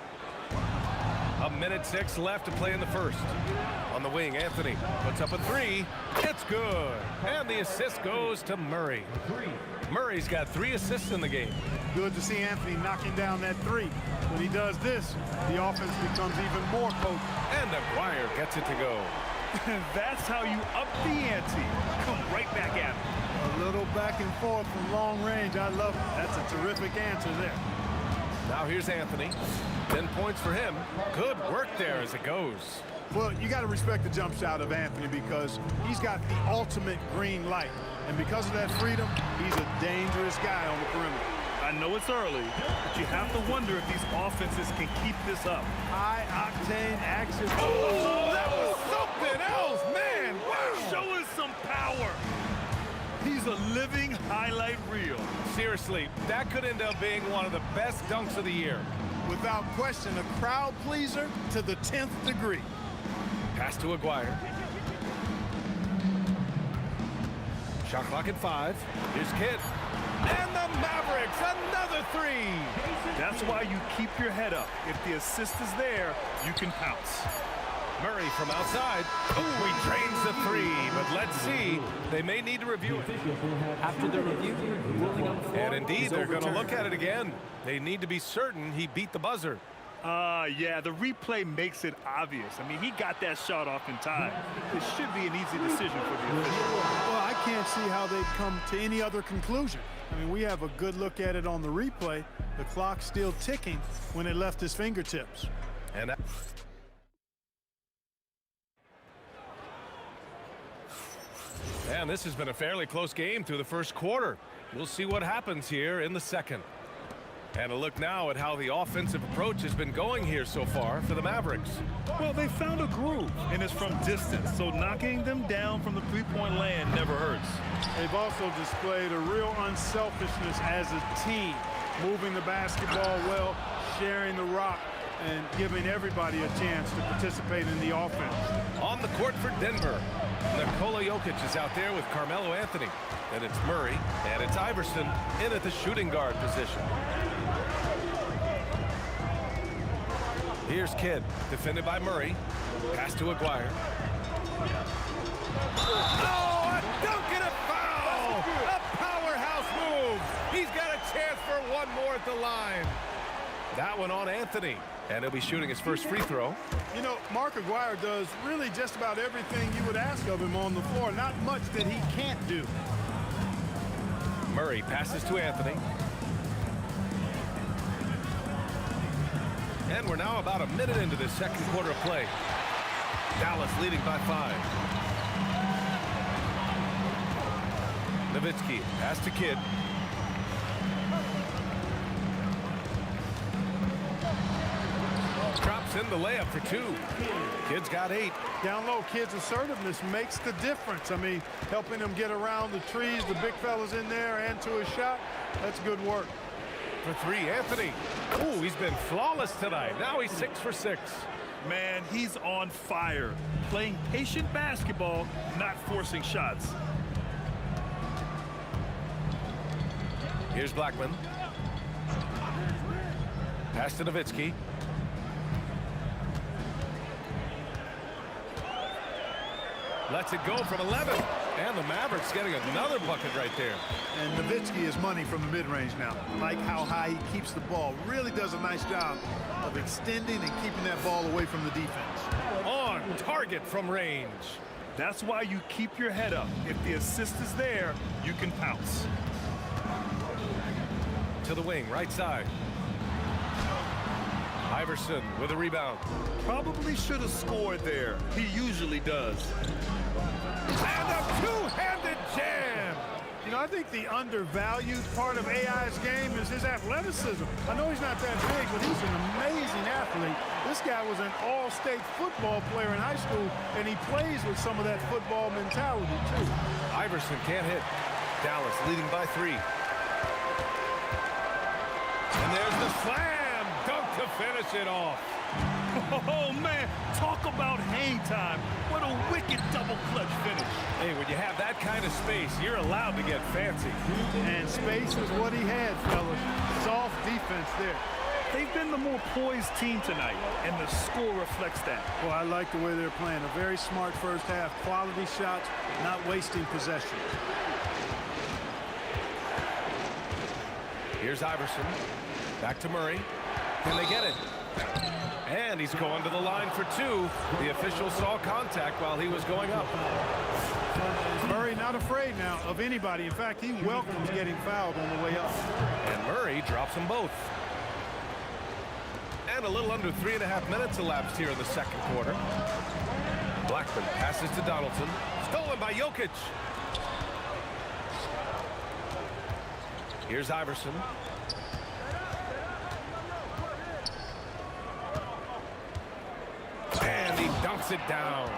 Speaker 1: 1:06 left to play in the first. On the wing, Anthony puts up a 3. It's good. And the assist goes to Murray. Murray's got 3 assists in the game.
Speaker 8: Good to see Anthony knocking down that 3. When he does this, the offense becomes even more potent.
Speaker 1: And Aguirre gets it to go.
Speaker 2: That's how you up the ante. Come right back at him.
Speaker 8: A little back and forth from long range. I love it. That's a terrific answer there.
Speaker 1: Now here's Anthony. 10 points for him. Good work there as it goes.
Speaker 8: Well, you got to respect the jump shot of Anthony because he's got the ultimate green light. And because of that freedom, he's a dangerous guy on the perimeter.
Speaker 2: I know it's early, but you have to wonder if these offenses can keep this up.
Speaker 8: High-octane action.
Speaker 1: Oh, that was something else, man. Wow.
Speaker 2: Show us some power. He's a living highlight reel.
Speaker 1: Seriously, that could end up being one of the best dunks of the year.
Speaker 8: Without question, a crowd pleaser to the 10th degree.
Speaker 1: Pass to Aguirre. Shot clock at 5. Here's Kidd. And the Mavericks, another 3.
Speaker 2: That's why you keep your head up. If the assist is there, you can pounce.
Speaker 1: Murray from outside. Oh, he drains the 3, but let's see. They may need to review it.
Speaker 4: After the review, ruling on the floor.
Speaker 1: And indeed, they're going to look at it again. They need to be certain he beat the buzzer.
Speaker 2: Yeah, the replay makes it obvious. I mean, he got that shot off in time. It should be an easy decision for the official.
Speaker 8: Well, I can't see how they'd come to any other conclusion. I mean, we have a good look at it on the replay. The clock's still ticking when it left his fingertips.
Speaker 1: And this has been a fairly close game through the first quarter. We'll see what happens here in the second. And a look now at how the offensive approach has been going here so far for the Mavericks.
Speaker 2: Well, they found a groove, and it's from distance, so knocking them down from the three-point land never hurts.
Speaker 8: They've also displayed a real unselfishness as a team, moving the basketball well, sharing the rock, and giving everybody a chance to participate in the offense.
Speaker 1: On the court for Denver, Nikola Jokic is out there with Carmelo Anthony. And it's Murray, and it's Iverson in at the shooting guard position. Here's Kidd, defended by Murray. Pass to Aguirre. Oh, a dunk and a foul! A powerhouse move! He's got a chance for one more at the line. That one on Anthony, and he'll be shooting his first free throw.
Speaker 8: You know, Mark Aguirre does really just about everything you would ask of him on the floor. Not much that he can't do.
Speaker 1: Murray passes to Anthony. And we're now about a minute into the second quarter of play. Dallas leading by 5. Nowitzki pass to Kidd. Drops in the layup for 2. Kidd's got 8.
Speaker 8: Down low, Kidd's assertiveness makes the difference. I mean, helping him get around the trees, the big fellas in there, and to a shot. That's good work.
Speaker 1: For 3, Anthony. Ooh, he's been flawless tonight. Now he's 6 for 6.
Speaker 2: Man, he's on fire. Playing patient basketball, not forcing shots.
Speaker 1: Here's Blackman. Pass to Nowitzki. Lets it go from 11. And the Mavericks getting another bucket right there.
Speaker 8: And Nowitzki is money from the mid-range now. I like how high he keeps the ball. Really does a nice job of extending and keeping that ball away from the defense.
Speaker 1: On target from range.
Speaker 2: That's why you keep your head up. If the assist is there, you can pounce.
Speaker 1: To the wing, right side. Iverson with a rebound.
Speaker 2: Probably should have scored there. He usually does.
Speaker 1: And a two-handed jam.
Speaker 8: You know, I think the undervalued part of AI's game is his athleticism. I know he's not that big, but he's an amazing athlete. This guy was an all-state football player in high school, and he plays with some of that football mentality, too.
Speaker 1: Iverson can't hit. Dallas leading by 3. And there's the slam dunk to finish it off.
Speaker 2: Oh, man, talk about hang time. What a wicked double clutch finish.
Speaker 1: Hey, when you have that kind of space, you're allowed to get fancy.
Speaker 8: And space is what he had, fellas. Soft defense there.
Speaker 2: They've been the more poised team tonight, and the score reflects that.
Speaker 8: Well, I like the way they're playing. A very smart first half. Quality shots, not wasting possession.
Speaker 1: Here's Iverson. Back to Murray. Can they get it? And he's going to the line for 2. The official saw contact while he was going up.
Speaker 8: Murray not afraid now of anybody. In fact, he welcomes getting fouled on the way up.
Speaker 1: And Murray drops them both. And a little under 3.5 minutes elapsed here in the second quarter. Blackman passes to Donaldson. Stolen by Jokic. Here's Iverson. And he dunks it down.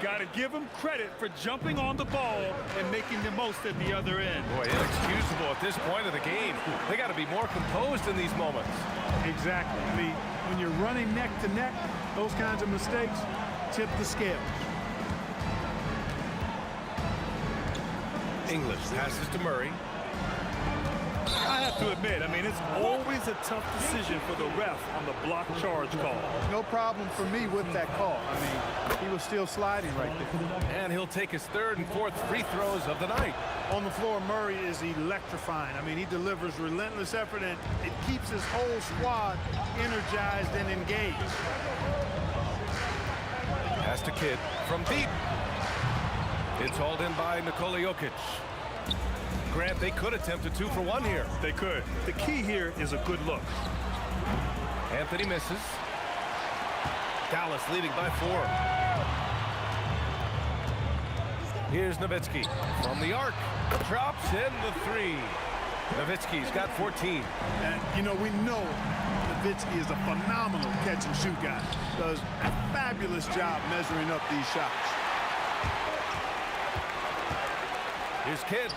Speaker 2: Got to give him credit for jumping on the ball and making the most at the other end.
Speaker 1: Boy, inexcusable at this point of the game. They got to be more composed in these moments.
Speaker 8: Exactly. I mean, when you're running neck to neck, those kinds of mistakes tip the scales.
Speaker 1: English passes to Murray.
Speaker 2: I have to admit, I mean, it's always a tough decision for the ref on the block charge call.
Speaker 8: No problem for me with that call. I mean, he was still sliding right there.
Speaker 1: And he'll take his 3rd and 4th free throws of the night.
Speaker 8: On the floor, Murray is electrifying. I mean, he delivers relentless effort, and it keeps his whole squad energized and engaged.
Speaker 1: Pass to Kidd from deep. It's hauled in by Nikola Jokic. Grant, they could attempt a 2 for 1 here.
Speaker 2: They could. The key here is a good look.
Speaker 1: Anthony misses. Dallas leading by 4. Here's Nowitzki from the arc. Drops in the 3. Nowitzki's got 14.
Speaker 8: And, you know, we know Nowitzki is a phenomenal catch-and-shoot guy. Does a fabulous job measuring up these shots.
Speaker 1: Here's Kidd.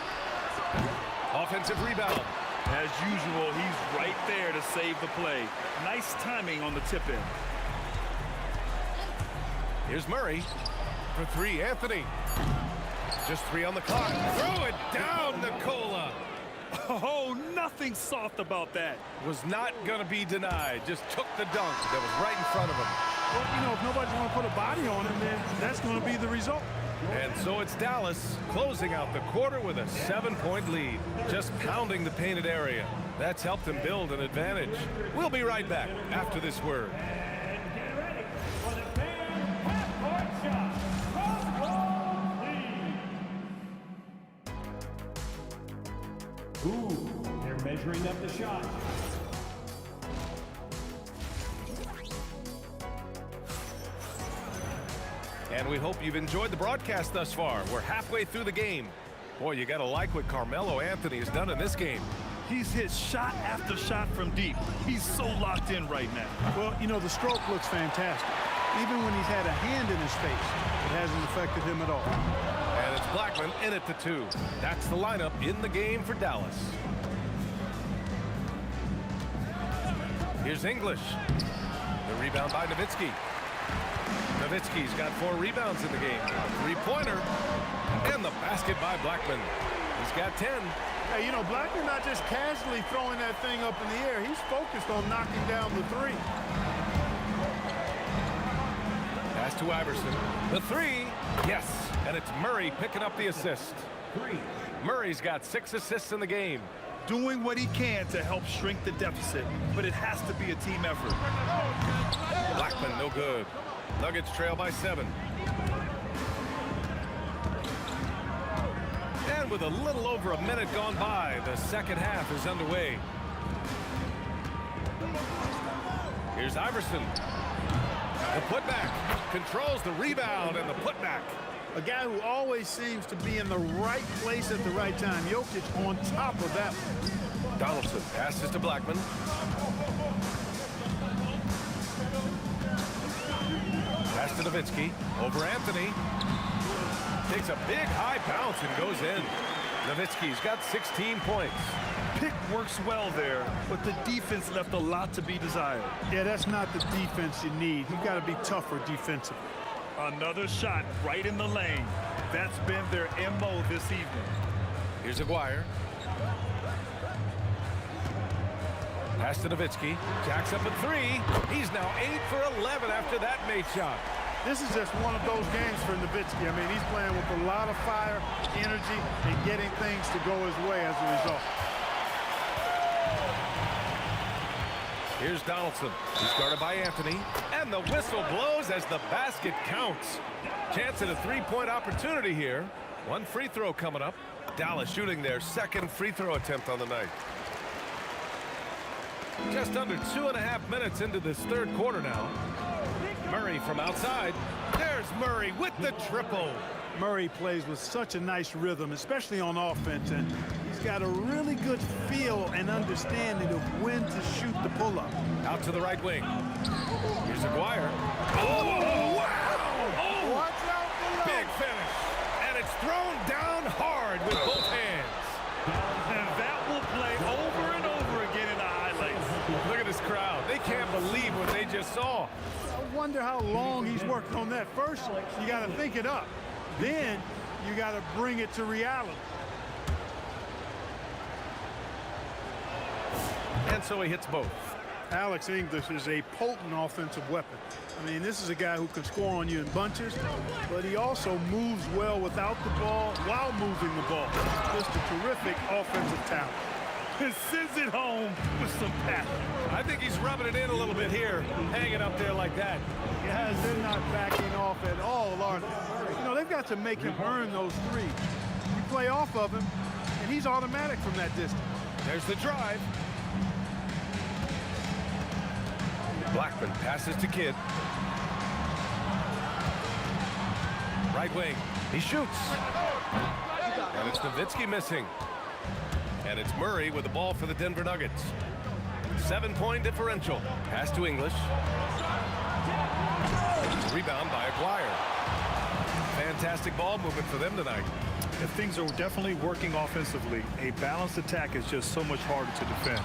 Speaker 1: Offensive rebound.
Speaker 2: As usual, he's right there to save the play. Nice timing on the tip-in.
Speaker 1: Here's Murray for 3. Anthony. Just 3 on the clock. Throw it down, Nikola.
Speaker 2: Oh, nothing soft about that.
Speaker 1: Was not going to be denied. Just took the dunk that was right in front of him.
Speaker 8: Well, you know, if nobody's going to put a body on him, then that's going to be the result.
Speaker 1: And so it's Dallas closing out the quarter with a 7-point lead, just pounding the painted area. That's helped them build an advantage. We'll be right back after this word.
Speaker 4: Ooh, they're measuring up the shot.
Speaker 1: And we hope you've enjoyed the broadcast thus far. We're halfway through the game. Boy, you got to like what Carmelo Anthony has done in this game.
Speaker 2: He's hit shot after shot from deep. He's so locked in right now.
Speaker 8: Well, you know, the stroke looks fantastic. Even when he's had a hand in his face, it hasn't affected him at all.
Speaker 1: And it's Blackman in at the 2. That's the lineup in the game for Dallas. Here's English. The rebound by Nowitzki. Nowitzki's got 4 rebounds in the game. 3-pointer. And the basket by Blackman. He's got 10.
Speaker 8: Hey, you know, Blackman's not just casually throwing that thing up in the air. He's focused on knocking down the three.
Speaker 1: Pass to Iverson. The three. Yes. And it's Murray picking up the assist. Murray's got 6 assists in the game.
Speaker 2: Doing what he can to help shrink the deficit, but it has to be a team effort.
Speaker 1: Blackman, no good. Nuggets trail by 7. And with a little over a minute gone by, the second half is underway. Here's Iverson. The putback. Controls the rebound and the putback.
Speaker 8: A guy who always seems to be in the right place at the right time. Jokic on top of that one.
Speaker 1: Donaldson passes to Blackman. Pass to Nowitzki. Over Anthony. Takes a big high bounce and goes in. Nowitzki's got 16 points.
Speaker 2: Pick works well there, but the defense left a lot to be desired.
Speaker 8: Yeah, that's not the defense you need. You got to be tougher defensively.
Speaker 2: Another shot right in the lane. That's been their MO this evening.
Speaker 1: Here's Aguirre. Pass to Nowitzki. Jacks up at 3. He's now 8 for 11 after that made shot.
Speaker 8: This is just one of those games for Nowitzki. I mean, he's playing with a lot of fire, energy, and getting things to go his way as a result.
Speaker 1: Here's Donaldson. He's guarded by Anthony. And the whistle blows as the basket counts. Chance at a 3-point opportunity here. 1 free throw coming up. Dallas shooting their 2nd free throw attempt on the night. Just under 2.5 minutes into this 3rd quarter now. Murray from outside. There's Murray with the triple.
Speaker 8: Murray plays with such a nice rhythm, especially on offense, and he's got a really good feel and understanding of when to shoot the pull-up.
Speaker 1: Out to the right wing. Here's Aguirre. Oh, wow! Oh,
Speaker 8: watch out below.
Speaker 1: Big finish. And it's thrown down hard with both hands.
Speaker 2: And that will play over and over again in the highlights.
Speaker 1: Look at this crowd. They can't believe what they just saw.
Speaker 8: I wonder how long he's working on that. First, you got to think it up. Then you got to bring it to reality.
Speaker 1: And so he hits both.
Speaker 8: Alex English is a potent offensive weapon. I mean, this is a guy who can score on you in bunches, but he also moves well without the ball while moving the ball. Just a terrific offensive talent.
Speaker 2: And sends it home with some passion.
Speaker 1: I think he's rubbing it in a little bit here, hanging up there like that.
Speaker 8: Guys, they're not backing off at all, are they? You know, they've got to make him earn those threes. You play off of him, and he's automatic from that distance.
Speaker 1: There's the drive. Blackman passes to Kidd. Right wing. He shoots. And it's Nowitzki missing. And it's Murray with the ball for the Denver Nuggets. 7-point differential. Pass to English. Rebound by Aguirre. Fantastic ball movement for them tonight.
Speaker 2: If things are definitely working offensively, a balanced attack is just so much harder to defend.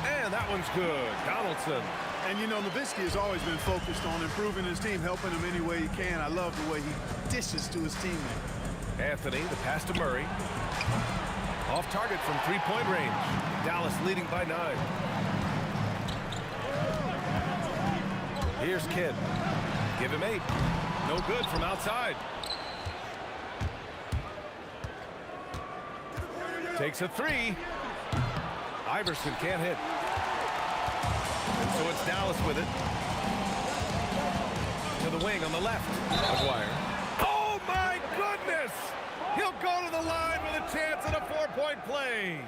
Speaker 1: And that one's good. Donaldson.
Speaker 8: And, you know, Nowitzki has always been focused on improving his team, helping him any way he can. I love the way he dishes to his teammate.
Speaker 1: Anthony, the pass to Murray. Off target from 3-point range. Dallas leading by 9. Here's Kidd. Give him 8. No good from outside. Takes a 3. Iverson can't hit. And so it's Dallas with it. To the wing on the left. Aguirre. Oh, my goodness! He'll go to the line with a chance at a 4-point play.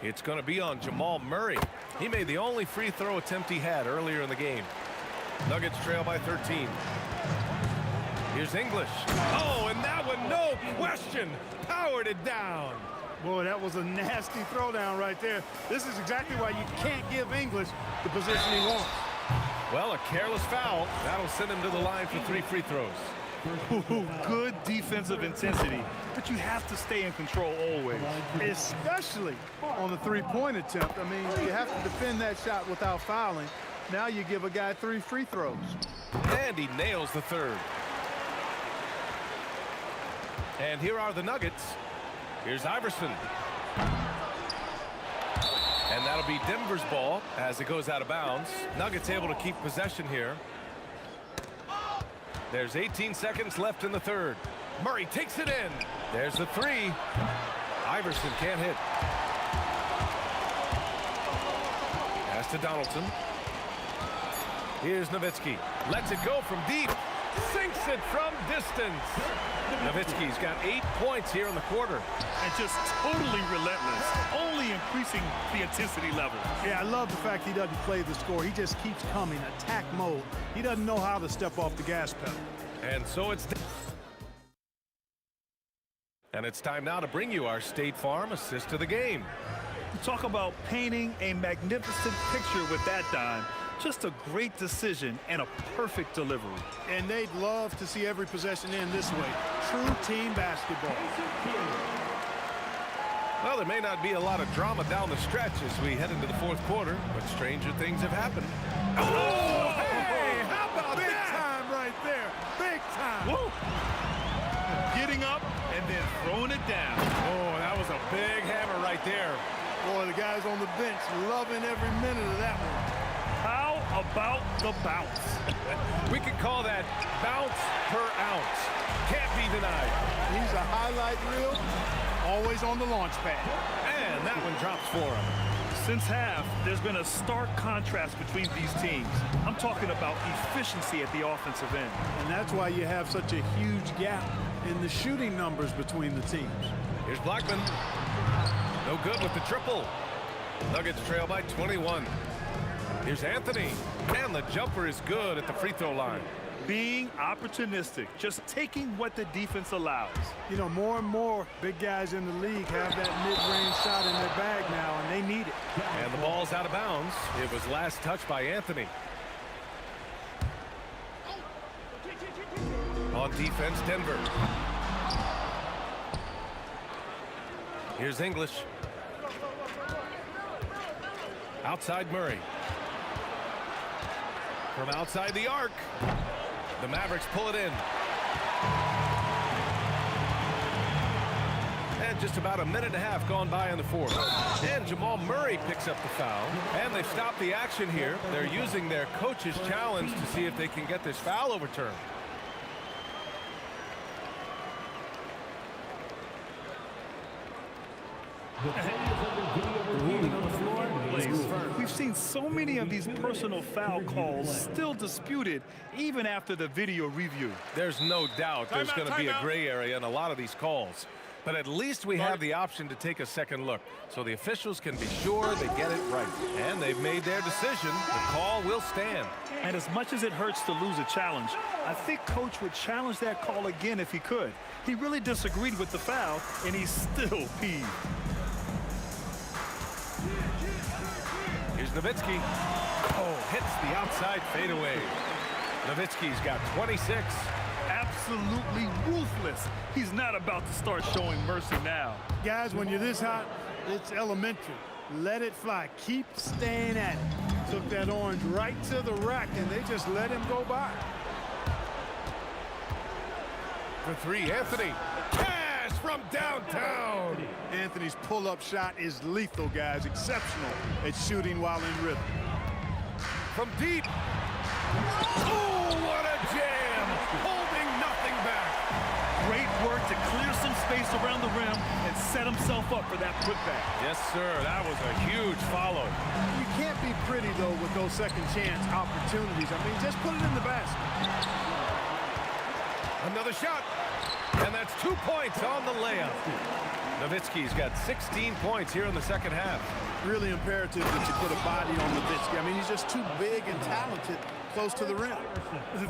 Speaker 1: It's going to be on Jamal Murray. He made the only free throw attempt he had earlier in the game. Nuggets trail by 13. Here's English. Oh, and that one, no question, powered it down.
Speaker 8: Boy, that was a nasty throwdown right there. This is exactly why you can't give English the position he wants.
Speaker 1: Well, a careless foul. That'll send him to the line for 3 free throws.
Speaker 2: Ooh, good defensive intensity, but you have to stay in control always.
Speaker 8: Especially on the 3-point attempt. I mean, you have to defend that shot without fouling. Now you give a guy 3 free throws.
Speaker 1: And he nails the 3rd. And here are the Nuggets. Here's Iverson. And that'll be Denver's ball as it goes out of bounds. Nuggets able to keep possession here. There's 18 seconds left in the third. Murray takes it in. There's the three. Iverson can't hit. Pass to Donaldson. Here's Nowitzki. Lets it go from deep. Sinks it from distance. Nowitzki's got 8 points here in the quarter.
Speaker 2: And just totally relentless, only increasing the intensity level.
Speaker 8: Yeah, I love the fact he doesn't play the score. He just keeps coming, attack mode. He doesn't know how to step off the gas pedal.
Speaker 1: And so it's time now to bring you our State Farm assist to the game.
Speaker 2: Talk about painting a magnificent picture with that dime. Just a great decision and a perfect delivery.
Speaker 8: And they'd love to see every possession end this way. True team basketball.
Speaker 1: Well, there may not be a lot of drama down the stretch as we head into the fourth quarter, but stranger things have happened.
Speaker 8: Oh, hey, how about big that? Big time right there. Big time.
Speaker 2: Woo. Getting up and then throwing it down.
Speaker 1: Oh, that was a big hammer right there.
Speaker 8: Boy, the guys on the bench loving every minute of that one.
Speaker 2: How about the bounce?
Speaker 1: We could call that bounce per ounce. Can't be denied.
Speaker 8: He's a highlight reel, always on the launch pad.
Speaker 1: And that one drops for him.
Speaker 2: Since half, there's been a stark contrast between these teams. I'm talking about efficiency at the offensive end.
Speaker 8: And that's why you have such a huge gap in the shooting numbers between the teams.
Speaker 1: Here's Blackman. No good with the triple. Nuggets trail by 21. Here's Anthony. And the jumper is good at the free throw line.
Speaker 2: Being opportunistic, just taking what the defense allows.
Speaker 8: You know, more and more big guys in the league have that mid-range shot in their bag now, and they need it.
Speaker 1: And the ball's out of bounds. It was last touched by Anthony. On defense, Denver. Here's English. Outside Murray. From outside the arc. The Mavericks pull it in. And just about a minute and a half gone by in the fourth. And Jamal Murray picks up the foul. And they've stopped the action here. They're using their coach's challenge to see if they can get this foul overturned.
Speaker 2: We've seen so many of these personal foul calls still disputed even after the video review.
Speaker 1: There's no doubt there's going to be a gray area in a lot of these calls. But at least we have the option to take a second look, so the officials can be sure they get it right. And they've made their decision. The call will stand.
Speaker 2: And as much as it hurts to lose a challenge, I think Coach would challenge that call again if he could. He really disagreed with the foul, and he's still peeved.
Speaker 1: Here's Nowitzki. Oh, hits the outside fadeaway. Nowitzki's got 26.
Speaker 2: Absolutely ruthless. He's not about to start showing mercy now.
Speaker 8: Guys, when you're this hot, it's elementary. Let it fly. Keep staying at it. Took that orange right to the rack, and they just let him go by.
Speaker 1: For three, Anthony. Cash from downtown.
Speaker 8: Anthony's pull-up shot is lethal, guys. Exceptional at shooting while in rhythm.
Speaker 1: From deep. Oh, what a jam. Holding nothing back.
Speaker 2: Great work to clear some space around the rim and set himself up for that putback.
Speaker 1: Yes, sir. That was a huge follow.
Speaker 8: You can't be pretty, though, with those second chance opportunities. I mean, just put it in the basket.
Speaker 1: Another shot. And that's 2 points on the layup. Nowitzki's got 16 points here in the second half.
Speaker 8: Really imperative that you put a body on Nowitzki. I mean, he's just too big and talented close to the rim.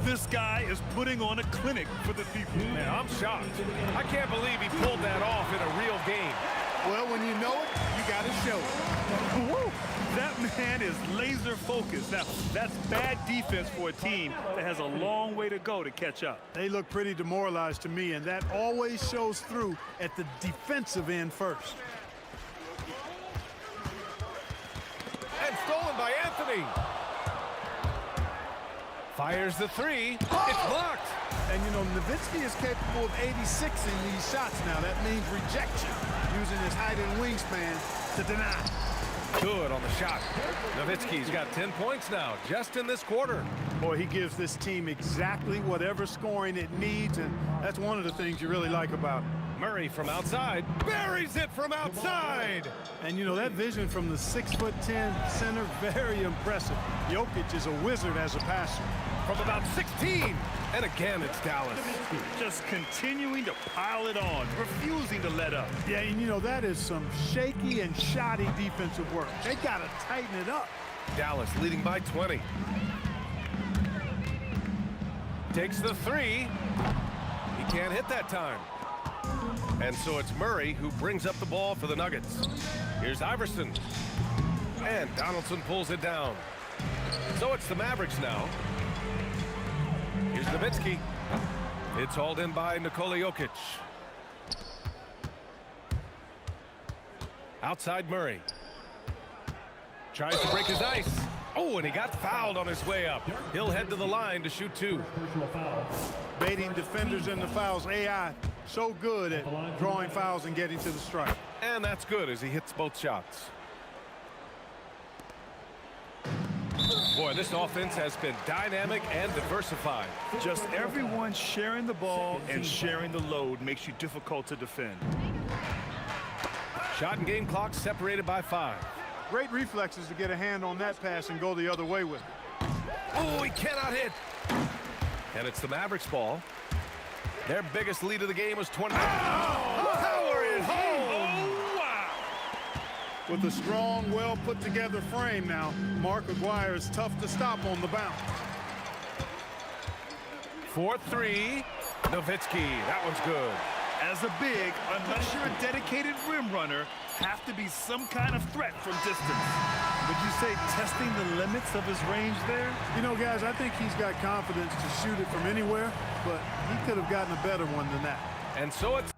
Speaker 2: This guy is putting on a clinic for the people.
Speaker 1: Man, I'm shocked. I can't believe he pulled that off in a real game.
Speaker 8: Well, when you know it, you got to show it.
Speaker 2: Woo! That man is laser focused. Now, that's bad defense for a team that has a long way to go to catch up.
Speaker 8: They look pretty demoralized to me, and that always shows through at the defensive end first.
Speaker 1: And stolen by Anthony. Fires the three. It's blocked.
Speaker 8: And, you know, Nowitzki is capable of 86 in these shots now. That means rejection, using his height and wingspan to deny.
Speaker 1: Good on the shot. Nowitzki's got 10 points now, just in this quarter.
Speaker 8: Boy, he gives this team exactly whatever scoring it needs, and that's one of the things you really like about him.
Speaker 1: Murray from outside, buries it from outside.
Speaker 8: And you know, that vision from the 6'10" center, very impressive. Jokic is a wizard as a passer.
Speaker 1: From about 16, and again it's Dallas.
Speaker 2: Just continuing to pile it on, refusing to let up.
Speaker 8: Yeah, and you know, that is some shaky and shoddy defensive work. They got to tighten it up.
Speaker 1: Dallas leading by 20. Takes the three. He can't hit that time. And so it's Murray who brings up the ball for the Nuggets. Here's Iverson. And Donaldson pulls it down. So it's the Mavericks now. Here's Nowitzki. It's hauled in by Nikola Jokic. Outside Murray. Tries to break his ice. Oh, and he got fouled on his way up. He'll head to the line to shoot two.
Speaker 8: Baiting defenders into fouls. AI so good at drawing fouls and getting to the strike.
Speaker 1: And that's good as he hits both shots. Boy, this offense has been dynamic and diversified.
Speaker 2: Just everyone sharing the ball and sharing the load makes you difficult to defend.
Speaker 1: Shot and game clock separated by 5.
Speaker 8: Great reflexes to get a hand on that pass and go the other way with it.
Speaker 1: Oh, he cannot hit. And it's the Mavericks ball. Their biggest lead of the game was 20. Power it home.
Speaker 2: Oh, wow.
Speaker 8: With a strong, well-put-together frame now, Mark Aguirre is tough to stop on the bounce.
Speaker 1: 4-3. Nowitzki. That one's good.
Speaker 2: As a big, unless you're a dedicated rim runner, have to be some kind of threat from distance. Would you say testing the limits of his range there?
Speaker 8: You know, guys, I think he's got confidence to shoot it from anywhere, but he could have gotten a better one than that.
Speaker 1: And so it's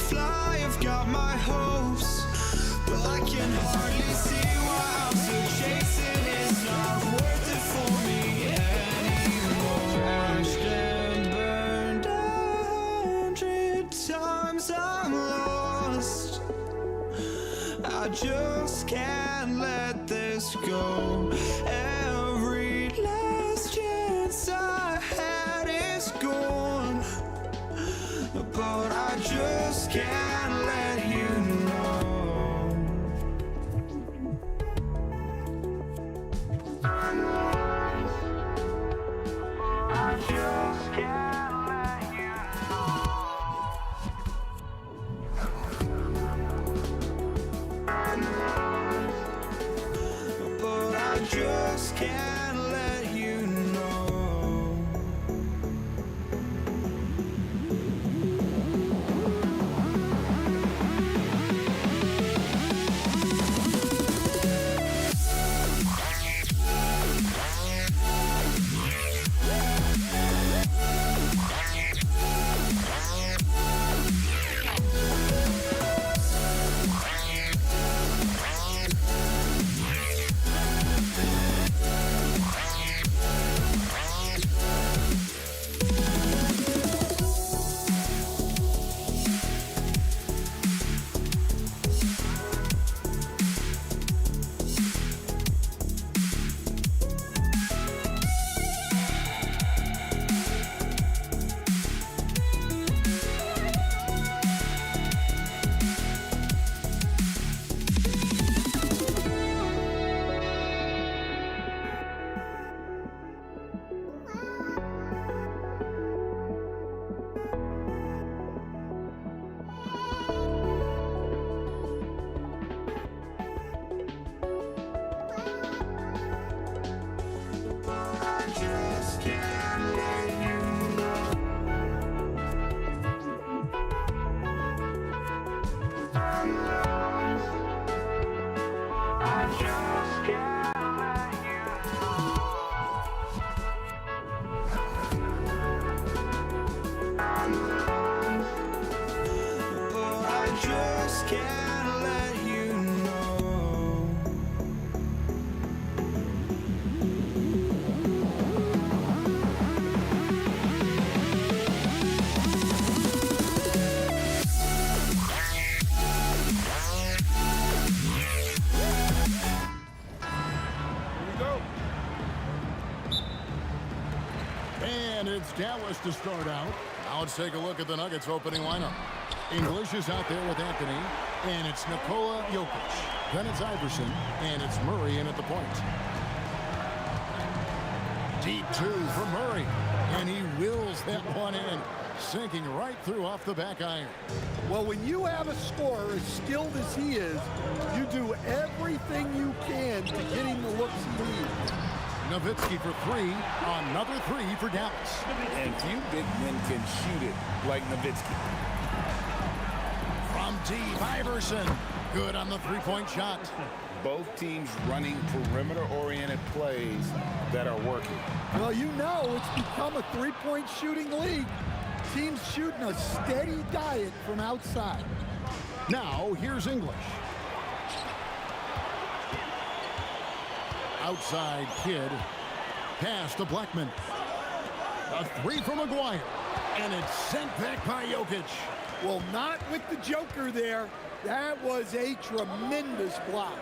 Speaker 13: fly, I've got my hopes, but I can hardly see why I'm still chasing. It's not worth it for me anymore. Crashed and burned 100 times, I'm lost. I just can't let this go. Every last chance I had is gone, but I just can't let you know. I just can't let you know. But I just can't let you know.
Speaker 6: And it's Dallas to start out. Now let's take a look at the Nuggets opening lineup. English is out there with Anthony, and it's Nikola Jokic. Then it's Iverson, and it's Murray in at the point. Deep two for Murray, and he wills that one in, sinking right through off the back iron.
Speaker 9: Well, when you have a scorer as skilled as he is, you do everything you can to get him the looks he needs.
Speaker 6: Nowitzki for three. Another three for Dallas.
Speaker 12: And few big men can shoot it like Nowitzki.
Speaker 6: From deep, Iverson. Good on the three-point shot.
Speaker 12: Both teams running perimeter-oriented plays that are working.
Speaker 9: Well, you know it's become a three-point shooting league. Teams shooting a steady diet from outside.
Speaker 6: Now, here's English. Outside Kid. Pass to Blackman. A three from Maguire. And it's sent back by Jokic.
Speaker 9: Well, not with the Joker there. That was a tremendous block.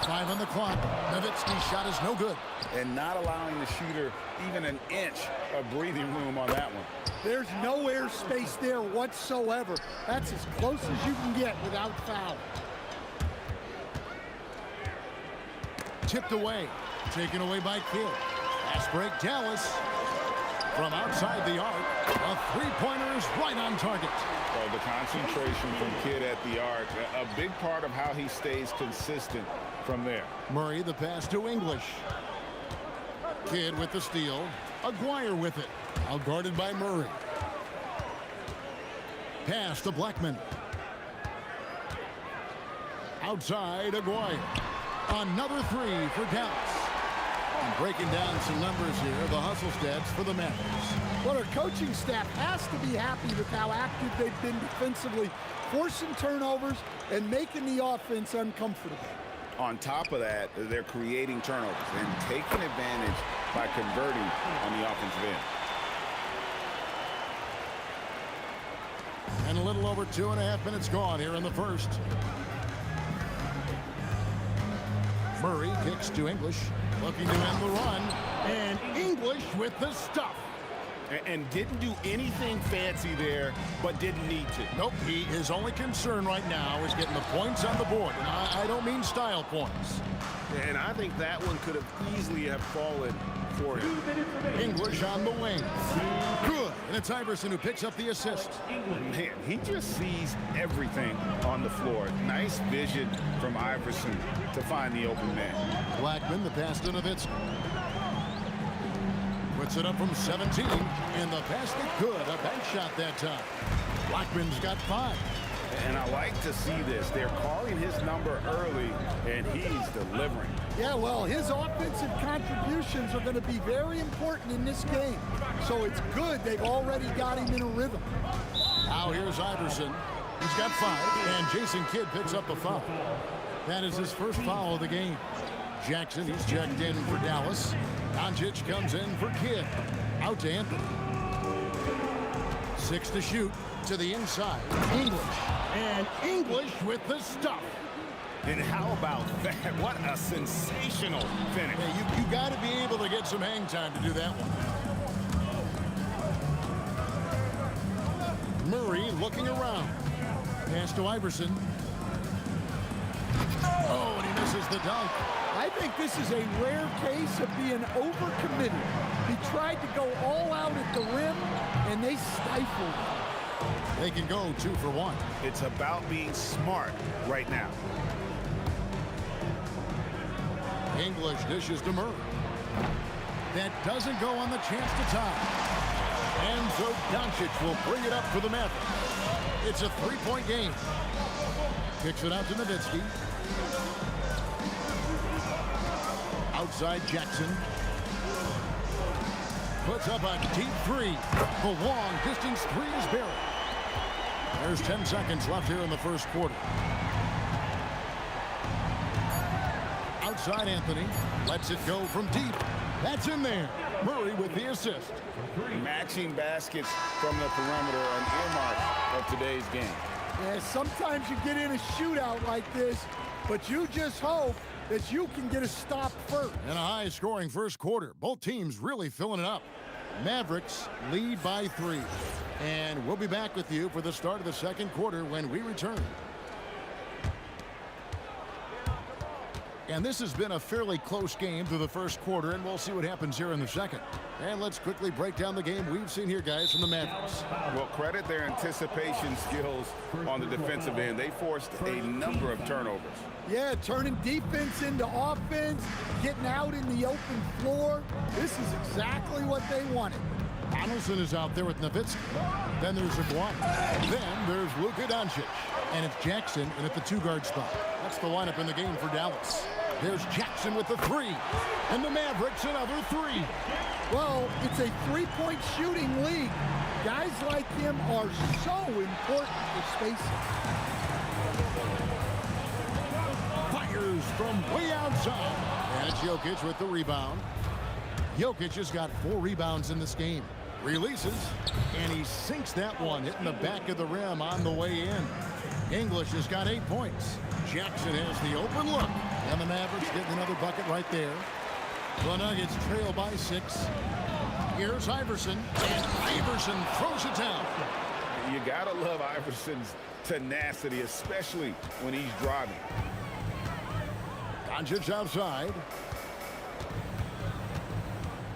Speaker 6: 5 on the clock. Nowitzki's shot is no good.
Speaker 12: And not allowing the shooter even an inch of breathing room on that one.
Speaker 9: There's no air space there whatsoever. That's as close as you can get without foul.
Speaker 6: Tipped away. Taken away by Kidd. Pass break, Dallas. From outside the arc, a three-pointer is right on target.
Speaker 12: So the concentration from Kidd at the arc, a big part of how he stays consistent from there.
Speaker 6: Murray the pass to English. Kidd with the steal. Aguirre with it. Out guarded by Murray. Pass to Blackman. Outside Aguirre. Another three for Dallas.
Speaker 12: And
Speaker 6: Breaking down some numbers here, the hustle stats for the Mavericks.
Speaker 9: Well, our coaching staff has to be happy with how active they've been defensively, forcing turnovers and making the offense uncomfortable.
Speaker 12: On top of that, they're creating turnovers and taking advantage by converting on the offensive end.
Speaker 6: And a little over 2.5 minutes gone here in the first. Murray kicks to English, looking to end the run, and English with the stuff.
Speaker 12: And didn't do anything fancy there, but didn't need to.
Speaker 6: Nope, his only concern right now is getting the points on the board. And I don't mean style points.
Speaker 7: And I think that one could have easily have fallen for him.
Speaker 6: English on the wing. Good. And it's Iverson who picks up the assist.
Speaker 12: Man, he just sees everything on the floor. Nice vision from Iverson to find the open man.
Speaker 6: Blackman, the pass to Nowitzki. Puts it up from 17, and the basket good. A bank shot that time. Blackman's got 5.
Speaker 12: And I like to see this. They're calling his number early, and he's delivering.
Speaker 9: Yeah, well, his offensive contributions are going to be very important in this game. So it's good they've already got him in a rhythm.
Speaker 6: Now here's Iverson. He's got 5, and Jason Kidd picks up the foul. That is his first foul of the game. Jackson, he's checked in for Dallas. Doncic comes in for Kidd. Out to Anthony. 6 to shoot. To the inside. English. And English with the stuff.
Speaker 12: And how about that? What a sensational finish.
Speaker 6: Yeah, you got to be able to get some hang time to do that one. Murray looking around. Pass to Iverson. Oh, and he misses the dunk.
Speaker 9: I think this is a rare case of being overcommitted. He tried to go all out at the rim, and they stifled him.
Speaker 6: They can go 2 for 1.
Speaker 12: It's about being smart right now.
Speaker 6: English dishes to Murray. That doesn't go on the chance to tie. And so Doncic will bring it up for the Mavericks. It's a 3-point game. Kicks it out to Nowitzki. Outside Jackson. Puts up a deep 3. The long distance 3 is buried. There's 10 seconds left here in the first quarter. Outside Anthony. Lets it go from deep. That's in there. Murray with the assist.
Speaker 12: Matching baskets from the perimeter, an earmark of today's game.
Speaker 9: Yeah, sometimes you get in a shootout like this, but you just hope that you can get a stop first.
Speaker 6: And a high-scoring first quarter. Both teams really filling it up. Mavericks lead by 3. And we'll be back with you for the start of the second quarter when we return. And this has been a fairly close game through the first quarter, and we'll see what happens here in the second. And let's quickly break down the game we've seen here, guys, from the Mavericks.
Speaker 12: Well, credit their anticipation skills on the defensive end. They forced a number of turnovers.
Speaker 9: Yeah, turning defense into offense, getting out in the open floor. This is exactly what they wanted.
Speaker 6: Donaldson is out there with Nowitzki. Then there's Aguirre. Then there's Luka Doncic. And it's Jackson in at the 2-guard spot. That's the lineup in the game for Dallas. There's Jackson with the 3. And the Mavericks another 3.
Speaker 9: Well, it's a 3-point shooting league. Guys like him are so important for spacing.
Speaker 6: Fires from way outside. And it's Jokic with the rebound. Jokic has got 4 rebounds in this game. Releases, and he sinks that one, hitting the back of the rim on the way in. English has got 8 points. Jackson has the open look. And the Mavericks getting another bucket right there. The Nuggets trail by 6. Here's Iverson, and Iverson throws it down.
Speaker 12: You gotta love Iverson's tenacity, especially when he's driving.
Speaker 6: Doncic outside.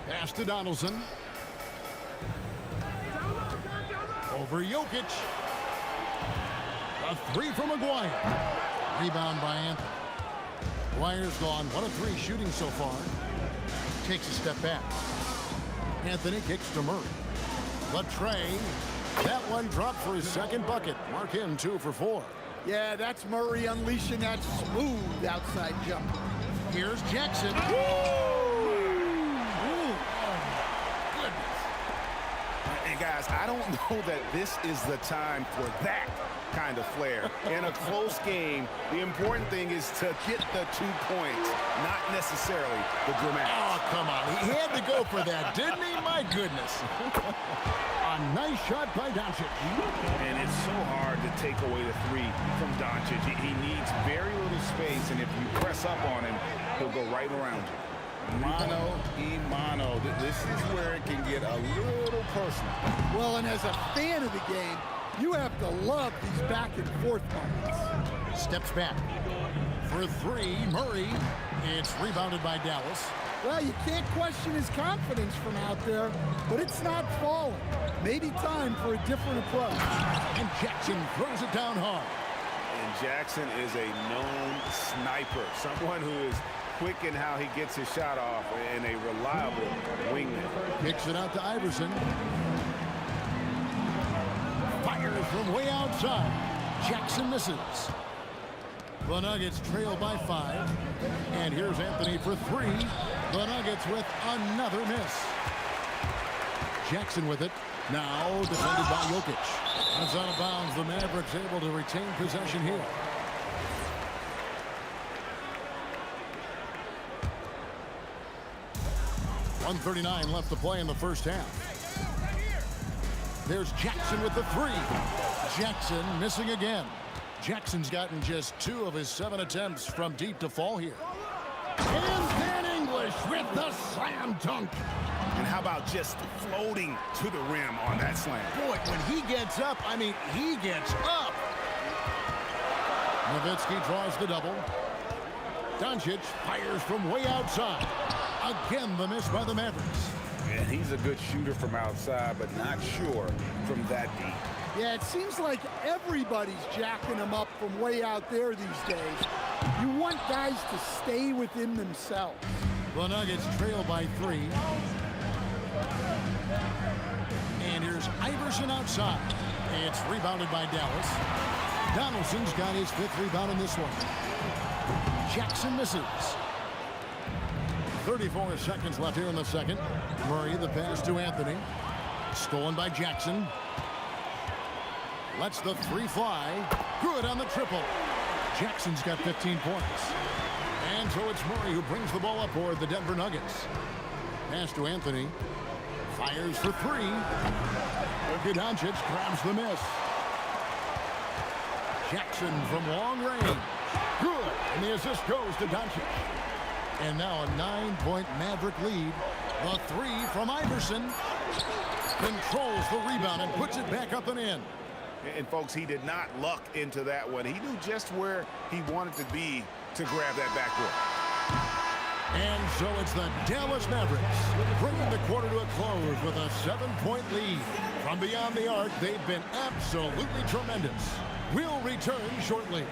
Speaker 6: Pass to Donaldson. Over Jokic. A 3 from Aguirre. Rebound by Anthony. Aguirre's gone 1 of 3 shooting so far. Takes a step back. Anthony kicks to Murray. The tray. That one dropped for his second bucket. Mark him 2 for 4.
Speaker 9: Yeah, that's Murray unleashing that smooth outside jumper.
Speaker 6: Here's Jackson.
Speaker 12: I don't know that this is the time for that kind of flair. In a close game, the important thing is to get the 2 points, not necessarily the dramatics.
Speaker 6: Oh, come on. He had to go for that, didn't he? My goodness. A nice shot by Doncic.
Speaker 12: And it's so hard to take away the 3 from Doncic. He needs very little space, and if you press up on him, he'll go right around you. Mano y mano. This is where it can get a little personal.
Speaker 9: Well, and as a fan of the game, you have to love these back and forth moments.
Speaker 6: Steps back. For 3, Murray. It's rebounded by Dallas.
Speaker 9: Well, you can't question his confidence from out there, but it's not falling. Maybe time for a different approach.
Speaker 6: And Jackson throws it down hard.
Speaker 7: And Jackson is a known sniper, someone who is quick in how he gets his shot off and a reliable wingman.
Speaker 6: Kicks it out to Iverson. Fires from way outside. Jackson misses. The Nuggets trail by 5. And here's Anthony for 3. The Nuggets with another miss. Jackson with it. Now defended by Jokic. That's out of bounds. The Mavericks able to retain possession here. .139 left to play in the first half. There's Jackson with the 3. Jackson missing again. Jackson's gotten just 2 of his 7 attempts from deep to fall here. And Dan English with the slam dunk.
Speaker 12: And how about just floating to the rim on that slam?
Speaker 6: Boy, when he gets up, I mean, he gets up. Nowitzki draws the double. Doncic fires from way outside. Again, the miss by the Mavericks.
Speaker 12: And he's a good shooter from outside, but not sure from that deep.
Speaker 9: Yeah, it seems like everybody's jacking him up from way out there these days. You want guys to stay within themselves.
Speaker 6: The Nuggets trail by 3. And here's Iverson outside. It's rebounded by Dallas. Donaldson's got his 5th rebound in this one. Jackson misses. 34 seconds left here in the second. Murray, the pass to Anthony. Stolen by Jackson. Lets the 3 fly. Good on the triple. Jackson's got 15 points. And so it's Murray who brings the ball up for the Denver Nuggets. Pass to Anthony. Fires for 3. Luka Doncic grabs the miss. Jackson from long range. Good. And the assist goes to Doncic. And now a 9-point Maverick lead. The 3 from Iverson. Controls the rebound and puts it back up and in.
Speaker 7: And folks, he did not luck into that one. He knew just where he wanted to be to grab that backboard.
Speaker 6: And so it's the Dallas Mavericks bringing the quarter to a close with a 7-point lead. From beyond the arc, they've been absolutely tremendous. We'll return shortly.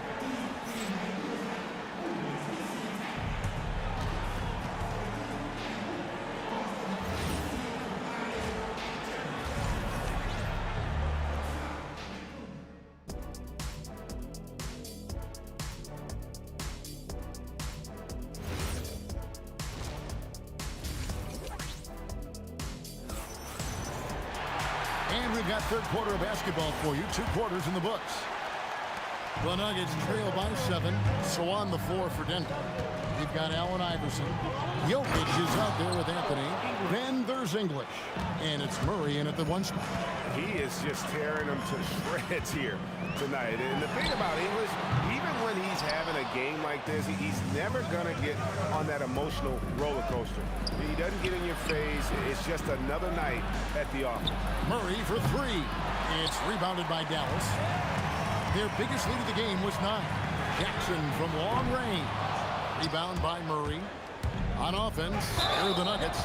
Speaker 6: And we've got third quarter of basketball for you. 2 quarters in the books. The Nuggets trail by 7. So on the floor for Denver. You've got Allen Iverson. Jokic is out there with Anthony. Then there's English. And it's Murray in at the 1 spot.
Speaker 7: He is just tearing them to shreds here tonight. And the thing about English, even when he's having a game like this, he's never going to get on that emotional roller coaster. He doesn't get in your face. It's just another night at the office.
Speaker 6: Murray for 3. It's rebounded by Dallas. Their biggest lead of the game was 9. Jackson from long range. Rebound by Murray. On offense, here are the Nuggets.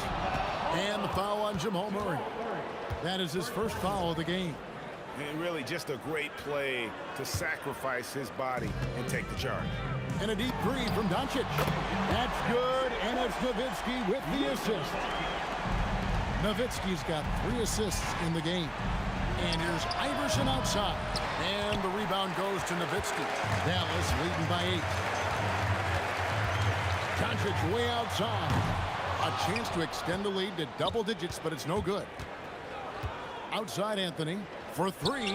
Speaker 6: And the foul on Jamal Murray. That is his first foul of the game.
Speaker 7: And really just a great play to sacrifice his body and take the charge.
Speaker 6: And a deep 3 from Doncic. That's good, and it's Nowitzki with the assist. Nowitzki's got 3 assists in the game. And here's Iverson outside. And the rebound goes to Nowitzki. Dallas leading by 8. Doncic way outside. A chance to extend the lead to double digits, but it's no good. Outside Anthony for three.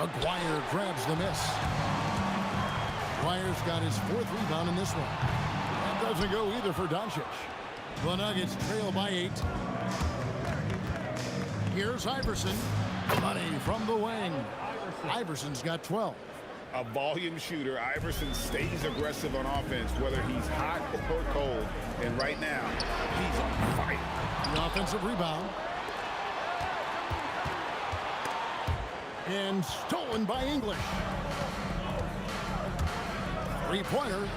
Speaker 6: Aguirre grabs the miss. Aguirre's got his 4th rebound in this one. That doesn't go either for Doncic. The Nuggets trail by 8. Here's Iverson. Money from the wing. Iverson's got 12.
Speaker 12: A volume shooter. Iverson stays aggressive on offense, whether he's hot or cold. And right now, he's on fire.
Speaker 6: The offensive rebound. And stolen by English. Three-pointer.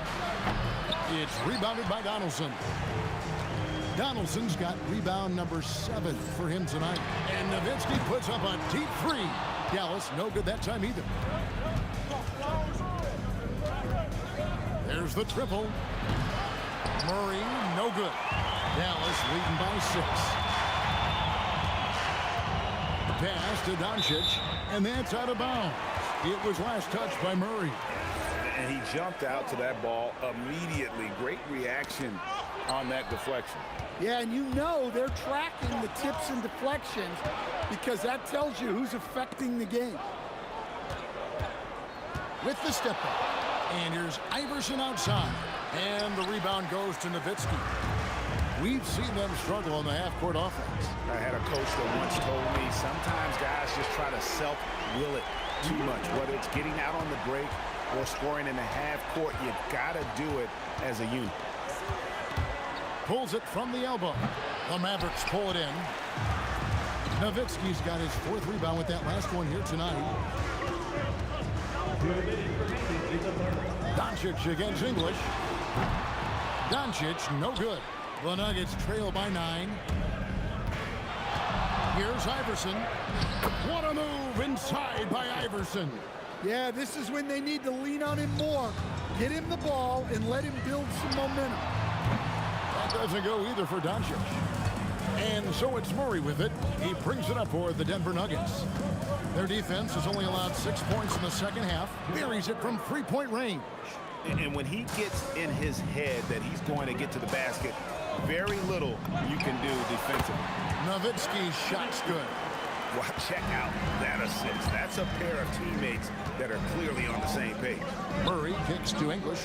Speaker 6: It's rebounded by Donaldson. Donaldson's got rebound number 7 for him tonight. And Nowitzki puts up a deep 3. Dallas, no good that time either. There's the triple. Murray, no good. Dallas leading by 6. Pass to Doncic, and that's out of bounds. It was last touched by Murray.
Speaker 12: And he jumped out to that ball immediately. Great reaction on that deflection.
Speaker 9: Yeah, and you know they're tracking the tips and deflections because that tells you who's affecting the game.
Speaker 6: With the step back. And here's Iverson outside. And the rebound goes to Nowitzki. We've seen them struggle on the half-court offense.
Speaker 12: I had a coach that once told me sometimes guys just try to self-will it too much. Whether it's getting out on the break or scoring in the half-court, you got to do it as a unit.
Speaker 6: Pulls it from the elbow. The Mavericks pull it in. Nowitzki's got his 4th rebound with that last one here tonight. Doncic against English. Doncic, no good. The Nuggets trail by 9. Here's Iverson. What a move inside by Iverson.
Speaker 9: Yeah, this is when they need to lean on him more. Get him the ball and let him build some momentum.
Speaker 6: That doesn't go either for Doncic. And so it's Murray with it. He brings it up for the Denver Nuggets. Their defense has only allowed 6 points in the second half. Buries it from 3-point range.
Speaker 12: And when he gets in his head that he's going to get to the basket, very little you can do defensively.
Speaker 6: Nowitzki's shot's good.
Speaker 12: Well, check out that assist. That's a pair of teammates that are clearly on the same page.
Speaker 6: Murray kicks to English.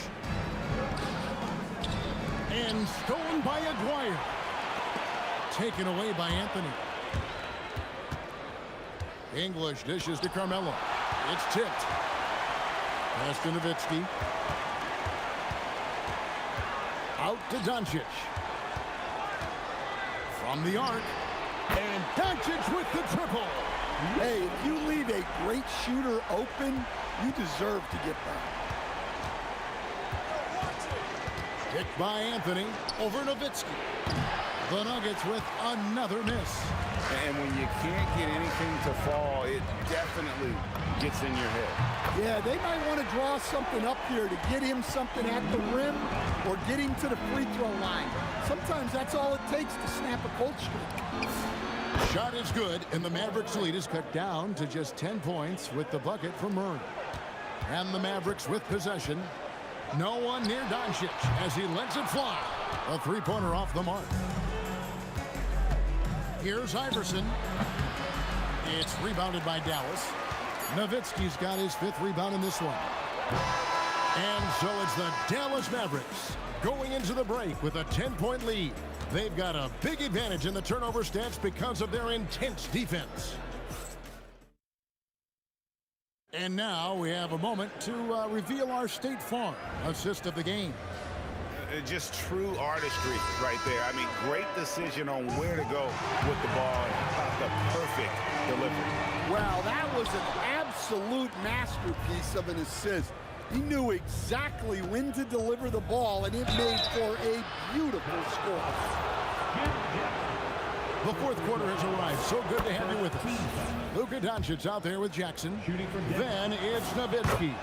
Speaker 6: And stolen by Aguirre. Taken away by Anthony. English dishes to Carmelo. It's tipped. Pass to Nowitzki. Out to Doncic. From the arc. And Doncic with the triple.
Speaker 9: Hey, if you leave a great shooter open, you deserve to get that.
Speaker 6: Kicked by Anthony over Nowitzki. The Nuggets with another miss.
Speaker 12: And when you can't get anything to fall, it definitely gets in your head.
Speaker 9: Yeah, they might want to draw something up here to get him something at the rim or get him to the free throw line. Sometimes that's all it takes to snap a cold streak.
Speaker 6: Shot is good, and the Mavericks' lead is cut down to just 10 points with the bucket from Murray. And the Mavericks with possession. No one near Doncic as he lets it fly. A three-pointer off the mark. Here's Iverson. It's rebounded by Dallas. Nowitzki's got his 5th rebound in this one. And so it's the Dallas Mavericks going into the break with a 10-point lead. They've got a big advantage in the turnover stats because of their intense defense. And now we have a moment to reveal our State Farm assist of the game.
Speaker 12: Just true artistry right there. I mean, great decision on where to go with the ball. The perfect delivery.
Speaker 9: Well, that was an absolute masterpiece of an assist. He knew exactly when to deliver the ball, and it made for a beautiful score.
Speaker 6: The 4th quarter has arrived. So good to have you with us. Luka Doncic out there with Jackson. Then it's Nowitzki.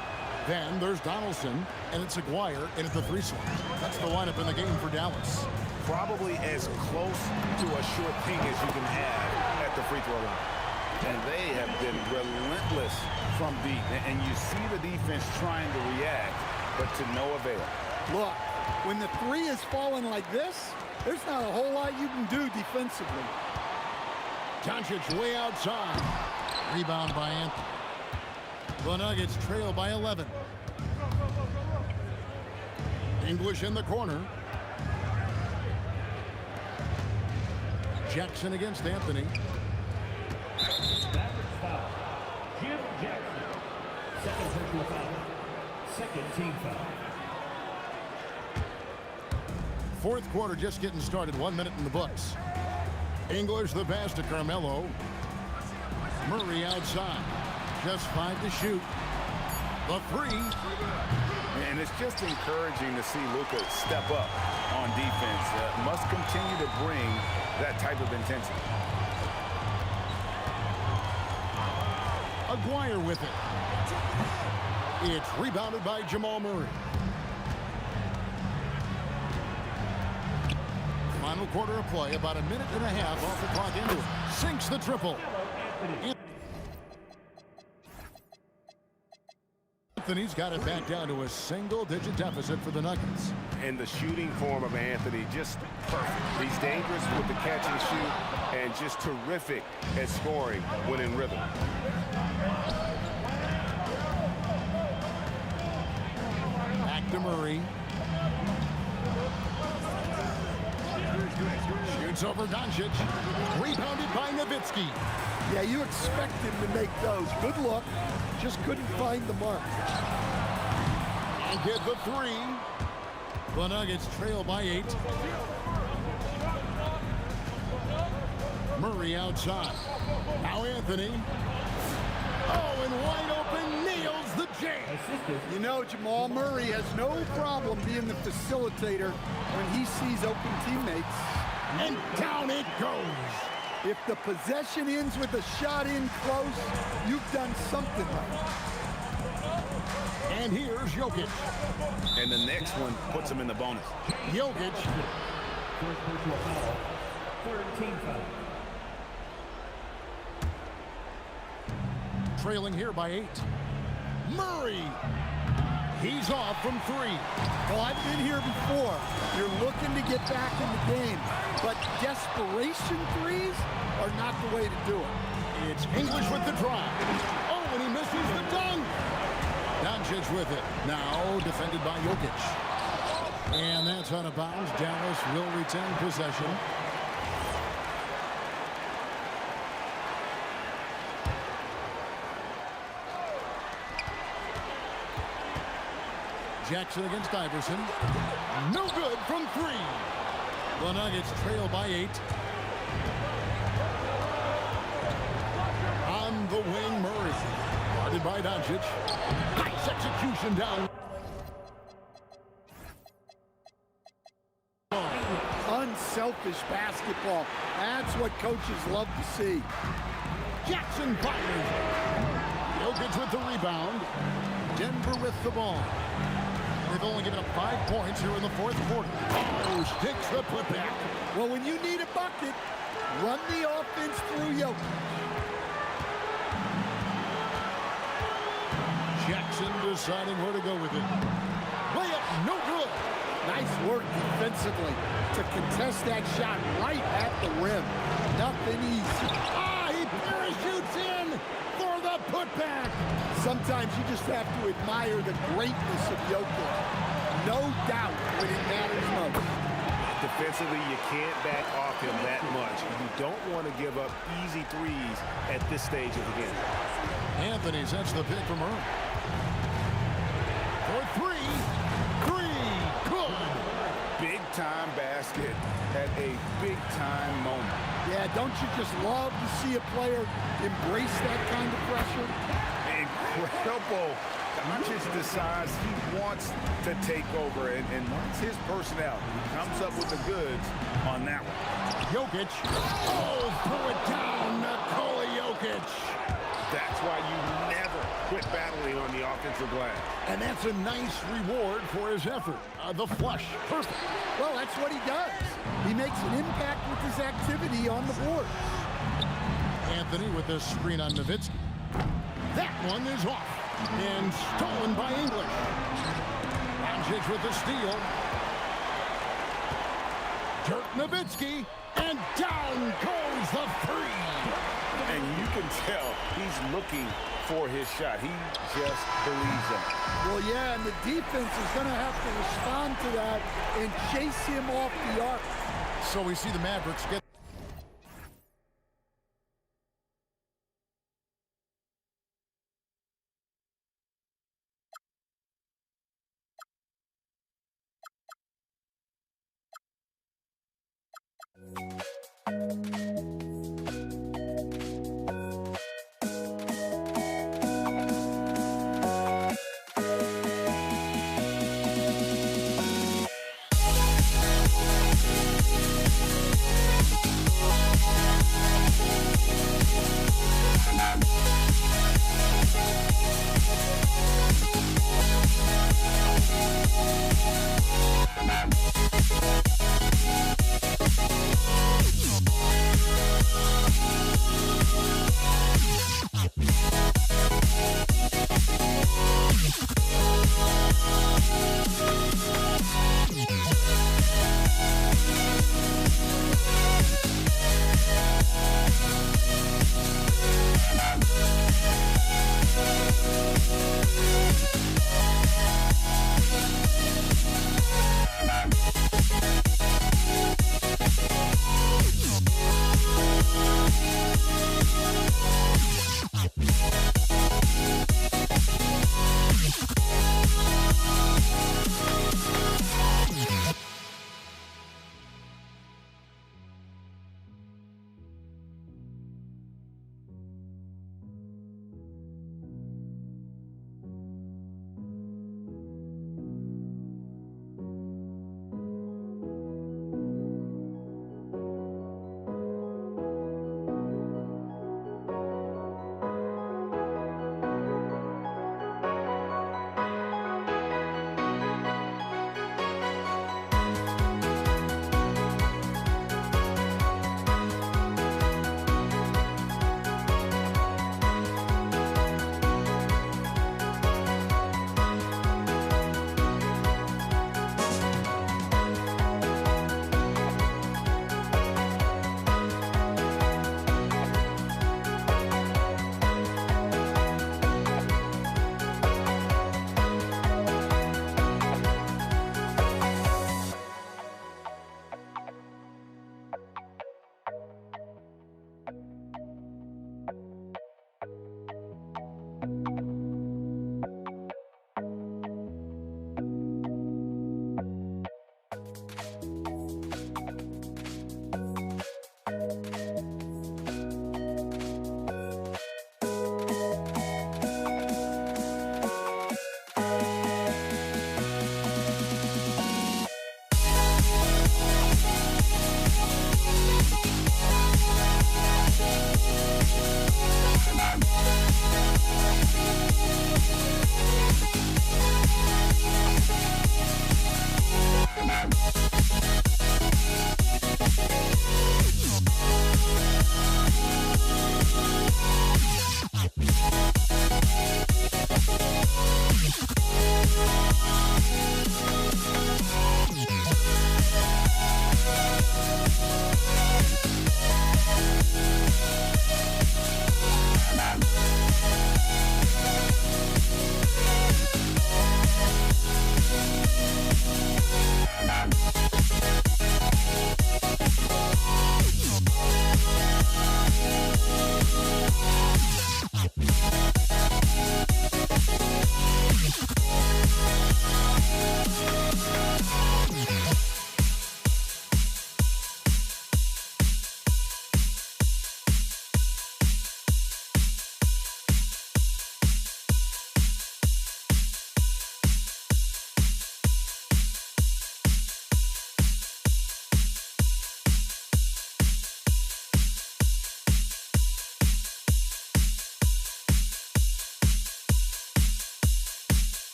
Speaker 6: Then there's Donaldson, and it's Aguirre, and it's the 3-slot. That's the lineup in the game for Dallas.
Speaker 12: Probably as close to a sure thing as you can have at the free throw line. And they have been relentless from deep. And you see the defense trying to react, but to no avail.
Speaker 9: Look, when the 3 is falling like this, there's not a whole lot you can do defensively.
Speaker 6: Doncic way outside. Rebound by Anthony. The Nuggets trail by 11. English in the corner. Jackson against Anthony.
Speaker 4: Foul. Jim Jackson. Second personal foul. Second team foul.
Speaker 6: Fourth quarter just getting started. 1 minute in the books. English the pass to Carmelo. Murray outside. Just 5 to shoot. The three.
Speaker 12: And it's just encouraging to see Luka step up on defense. Must continue to bring that type of intensity.
Speaker 6: Aguirre with it. It's rebounded by Jamal Murray. Final quarter of play, about a minute and a half off the clock into it. Sinks the triple. Anthony's got it back down to a single-digit deficit for the Nuggets.
Speaker 7: And the shooting form of Anthony, just perfect. He's dangerous with the catch and shoot, and just terrific at scoring when in rhythm.
Speaker 6: Back to Murray. Shoots over Doncic. Rebounded by Nowitzki.
Speaker 14: Yeah, you expect him to make those. Good look. Just couldn't find the mark.
Speaker 6: And get the three. The Nuggets trail by 8. Murray outside. Now Anthony. Oh, and wide open, nails the jam.
Speaker 14: You know, Jamal Murray has no problem being the facilitator when he sees open teammates.
Speaker 6: And down it goes.
Speaker 14: If the possession ends with a shot in close, you've done something right.
Speaker 6: And here's Jokic.
Speaker 12: And the next one puts him in the bonus.
Speaker 6: Jokic.
Speaker 4: First personal foul. Third team foul.
Speaker 6: Trailing here by 8. Murray. He's off from 3.
Speaker 14: Well, I've been here before. You're looking to get back in the game, but desperation threes are not the way to do it.
Speaker 6: It's English with the drive. Oh, and he misses the dunk. Doncic with it. Now defended by Jokic. And that's out of bounds. Dallas will retain possession. Jackson against Iverson. No good from 3. The Nuggets trail by 8. On the wing, Murray. Guarded by Doncic. Nice execution down.
Speaker 14: Unselfish basketball. That's what coaches love to see.
Speaker 6: Jackson fires. Jokic with the rebound. Denver with the ball. They've only given up 5 points here in the fourth quarter. Oh, sticks the putback.
Speaker 14: Well, when you need a bucket, run the offense through Jokic.
Speaker 6: Jackson deciding where to go with it. Layup, no good.
Speaker 14: Nice work defensively to contest that shot right at the rim. Nothing easy.
Speaker 6: Ah, he parachutes in for the putback.
Speaker 14: Sometimes you just have to admire the greatness of Jokic. No doubt when it matters most.
Speaker 7: Defensively, you can't back off him that much. You don't want to give up easy threes at this stage of the game.
Speaker 6: Anthony sets the pick for Murray. For 3. 3. Good.
Speaker 12: Big-time basket at a big-time moment.
Speaker 14: Yeah, don't you just love to see a player embrace that kind of pressure?
Speaker 12: Incredible. Doncic decides he wants to take over, and that's his personality. He comes up with the goods on that one.
Speaker 6: Jokic. Oh, throw it down. Nikola Jokic.
Speaker 7: That's why you never quit battling on the offensive glass.
Speaker 6: And that's a nice reward for his effort. The flush. Perfect.
Speaker 14: Well, that's what he does. He makes an impact with his activity on the board.
Speaker 6: Anthony with the screen on Nowitzki. That one is off. And stolen by English. Doncic with the steal. Dirk Nowitzki. And down goes the three.
Speaker 12: And you can tell he's looking for his shot. He just believes in it.
Speaker 9: Well, yeah, and the defense is going to have to respond to that and chase him off the arc.
Speaker 6: So we see the Mavericks get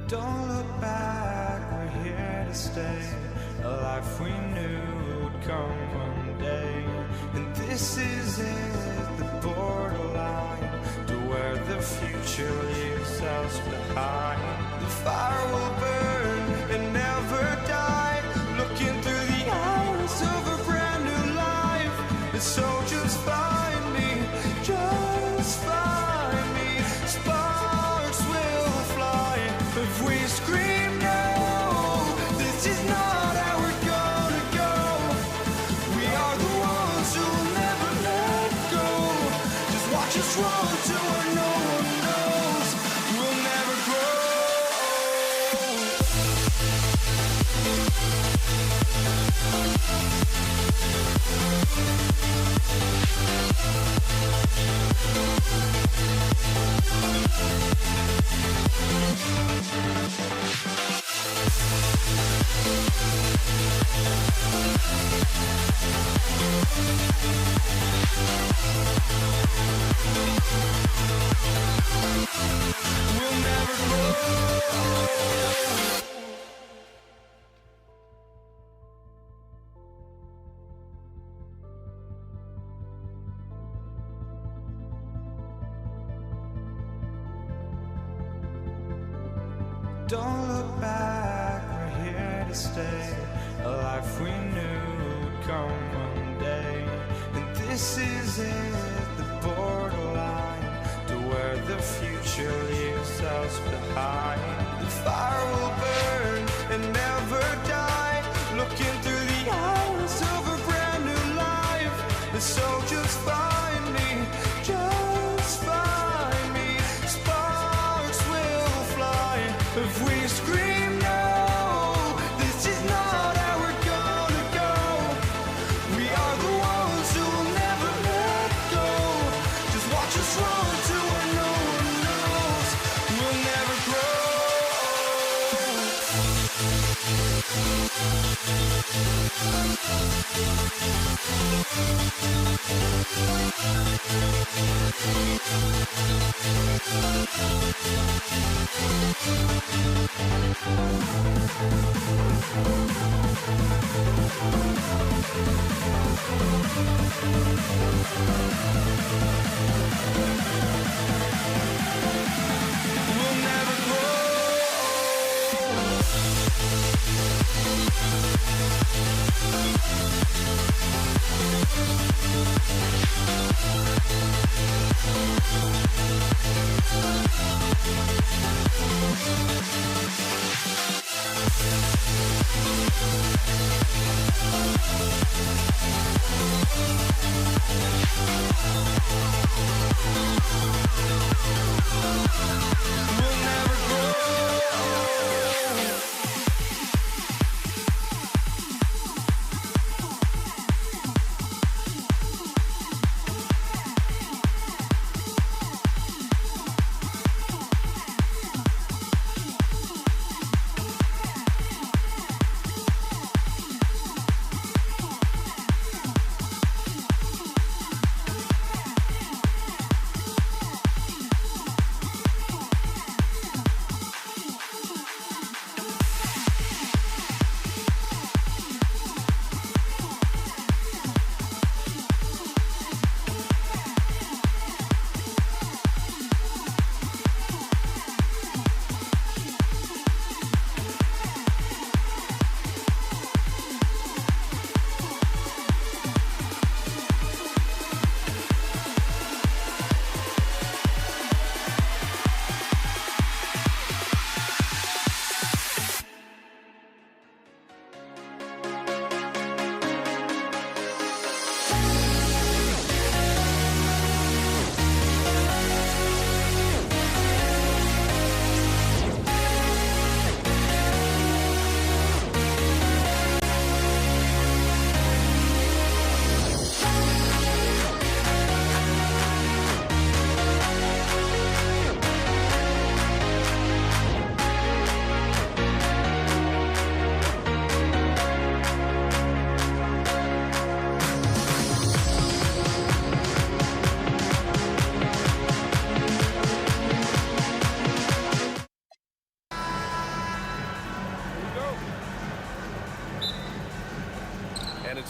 Speaker 13: Don't look back, we're here to stay, a life we knew would come one day. And this is it, the borderline to where the future leaves us behind. The fire will burn and never die, looking through the eyes of a brand new life. And so just find me, just find me. Sparks will fly if we scream no. This is not how we're gonna go. We are the ones who will never let go. Just watch us run to where no one knows. We'll never grow. We'll never grow. Don't look back, we're here to stay. A life we knew would come one day. And this is it, the borderline to where the future leaves us behind. The fire will burn and never die, looking through the eyes of a brand new life. And so just find me, just find me. Sparks will fly if we scream no. This is not how we're gonna go. We are the ones who will never let go. Just watch us run to where no one knows. We'll never grow. We'll never grow.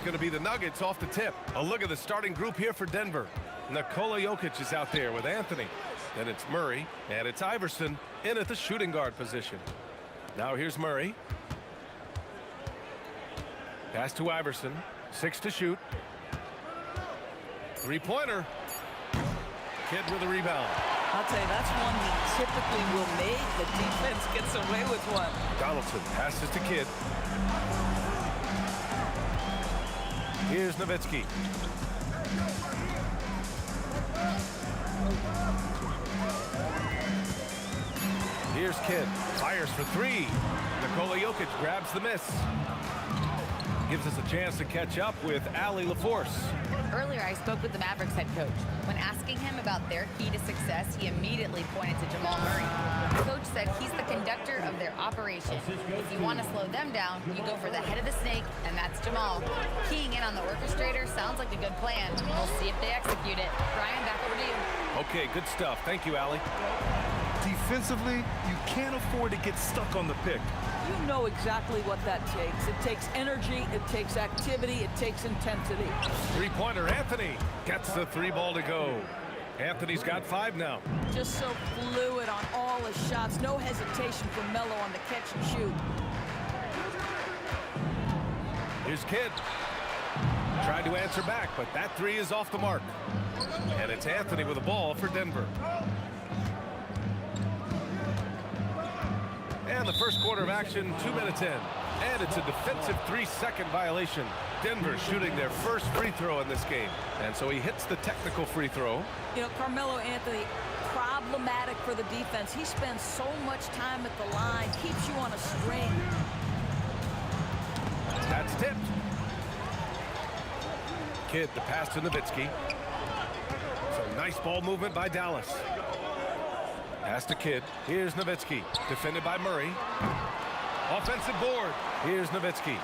Speaker 1: going to be the Nuggets off the tip. A look at the starting group here for Denver. Nikola Jokic is out there with Anthony. Then it's Murray, and it's Iverson in at the shooting guard position. Now here's Murray. Pass to Iverson. 6 to shoot. Three-pointer. Kidd with a rebound.
Speaker 11: I'll tell you, that's one he typically will make. The defense gets away with one.
Speaker 1: Donaldson passes to Kidd. Here's Nowitzki. Here's Kidd. Fires for 3. Nikola Jokic grabs the miss. Gives us a chance to catch up with Allie LaForce.
Speaker 5: Earlier, I spoke with the Mavericks head coach. When asking him about their key to success, he immediately pointed to Jamal Murray. The coach said he's the conductor of their operation. If you want to slow them down, you go for the head of the snake, and that's Jamal. Keying in on the orchestrator sounds like a good plan. We'll see if they execute it. Brian, back over to you.
Speaker 1: Okay, good stuff. Thank you, Allie.
Speaker 2: Defensively, you can't afford to get stuck on the pick.
Speaker 11: You know exactly what that takes. It takes energy, it takes activity, it takes intensity.
Speaker 1: Three-pointer, Anthony gets the 3 ball to go. Anthony's got 5 now.
Speaker 11: Just so fluid on all his shots. No hesitation from Melo on the catch and shoot.
Speaker 1: Here's Kidd. Tried to answer back, but that 3 is off the mark. And it's Anthony with the ball for Denver. And the first quarter of action, 2 minutes in. And it's a defensive 3-second violation. Denver shooting their first free throw in this game. And so he hits the technical free throw.
Speaker 11: You know, Carmelo Anthony, problematic for the defense. He spends so much time at the line, keeps you on a string.
Speaker 1: That's tipped. Kidd, the pass to Nowitzki. So nice ball movement by Dallas. Pass to Kidd. Here's Nowitzki. Defended by Murray. Offensive board. Here's Nowitzki.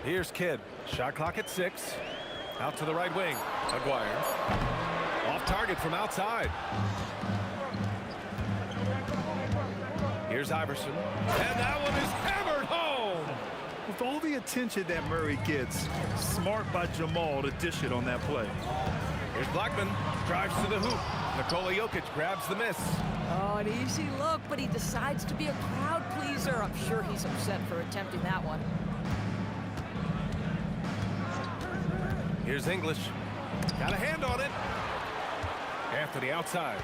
Speaker 1: Here's Kidd. Shot clock at 6. Out to the right wing. Aguirre. Off target from outside. Here's Iverson. And that one is hammered home.
Speaker 2: With all the attention that Murray gets, smart by Jamal to dish it on that play.
Speaker 1: Here's Blackman, drives to the hoop. Nikola Jokic grabs the miss.
Speaker 11: Oh, an easy look, but he decides to be a crowd pleaser. I'm sure he's upset for attempting that one.
Speaker 1: Here's English. Got a hand on it. Anthony outside.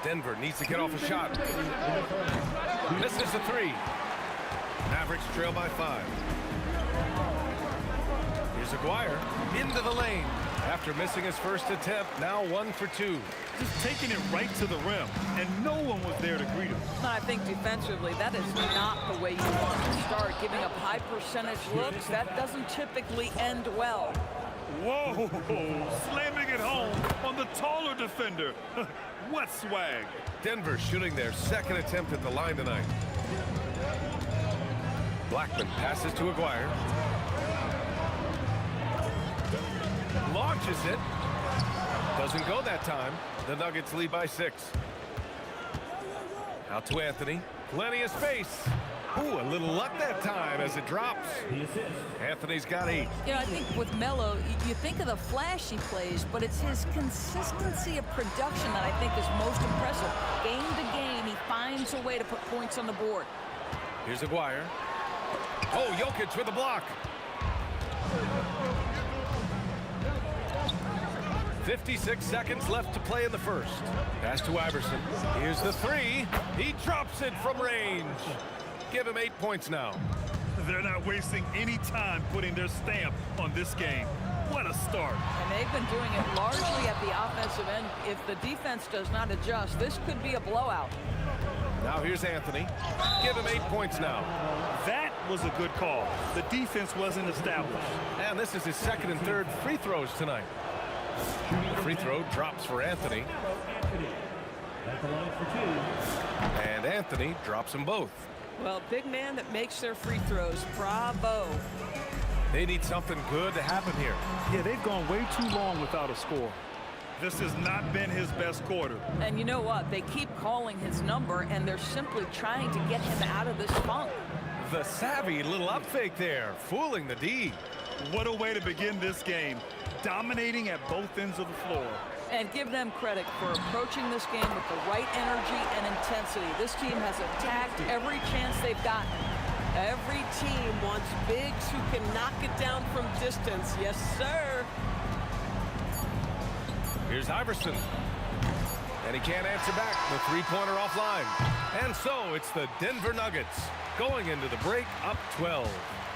Speaker 1: Denver needs to get off a shot. Misses the 3. Mavericks trail by 5. Here's Aguirre into the lane. After missing his first attempt, now 1 for 2.
Speaker 2: Just taking it right to the rim, and no one was there to greet him.
Speaker 11: I think defensively, that is not the way you want to start. Giving up high percentage looks, that doesn't typically end well.
Speaker 2: Whoa, slamming it home on the taller defender. What swag.
Speaker 1: Denver shooting their second attempt at the line tonight. Blackman passes to Aguirre. Launches it. Doesn't go that time. The Nuggets lead by 6. Out to Anthony. Plenty of space. Ooh, a little luck that time as it drops. Anthony's got 8.
Speaker 11: You know, I think with Melo, you think of the flashy plays, but it's his consistency of production that I think is most impressive. Game to game, he finds a way to put points on the board.
Speaker 1: Here's Aguirre. Oh, Jokic with the block. 56 seconds left to play in the first. Pass to Iverson. Here's the 3. He drops it from range. Give him 8 points now.
Speaker 2: They're not wasting any time putting their stamp on this game. What a start.
Speaker 11: And they've been doing it largely at the offensive end. If the defense does not adjust, this could be a blowout.
Speaker 1: Now here's Anthony. Give him 8 points now.
Speaker 2: That was a good call. The defense wasn't established.
Speaker 1: And this is his second and third free throws tonight. The free throw drops for Anthony. And Anthony drops them both.
Speaker 11: Well, big man that makes their free throws. Bravo.
Speaker 1: They need something good to happen here.
Speaker 2: Yeah, they've gone way too long without a score. this has not been his best quarter.
Speaker 11: And you know what? They keep calling his number, and they're simply trying to get him out of this funk.
Speaker 1: The savvy little up fake there, fooling the D.
Speaker 2: What a way to begin this game, dominating at both ends of the floor.
Speaker 11: And give them credit for approaching this game with the right energy and intensity. This team has attacked every chance they've gotten.
Speaker 17: Every team wants bigs who can knock it down from distance. Yes, sir.
Speaker 1: Here's Iverson. And he can't answer back. The three-pointer offline. And so it's the Denver Nuggets going into the break up 12.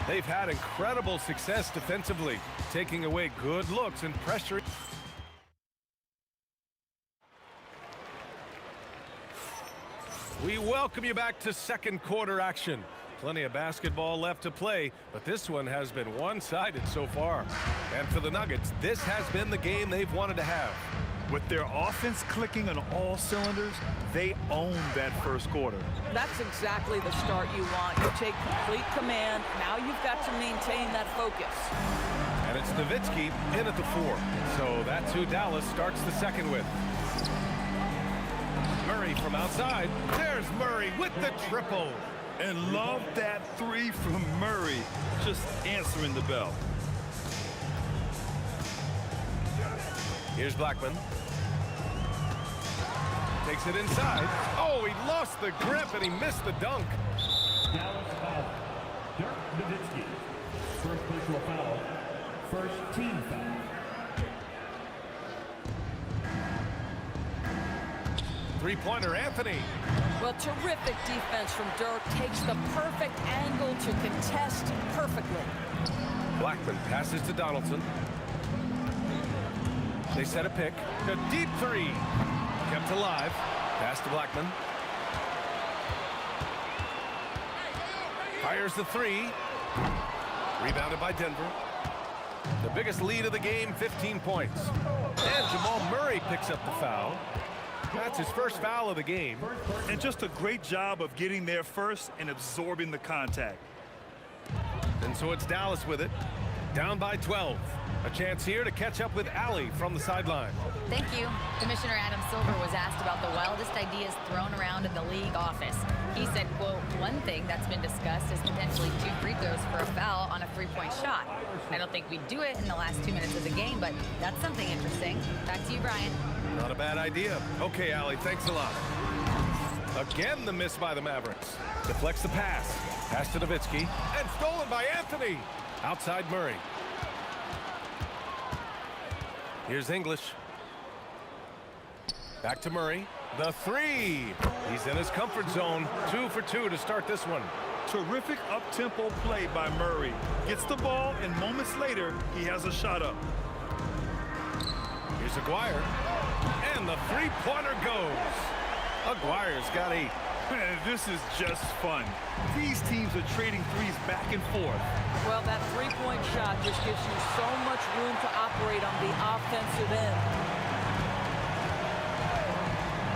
Speaker 1: They've had incredible success defensively, taking away good looks and pressuring. We welcome you back to second quarter action. Plenty of basketball left to play, but this one has been one-sided so far. And for the Nuggets, this has been the game they've wanted to have.
Speaker 2: With their offense clicking on all cylinders, they own that first quarter.
Speaker 11: That's exactly the start you want. You take complete command. Now you've got to maintain that focus.
Speaker 1: And it's Nowitzki in at the 4. So that's who Dallas starts the second with. Murray from outside. There's Murray with the triple.
Speaker 2: And love that three from Murray, just answering the bell.
Speaker 1: Here's Blackman. Takes it inside. Oh, he lost the grip and he missed the dunk.
Speaker 4: Dallas foul. Dirk Nowitzki. First personal foul. First team foul.
Speaker 1: Three-pointer, Anthony.
Speaker 11: Well, terrific defense from Dirk. Takes the perfect angle to contest perfectly.
Speaker 1: Blackman passes to Donaldson. They set a pick. A deep three. Kept alive. Pass to Blackman. Fires the three. Rebounded by Denver. The biggest lead of the game, 15 points. And Jamal Murray picks up the foul. That's his first foul of the game.
Speaker 2: And just a great job of getting there first and absorbing the contact.
Speaker 1: And so it's Dallas with it. Down by 12. A chance here to catch up with Allie from the sideline.
Speaker 5: Thank you. Commissioner Adam Silver was asked about the wildest ideas thrown around in the league office. He said, quote, one thing that's been discussed is potentially 2 free throws for a foul on a 3-point shot. I don't think we'd do it in the last 2 minutes of the game, but that's something interesting. Back to you, Brian.
Speaker 1: Not a bad idea. Okay, Allie, thanks a lot. Again, the miss by the Mavericks. Deflects the pass. Pass to Nowitzki. And stolen by Anthony. Outside Murray. Here's English. Back to Murray. The three. He's in his comfort zone. 2 for 2 to start this one.
Speaker 2: Terrific up-tempo play by Murray. Gets the ball, and moments later, he has a shot up.
Speaker 1: Here's Aguirre. And the three-pointer goes. Aguirre's got 8.
Speaker 2: This is just fun. These teams are trading threes back and forth.
Speaker 11: Well, that three-point shot just gives you so much room to operate on the offensive end.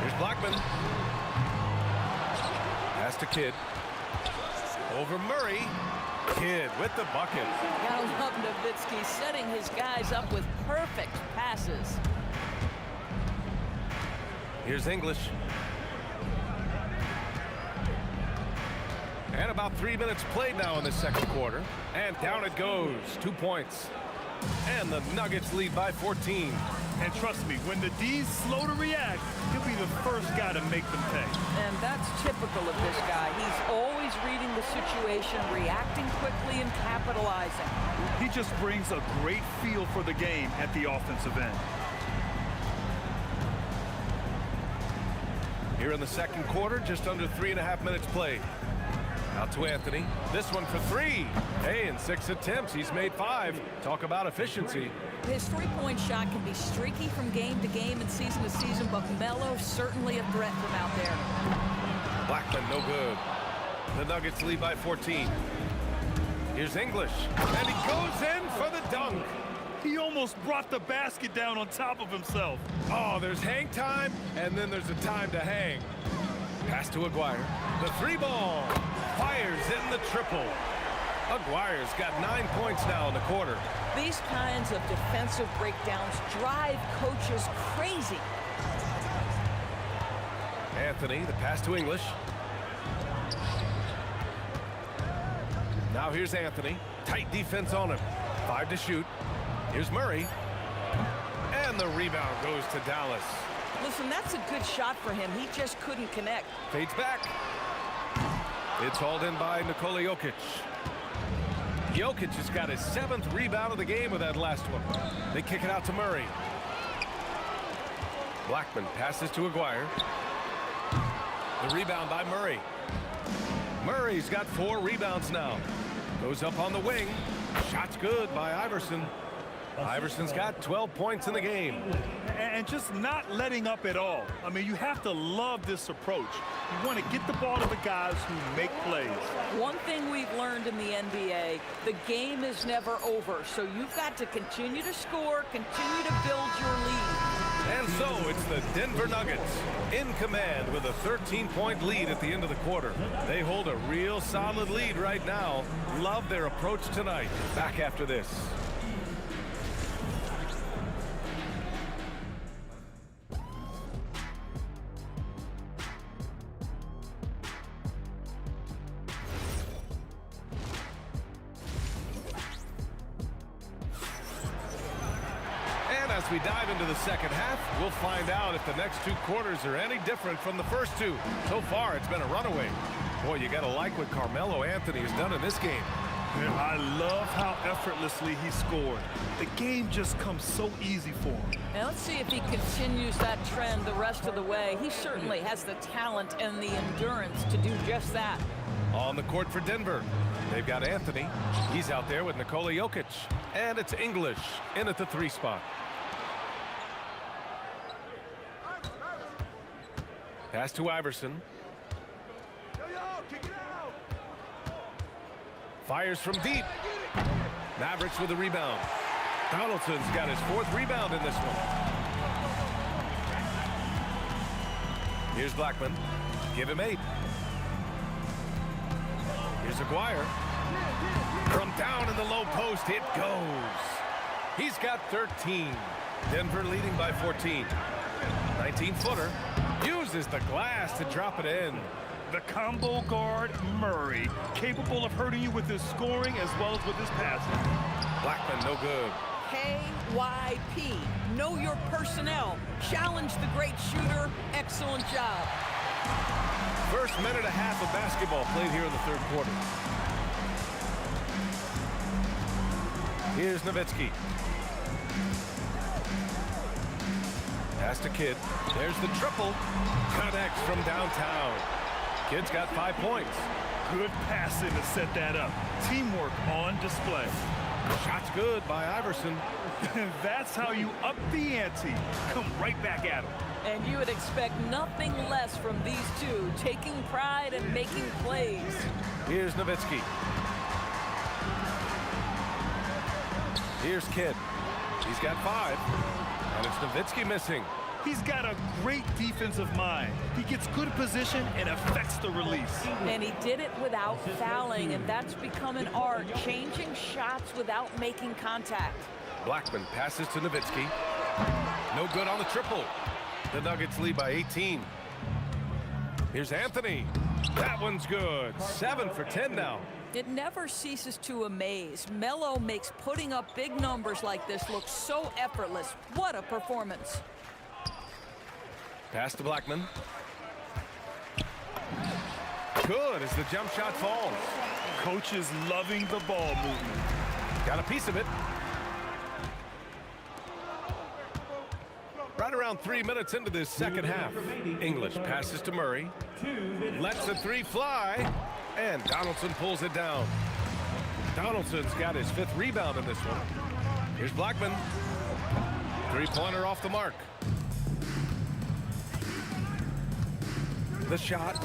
Speaker 1: Here's Blackman. Pass to Kidd. Over Murray. Kidd with the bucket.
Speaker 11: Gotta love Nowitzki setting his guys up with perfect passes.
Speaker 1: Here's English. And about 3 minutes played now in the second quarter. And down it goes. 2 points. And the Nuggets lead by 14.
Speaker 2: And trust me, when the D's slow to react, he'll be the first guy to make them pay.
Speaker 11: And that's typical of this guy. He's always reading the situation, reacting quickly and capitalizing.
Speaker 2: He just brings a great feel for the game at the offensive end.
Speaker 1: Here in the second quarter, just under 3.5 minutes played. Out to Anthony. This one for 3. Hey, in 6 attempts, he's made 5. Talk about efficiency.
Speaker 11: His three-point shot can be streaky from game to game and season to season, but Melo's certainly a threat from out there.
Speaker 1: Blackman, no good. The Nuggets lead by 14. Here's English. And he goes in for the dunk.
Speaker 2: He almost brought the basket down on top of himself.
Speaker 1: Oh, there's hang time, and then there's a time to hang. Pass to Aguirre. The 3 ball. Fires in the triple. Aguirre's got 9 points now in the quarter.
Speaker 11: These kinds of defensive breakdowns drive coaches crazy.
Speaker 1: Anthony, the pass to English. Now here's Anthony. Tight defense on him. 5 to shoot. Here's Murray. And the rebound goes to Dallas.
Speaker 11: Listen, that's a good shot for him. He just couldn't connect.
Speaker 1: Fades back. It's hauled in by Nikola Jokic. Jokic has got his 7th rebound of the game with that last one. They kick it out to Murray. Blackman passes to Aguirre. The rebound by Murray. Murray's got 4 rebounds now. Goes up on the wing. Shot's good by Iverson. Iverson's got 12 points in the game.
Speaker 2: And just not letting up at all. I mean, you have to love this approach. You want to get the ball to the guys who make plays.
Speaker 11: One thing we've learned in the NBA, the game is never over. So you've got to continue to score, continue to build your lead.
Speaker 1: And so it's the Denver Nuggets in command with a 13-point lead at the end of the quarter. They hold a real solid lead right now. Love their approach tonight. Back after this. As we dive into the second half, we'll find out if the next 2 quarters are any different from the first 2. So far, it's been a runaway. Boy, you got to like what Carmelo Anthony has done in this game.
Speaker 2: I love how effortlessly he scored. The game just comes so easy for him.
Speaker 11: Now let's see if he continues that trend the rest of the way. He certainly has the talent and the endurance to do just that.
Speaker 1: On the court for Denver, they've got Anthony. He's out there with Nikola Jokic. And it's English in at the 3 spot. Pass to Iverson. Fires from deep. Mavericks with a rebound. Donaldson's got his 4th rebound in this one. Here's Blackman. Give him 8. Here's Aguirre. From down in the low post, it goes. He's got 13. Denver leading by 14. 19-footer. Uses the glass to drop it in.
Speaker 2: The combo guard, Murray, capable of hurting you with his scoring as well as with his passing.
Speaker 1: Blackman, no good.
Speaker 11: KYP, know your personnel. Challenge the great shooter. Excellent job.
Speaker 1: First minute and a half of basketball played here in the 3rd quarter. Here's Nowitzki. Pass to Kidd. There's the triple. Connects from downtown. Kidd's got 5 points.
Speaker 2: Good passing to set that up. Teamwork on display.
Speaker 1: Shot's good by Iverson.
Speaker 2: That's how you up the ante. Come right back at him.
Speaker 11: And you would expect nothing less from these two, taking pride and making plays.
Speaker 1: Here's Nowitzki. Here's Kidd. He's got 5. And it's Nowitzki missing.
Speaker 2: He's got a great defensive mind. He gets good position and affects the release.
Speaker 11: And he did it without fouling, and that's become an art, changing shots without making contact.
Speaker 1: Blackman passes to Nowitzki. No good on the triple. The Nuggets lead by 18. Here's Anthony. That one's good. 7 for 10 now.
Speaker 11: It never ceases to amaze. Melo makes putting up big numbers like this look so effortless. What a performance.
Speaker 1: Pass to Blackman. Good as the jump shot falls.
Speaker 2: Coach is loving the ball movement.
Speaker 1: Got a piece of it. Right around 3 minutes into this second half. English passes to Murray. Lets the 3 fly. And Donaldson pulls it down. Donaldson's got his 5th rebound in this one. Here's Blackman. 3-pointer off the mark. The shot.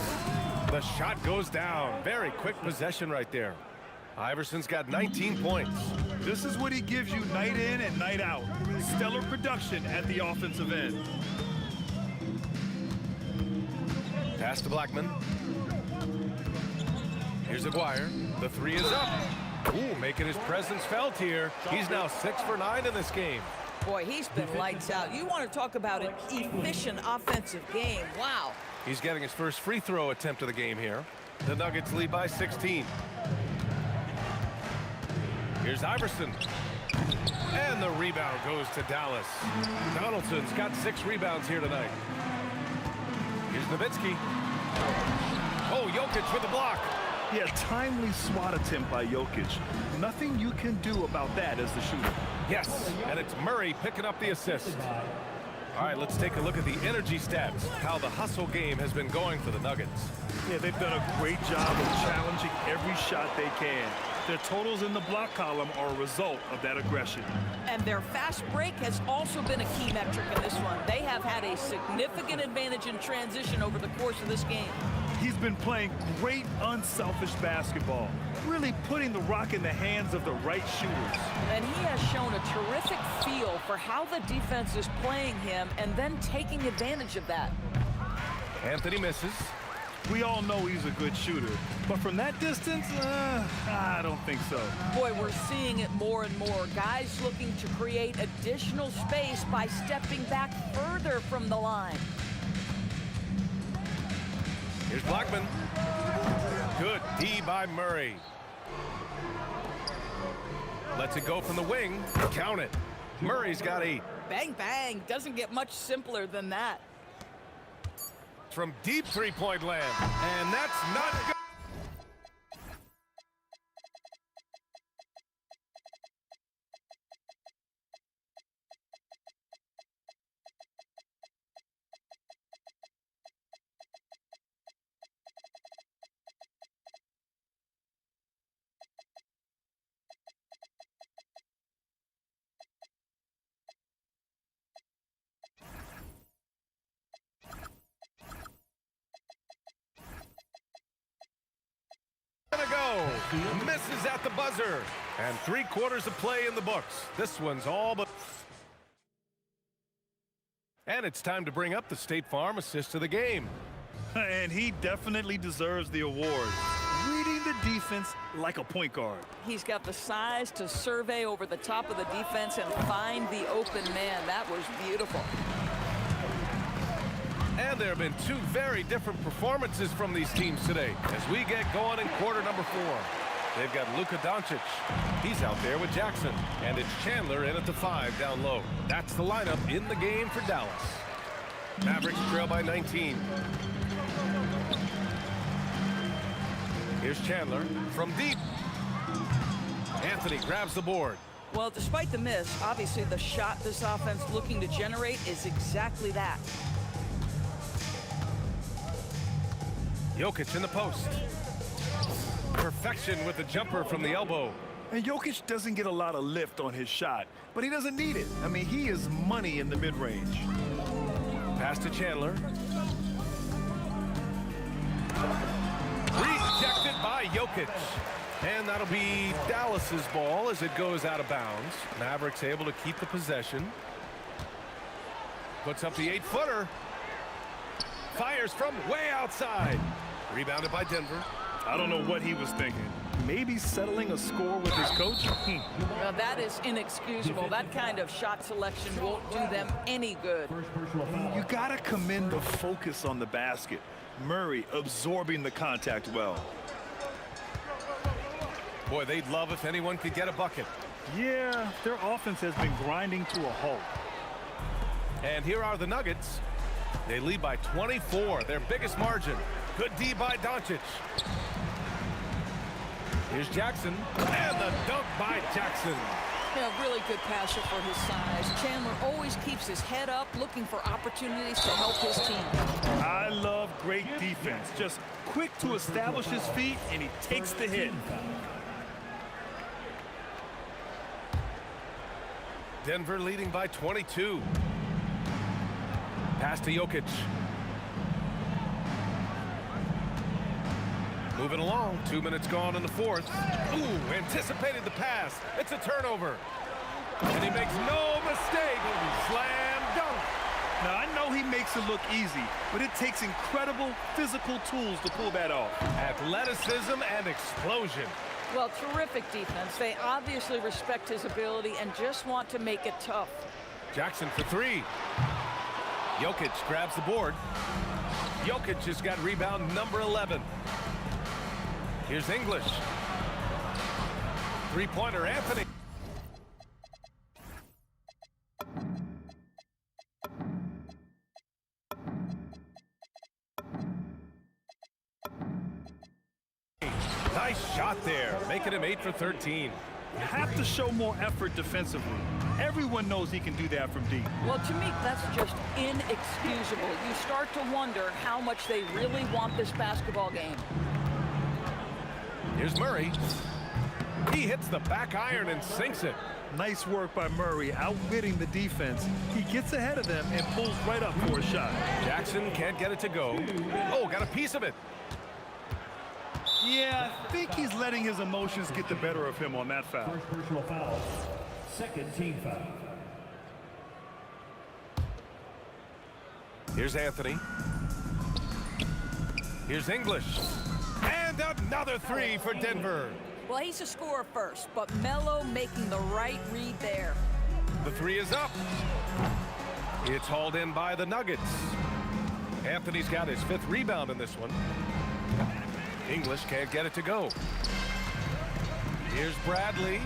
Speaker 1: The shot goes down. Very quick possession right there. Iverson's got 19 points.
Speaker 2: This is what he gives you night in and night out. Stellar production at the offensive end.
Speaker 1: Pass to Blackman. Here's Aguirre. The 3 is up. Ooh, making his presence felt here. He's now 6 for 9 in this game.
Speaker 11: Boy, he's been lights out. You want to talk about an efficient offensive game. Wow.
Speaker 1: He's getting his first free throw attempt of the game here. The Nuggets lead by 16. Here's Iverson. And the rebound goes to Dallas. Donaldson's got 6 rebounds here tonight. Here's Nowitzki. Oh, Jokic with the block.
Speaker 2: Yeah, timely swat attempt by Jokic. Nothing you can do about that as the shooter.
Speaker 1: Yes, and it's Murray picking up the assist. All right, let's take a look at the energy stats, how the hustle game has been going for the Nuggets.
Speaker 2: Yeah, they've done a great job of challenging every shot they can. Their totals in the block column are a result of that aggression.
Speaker 11: And their fast break has also been a key metric in this one. They have had a significant advantage in transition over the course of this game.
Speaker 2: He's been playing great, unselfish basketball, really putting the rock in the hands of the right shooters.
Speaker 11: And he has shown a terrific feel for how the defense is playing him and then taking advantage of that.
Speaker 1: Anthony misses.
Speaker 2: We all know he's a good shooter, but from that distance, I don't think so.
Speaker 11: Boy, we're seeing it more and more. Guys looking to create additional space by stepping back further from the line.
Speaker 1: Here's Blackman. Good D by Murray. Lets it go from the wing. Count it. Murray's got 8.
Speaker 11: Bang, bang. Doesn't get much simpler than that.
Speaker 1: From deep three-point land. And that's not good. Go. Misses at the buzzer. And 3/4 of play in the books. This one's all but... And it's time to bring up the State Farm assist of the game.
Speaker 2: And he definitely deserves the award. Reading the defense like a point guard.
Speaker 11: He's got the size to survey over the top of the defense and find the open man. That was beautiful.
Speaker 1: And there have been 2 very different performances from these teams today as we get going in quarter number 4. They've got Luka Doncic. He's out there with Jackson. And it's Chandler in at the 5 down low. That's the lineup in the game for Dallas. Mavericks trail by 19. Here's Chandler from deep. Anthony grabs the board.
Speaker 11: Well, despite the miss, obviously the shot this offense looking to generate is exactly that.
Speaker 1: Jokic in the post. Perfection with the jumper from the elbow.
Speaker 2: And Jokic doesn't get a lot of lift on his shot, but he doesn't need it. I mean, he is money in the mid-range.
Speaker 1: Pass to Chandler. Rejected by Jokic. And that'll be Dallas's ball as it goes out of bounds. Mavericks able to keep the possession. Puts up the 8-footer. Fires from way outside. Rebounded by Denver.
Speaker 2: I don't know what he was thinking. Maybe settling a score with his coach?
Speaker 11: Now that is inexcusable. That kind of shot selection won't do them any good.
Speaker 2: You gotta commend the focus on the basket. Murray absorbing the contact well.
Speaker 1: Boy, they'd love if anyone could get a bucket.
Speaker 2: Yeah, their offense has been grinding to a halt.
Speaker 1: And here are the Nuggets. They lead by 24, their biggest margin. Good D by Doncic. Here's Jackson, and the dunk by Jackson.
Speaker 11: Yeah, really good passer for his size. Chandler always keeps his head up, looking for opportunities to help his team.
Speaker 2: I love great defense. Just quick to establish his feet, and he takes the hit.
Speaker 1: Denver leading by 22. Pass to Jokic. Moving along, 2 minutes gone in the 4th. Ooh, anticipated the pass. It's a turnover. And he makes no mistake. Slam dunk.
Speaker 2: Now, I know he makes it look easy, but it takes incredible physical tools to pull that off.
Speaker 1: Athleticism and explosion.
Speaker 11: Well, terrific defense. They obviously respect his ability and just want to make it tough.
Speaker 1: Jackson for three. Jokic grabs the board. Jokic has got rebound number 11. Here's English. Three-pointer, Anthony. Nice shot there, making him 8 for 13.
Speaker 2: You have to show more effort defensively. Everyone knows he can do that from deep.
Speaker 11: Well, to me, that's just inexcusable. You start to wonder how much they really want this basketball game.
Speaker 1: Here's Murray. He hits the back iron and sinks it.
Speaker 2: Nice work by Murray, outwitting the defense. He gets ahead of them and pulls right up for a shot.
Speaker 1: Jackson can't get it to go. Oh, got a piece of it.
Speaker 2: Yeah, I think he's letting his emotions get the better of him on that foul.
Speaker 4: First personal foul. Second team foul.
Speaker 1: Here's Anthony. Here's English. And another three for Denver.
Speaker 11: Well, he's a scorer first, but Melo making the right read there.
Speaker 1: The three is up. It's hauled in by the Nuggets. Anthony's got his 5th rebound in this one. English can't get it to go. Here's Bradley.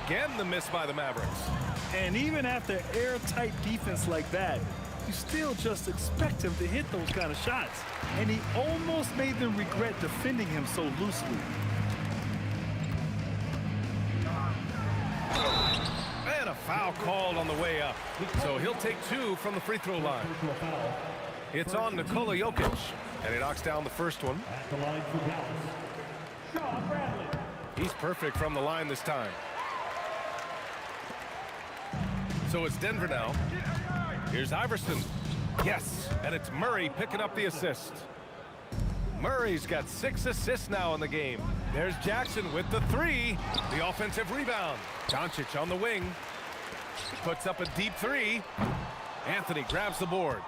Speaker 1: Again, the miss by the Mavericks.
Speaker 2: And even after airtight defense like that, you still just expect him to hit those kind of shots. And he almost made them regret defending him so loosely.
Speaker 1: And a foul called on the way up. So he'll take 2 from the free throw line. It's on Nikola Jokic. And he knocks down the first one.
Speaker 4: At the line for Dallas, Shaw Bradley.
Speaker 1: He's perfect from the line this time. So it's Denver now. Here's Iverson. Yes, and it's Murray picking up the assist. Murray's got 6 assists now in the game. There's Jackson with the 3. The offensive rebound. Doncic on the wing. Puts up a deep 3. Anthony grabs the board.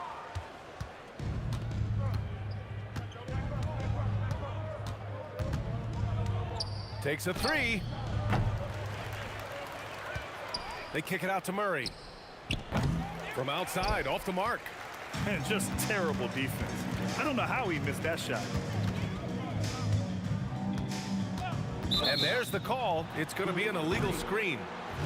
Speaker 1: Takes a 3. They kick it out to Murray. From outside, off the mark.
Speaker 2: And just terrible defense. I don't know how he missed that shot.
Speaker 1: And there's the call. It's going to be an illegal screen.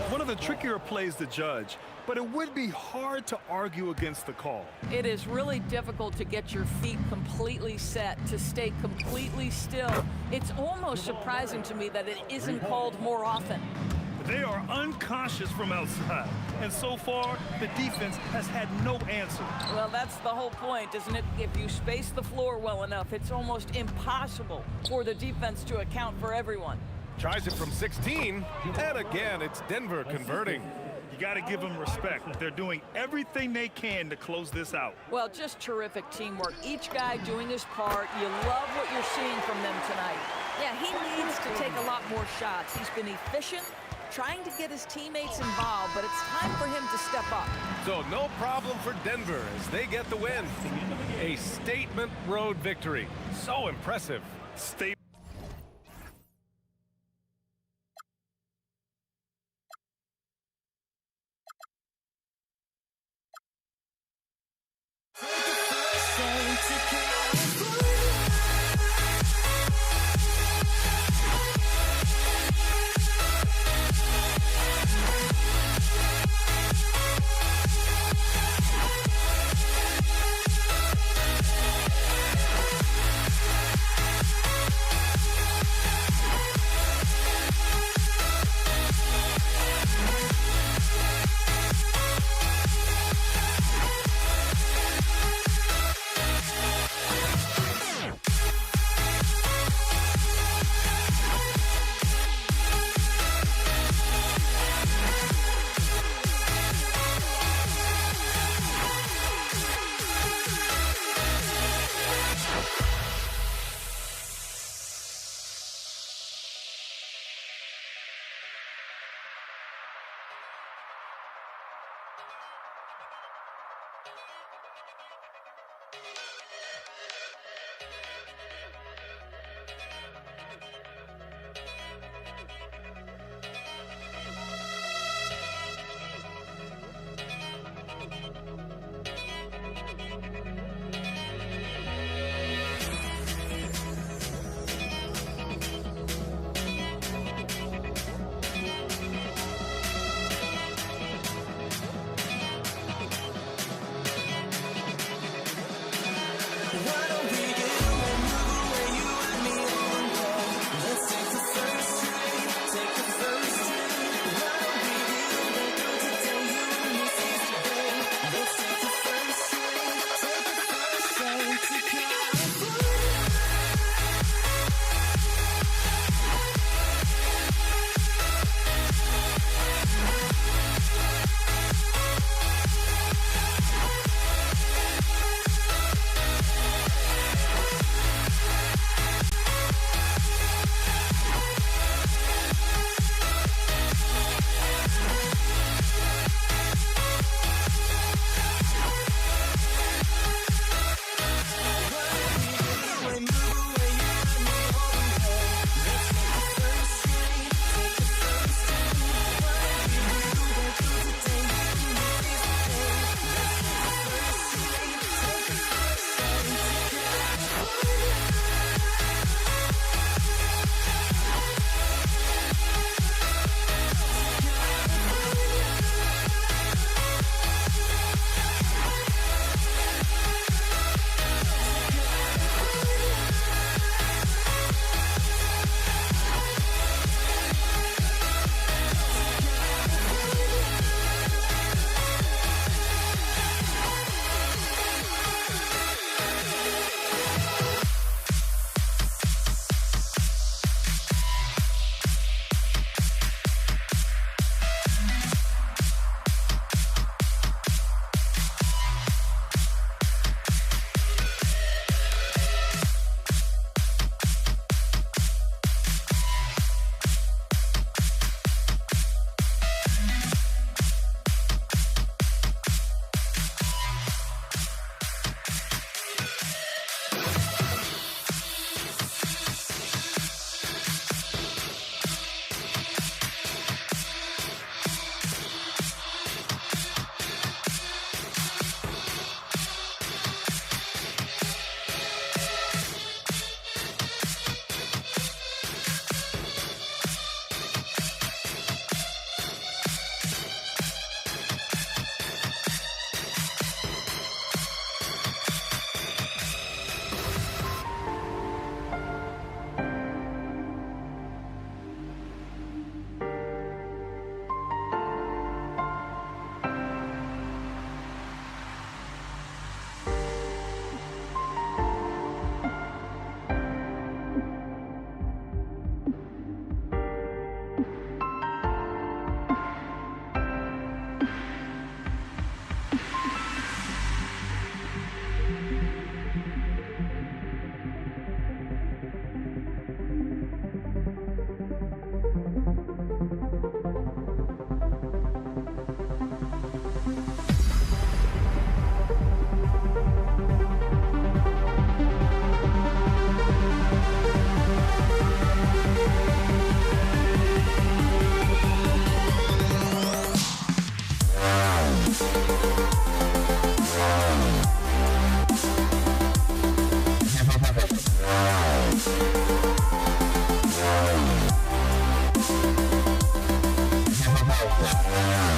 Speaker 2: One of the trickier plays to judge, but it would be hard to argue against the call.
Speaker 11: It is really difficult to get your feet completely set, to stay completely still. It's almost surprising to me that it isn't called more often.
Speaker 2: They are unconscious from outside, and so far, the defense has had no answer.
Speaker 11: Well, that's the whole point, isn't it? If you space the floor well enough, it's almost impossible for the defense to account for everyone.
Speaker 1: Tries it from 16, and again, it's Denver converting.
Speaker 2: You got to give them respect. They're doing everything they can to close this out.
Speaker 11: Well, just terrific teamwork. Each guy doing his part. You love what you're seeing from them tonight. Yeah, he needs to take a lot more shots. He's been efficient, trying to get his teammates involved, but it's time for him to step up.
Speaker 1: So no problem for Denver as they get the win. A statement road victory. So impressive.
Speaker 13: no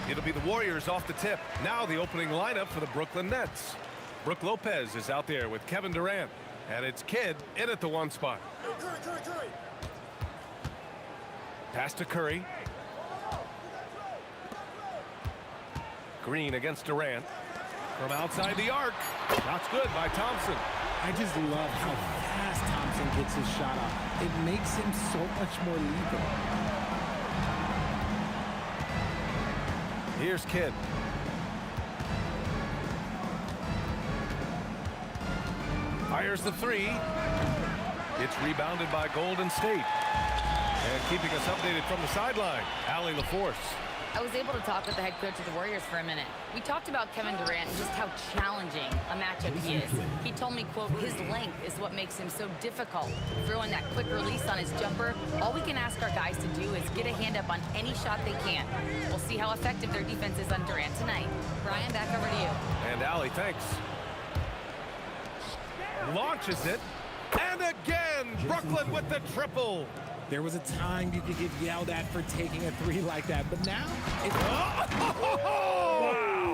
Speaker 1: It'll be the Warriors off the tip. Now the opening lineup for the Brooklyn Nets. Brooke Lopez is out there with Kevin Durant. And it's Kidd in at the 1 spot. Pass to Curry. Green against Durant. From outside the arc. That's good by Thompson.
Speaker 3: I just love how fast Thompson gets his shot off. It makes him so much more lethal.
Speaker 1: Here's Kidd. Fires the 3. It's rebounded by Golden State. And keeping us updated from the sideline, Allie LaForce.
Speaker 5: I was able to talk with the head coach of the Warriors for a minute. We talked about Kevin Durant and just how challenging a matchup he is. He told me, quote, his length is what makes him so difficult. Throwing that quick release on his jumper, all we can ask our guys to do is get a hand up on any shot they can. We'll see how effective their defense is on Durant tonight. Brian, back over to you.
Speaker 1: And Allie, thanks. Launches it. And again, Brooklyn with the triple.
Speaker 3: There was a time you could get yelled at for taking a 3 like that, but now it's...
Speaker 1: Wow!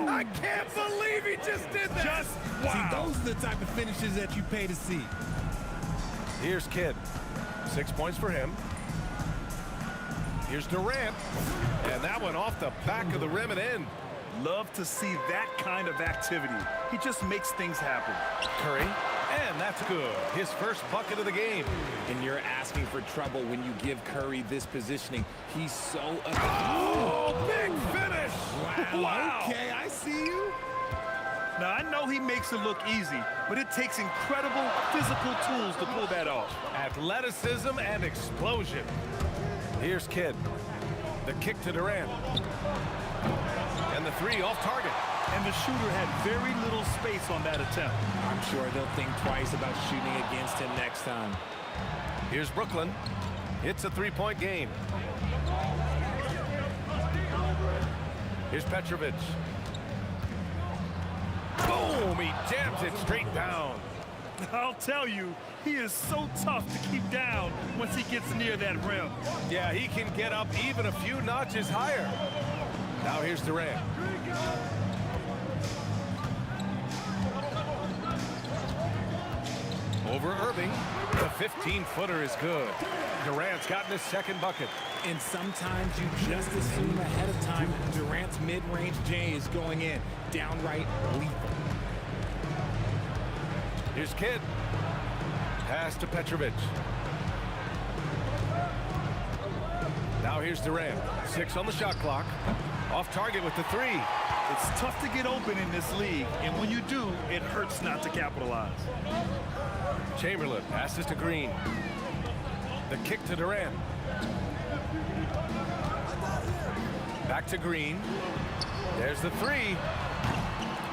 Speaker 1: I can't believe he just did that!
Speaker 3: Wow. See, those are the type of finishes that you pay to see.
Speaker 1: Here's Kidd. 6 points for him. Here's Durant. And that one off the back of the rim and in.
Speaker 2: Love to see that kind of activity. He just makes things happen.
Speaker 1: Curry. And that's good. His first bucket of the game.
Speaker 3: And you're asking for trouble when you give Curry this positioning. He's so...
Speaker 1: Oh, big finish!
Speaker 3: Wow. Okay, I see you.
Speaker 2: Now, I know he makes it look easy, but it takes incredible physical tools to pull that off.
Speaker 1: Athleticism and explosion. Here's Kidd. The kick to Durant. And the 3 off target.
Speaker 2: And the shooter had very little space on that attempt.
Speaker 3: I'm sure they'll think twice about shooting against him next time.
Speaker 1: Here's Brooklyn. It's a 3-point game. Here's Petrovic. Boom! He jams it straight down.
Speaker 2: I'll tell you, he is so tough to keep down once he gets near that rim.
Speaker 1: Yeah, he can get up even a few notches higher. Now here's Durant. Over Irving. The 15-footer is good. Durant's gotten his second bucket.
Speaker 3: And sometimes you just assume ahead of time Durant's mid-range J is going in. Downright lethal.
Speaker 1: Here's Kidd. Pass to Petrovic. Now here's Durant. 6 on the shot clock. Off target with the 3.
Speaker 2: It's tough to get open in this league, and when you do, it hurts not to capitalize.
Speaker 1: Chamberlain passes to Green. The kick to Durant. Back to Green. There's the 3.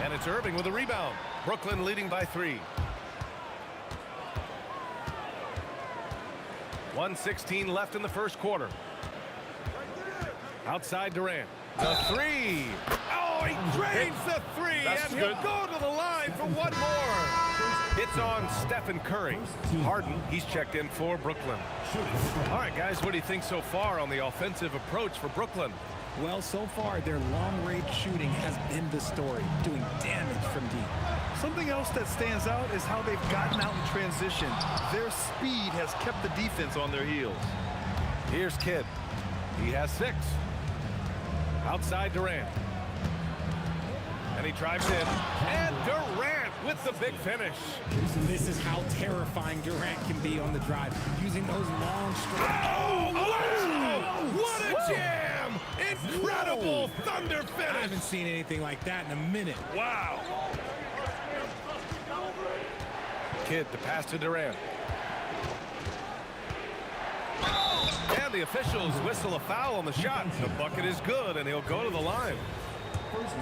Speaker 1: And it's Irving with a rebound. Brooklyn leading by 3. 1:16 left in the first quarter. Outside Durant. The 3. Oh, he drains the 3.
Speaker 2: That's
Speaker 1: and
Speaker 2: good.
Speaker 1: he'll go to the line for one more. It's on Stephen Curry. Harden, he's checked in for Brooklyn. All right, guys, what do you think so far on the offensive approach for Brooklyn?
Speaker 3: Well, so far, their long-range shooting has been the story, doing damage from deep.
Speaker 2: Something else that stands out is how they've gotten out in transition. Their speed has kept the defense on their heels.
Speaker 1: Here's Kidd. He has 6. Outside Durant. And he drives in. And Durant with the big finish.
Speaker 3: This is how terrifying Durant can be on the drive, using those long strides.
Speaker 1: Oh, wow! What a jam! Incredible thunder finish!
Speaker 3: I haven't seen anything like that in a minute.
Speaker 1: Wow! Kidd, the pass to Durant. And And the officials whistle a foul on the shot. The bucket is good, and he'll go to the line.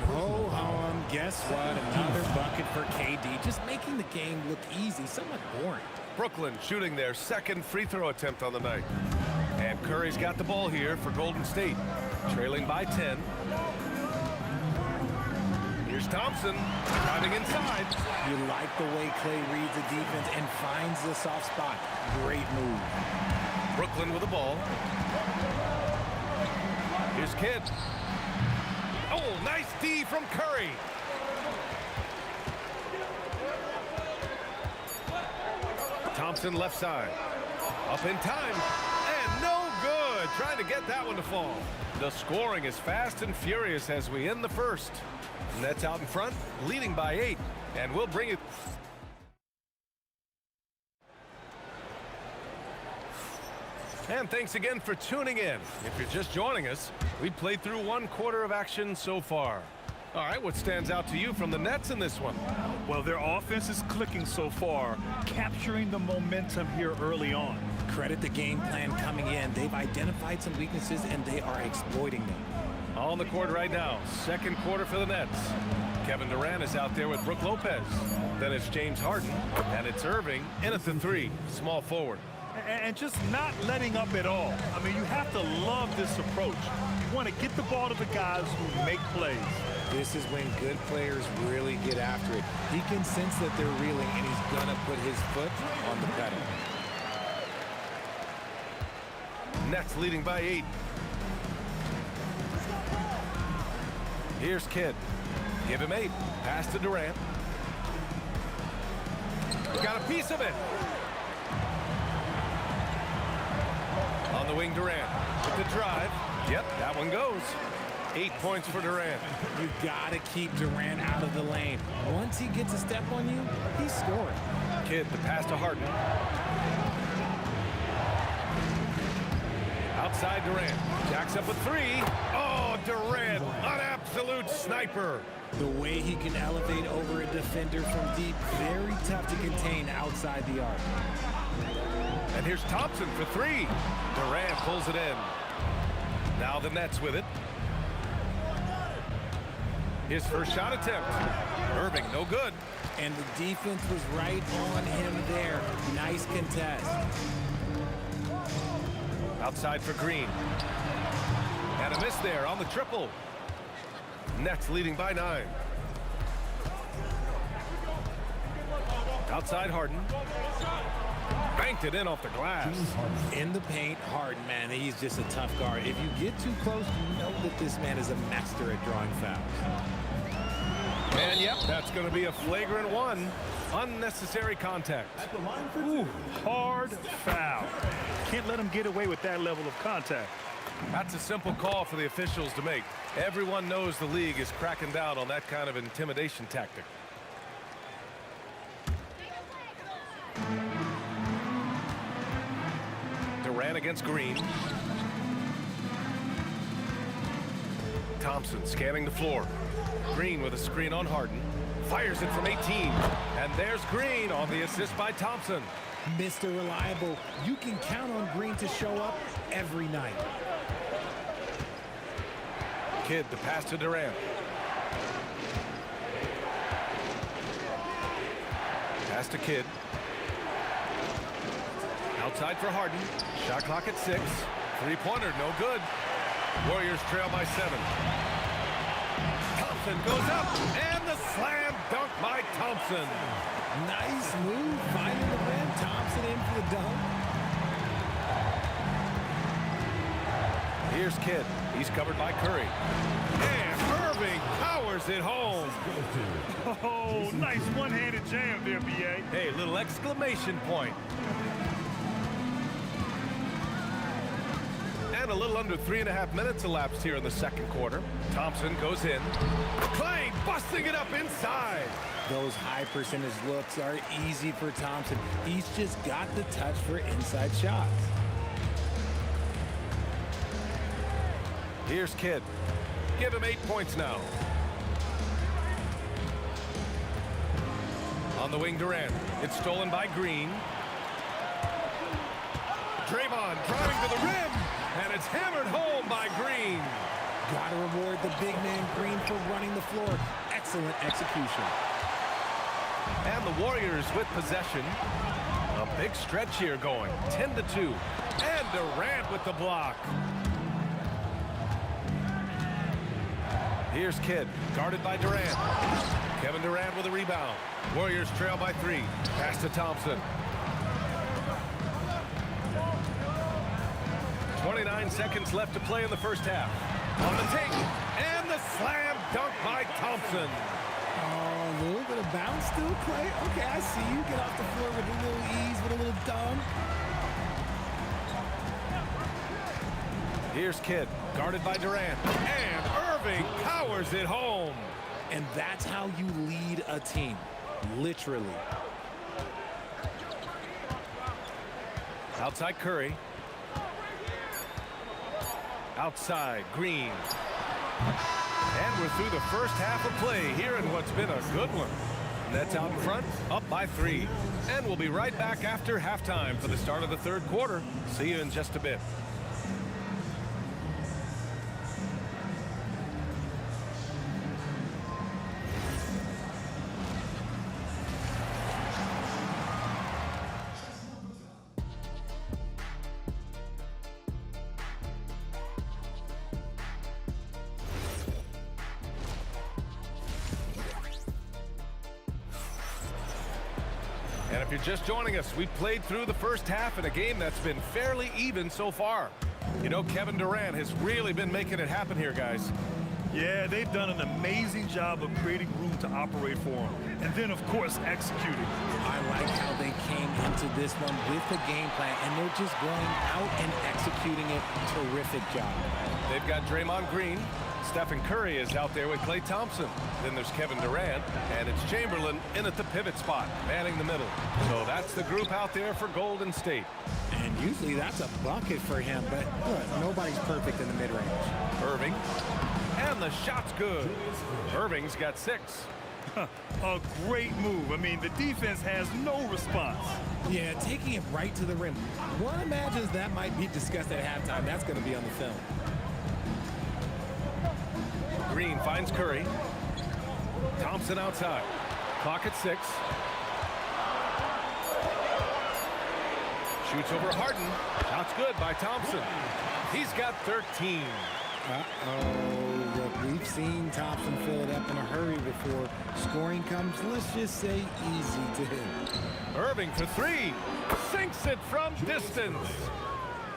Speaker 3: Ho-hum, guess what? Another bucket for KD, just making the game look easy, somewhat boring.
Speaker 1: Brooklyn shooting their second free throw attempt on the night. And Curry's got the ball here for Golden State, trailing by 10. Here's Thompson driving inside.
Speaker 3: You like the way Clay reads the defense and finds the soft spot. Great move.
Speaker 1: Brooklyn with the ball. Here's Kidd. Oh, nice D from Curry. Thompson left side. Up in time. And no good. Trying to get that one to fall. The scoring is fast and furious as we end the first. Nets out in front, leading by 8. And we'll bring it. And thanks again for tuning in. If you're just joining us, we played through 1 quarter of action so far. All right, what stands out to you from the Nets in this one?
Speaker 2: Well, their offense is clicking so far, capturing the momentum here early on.
Speaker 3: Credit the game plan coming in. They've identified some weaknesses, and they are exploiting them.
Speaker 1: On the court right now, second quarter for the Nets. Kevin Durant is out there with Brook Lopez. Then it's James Harden, and it's Irving in at the 3, small forward.
Speaker 2: And just not letting up at all. I mean, you have to love this approach. You want to get the ball to the guys who make plays.
Speaker 3: This is when good players really get after it. He can sense that they're reeling, and he's going to put his foot on the pedal.
Speaker 1: Nets leading by 8. Here's Kidd. Give him 8. Pass to Durant. Got a piece of it. On the wing, Durant with the drive. Yep, that one goes. 8 points for Durant.
Speaker 3: You got to keep Durant out of the lane. Once he gets a step on you, he's scoring.
Speaker 1: Kidd, the pass to Harden. Outside Durant. Jacks up a 3. Oh, Durant, an absolute sniper.
Speaker 3: The way he can elevate over a defender from deep, very tough to contain outside the arc.
Speaker 1: And here's Thompson for 3. Durant pulls it in. Now the Nets with it. His first shot attempt. Irving, no good.
Speaker 3: And the defense was right on him there. Nice contest.
Speaker 1: Outside for Green. And a miss there on the triple. Nets leading by 9. Outside Harden. Banked it in off the glass.
Speaker 3: In the paint, Harden, man, he's just a tough guard. If you get too close, you know that this man is a master at drawing fouls.
Speaker 1: And yep, that's going to be a flagrant 1. Unnecessary contact.
Speaker 2: Ooh, hard foul. Can't let him get away with that level of contact.
Speaker 1: That's a simple call for the officials to make. Everyone knows the league is cracking down on that kind of intimidation tactic. Durant against Green. Thompson scanning the floor. Green with a screen on Harden. Fires it from 18. And there's Green on the assist by Thompson.
Speaker 3: Mr. Reliable, you can count on Green to show up every night.
Speaker 1: Kidd, the pass to Durant. Pass to Kidd. Outside for Harden. Shot clock at 6. Three-pointer, no good. Warriors trail by 7. Thompson goes up, and the slam dunk by Thompson.
Speaker 3: Nice move, finding the rim. Thompson in for the dunk.
Speaker 1: Here's Kidd. He's covered by Curry. And Irving powers it home.
Speaker 2: Oh, nice one-handed jam there, B.A.
Speaker 1: Hey, little exclamation point. And a little under 3.5 minutes elapsed here in the second quarter. Thompson goes in. Clay busting it up inside.
Speaker 3: Those high percentage looks are easy for Thompson. He's just got the touch for inside shots.
Speaker 1: Here's Kidd. Give him 8 points now. On the wing, Durant. It's stolen by Green. Draymond driving to the rim. And it's hammered home by Green.
Speaker 3: Got to reward the big man Green for running the floor. Excellent execution.
Speaker 1: And the Warriors with possession. A big stretch here going, 10-2. And Durant with the block. Here's Kidd, guarded by Durant. Kevin Durant with a rebound. Warriors trail by 3. Pass to Thompson. 29 seconds left to play in the first half. On the take, and the slam dunk by Thompson.
Speaker 3: Oh, a little bit of bounce still, Clay. Okay, I see you. Get off the floor with a little ease, with a little dunk.
Speaker 1: Here's Kidd, guarded by Durant. And Irving powers it home.
Speaker 3: And that's how you lead a team, literally.
Speaker 1: Outside Curry. Outside Green. And we're through the first half of play here in what's been a good one. Nets out in front, up by 3. And we'll be right back after halftime for the start of the third quarter. See you in just a bit. And if you're just joining us, we played through the first half in a game that's been fairly even so far. You know, Kevin Durant has really been making it happen here, guys.
Speaker 2: Yeah, they've done an amazing job of creating room to operate for him. And then, of course, executing.
Speaker 3: I like how they came into this one with the game plan, and they're just going out and executing it. Terrific job.
Speaker 1: They've got Draymond Green. Stephen Curry is out there with Klay Thompson. Then there's Kevin Durant, and it's Chamberlain in at the pivot spot, manning the middle. So that's the group out there for Golden State.
Speaker 3: And usually that's a bucket for him, but look, nobody's perfect in the mid-range.
Speaker 1: Irving, and the shot's good. Irving's got 6.
Speaker 2: A great move. I mean, the defense has no response.
Speaker 3: Yeah, taking it right to the rim. One imagines that might be discussed at halftime. That's going to be on the film.
Speaker 1: Green finds Curry. Thompson outside. Clock at 6. Shoots over Harden. Shot's good by Thompson. He's got 13.
Speaker 3: Uh-oh. Look, we've seen Thompson fill it up in a hurry before. Scoring comes, let's just say, easy to him.
Speaker 1: Irving for 3. Sinks it from distance.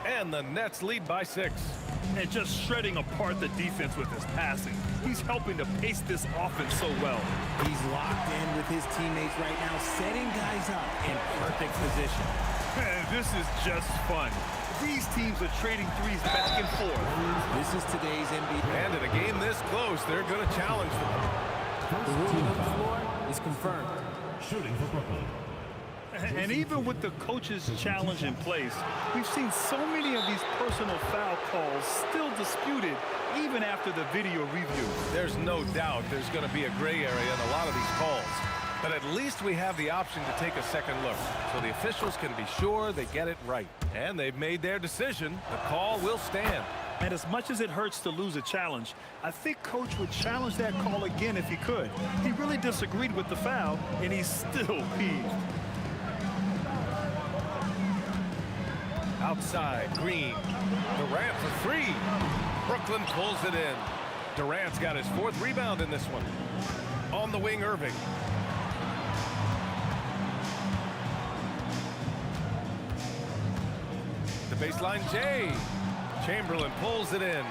Speaker 1: And the Nets lead by 6.
Speaker 2: And just shredding apart the defense with his passing. He's helping to pace this offense so well.
Speaker 3: He's locked in with his teammates right now, setting guys up in perfect position.
Speaker 2: And this is just fun. These teams are trading threes back and forth.
Speaker 3: This is today's NBA.
Speaker 1: And in a game this close, they're going to challenge them.
Speaker 15: The ruling on the floor is confirmed.
Speaker 4: Shooting for Brooklyn.
Speaker 2: And even with the coach's challenge in place, we've seen so many of these personal foul calls still disputed even after the video review.
Speaker 1: There's no doubt there's going to be a gray area in a lot of these calls. But at least we have the option to take a second look, so the officials can be sure they get it right. And they've made their decision. The call will stand.
Speaker 2: And as much as it hurts to lose a challenge, I think Coach would challenge that call again if he could. He really disagreed with the foul, and he's still peeved.
Speaker 1: Outside, Green. Durant for 3. Brooklyn pulls it in. Durant's got his 4th rebound in this one. On the wing, Irving. The baseline, Jay. Chamberlain pulls it in.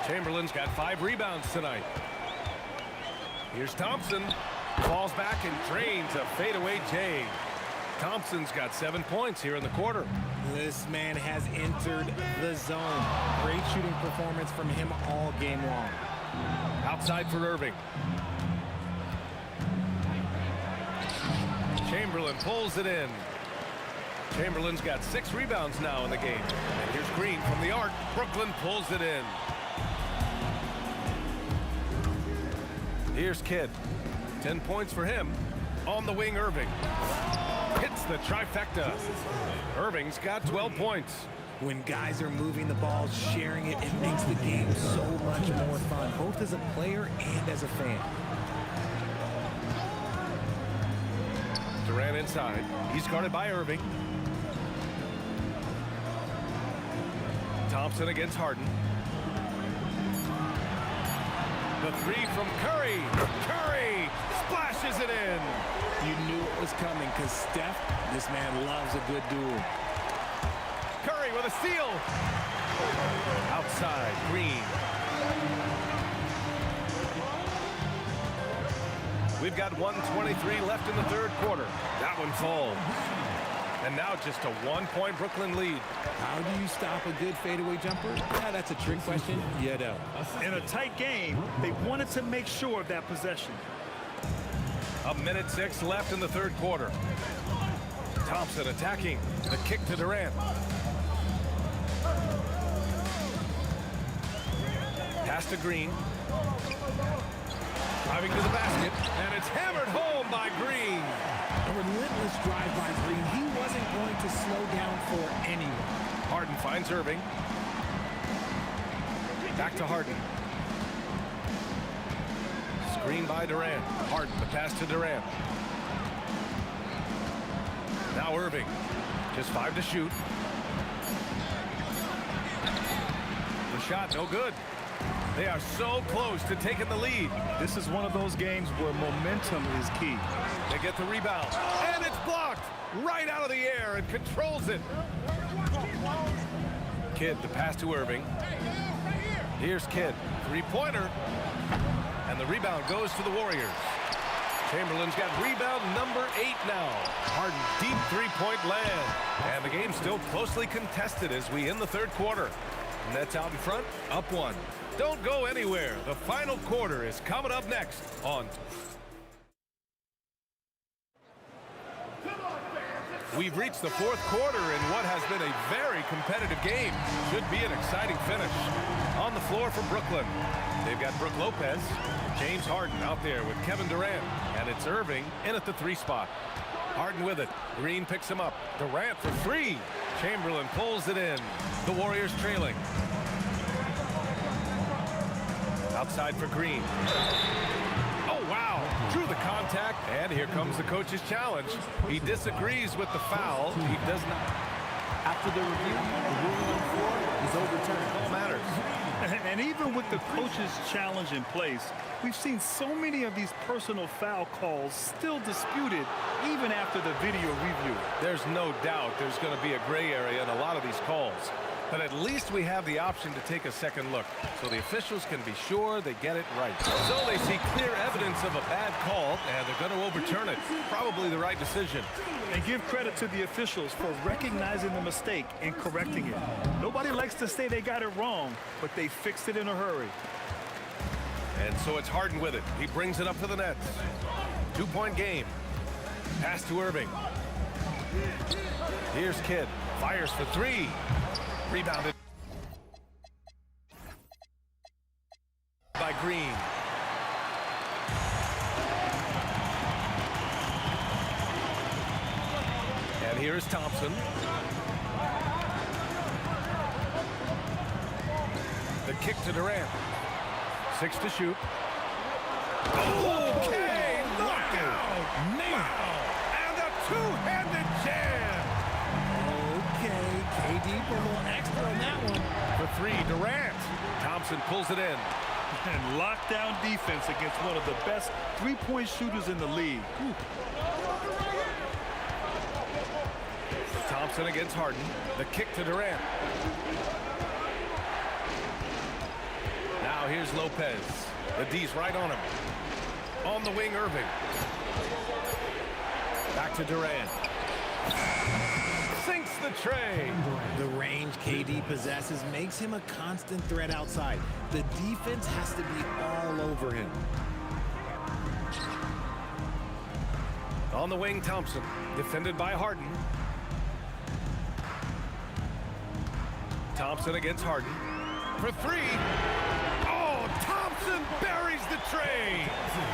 Speaker 1: Chamberlain's got 5 rebounds tonight. Here's Thompson. Falls back and drains a fadeaway Jay. Thompson's got 7 points here in the quarter.
Speaker 3: This man has entered the zone. Great shooting performance from him all game long.
Speaker 1: Outside for Irving. Chamberlain pulls it in. Chamberlain's got 6 rebounds now in the game. And here's Green from the arc. Brooklyn pulls it in. Here's Kidd. 10 points for him. On the wing, Irving. Hits the trifecta. Irving's got 12 points.
Speaker 3: When guys are moving the ball, sharing it, it makes the game so much more fun, both as a player and as a fan.
Speaker 1: Durant inside. He's guarded by Irving. Thompson against Harden. The three from Curry. Curry splashes it in.
Speaker 3: You knew it was coming because Steph, this man loves a good duel.
Speaker 1: Curry with a steal. Outside, Green. We've got 1:23 left in the third quarter. That one falls. And now just a 1-point Brooklyn lead.
Speaker 3: How do you stop a good fadeaway jumper? Yeah, that's a trick question. You know.
Speaker 2: In a tight game, they wanted to make sure of that possession.
Speaker 1: 1:06 left in the third quarter. Thompson attacking. The kick to Durant. Pass to Green. Driving to the basket, and it's hammered home by Green.
Speaker 3: A relentless drive by Green. He wasn't going to slow down for anyone.
Speaker 1: Harden finds Irving. Back to Harden. Screen by Durant. Harden, the pass to Durant. Now Irving. Just 5 to shoot. The shot, no good. They are so close to taking the lead.
Speaker 2: This is one of those games where momentum is key.
Speaker 1: They get the rebound, and it's blocked right out of the air and controls it. Kidd, the pass to Irving. Here's Kidd, three-pointer, and the rebound goes to the Warriors. Chamberlain's got rebound number 8 now. Harden, deep three-point land, and the game's still closely contested as we end the third quarter. Nets out in front, up 1. Don't go anywhere. The final quarter is coming up next on. We've reached the fourth quarter in what has been a very competitive game. Should be an exciting finish. On the floor for Brooklyn, they've got Brook Lopez, James Harden out there with Kevin Durant, and it's Irving in at the 3 spot. Harden with it. Green picks him up. Durant for 3. Chamberlain pulls it in. The Warriors trailing. Outside for Green. Oh, wow. Drew the contact, and here comes the coach's challenge. He disagrees with the foul. He does not.
Speaker 3: After the review, the ruling on the floor is overturned.
Speaker 1: All matters.
Speaker 2: And even with the coach's challenge in place, we've seen so many of these personal foul calls still disputed even after the video review.
Speaker 1: There's no doubt there's going to be a gray area in a lot of these calls. But at least we have the option to take a second look, so the officials can be sure they get it right. So they see clear evidence of a bad call, and they're going to overturn it. Probably the right decision.
Speaker 2: And give credit to the officials for recognizing the mistake and correcting it. Nobody likes to say they got it wrong, but they fixed it in a hurry.
Speaker 1: And so it's Harden with it. He brings it up to the Nets. 2-point game. Pass to Irving. Here's Kidd. Fires for 3. Rebounded by Green. And here is Thompson. The kick to Durant. 6 to shoot. Okay, knockout! Wow! And a two-handed jam!
Speaker 3: KD put a little extra on that one.
Speaker 1: For 3, Durant. Thompson pulls it in.
Speaker 2: And lockdown defense against one of the best three-point shooters in the league.
Speaker 1: Thompson against Harden. The kick to Durant. Now here's Lopez. The D's right on him. On the wing, Irving. Back to Durant. Sinks the tray.
Speaker 3: The range KD possesses makes him a constant threat outside. The defense has to be all over him.
Speaker 1: On the wing, Thompson. Defended by Harden. Thompson against Harden. For 3. Oh, Thompson buries the tray.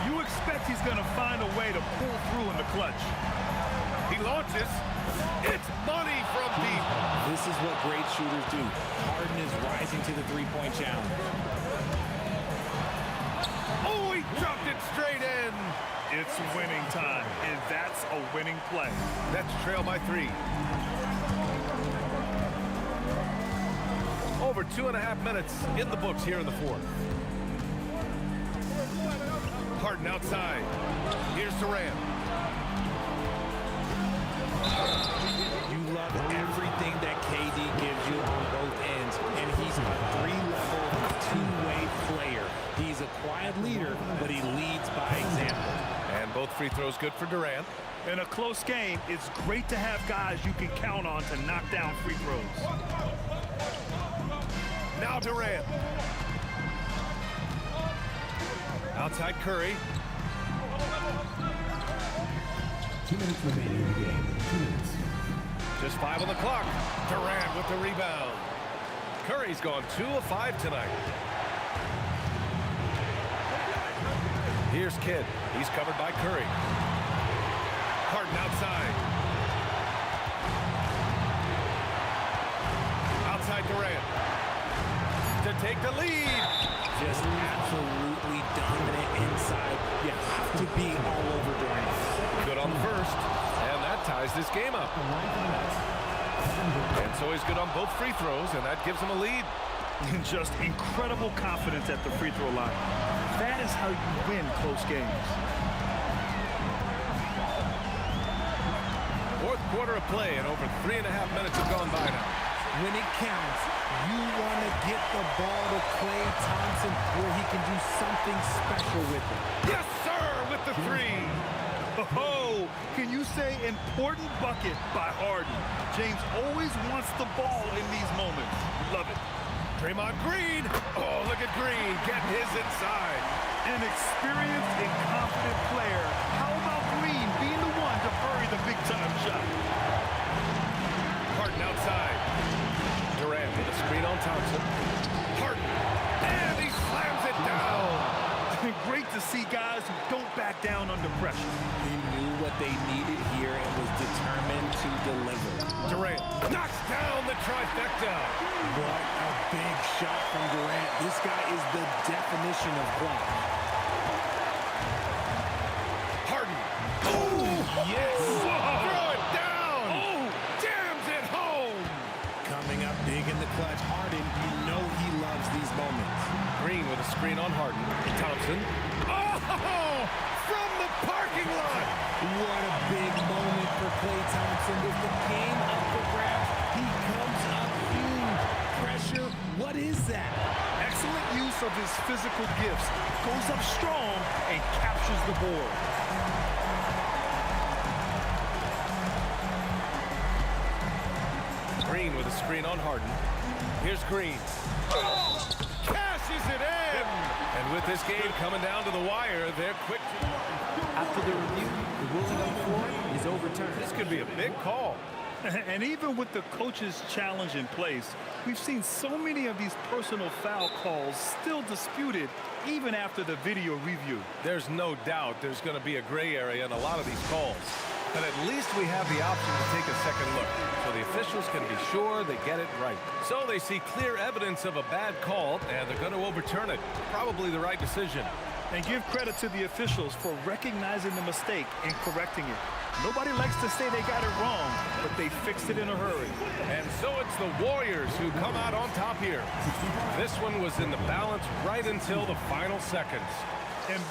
Speaker 2: You expect he's going to find a way to pull through in the clutch.
Speaker 1: He launches. It's money from deep.
Speaker 3: This is what great shooters do. Harden is rising to the three-point challenge.
Speaker 1: Oh, he dropped it straight in.
Speaker 2: It's winning time, and that's a winning play.
Speaker 1: Nets trail by 3. Over 2.5 minutes in the books here in the fourth. Harden outside. Here's Durant.
Speaker 3: You love everything that KD gives you on both ends, and he's a three-level, two-way player. He's a quiet leader, but he leads by example.
Speaker 1: And both free throws good for Durant.
Speaker 2: In a close game, it's great to have guys you can count on to knock down free throws.
Speaker 1: Now Durant. Outside Curry.
Speaker 4: 2 minutes remaining in the game. 2 minutes.
Speaker 1: Just 5 on the clock. Durant with the rebound. Curry's gone 2 of 5 tonight. Here's Kidd. He's covered by Curry. Harden outside. Outside Durant. To take the lead.
Speaker 3: Just absolutely dominant inside. You have to be all over Durant.
Speaker 1: Good on the first. And that ties this game up. And so he's good on both free throws, and that gives him a lead.
Speaker 2: Just incredible confidence at the free throw line. That is how you win close games.
Speaker 1: Fourth quarter of play, and over 3.5 minutes have gone by now.
Speaker 3: When it counts, you want to get the ball to Klay Thompson where he can do something special with it.
Speaker 1: Yes, sir, with the 3.
Speaker 2: Oh, can you say important bucket by Harden? James always wants the ball in these moments. Love it.
Speaker 1: Draymond Green. Oh, look at Green. Get his inside.
Speaker 2: An experienced and confident player. How about Green being the one to bury the big-time shot?
Speaker 1: Harden outside. Durant with a screen on Thompson. Harden. And he slams it down.
Speaker 2: Great to see guys who don't back down under pressure.
Speaker 3: He knew what they needed here and was determined to deliver.
Speaker 1: Durant knocks down the trifecta.
Speaker 3: What a big shot from Durant. This guy is the definition of block.
Speaker 1: Harden. Oh, yes. Throw it down. Oh, jams it home.
Speaker 3: Coming up big in the clutch. Harden, you know he loves these moments.
Speaker 1: Green with a screen on Harden. Thompson. Oh, from the parking lot.
Speaker 3: What a big moment for Klay Thompson. With the game up for grabs, he comes up huge. Pressure, what is that?
Speaker 2: Excellent use of his physical gifts. Goes up strong and captures the board.
Speaker 1: Green with a screen on Harden. Here's Green. Oh, cashes it in. And with this game coming down to the wire, they're quick to...
Speaker 18: After the review, the ruling on the floor is overturned.
Speaker 1: This could be a big call.
Speaker 2: And even with the coach's challenge in place, we've seen so many of these personal foul calls still disputed even after the video review.
Speaker 1: There's no doubt there's going to be a gray area in a lot of these calls. But at least we have the option to take a second look, so the officials can be sure they get it right. So they see clear evidence of a bad call, and they're going to overturn it. Probably the right decision.
Speaker 2: And give credit to the officials for recognizing the mistake and correcting it. Nobody likes to say they got it wrong, but they fixed it in a hurry.
Speaker 1: And so it's the Warriors who come out on top here. This one was in the balance right until the final seconds.
Speaker 2: And